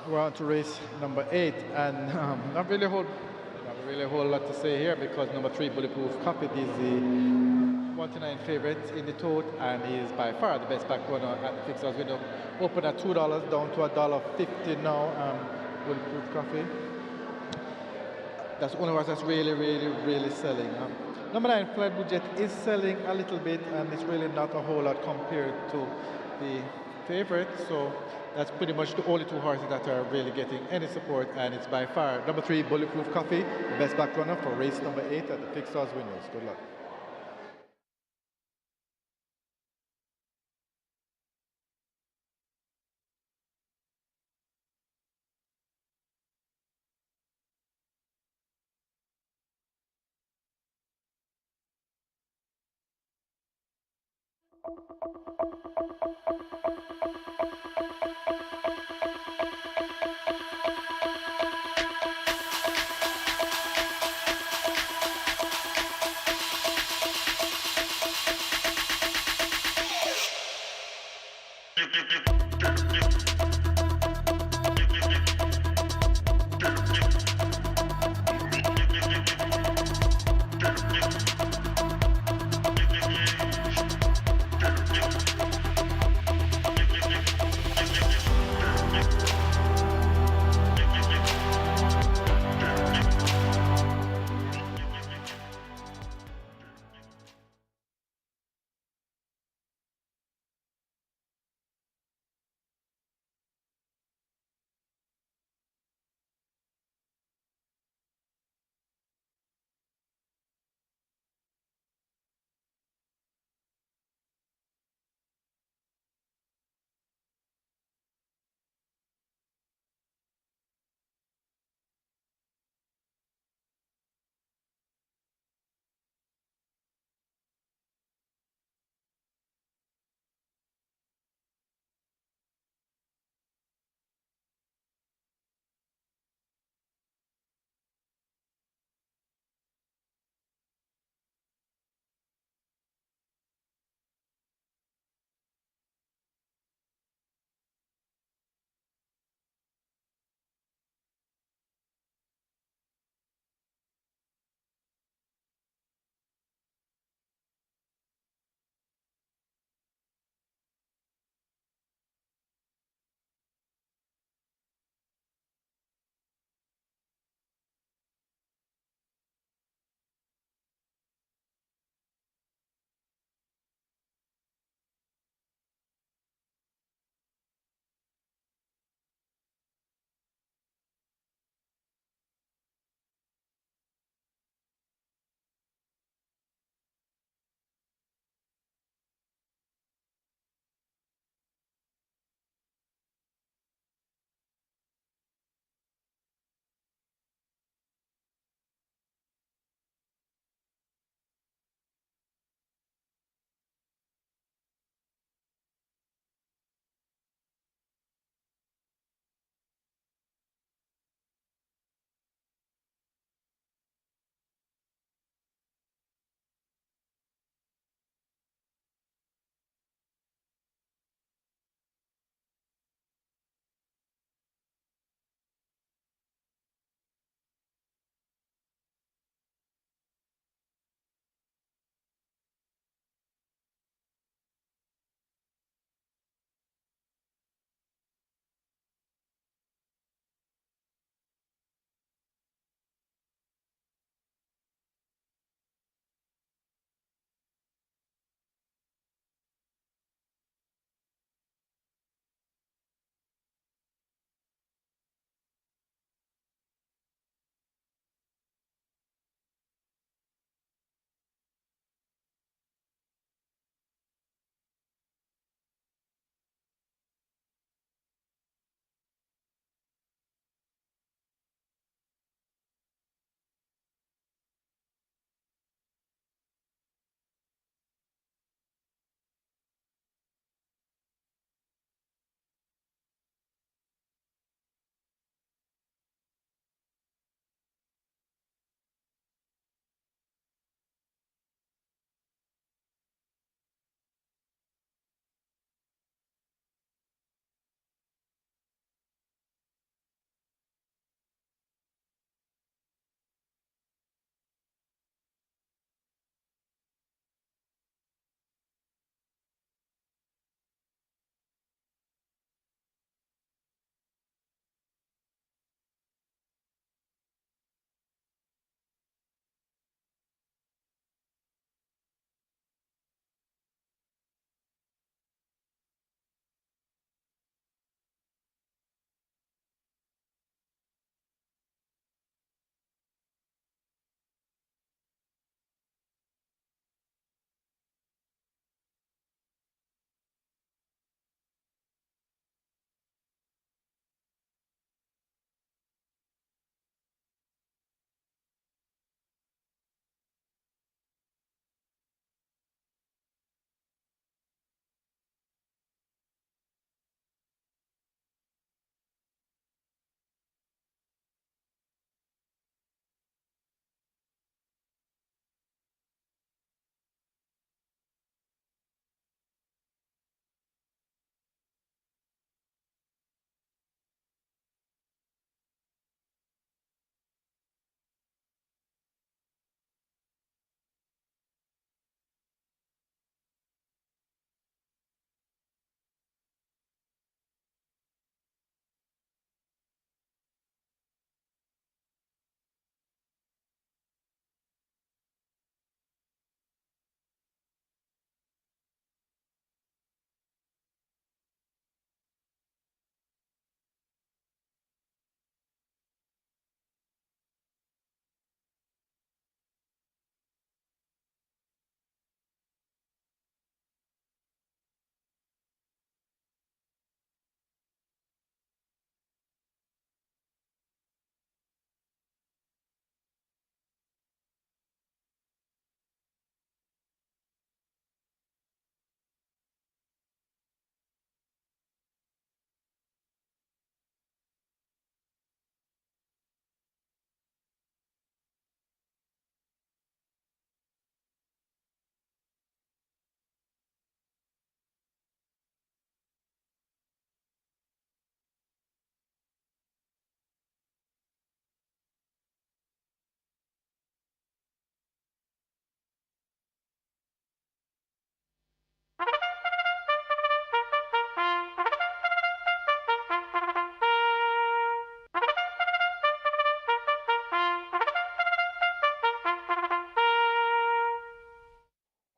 We're on to race number 8, and not really a whole lot to say here because number 3, Bulletproof Coffee is the 1-9 favorite in the tote, and he is by far the best back runner at the fixed odds window. Open at $2, down to $1.50 now. Bulletproof coffee. That's the only horse that's really selling. Number 9, Flight Budget, is selling a little bit, and it's really not a whole lot compared to the favorite. So that's pretty much the only 2 horses that are really getting any support, and it's by far number 3, Bulletproof Coffee, the best back runner for race number 8 at the fixed odds windows. Good luck.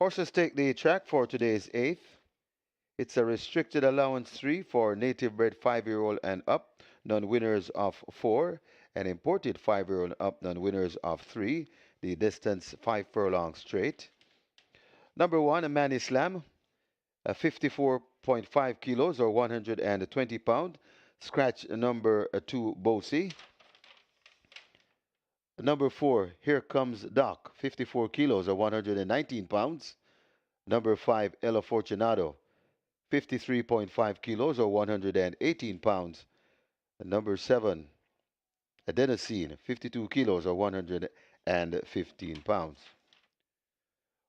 Horses take the track for today's eighth. It's a restricted allowance 3 for native bred 5-year-old and up, non-winners of 4, and imported 5-year-old up, non-winners of 3. The distance 5 furlongs straight. Number 1, a man Islam, 54.5 kilos or 120 pound. Scratch number 2, Bosi. Number 4, Here Comes Doc, 54 kilos or 119 pounds. Number 5, Ella Fortunato, 53.5 kilos or 118 pounds. Number 7, Adenosine, 52 kilos or 115 pounds.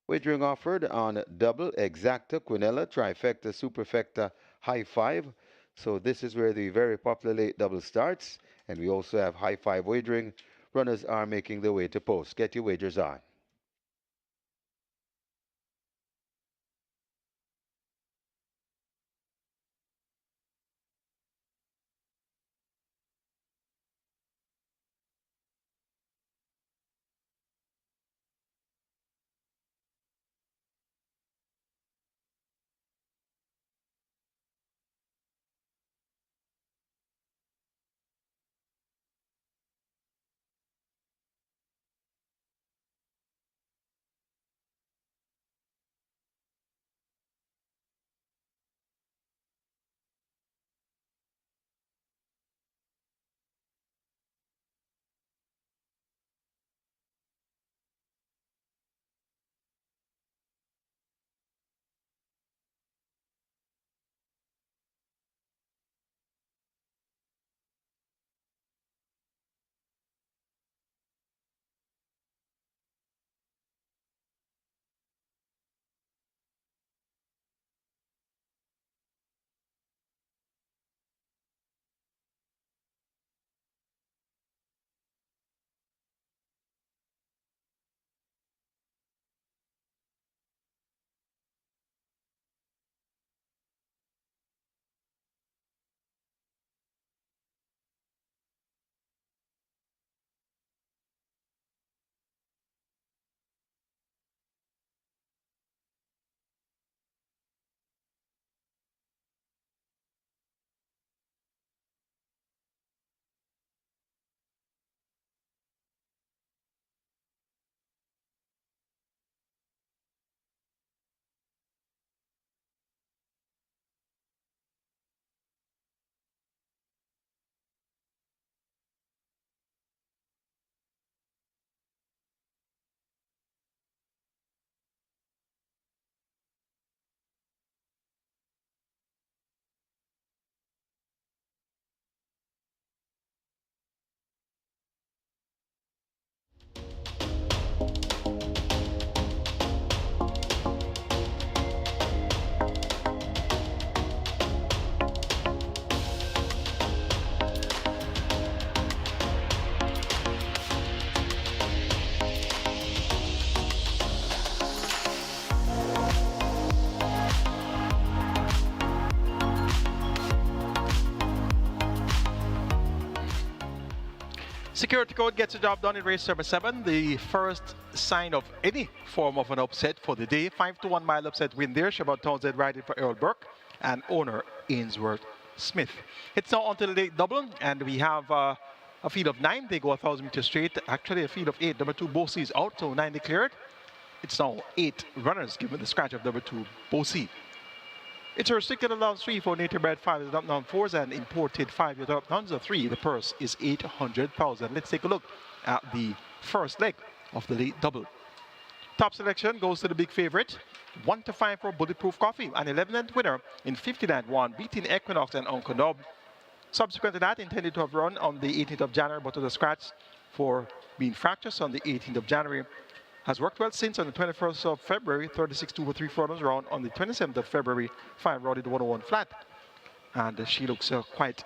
Wagering offered on double, exacta, quinella, trifecta, superfecta, high five. So this is where the very popular late double starts. And we also have high five wagering. Runners are making their way to post. Get your wagers on. Security Code gets the job done in race number 7. The first sign of any form of an upset for the day. 5-1 mile upset win there. Shabbat Townsend riding for Earl Burke and owner Ainsworth Smith. It's now on to the late double, and we have a field of 9. They go 1,000 meters straight. Actually, a field of 8. Number 2, Bosi is out, so 9 declared. It's now 8 runners given the scratch of number 2, Bosi. It's a restricted allowance 3 for native bred 5 up down 4s and imported 5 up downs of 3. The purse is 800,000. Let's take a look at the first leg of the late double. Top selection goes to the big favorite. 1-5 for Bulletproof Coffee, an 11th winner in 59-1, beating Equinox and Uncle Nob. Subsequent to that, intended to have run on the 18th of January, but was a scratch for being fractious on the 18th of January. Has worked well since on the 21st of February, 36 over 3 furlongs round. On the 27th of February, 5 rounded 101 flat. And she looks quite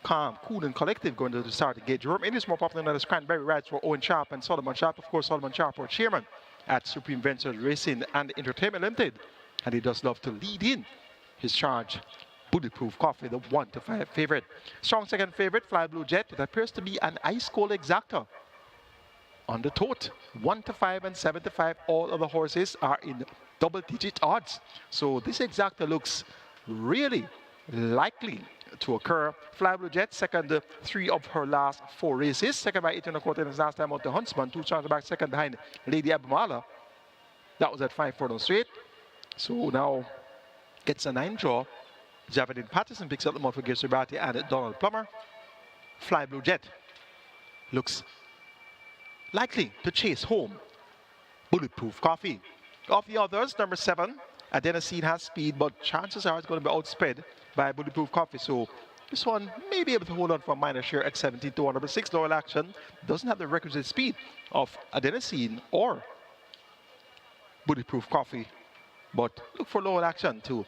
calm, cool, and collective going to the starting gate. Jerome Inn is more popular than his Cranberry rides for Owen Sharp and Solomon Sharp. Of course, Solomon Sharp, our chairman at Supreme Ventures Racing and Entertainment Limited. And he does love to lead in his charge. Bulletproof Coffee, the 1-5 favorite. Strong second favorite, Fly Blue Jet. It appears to be an ice cold exacta. on the tote. 1 to 5 and 7 to 5, all of the horses are in double-digit odds. So this exacta looks really likely to occur. Fly Blue Jet, second, 3 of her last 4 races. Second by 8 and a quarter in his last time out the Huntsman. 2 chances back, second behind Lady Abamala. That was at 5 furlongs straight. So now gets a 9 draw. Javelin Patterson picks up the mount for Gisribati and Donald Plummer. Fly Blue Jet looks likely to chase home Bulletproof Coffee. Of the others, number 7, Adenosine has speed, but chances are it's going to be outsped by Bulletproof Coffee. So this one may be able to hold on for a minor share at 17 to 1. Number 6, Loyal Action, doesn't have the requisite speed of Adenosine or Bulletproof Coffee, but look for Loyal Action to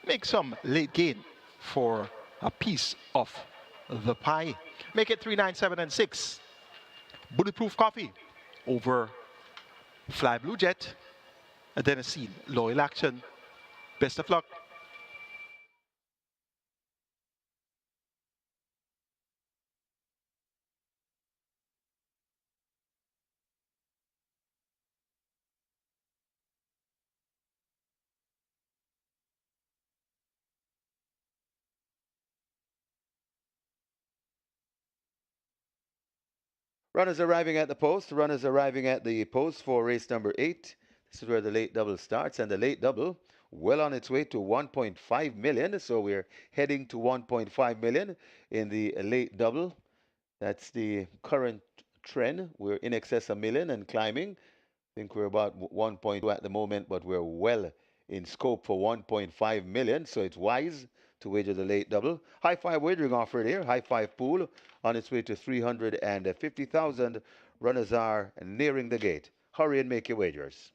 make some late gain for a piece of the pie. Make it 3, 9, 7, and 6. Bulletproof Coffee over Fly Blue Jet, Adenosine, Loyal Action. Best of luck. Runners arriving at the post. Runners arriving at the post for race number 8. This is where the late double starts, and the late double well on its way to 1.5 million. So we're heading to 1.5 million in the late double. That's the current trend. We're in excess of a million and climbing. I think we're about 1.2 at the moment, but we're well in scope for 1.5 million. So it's wise to wager the late double. High five wagering offered here. High five pool on its way to 350,000. Runners are nearing the gate. Hurry and make your wagers.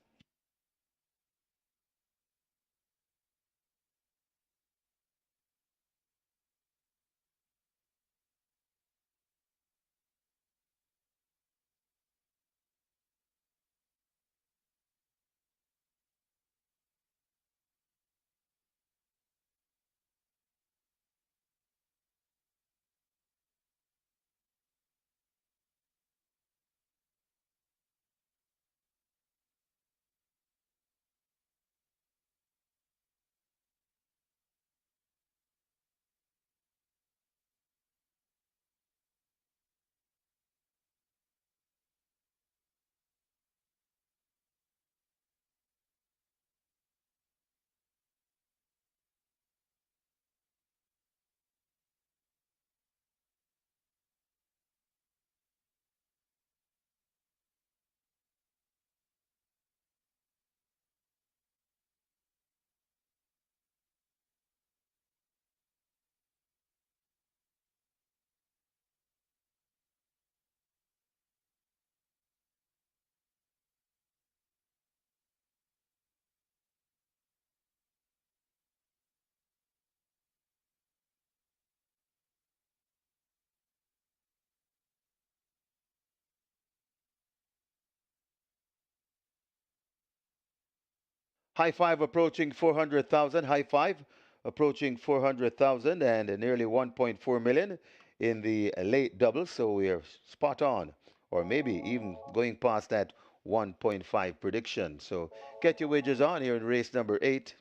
High five approaching 400,000. High five approaching 400,000 and nearly 1.4 million in the late double. So we are spot on, or maybe even going past that 1.5 prediction. So get your wagers on here in race number 8.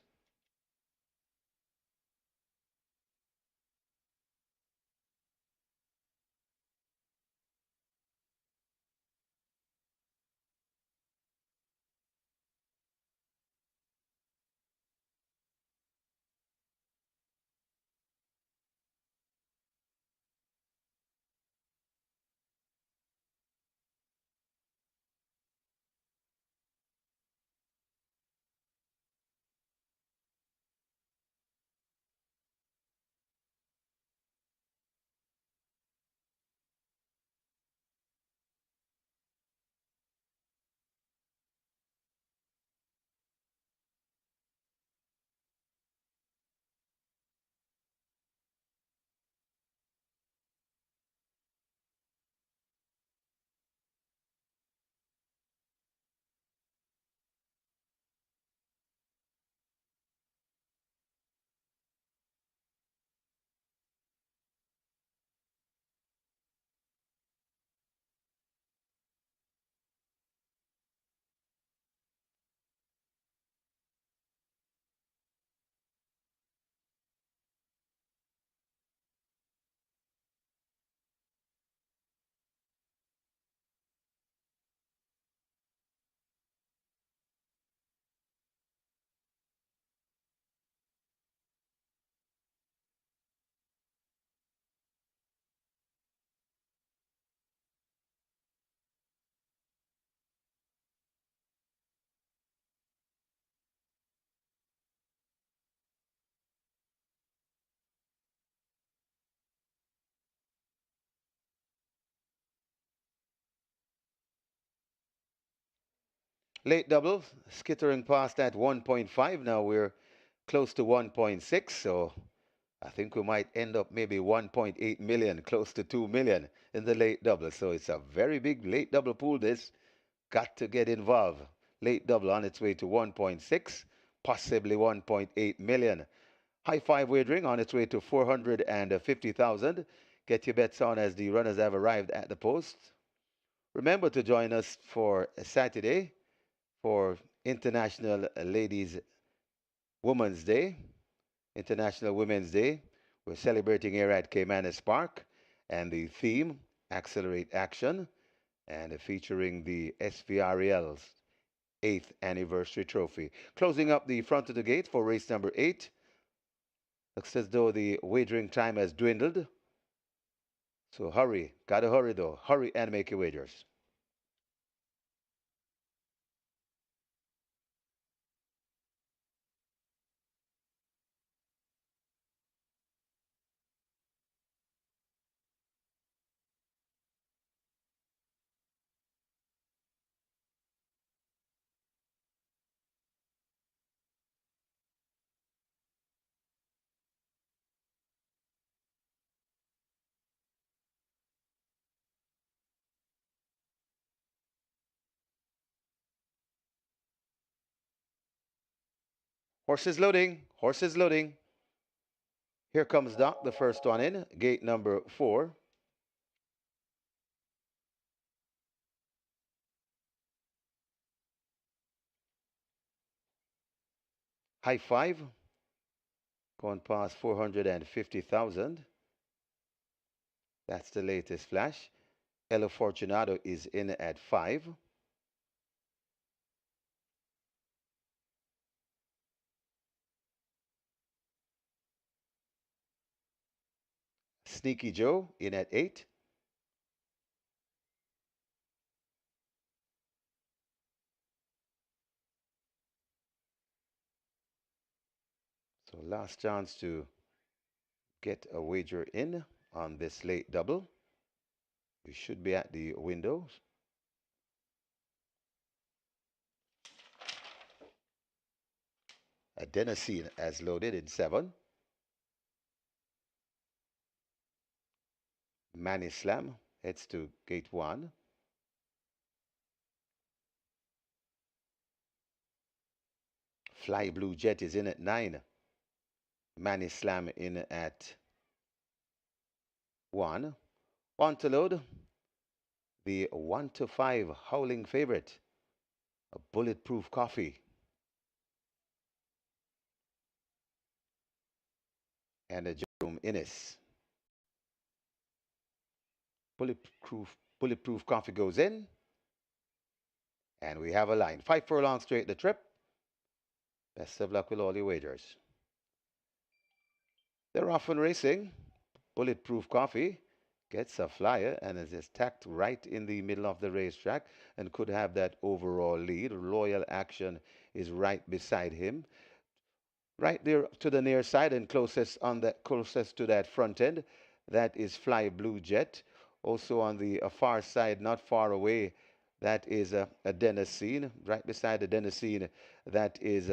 Late double, skittering past that 1.5. Now we're close to 1.6, so I think we might end up maybe 1.8 million, close to 2 million in the late double. So it's a very big late double pool. This got to get involved. Late double on its way to 1.6, possibly 1.8 million. High five wagering on its way to 450,000. Get your bets on as the runners have arrived at the post. Remember to join us for Saturday for International Ladies Women's Day. International Women's Day. We're celebrating here at Caymanas Park, and the theme, Accelerate Action, and featuring the SVRL's 8th anniversary trophy. Closing up the front of the gate for race number 8. Looks as though the wagering time has dwindled. So hurry, gotta hurry though. Hurry and make your wagers. Horses loading, horses loading. Here comes Doc, the first one in, gate number 4. High five, going past 450,000. That's the latest flash. El Fortunato is in at 5. Sneaky Joe in at 8. So last chance to get a wager in on this late double. We should be at the windows. Adenosine as loaded in 7. Manny Slam heads to gate 1. Fly Blue Jet is in at 9. Manny Slam in at 1. On to load the 1 to 5 howling favorite, a bulletproof coffee. And a Jerome Innes. Bulletproof coffee goes in. And we have a line. 5 furlongs straight the trip. Best of luck with all your wagers. They're often racing. Bulletproof coffee gets a flyer and is tacked right in the middle of the racetrack and could have that overall lead. Loyal Action is right beside him. Right there to the near side and closest to that front end, that is Fly Blue Jet. Also on the far side, not far away, that is a Adenosine. Right beside Adenosine, that is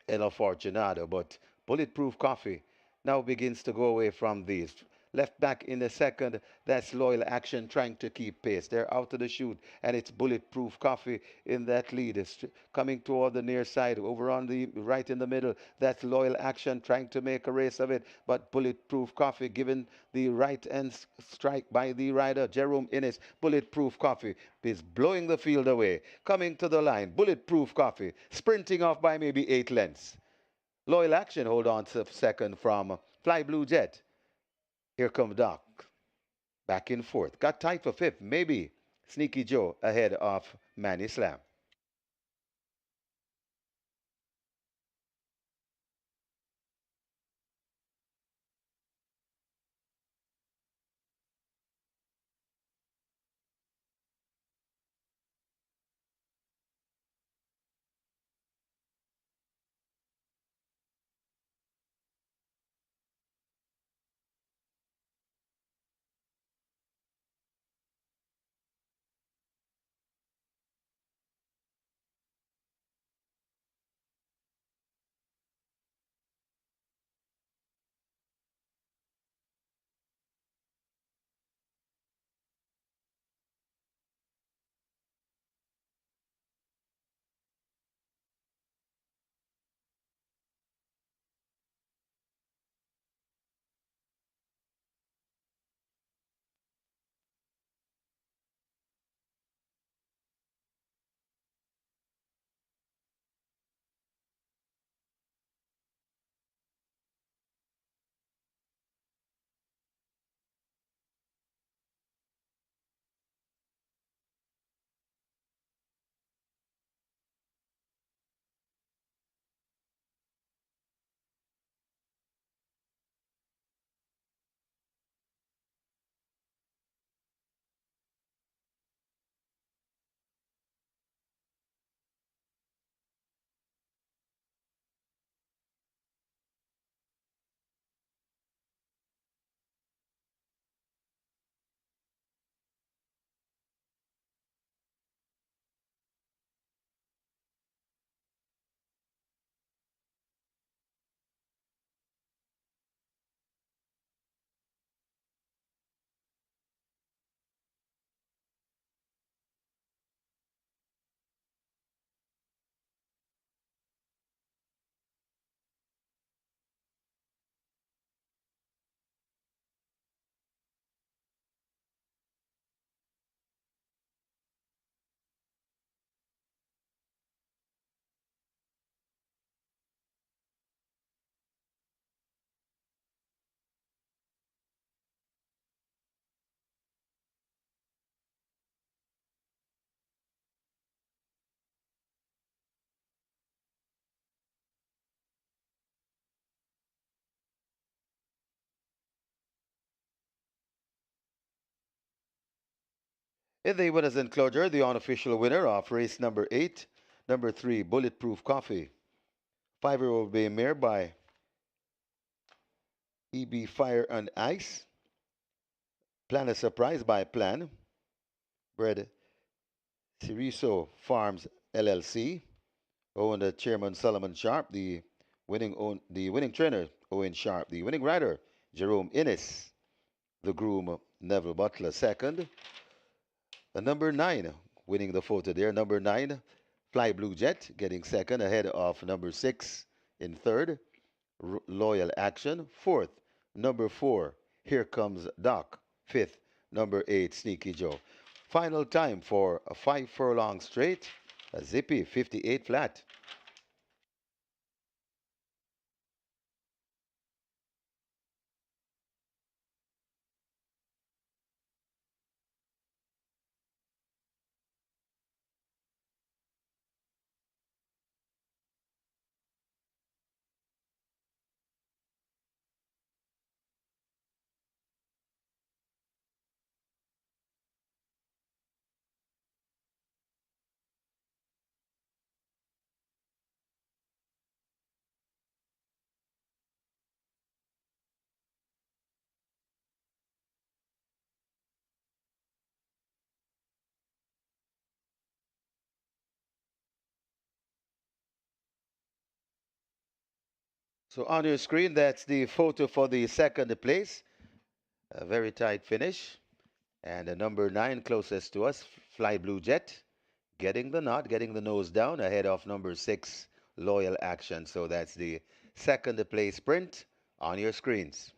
El Fortunato. But Bulletproof Coffee now begins to go away from these. Left back in the second, that's Loyal Action trying to keep pace. They're out of the chute, and it's Bulletproof Coffee in that lead. It's coming toward the near side. Over on the right in the middle, that's Loyal Action trying to make a race of it. But Bulletproof Coffee given the right end strike by the rider, Jerome Innes. Bulletproof Coffee is blowing the field away. Coming to the line, Bulletproof Coffee sprinting off by maybe 8 lengths. Loyal Action hold on to second from Fly Blue Jet. Here comes Doc. Back in fourth. Got tight for fifth. Maybe Sneaky Joe ahead of Manny Slam. In the winners enclosure, the unofficial winner of race number 8, number 3, Bulletproof Coffee. 5-year-old mare by EB Fire and Ice. Plan a Surprise by Plan. Bred Ciriso Farms LLC. Owned Chairman Solomon Sharp. The winning trainer, Owen Sharp. The winning rider, Jerome Innes. The groom, Neville Butler, second. The number 9, winning the photo there. Number 9, Fly Blue Jet, getting second ahead of number 6 in third. Loyal Action, fourth. Number 4, Here Comes Doc, fifth. Number 8, Sneaky Joe. Final time for a 5 furlong straight, a zippy 58 flat. So on your screen, that's the photo for the second place. A very tight finish. And the number 9 closest to us, Fly Blue Jet, getting the nod, getting the nose down ahead of number 6, Loyal Action. So that's the second place sprint on your screens.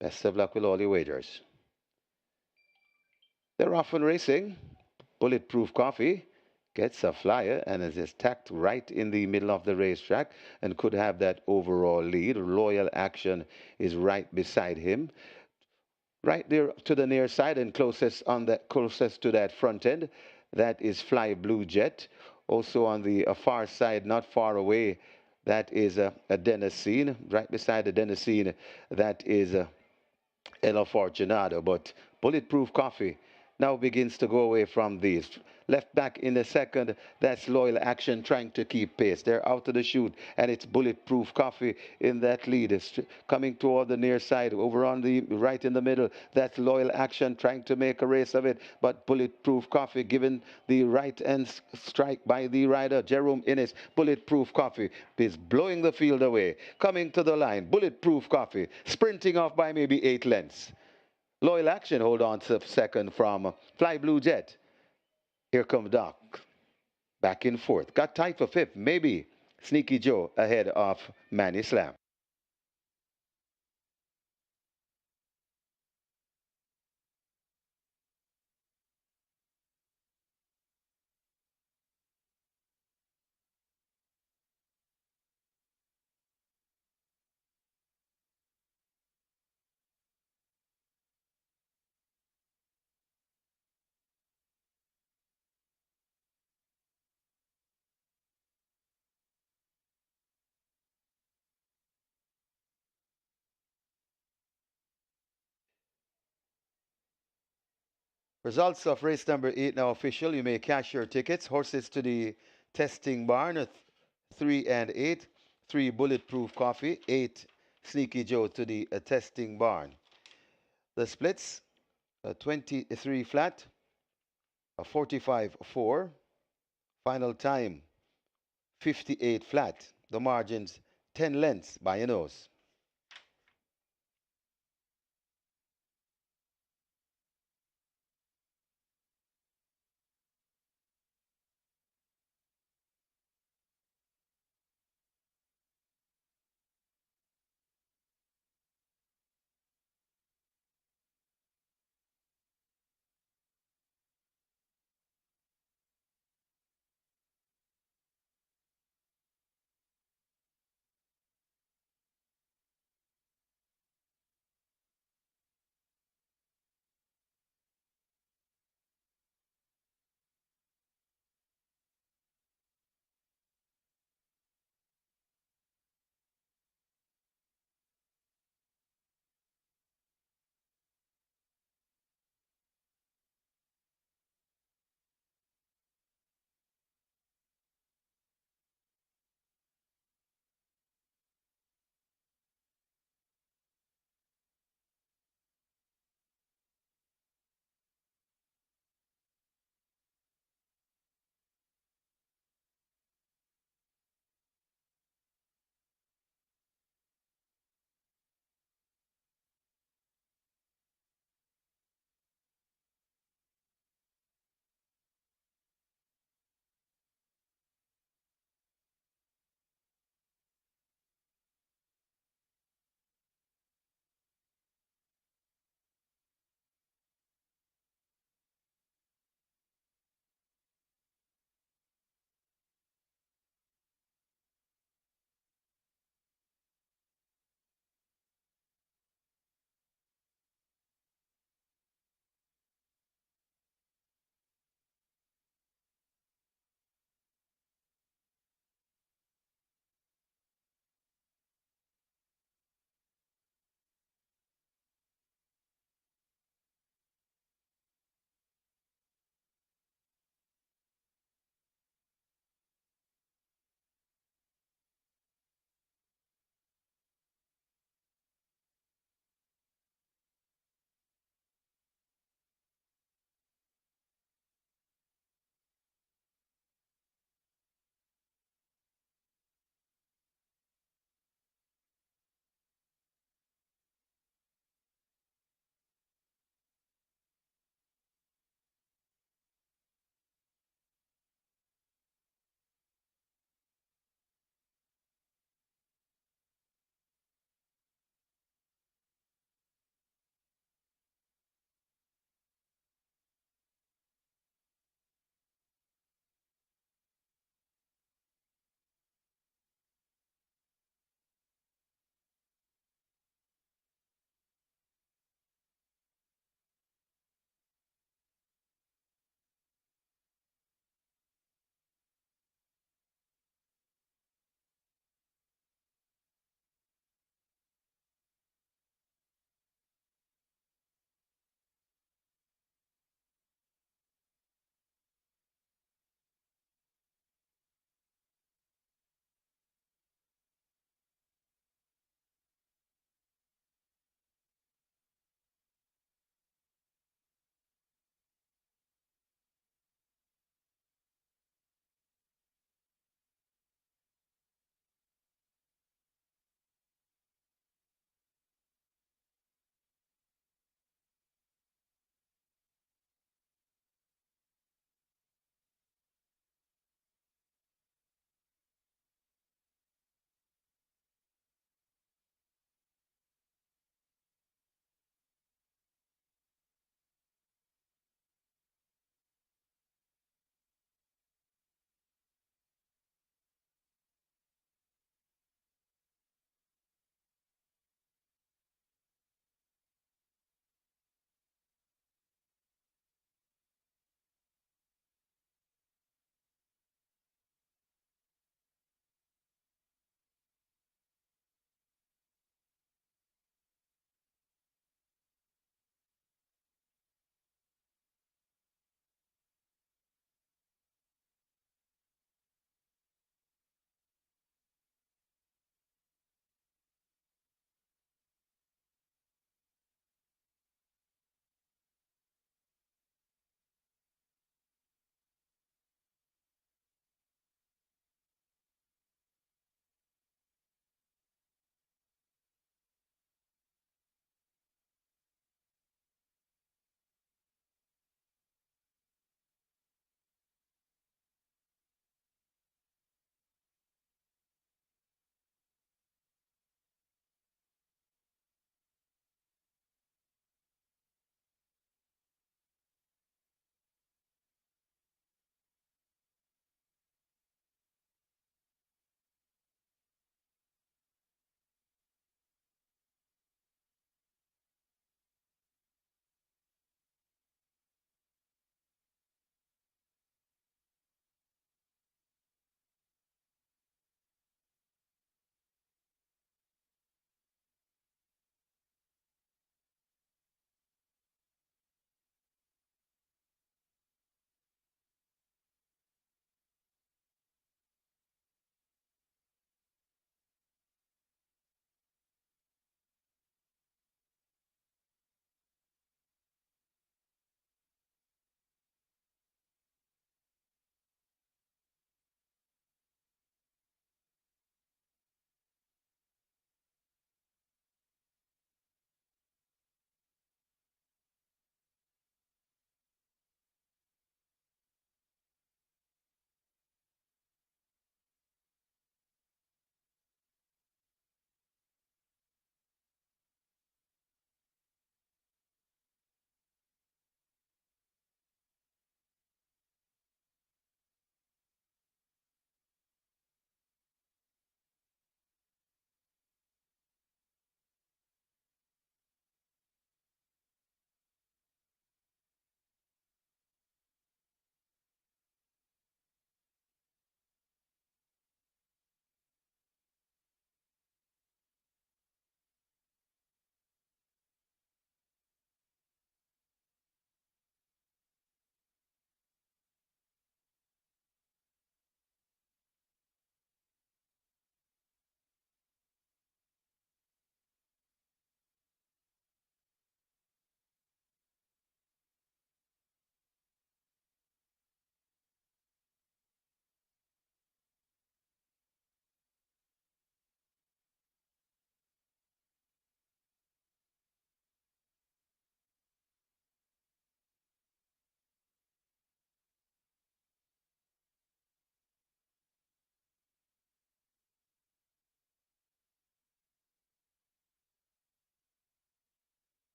Best of luck with all your wagers. They're off and racing. Bulletproof Coffee gets a flyer and is tacked right in the middle of the racetrack and could have that overall lead. Loyal Action is right beside him. Right there to the near side and closest to that front end, that is Fly Blue Jet. Also on the far side, not far away, that is a Adenosine. Right beside Adenosine, that is El Afortunado. But Bulletproof Coffee now begins to go away from these. Left back in the second, that's Loyal Action trying to keep pace. They're out of the chute, and it's Bulletproof Coffee in that lead. It's coming toward the near side, over on the right in the middle. That's Loyal Action trying to make a race of it, but Bulletproof Coffee given the right end strike by the rider, Jerome Innes. Bulletproof Coffee is blowing the field away. Coming to the line, Bulletproof Coffee, sprinting off by maybe 8 lengths. Loyal Action hold on to second from Fly Blue Jet. Here comes Doc. Back in fourth. Got tight for fifth. Maybe Sneaky Joe ahead of Manny Slam. Results of race number 8 now official. You may cash your tickets. Horses to the testing barn, 3 and 8. 3 Bulletproof Coffee. 8 Sneaky Joe to the testing barn. The splits, 23 flat, 45-4. Final time, 58 flat. The margins, 10 lengths by a nose.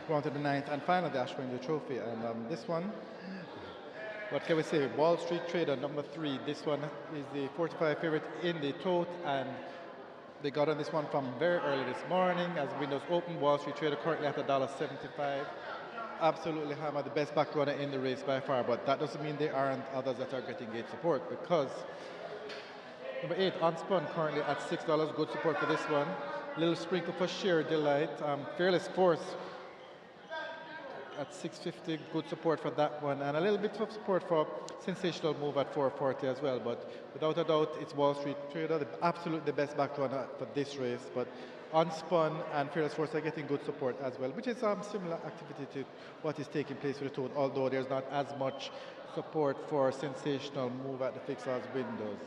We're on to the ninth and final dash for the trophy. And this one, what can we say? Wall Street Trader number 3. This one is the 45 favorite in the tote, and they got on this one from very early this morning as windows open. Wall Street Trader currently at $1.75. Absolutely hammer, the best back runner in the race by far, but that doesn't mean there aren't others that are getting great support, because number 8, Unspun, currently at $6. Good support for this one. Little sprinkle for sheer delight. Fearless Force at 650, good support for that one, and a little bit of support for Sensational Move at 440 as well. But without a doubt, it's Wall Street Trader, absolutely the best back runner for this race. But Unspun and Fearless Force are getting good support as well, which is similar activity to what is taking place with the toad, although there's not as much support for Sensational Move at the fixed odds windows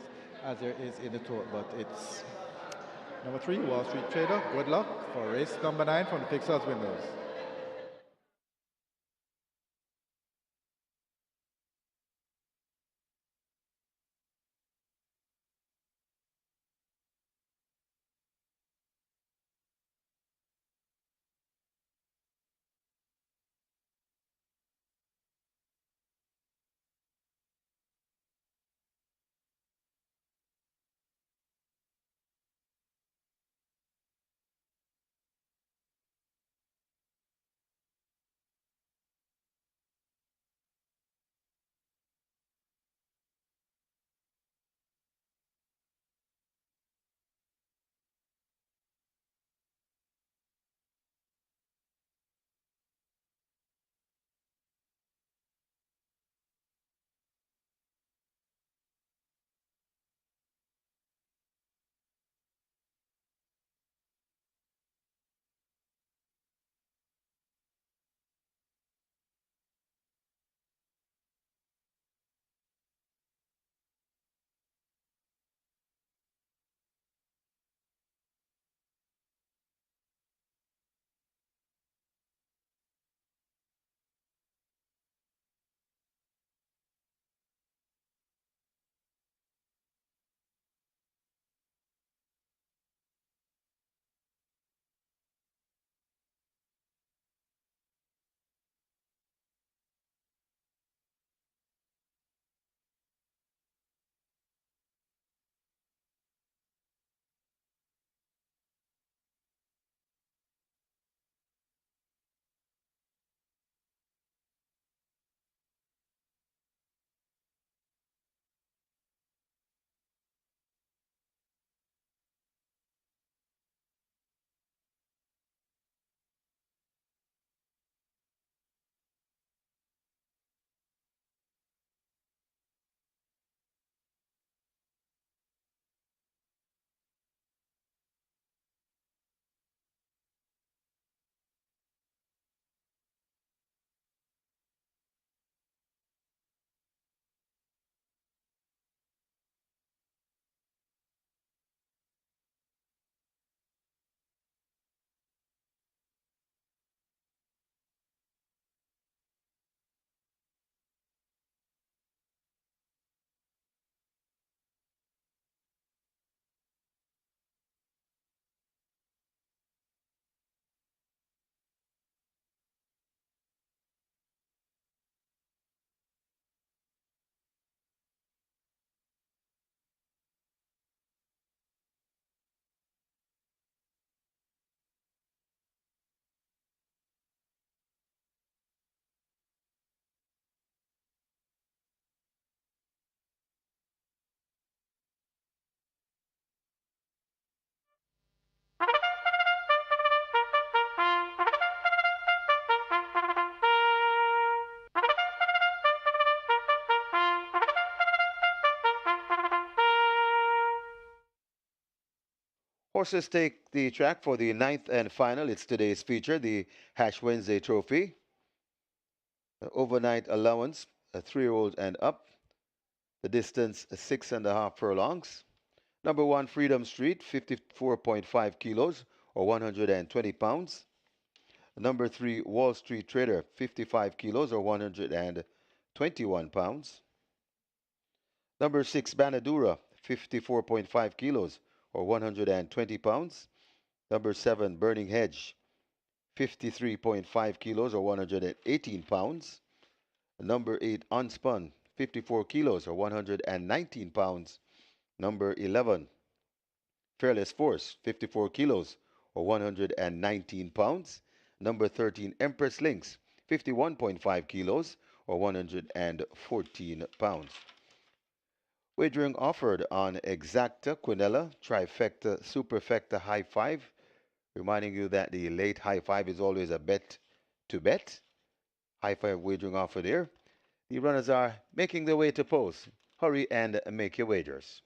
as there is in the toad. But it's number 3, Wall Street Trader. Good luck for race number 9 from the fixed odds windows. Horses take the track for the ninth and final. It's today's feature, the Hash Wednesday Trophy. Overnight allowance, a 3-year-old and up. The distance, 6.5 furlongs. Number 1, Freedom Street, 54.5 kilos or 120 pounds. Number 3, Wall Street Trader, 55 kilos or 121 pounds. Number 6, Banadura, 54.5 kilos or 120 pounds. Number 7, Burning Hedge, 53.5 kilos or 118 pounds. Number 8, Unspun, 54 kilos or 119 pounds. Number 11, Fearless Force, 54 kilos or 119 pounds. Number 13, Empress Lynx, 51.5 kilos or 114 pounds. Wagering offered on Exacta, Quinella, Trifecta, Superfecta, High Five. Reminding you that the late High Five is always a bet to bet. High Five wagering offer there. The runners are making their way to post. Hurry and make your wagers.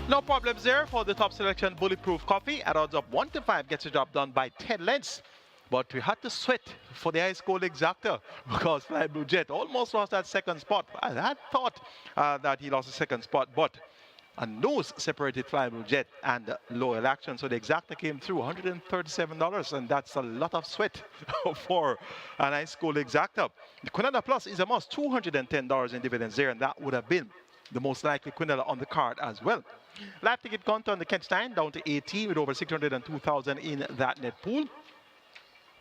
No problems there for the top selection Bulletproof Coffee at odds of 1 to 5 gets the job done by 10 lengths. But we had to sweat for the high score exacta because Fly Blue Jet almost lost that second spot. I had thought that he lost the second spot, but a nose separated Fly Blue Jet and Loyal Action. So the exacta came through $137, and that's a lot of sweat for an high school exacta. The Quinana Plus is a must, $210 in dividends there, and that would have been the most likely Quinella on the card as well. Live ticket count on the Kent Stein down to 18 with over 602,000 in that net pool.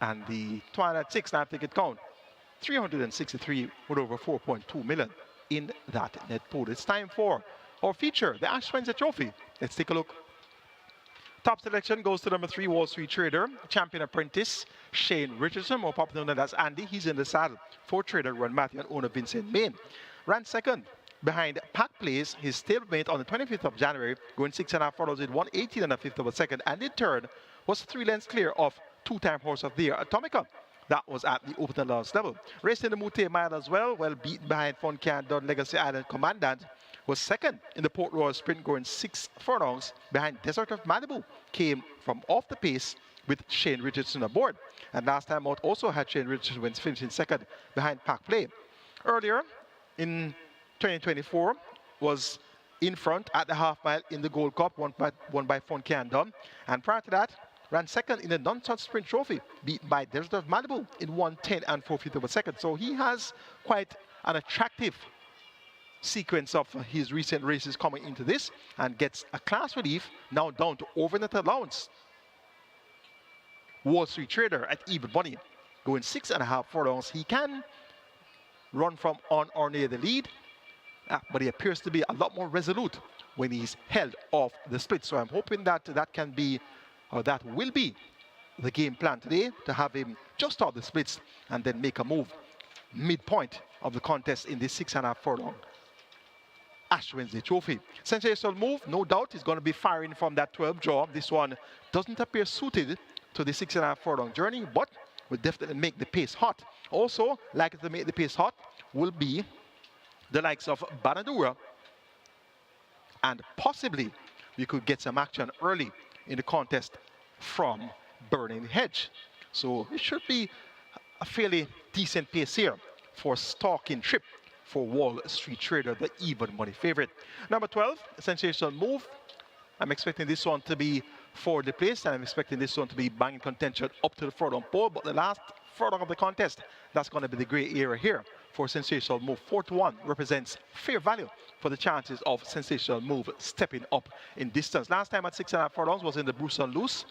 And the Twilight 6 live ticket count 363 with over 4.2 million in that net pool. It's time for our feature, the Ash Wednesday Trophy. Let's take a look. Top selection goes to number 3, Wall Street Trader, champion apprentice, Shane Richardson, more popular known as Andy. He's in the saddle for trader Ron Matthew and owner Vincent Main. Ran second behind Pack Place, his stablemate on the 25th of January, going 6.5 furlongs with 118 and a fifth of a second. And in third was 3 lengths clear of two-time horse of the year, Atomica. That was at the open and last level. Raced in the Mute Mile as well, well beaten behind Fun Can Done Legacy Island Commandant. Was second in the Port Royal Sprint, going 6 furlongs behind Desert of Malibu. Came from off the pace with Shane Richardson aboard. And last time out also had Shane Richardson when finishing second behind Pack Play. Earlier in 2024 was in front at the half mile in the Gold Cup, won by Fun Can Done. And prior to that, ran second in the non-touch sprint trophy, beaten by Desert of Malibu in 1:10 and 4/5 of a second. So he has quite an attractive sequence of his recent races coming into this, and gets a class relief now down to overnet allowance. Wall Street Trader at even money, going 6.5 furlongs. He can run from on or near the lead, but he appears to be a lot more resolute when he's held off the split. So I'm hoping that that can be, or that will be, the game plan today, to have him just off the splits and then make a move midpoint of the contest in this 6.5 furlong Ash Wednesday Trophy. Sensational move, no doubt. He's going to be firing from that 12 draw. This one doesn't appear suited to the 6.5 furlong journey, but will definitely make the pace hot. Also, likely to make the pace hot will be the likes of Banadura, and possibly we could get some action early in the contest from Burning Hedge. So it should be a fairly decent pace here for Stalking Trip for Wall Street Trader, the even money favorite. Number 12, sensational move. I'm expecting this one to be for the place, and I'm expecting this one to be banging contention up to the furlong pole. But the last furlong of the contest, that's going to be the gray area here for sensational move. 4-1 represents fair value for the chances of sensational move stepping up in distance. Last time at 6.5 furlongs was in the Bruce on Loose,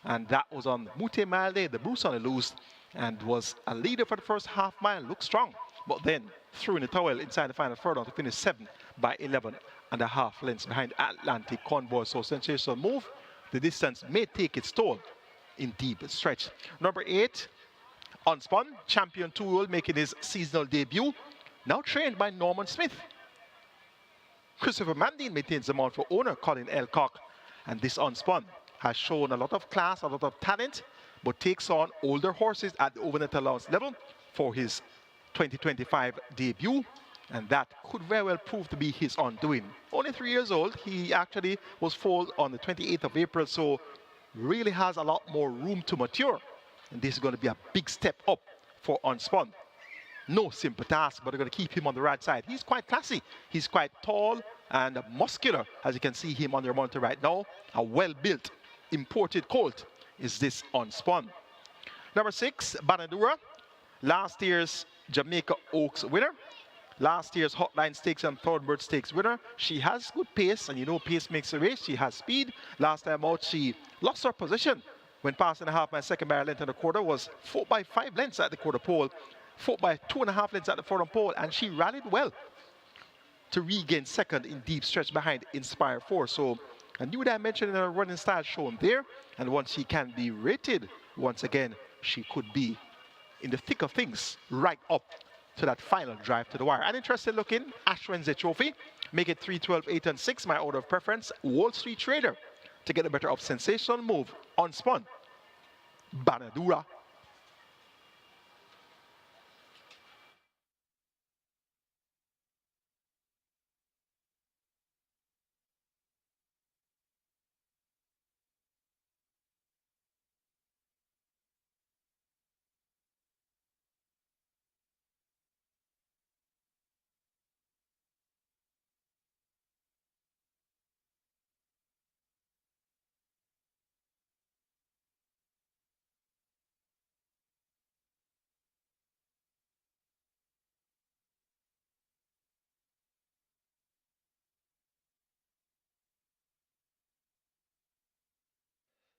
and that was on Mute Mile Day. The Bruce on the Loose, and was a leader for the first half mile, looked strong, but then threw in the towel inside the final furlong to finish 7 by 11.5 lengths behind Atlantic Convoy. So sensational move. The distance may take its toll in deep stretch. Number 8, Unspun, champion 2-year-old, making his seasonal debut, now trained by Norman Smith. Christopher Mandine maintains the mount for owner Colin Elcock, and this Unspun has shown a lot of class, a lot of talent, but takes on older horses at the overnet allowance level for his 2025 debut, and that could very well prove to be his undoing. Only 3 years old, he actually was foaled on the 28th of April, so really has a lot more room to mature. And this is going to be a big step up for Unspun. No simple task, but they're going to keep him on the right side. He's quite classy. He's quite tall and muscular, as you can see him on your monitor right now. A well-built, imported colt is this Unspun. Number 6, Banadura, last year's Jamaica Oaks winner, last year's Hotline Stakes and Thornbird Stakes winner. She has good pace, and you know pace makes a race. She has speed. Last time out, she lost her position when passing a half mile second by a length and a quarter, was 4 by 5 lengths at the quarter pole, 4 by 2.5 lengths at the furlong pole, and she rallied well to regain second in deep stretch behind Inspire 4. So a new dimension in her running style shown there, and once she can be rated once again, she could be in the thick of things right up to that final drive to the wire. An interesting looking Ash Wednesday Trophy. Make it 3, 12, 8, and 6. My order of preference, Wall Street Trader, to get the better of sensational move, Unspun, Banadura.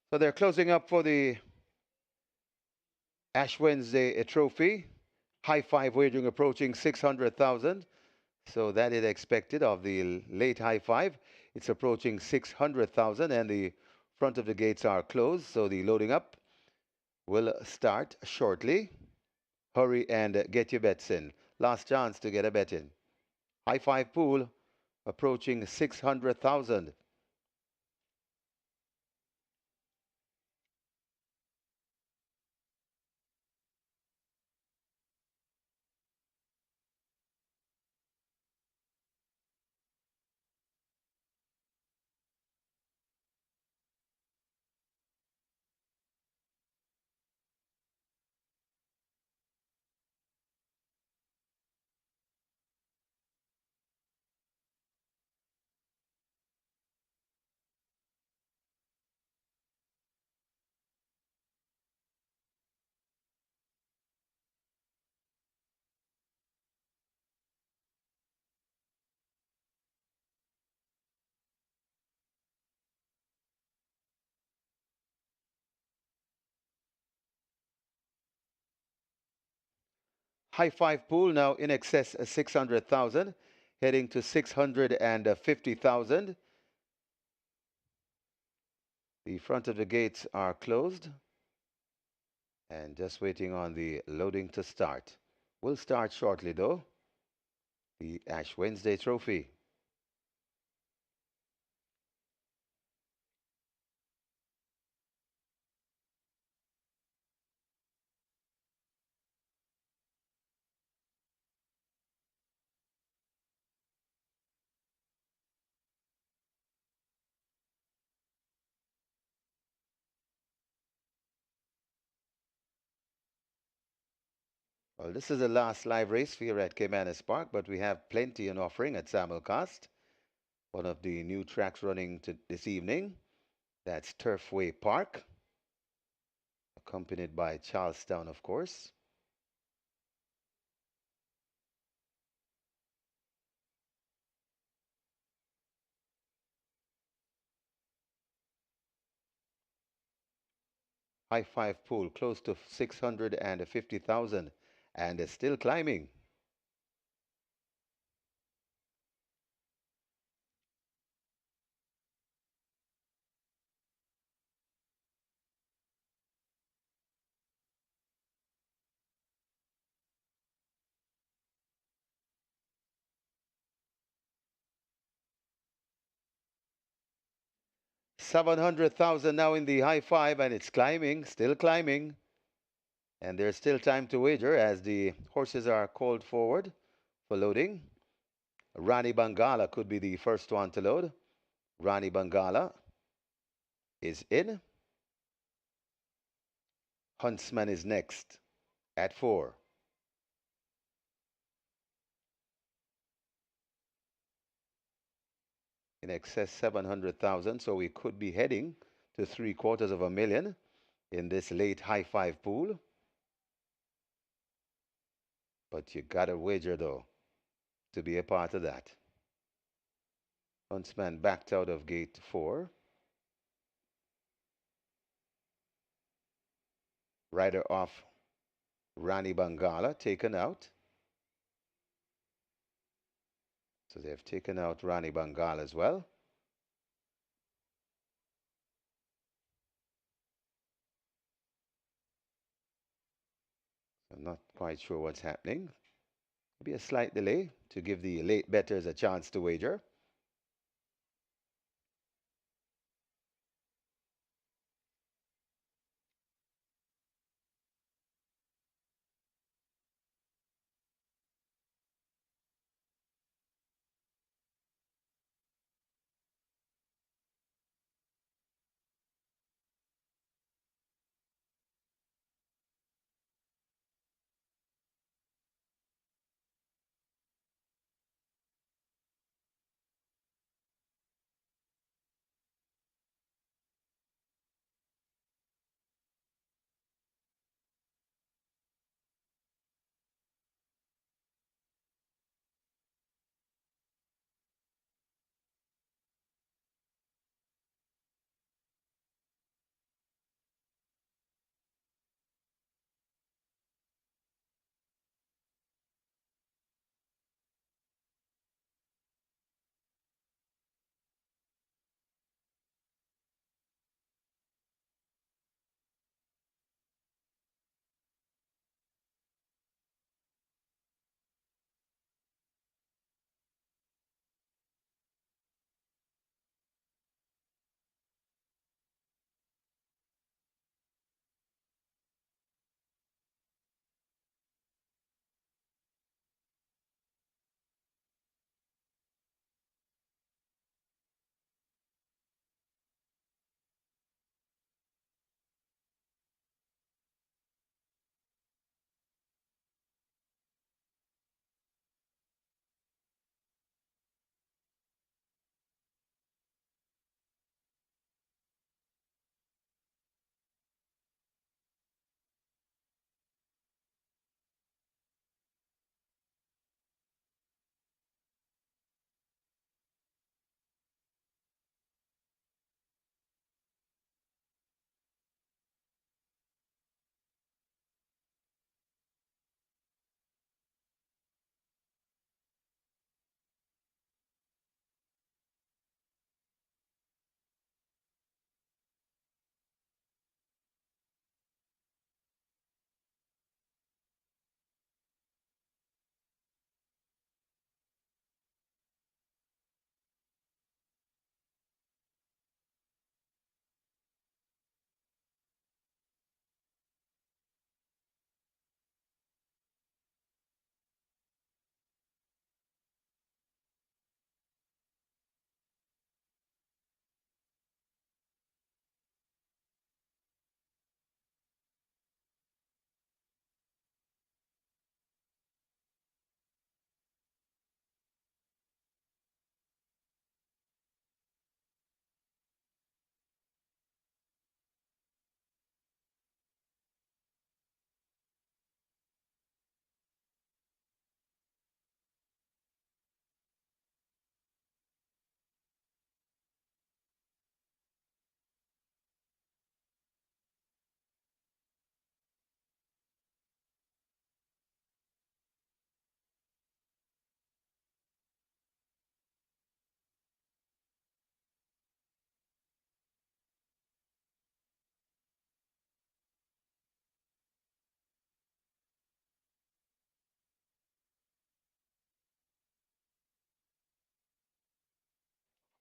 So they're closing up for the Ash Wednesday trophy. High five wagering approaching 600,000. So that is expected of the late high five. It's approaching 600,000 and the front of the gates are closed. So the loading up will start shortly. Hurry and get your bets in. Last chance to get a bet in. High five pool approaching 600,000. High five pool now in excess of 600,000, heading to 650,000. The front of the gates are closed and just waiting on the loading to start. Will start shortly though. The Ash Wednesday trophy. Well, this is the last live race here at Caymanas Park, but we have plenty in offering at Simulcast. One of the new tracks running this evening. That's Turfway Park, accompanied by Charlestown, of course. High five pool close to 650,000 and is still climbing. $700,000 now in the high five and it's climbing, still climbing. And there's still time to wager as the horses are called forward for loading. Rani Bangala could be the first one to load. Rani Bangala is in. Huntsman is next at 4. In excess 700,000, so we could be heading to 750,000 in this late high five pool. But you gotta wager though to be a part of that. Huntsman backed out of gate 4. Rider off Rani Bangala taken out. So they've taken out Rani Bangala as well. I'm not quite sure what's happening. Maybe a slight delay to give the late bettors a chance to wager.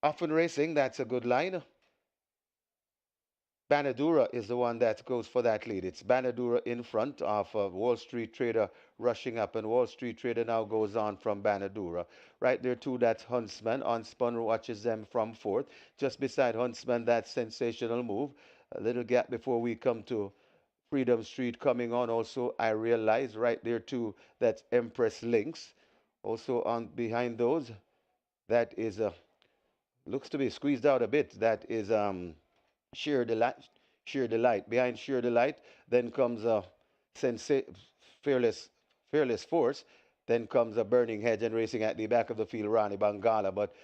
Often Racing, that's a good line. Banadura is the one that goes for that lead. It's Banadura in front of Wall Street Trader rushing up, and Wall Street Trader now goes on from Banadura. Right there, too, that's Huntsman. Huntsman watches them from fourth. Just beside Huntsman, that sensational move. A little gap before we come to Freedom Street coming on. Also, I realize right there, too, that's Empress Links. Also, on behind those, that is looks to be squeezed out a bit. That is sheer delight, sheer delight. Behind sheer delight, then comes a fearless, fearless force. Then comes a burning hedge, and racing at the back of the field, Rani Bangala. But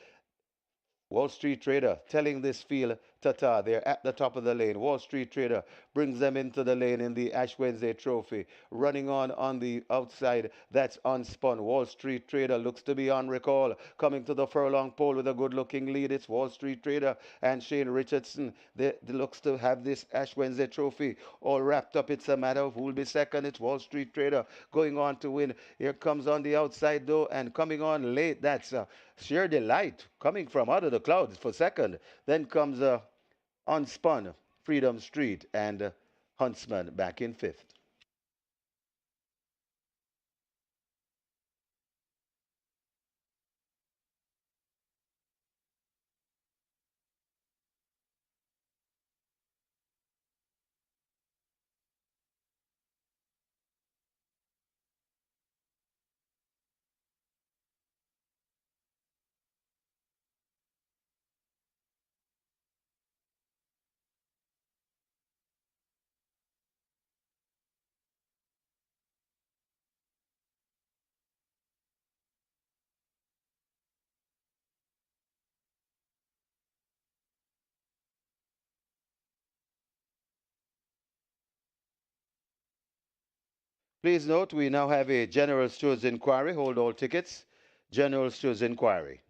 Wall Street Trader telling this field, Tata, they're at the top of the lane. Wall Street Trader brings them into the lane in the Ash Wednesday Trophy. Running on the outside, that's Unspun. Wall Street Trader looks to be on recall. Coming to the furlong pole with a good-looking lead. It's Wall Street Trader and Shane Richardson. They looks to have this Ash Wednesday Trophy all wrapped up. It's a matter of who will be second. It's Wall Street Trader going on to win. Here comes on the outside, though, and coming on late, that's Sheer Delight coming from out of the clouds for second. Then comes Unspun, Freedom Street, and Huntsman back in fifth. Please note we now have a General Stores inquiry. Hold all tickets. General Stores inquiry.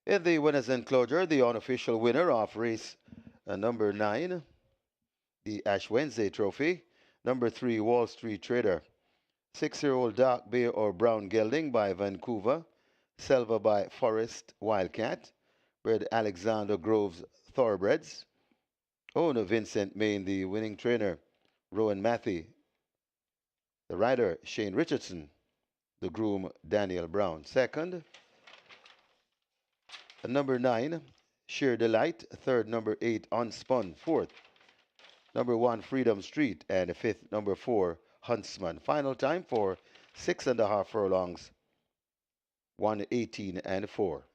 In the winners enclosure, the unofficial winner of race number 9, the Ash Wednesday Trophy, number 3, Wall Street Trader. 6-year-old Dark Bay or Brown Gelding by Vancouver. Selva by Forest Wildcat. Bred Alexander Groves Thoroughbreds. Owner Vincent Main, the winning trainer. Rowan Matthey. The rider Shane Richardson. The groom Daniel Brown. Second, number 9, Sheer Delight. Third, number 8, Unspun. Fourth, number 1, Freedom Street. And fifth, number 4, Huntsman. Final time for 6.5 furlongs, 1:18 and 4.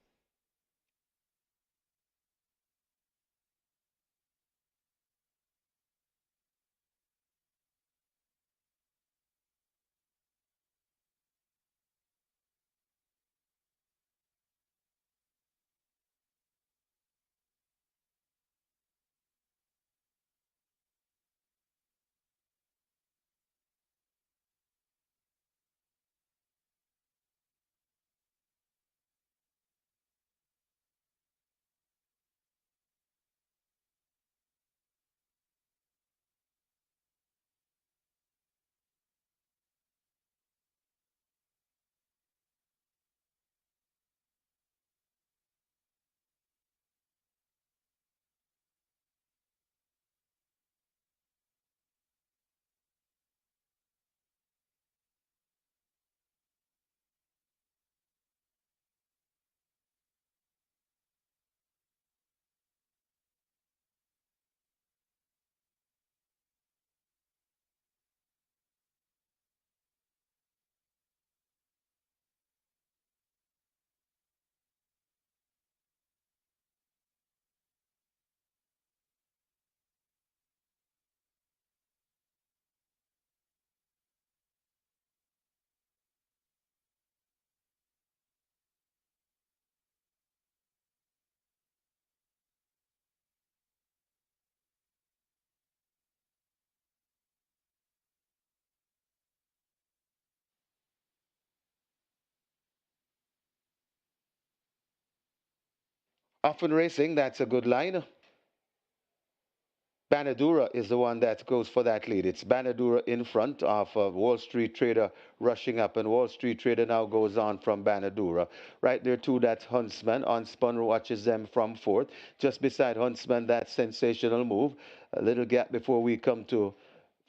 Often Racing, that's a good line. Banadura is the one that goes for that lead. It's Banadura in front of Wall Street Trader rushing up, and Wall Street Trader now goes on from Banadura. Right there, too, that's Huntsman. Unspun watches them from fourth. Just beside Huntsman, that sensational move. A little gap before we come to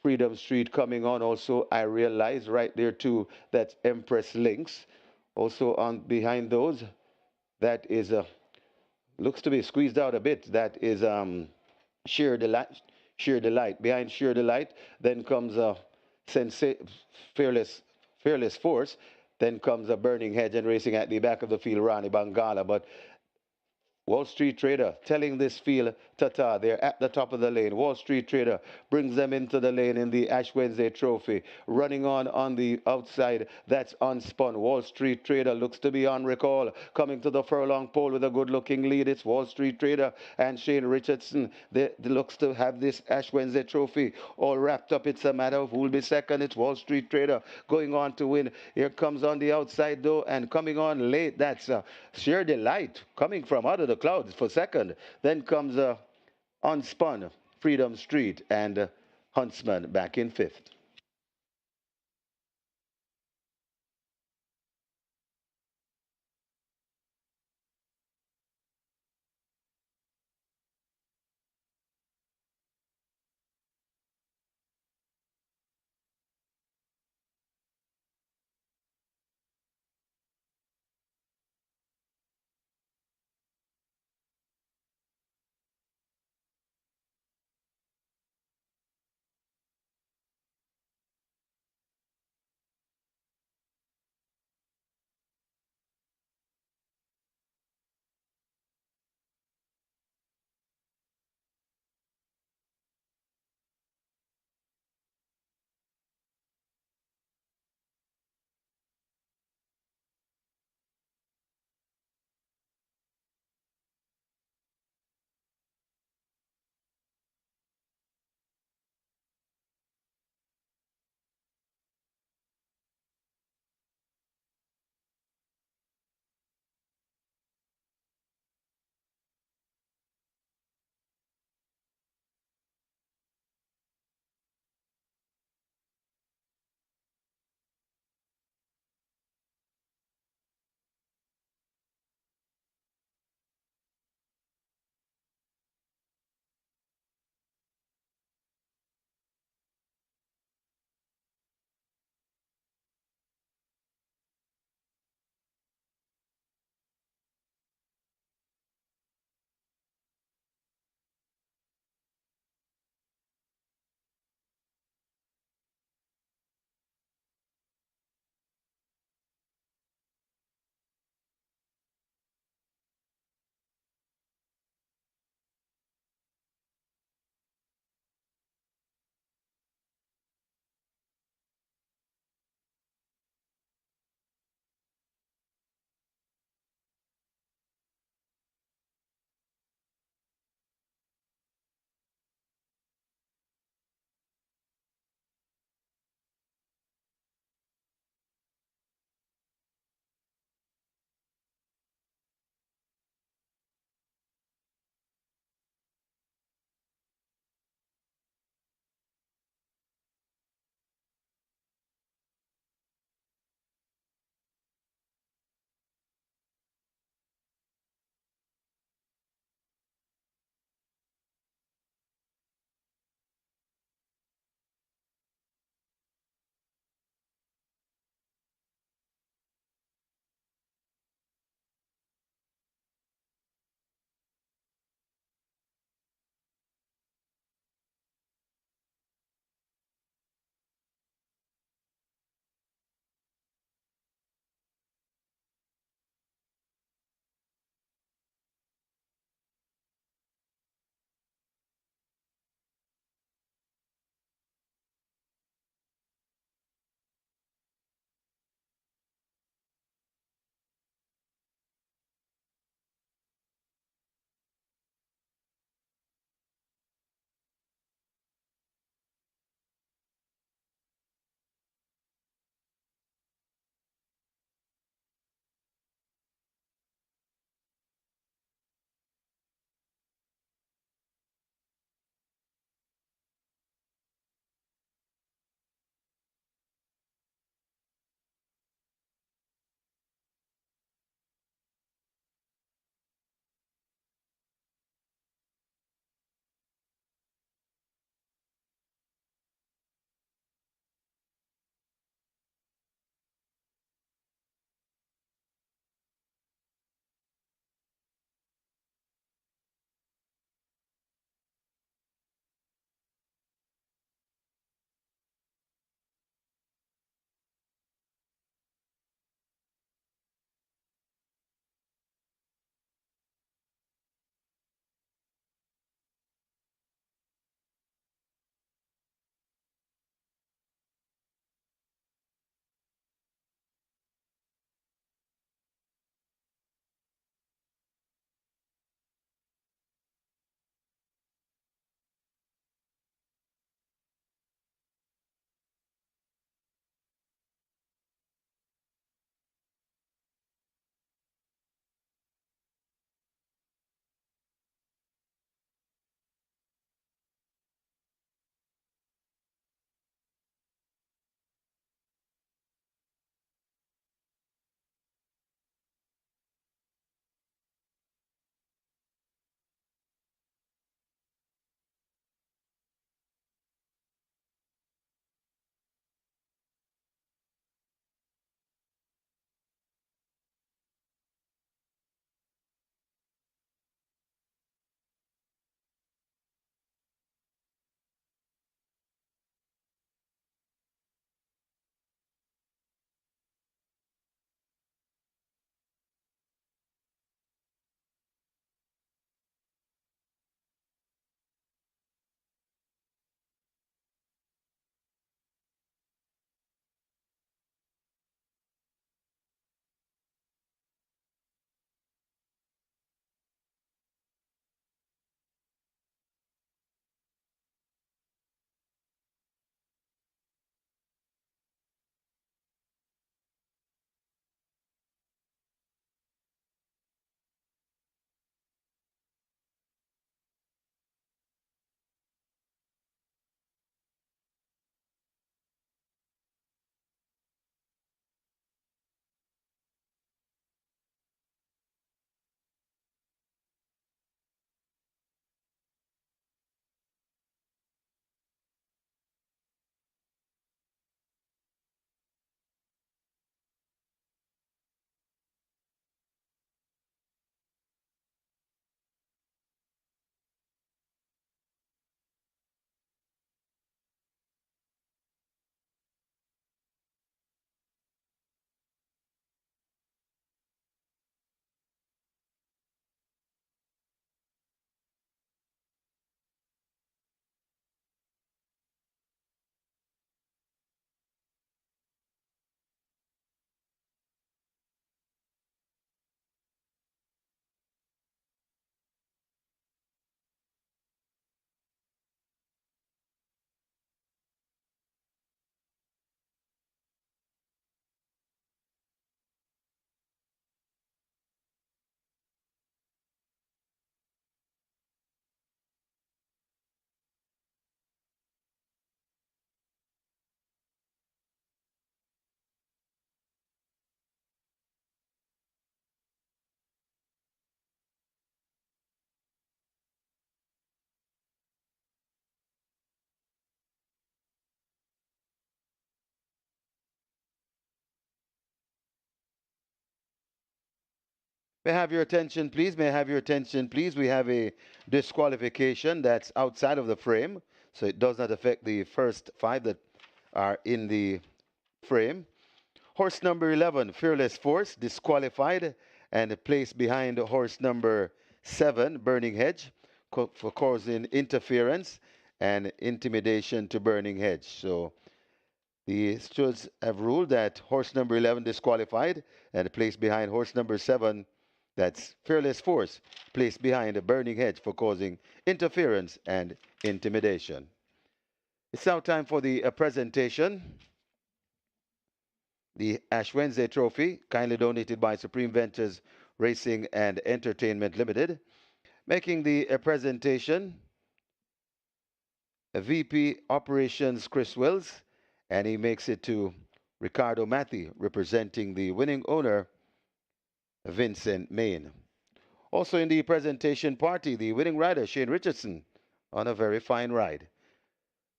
Freedom Street coming on. Also, I realize right there, too, that's Empress Links. Also, on behind those, that is looks to be squeezed out a bit. That is Sheer Delight. Sheer Delight. Behind Sheer Delight, then comes a fearless, fearless force. Then comes a burning hedge, and racing at the back of the field, Rani Bangala. But Wall Street Trader telling this field, Tata, they're at the top of the lane. Wall Street Trader brings them into the lane in the Ash Wednesday Trophy. Running on the outside, that's Unspun. Wall Street Trader looks to be on recall. Coming to the furlong pole with a good-looking lead. It's Wall Street Trader and Shane Richardson. They looks to have this Ash Wednesday Trophy all wrapped up. It's a matter of who will be second. It's Wall Street Trader going on to win. Here comes on the outside, though, and coming on late, that's Sheer Delight coming from out of the clouds for second. Then comes Unspun, Freedom Street, and Huntsman back in fifth. May I have your attention, please? May I have your attention, please? We have a disqualification that's outside of the frame, so it does not affect the first five that are in the frame. Horse number 11, Fearless Force, disqualified and placed behind horse number 7, Burning Hedge, for causing interference and intimidation to Burning Hedge. So the stewards have ruled that horse number 11 disqualified and placed behind horse number 7, that's Fearless Force, placed behind a Burning Hedge for causing interference and intimidation. It's now time for the presentation. The Ash Wednesday Trophy, kindly donated by Supreme Ventures Racing and Entertainment Limited. Making the presentation, VP Operations Chris Wills, and he makes it to Ricardo Matthew, representing the winning owner, Vincent Main. Also in the presentation party, the winning rider, Shane Richardson, on a very fine ride.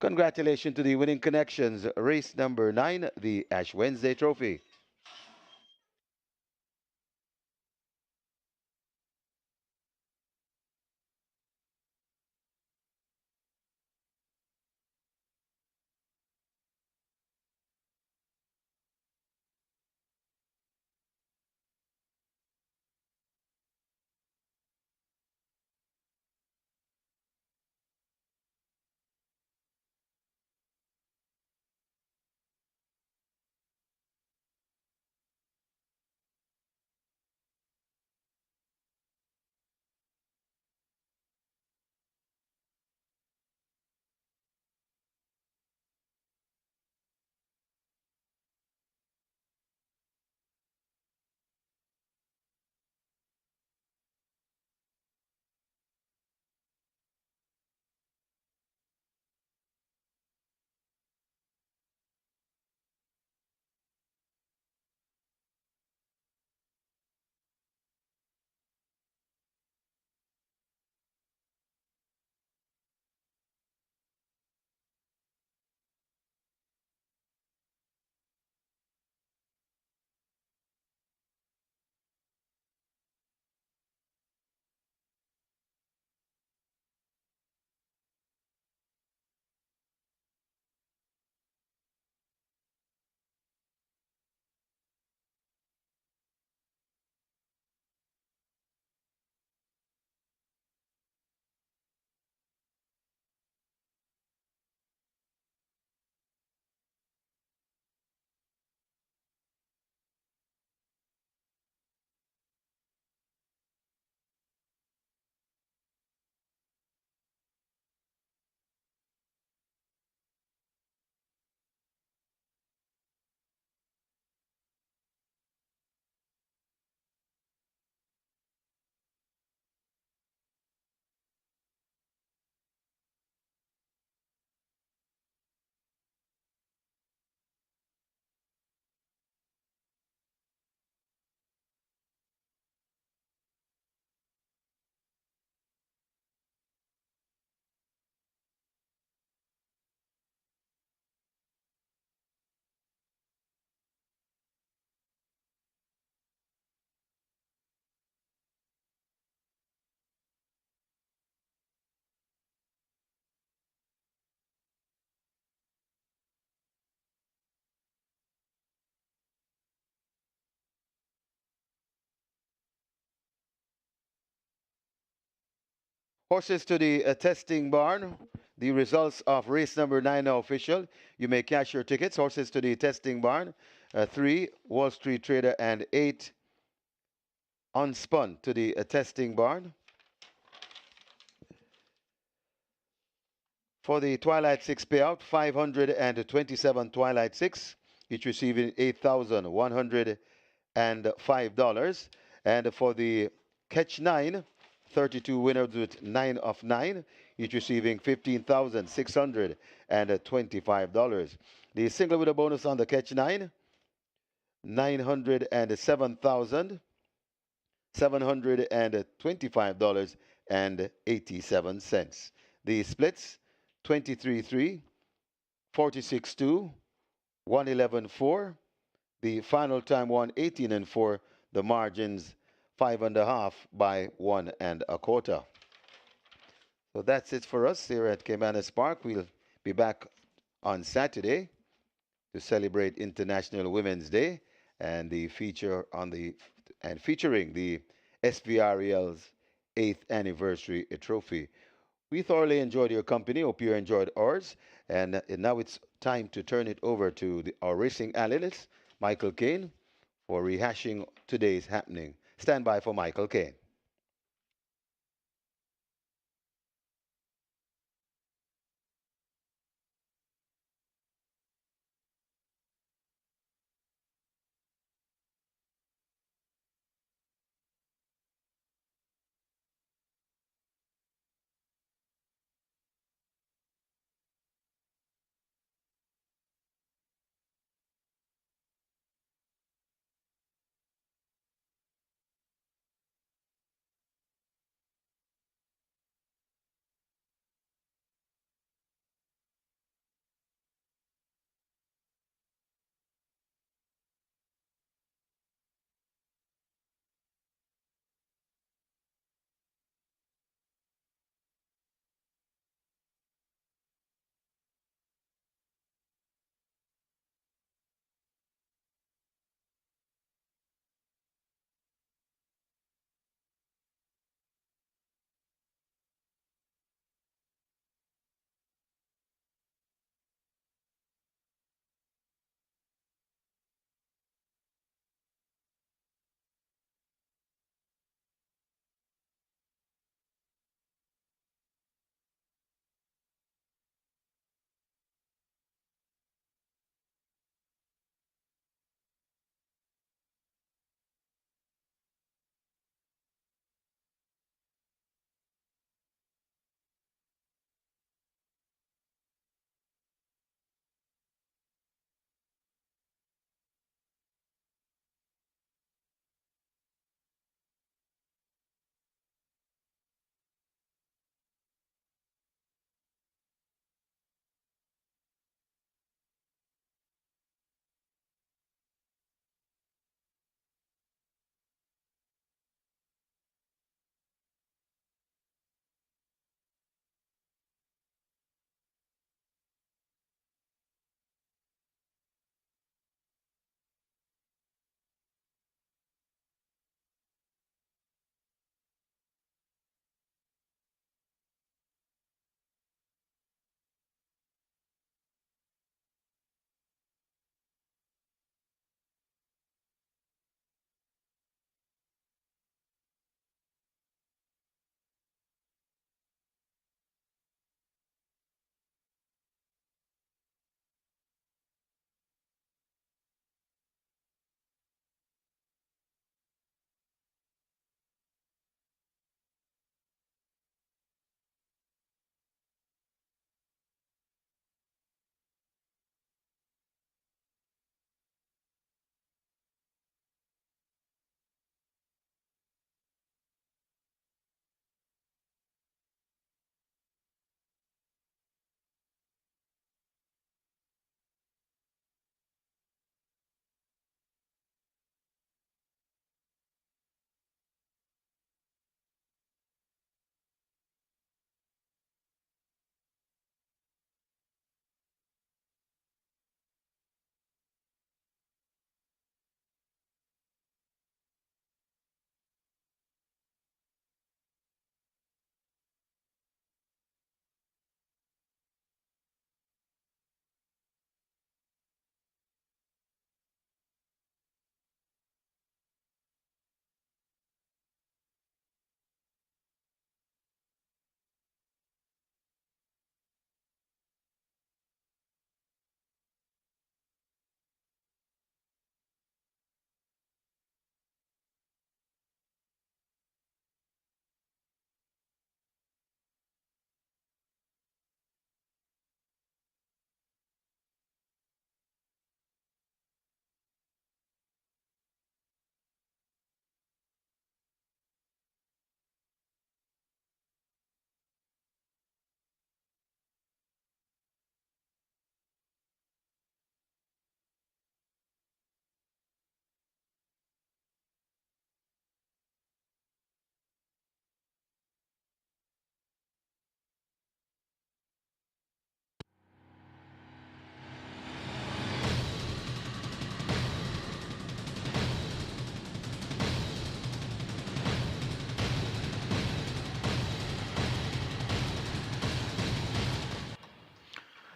Congratulations to the winning connections, race number 9, the Ash Wednesday Trophy. Horses to the testing barn. The results of race number 9 are official. You may cash your tickets. Horses to the testing barn. 3, Wall Street Trader, and 8, Unspun to the testing barn. For the Twilight 6 payout, 527 Twilight 6, each receiving $8,105. And for the Catch 9, 32 winners with 9 of 9, each receiving $15,625. The single with a bonus on the Catch 9, $907,725.87. The splits, 23-3, 46-2, 111-4. The final time 118-4. The margins 5.5 by 1.25. So that's it for us here at Caymanas Park. We'll be back on Saturday to celebrate International Women's Day and the feature on the and featuring the SVREL's 8th anniversary trophy. We thoroughly enjoyed your company. Hope you enjoyed ours. And now it's time to turn it over to our racing analyst, Michael Kane, for rehashing today's happening. Stand by for Michael Kane.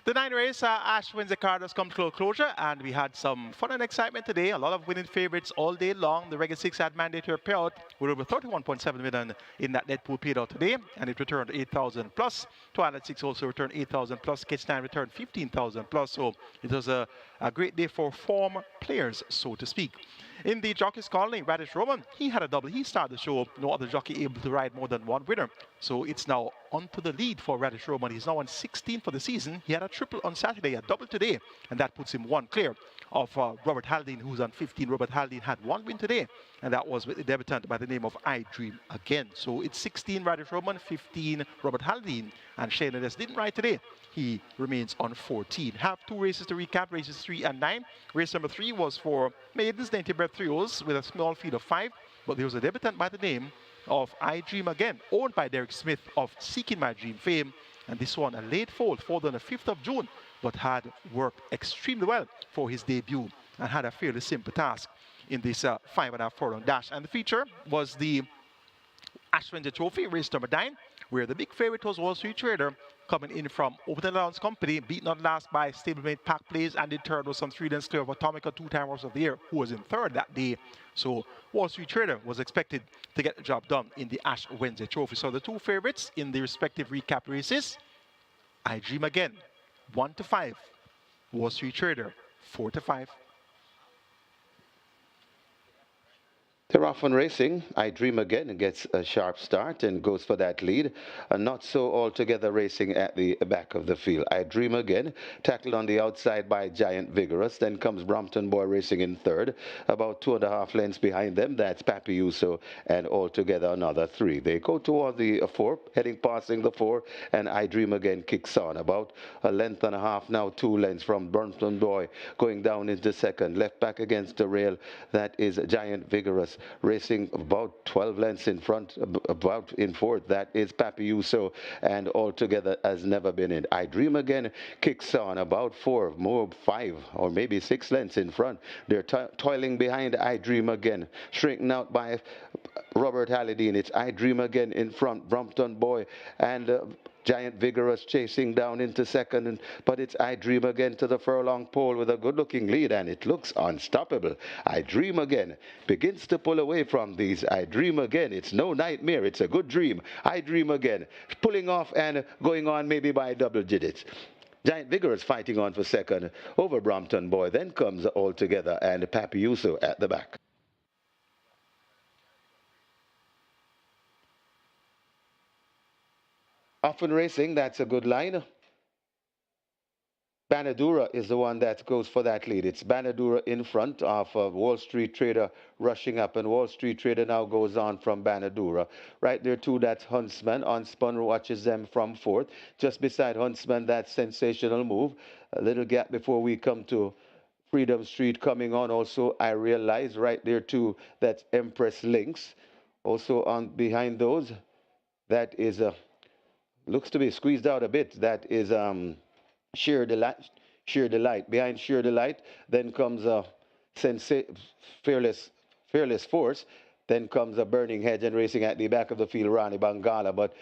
The 9 race, Ash wins the card has come to closure, and we had some fun and excitement today. A lot of winning favorites all day long. The regular 6 had mandatory payout with over 31.7 million in that net pool paid out today, and it returned 8,000 plus. Twilight 6 also returned 8,000 plus. Sketch 9 returned 15,000 plus. So it was a great day for former players, so to speak. In the Jockey's Colony, Radish Roman, he had a double. He started the show. No other jockey able to ride more than one winner. So it's now on to the lead for Radish Roman. He's now on 16 for the season. He had a triple on Saturday, a double today, and that puts him one clear of Robert Haldane, who's on 15. Robert Haldane had one win today, and that was with a debutant by the name of I Dream Again. So it's 16 Radish Roman, 15 Robert Haldane, and Shane Ellis didn't ride today. He remains on 14. Have two races to recap, races 3 and 9. Race number 3 was for maidens, native bred trios with a small field of 5, but there was a debutant by the name of I Dream Again, owned by Derek Smith of Seeking My Dream fame. And this one, a late fold on the 5th of June, but had worked extremely well for his debut and had a fairly simple task in this 5.5 furlong dash. And the feature was the Ashwin Trophy, race number 9, where the big favorite was Wall Street Trader, coming in from Open Allowance Company, beaten not last by stablemate Pack Plays, and in third was some 3 lengths clear of Atomica, 2-time horse of the year, who was in third that day. So Wall Street Trader was expected to get the job done in the Ash Wednesday Trophy. So the two favorites in the respective recap races, I Dream Again, 1 to 5, Wall Street Trader, 4 to 5. They're off and racing. I Dream Again gets a sharp start and goes for that lead. Not so altogether racing at the back of the field. I Dream Again, tackled on the outside by Giant Vigorous. Then comes Brompton Boy racing in third. About 2.5 lengths behind them. That's Papi Uso and altogether another 3. They go toward the 4, heading passing the 4, and I Dream Again kicks on. About a length and a half now, 2 lengths from Brompton Boy going down into second. Left back against the rail. That is Giant Vigorous, racing about 12 lengths in front, about in fourth. That is Papi Uso, and altogether has never been in. I Dream Again kicks on about 4, more 5, or maybe 6 lengths in front. They're toiling behind I Dream Again, shrinking out by Robert Haldane. It's I Dream Again in front, Brompton Boy and Giant Vigorous chasing down into second, but it's I Dream Again to the furlong pole with a good-looking lead, and it looks unstoppable. I Dream Again begins to pull away from these. I Dream Again. It's no nightmare. It's a good dream. I Dream Again, pulling off and going on maybe by double digits. Giant Vigorous fighting on for second over Brompton Boy. Then comes Altogether and Papi Uso at the back. Often racing, that's a good line. Banadura is the one that goes for that lead. It's Banadura in front of Wall Street Trader rushing up, and Wall Street Trader now goes on from Banadura. Right there too, that's Huntsman. Unspun watches them from fourth. Just beside Huntsman, that Sensational Move. A little gap before we come to Freedom Street coming on. Also, I realize right there too, that's Empress Links. Also on behind those, that is looks to be squeezed out a bit. That is Sheer Delight. Sheer Delight. Behind Sheer Delight, then comes Fearless Force. Then comes a Burning Hedge, and racing at the back of the field, Rani Bangala. But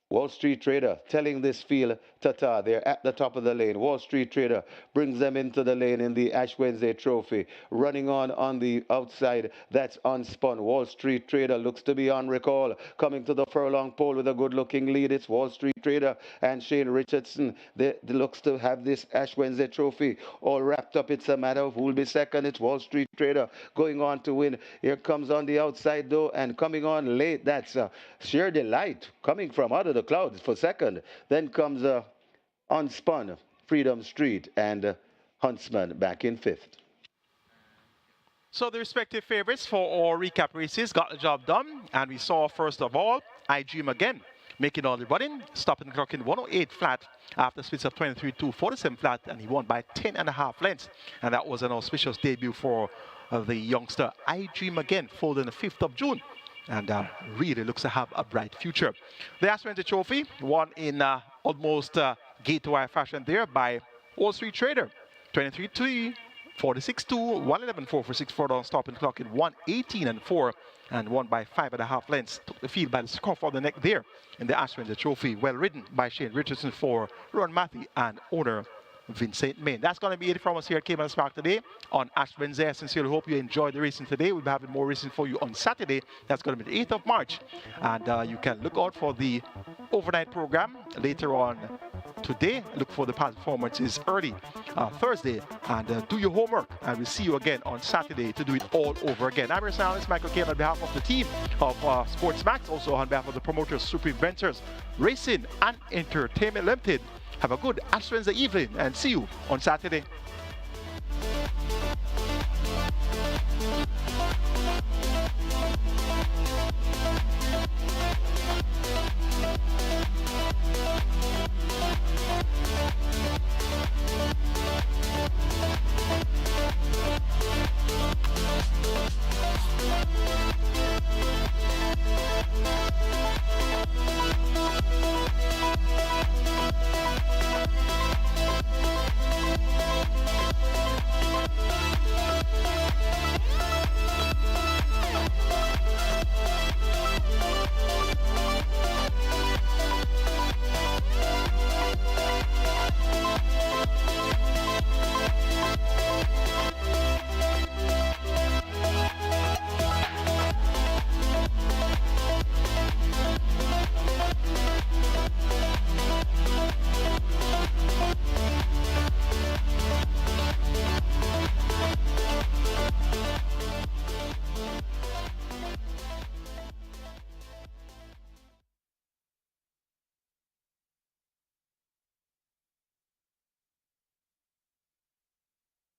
Wall Street Trader telling this field, ta-ta, they're at the top of the lane. Wall Street Trader brings them into the lane in the Ash Wednesday Trophy. Running on the outside, that's Unspun. Wall Street Trader looks to be on recall. Coming to the furlong pole with a good-looking lead. It's Wall Street Trader and Shane Richardson. They looks to have this Ash Wednesday Trophy all wrapped up. It's a matter of who will be second. It's Wall Street Trader going on to win. Here comes on the outside, though, and coming on late, that's Sheer Delight coming from out of the clouds for second. Then comes Unspun, Freedom Street, and Huntsman back in fifth. So the respective favorites for all recap races got the job done, and we saw first of all I Dream Again making all the running, stopping the clock in 108 flat after splits of 23-2-47 flat, and he won by 10.5 lengths, and that was an auspicious debut for the youngster I Dream Again, folded on the 5th of June. And really looks to have a bright future. The Ash Wednesday Trophy won in almost gate-to-wire fashion there by Wall Street Trader. 23-3 46-2, 111-4 for 6 4 down, stopping clock in 118-4, and won by 5.5 lengths. Took the field by the scuff of the neck there in the Ashwin Trophy. Well ridden by Shane Richardson for Ron Matthew and owner Vincent Main. That's going to be it from us here at Caymanas Park today on Ash Wednesday. I sincerely hope you enjoyed the racing today. We'll be having more racing for you on Saturday. That's going to be the 8th of March. And you can look out for the overnight program later on today. Look for the performances early Thursday. And do your homework. And we'll see you again on Saturday to do it all over again. I'm your analyst, Michael Kane, on behalf of the team of Sports Max, also on behalf of the promoters, Supreme Ventures, Racing and Entertainment Limited. Have a good Ash Wednesday evening and see you on Saturday.